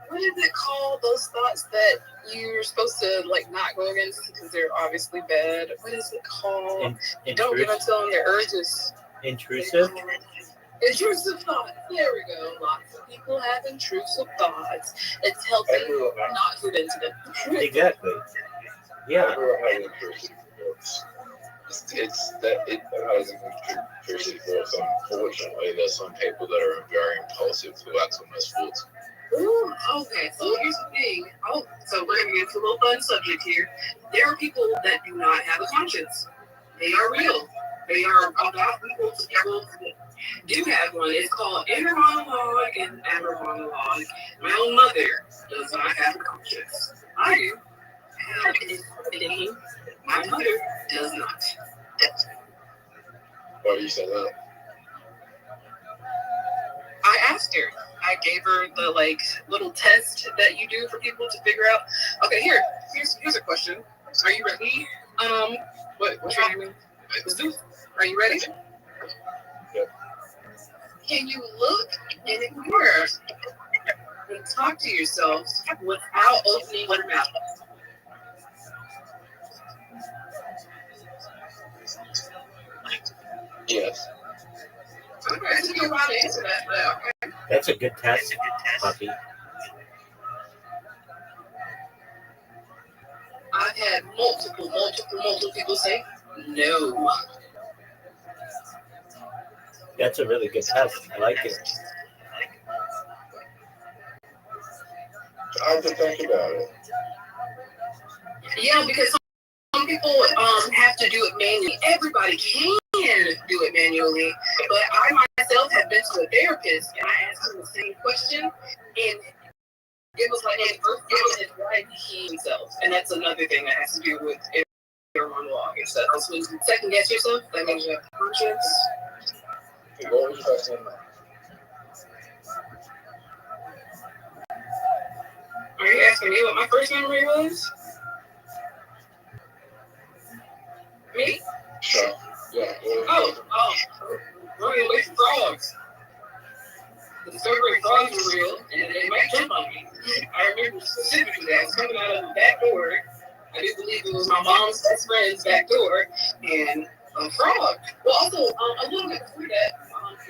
H: What is it called? Those thoughts that you're supposed to like not go against because they're obviously bad. What is it called? Don't give until on their urges.
I: Intrusive.
H: Intrusive thoughts. There we go. Lots of people have intrusive thoughts. It's helping not get into them.
I: Exactly. Yeah.
E: Everyone has intrusive thoughts. It has intrusive thoughts. Unfortunately, there's some people that are very impulsive to act on those thoughts.
H: Ooh, okay, so here's the thing. So we're going to get to a little fun subject here. There are people that do not have a conscience. They are real. They are about people to people that do have one. It's called inner monologue and outer monologue. My own mother does not have a conscience. I do. Have it. My mother does not.
E: Why do you say that?
H: I asked her. I gave her the little test that you do for people to figure out. Okay, here's a question. Are you ready? What's your name? Are you ready?
E: Yep.
H: Can you look in the mirror and talk to yourself without opening your mouth?
E: Yes.
H: Okay, I took a while to answer that, but okay.
I: That's a good test, puppy.
H: I've had multiple people say no.
I: That's a really good test. I like it.
E: I have to think about it.
H: Yeah, because some people have to do it manually. Everybody can do it manually, but I myself have been to a therapist and I asked him the same question, and it was like it was his right to heal himself, and that's another thing that has to do with your monologue and stuff. So when you second guess yourself, that means you have conscience. Are you asking me what my first memory was? Me?
E: Sure. Yeah.
H: Running away from frogs. Discovering frogs were real, and they might jump on me. I remember specifically that I was coming out of the back door. I do believe it was my mom's best friend's back door, and a frog. Well, also, a little bit before that,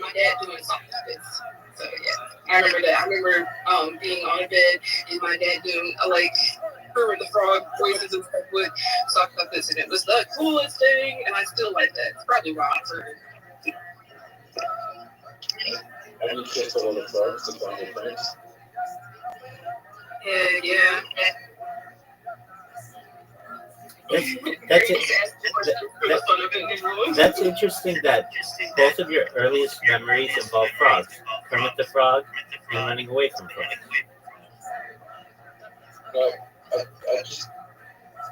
H: my dad doing sock puppets. So, yeah, I remember that. I remember being on a bed, and my dad doing, heard the frog voices and stuff with sock puppets, and it was the coolest thing, and I still like that. It's probably why I'm certain.
E: Have you kissed all the frogs to find your friends?
H: Yeah.
I: That's interesting that both of your earliest memories involve frogs. Kermit the Frog and running away from frogs.
E: No, I just.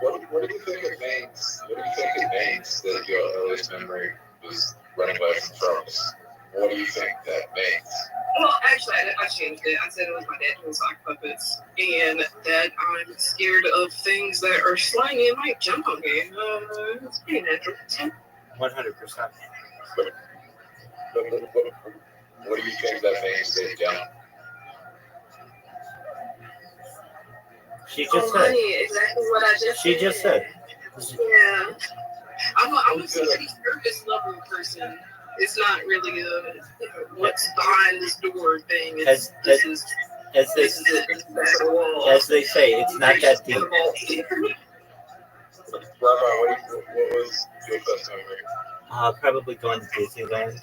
E: What do you think it means? What do you think it means that your earliest memory was running away from frogs? What do you think that means?
H: Well, actually, I changed it. I said it was my dad doing sock puppets, and that I'm scared of things that are slimy and might jump on me. It's pretty natural.
I: 100%.
E: What do you think that means deep down?
I: She just said.
H: Exactly what I just
I: She
H: said.
I: just said.
H: Yeah. I'm a pretty surface level person. It's not really what's behind this door thing. As
I: they say, it's not that deep.
E: Rabbi, what was your first memory?
I: Probably going to Disneyland.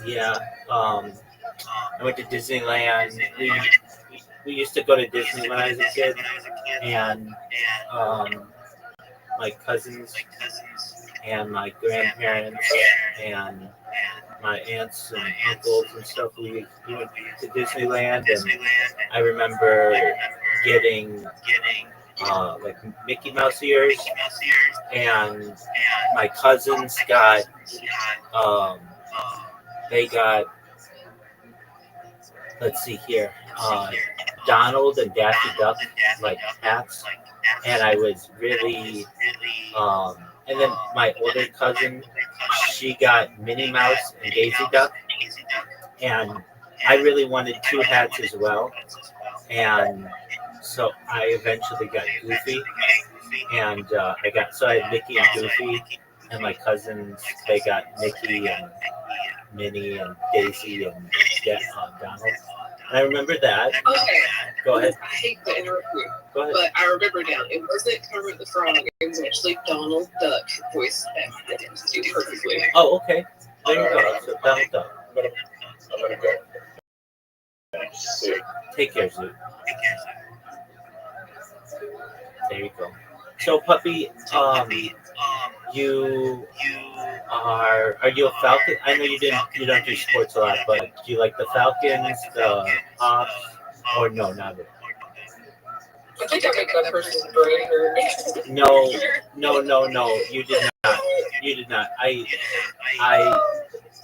I: Yeah. I went to Disneyland. We used to go to Disney when I was a kid, and my cousins and my grandparents and my aunts and uncles and stuff. We went to Disneyland, and I remember getting Mickey Mouse ears, and my cousins got they got, let's see here, Donald and Daffy Duck hats, and I was really and then my older cousin, she got Minnie Mouse and Daisy Duck, and I really wanted two hats as well, and so I eventually got Goofy, and I had Mickey and Goofy, and my cousins, they got Mickey and Minnie and Daisy and Donald. And I remember that.
H: Okay.
I: Go ahead.
H: I hate to interrupt you.
I: Go ahead.
H: But I remember now, it wasn't Kermit the Frog. It was actually Donald Duck voice that did perfectly.
I: Oh, okay. There you go. So Donald Duck.
E: I'm gonna go.
I: Take care, Zoo. There you go. So, Puppy, you are you a Falcon? I know you don't do sports a lot, but do you like the Falcons, the Hawks, or no, not really?
H: I think I make that person's brain hurt.
I: No. You did not. You did not. I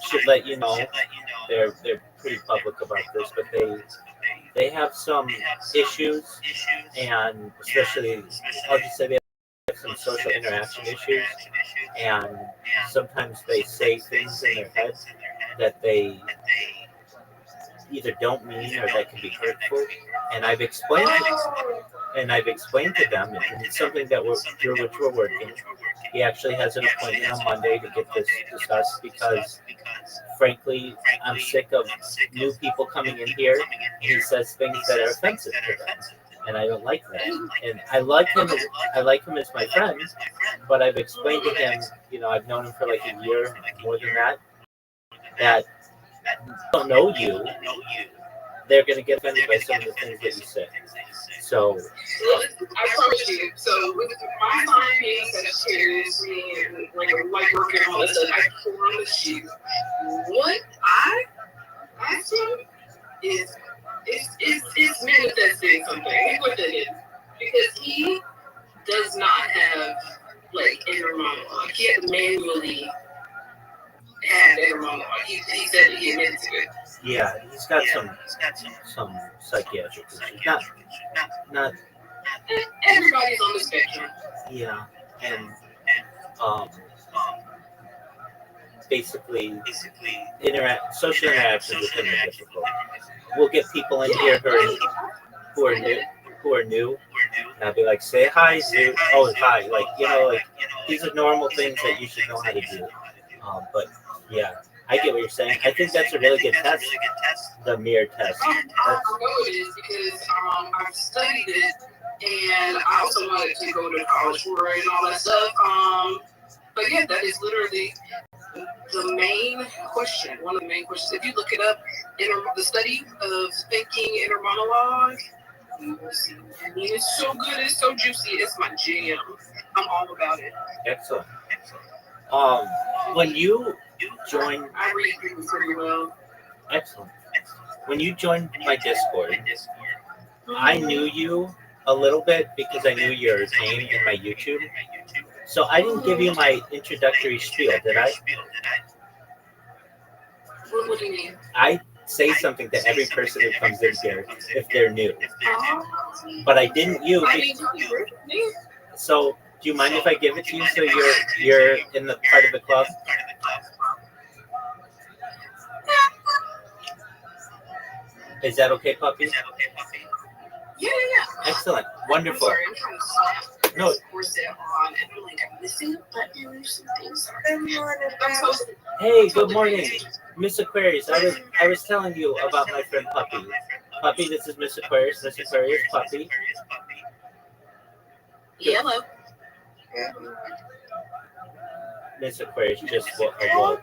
I: should let you know. They're pretty public about this, but they have some issues, and especially I'll just say they have some social interaction issues, and sometimes they say things in their heads that they either don't mean or that can be hurtful. And I've explained to them, and it's something that through which we're working. He actually has an appointment on Monday to get this discussed because, frankly, I'm sick of new people coming in here and he says things that are offensive to them, and I don't like that. And I like him as my friend, but I've explained to him, I've known him for like a year, more than that don't know you, they're going to get offended by some of the things that you say. So,
H: I promise you. So, with my mom being Sagittarius and like working on all this stuff, I promise you, what I asked him is manifesting something. What that is, because he does not have inner monologue. He had to manually had their monologue. He said he admitted to it.
I: Yeah, he's got some psychiatric issues. Not.
H: Everybody's on the spectrum.
I: Yeah, and um, basically, social interactions with him are difficult. We'll get people in here who are new. And I'll be like, say hi, Zoo. Oh, hi. Like, like these are normal things that you should know how to do. But yeah, I get what you're saying. I think that's a really good test, the mirror test.
H: I know it is because I've studied it, and I also wanted to go to college for it and all that stuff. But yeah, that is literally the main question. One of the main questions. If you look it up, the study of thinking inner monologue. It's so good. It's so juicy. It's my jam. I'm all about it.
I: Excellent. When you join,
H: I read people pretty well.
I: Excellent. When you joined my Discord, I knew you a little bit because I knew your name in my YouTube. So I didn't give you my introductory spiel, did I?
H: What do you mean?
I: I say something to every person who comes in here if they're new. But I didn't you. So do you mind if I give it to you so you're in the part of the club? Is that okay, puppy?
H: Yeah.
I: Excellent. Wonderful.
H: I'm sorry, I'm trying to slap
I: No.
H: this corset on, and I'm like, I'm missing a button or something. Sorry.
I: Hey, good morning, Miss Aquarius. I was telling you about my friend Puppy. Puppy, this is Miss Aquarius. Miss Aquarius, Puppy.
H: Yellow.
I: Miss Aquarius just awoke.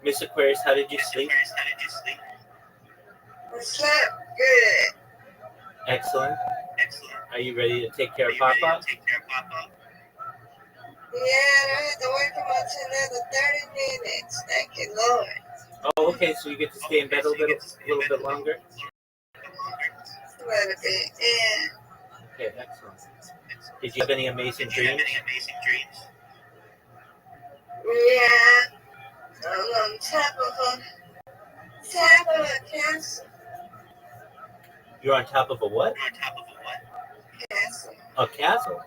I: Miss Aquarius, how did you sleep?
J: I slept good.
I: Excellent. Are you ready to take care of Papa?
J: Yeah, I have to wait for much another 30 minutes. Thank you, Lord.
I: Oh, okay. So you get to stay in bed a little bit longer?
J: A little bit, yeah.
I: Okay, excellent. Did you have any amazing dreams?
J: Yeah. I'm on top of a castle.
I: You're on top of a what?
J: Castle.
I: A castle?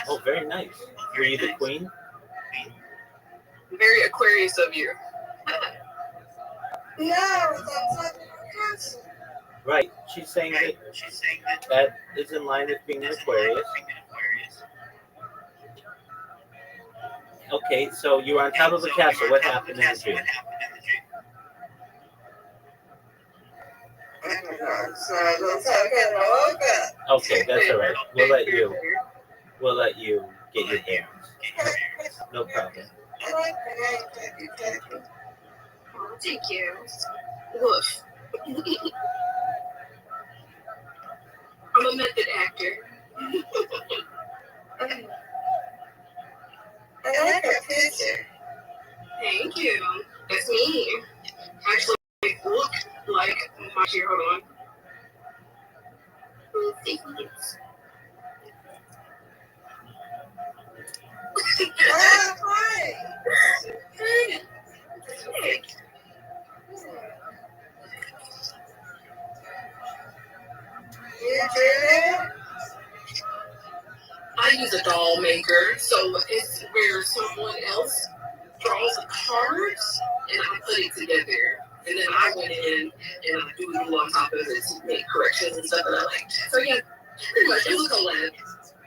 I: Oh, very nice. Were you the queen?
H: Very Aquarius of you.
J: No, I was on top of a castle.
I: Right. She's saying that is in line with being an Aquarius. Okay, so you were on top of a castle. What happened in the dream?
J: I don't know. So I was on top of a castle.
I: Okay, that's all right. We'll let you get your bearings. No problem.
J: I like the name Peppy.
H: Oh, thank you. Woof. I'm a method actor.
J: I like her picture.
H: Thank you. That's me. Actually, look like my here. Hold on.
J: Hi. You do that?
H: I use a doll maker, so it's where someone else draws the cards and I put it together. And then I went in and I doodle on top of it to make corrections and stuff that I like. So yeah, pretty much it was a collab.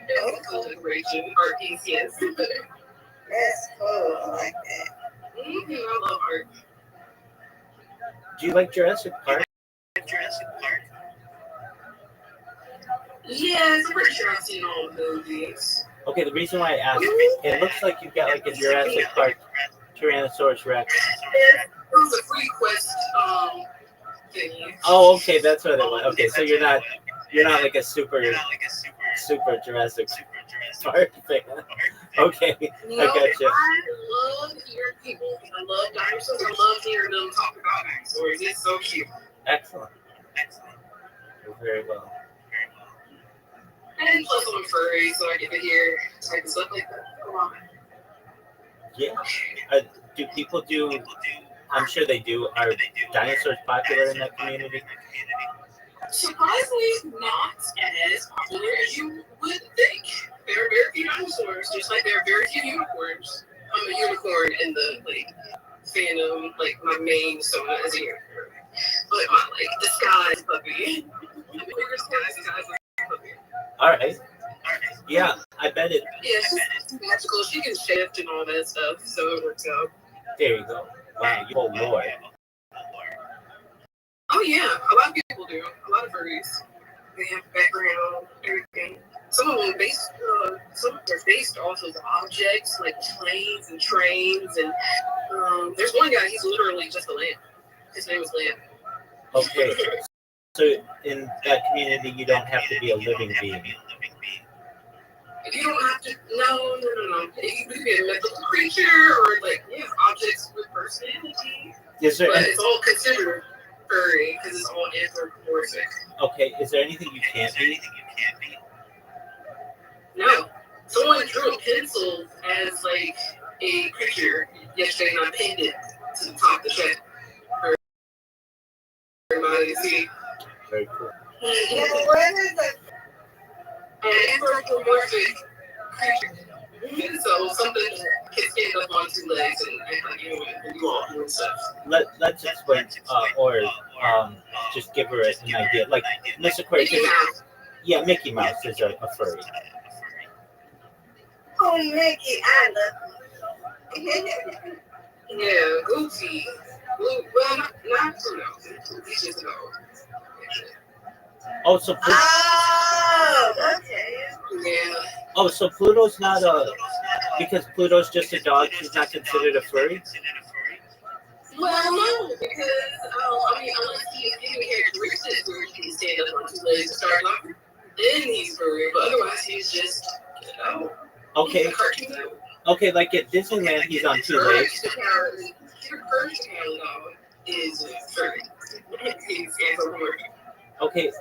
H: It was a collaboration art piece, yes.
J: That's cool. I like that.
H: I love art.
I: Do you like Jurassic Park?
H: Yes, I'm pretty sure I've seen all the movies.
I: Okay, the reason why I asked, it looks like you've got like a Jurassic Park Tyrannosaurus Rex.
H: It was a free quest thingy.
I: Oh, okay, that's what it was. Okay, so you're not like a super Jurassic Park fan. Okay,
H: No,
I: I gotcha.
H: I love hearing people. I love dinosaurs. I love hearing them talk about dinosaurs. It's so cute.
I: Excellent. Very well.
H: And plus I'm furry, so I get to hear type of stuff like that. Come on.
I: Yeah. Do people do? I'm sure they do. Are dinosaurs popular in that community?
H: Surprisingly, not as popular as you would think. There are very few dinosaurs, just like there are very few unicorns. I'm a unicorn in the fandom, my main persona is a unicorn. But my disguise puppy. Disguise puppy.
I: All right. Yeah, I bet it.
H: Yeah, she's magical. She can shift and all that stuff, so it works out.
I: There you go. Wow, you whole lore.
H: Oh yeah, a lot of people do. A lot of furries. They have background, everything. Some of them some are based off of objects like planes and trains, and there's one guy. He's literally just a lamp. His name is Lamp.
I: Okay. So in that community, you don't have to be a living being.
H: You don't have to. No. You could be a mythical creature or objects with personality.
I: Is there?
H: But it's all considered furry because it's all anthropomorphic.
I: Okay. Is there anything you can't be?
H: No. Someone drew a pencil as a creature yesterday, and I pinned it to the top of the chat for everybody to see.
I: Very cool.
J: What is it?
H: An anthropomorphic creature. So something can stand up on two legs and act like you and do all doing stuff.
I: Let's explain, or just give her an idea. Like Miss Aquarius.
H: Mickey Mouse.
I: Yeah, Mickey Mouse is a furry.
J: Oh, Mickey, I love you.
H: Yeah, Goofy. Well, not Pluto. He's just a dog.
I: Oh, so
J: Oh, okay.
H: Yeah.
I: oh, so Pluto's not because Pluto's just a dog. She's not considered a furry.
H: Well, no, because unless he is giving characteristics where he can stand up on two legs and start talking, then he's furry. But otherwise, he's just
I: Okay.
H: he's a cartoon dog.
I: Okay, like at Disneyland, he's on two legs.
H: Your first dog is furry. He's anthropomorphic.
I: Okay,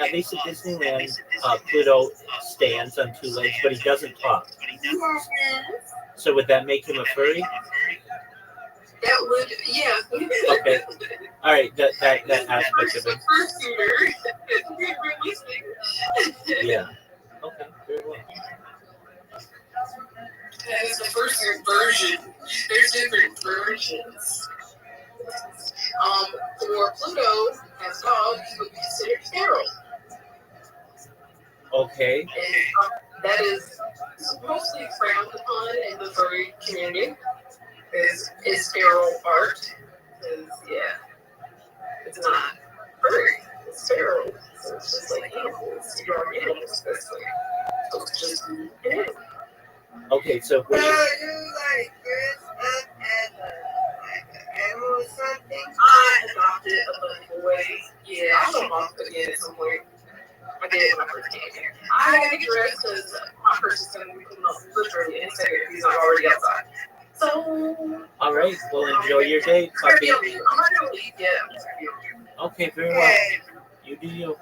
I: at least at Disneyland, Pluto stands on two legs, but he doesn't talk. So would that make him a furry?
H: That would, yeah.
I: Okay. All right, that aspect of it.
H: First suitor. It's realistic.
I: Yeah. Okay, very well.
H: It's the first version. There's different versions. For Pluto as a dog, he would be considered feral.
I: Okay.
H: And that is mostly frowned upon in the furry community. Is feral art. Because, it's not furry. It's feral. So it's just like animals. You are animals, basically. So it's just an animal.
I: Okay, so
J: So you dress up as an animal or something?
H: I adopted a little boy. Yeah, I'll show him off again at some point. I did when I first came here. I had to get dressed because my person's going to be coming up literally in a second if he's not already outside. So.
I: all right, well, enjoy your day, puppy.
H: I'm not going to leave yet. I'm just going to be on you.
I: Okay, very well. You do you.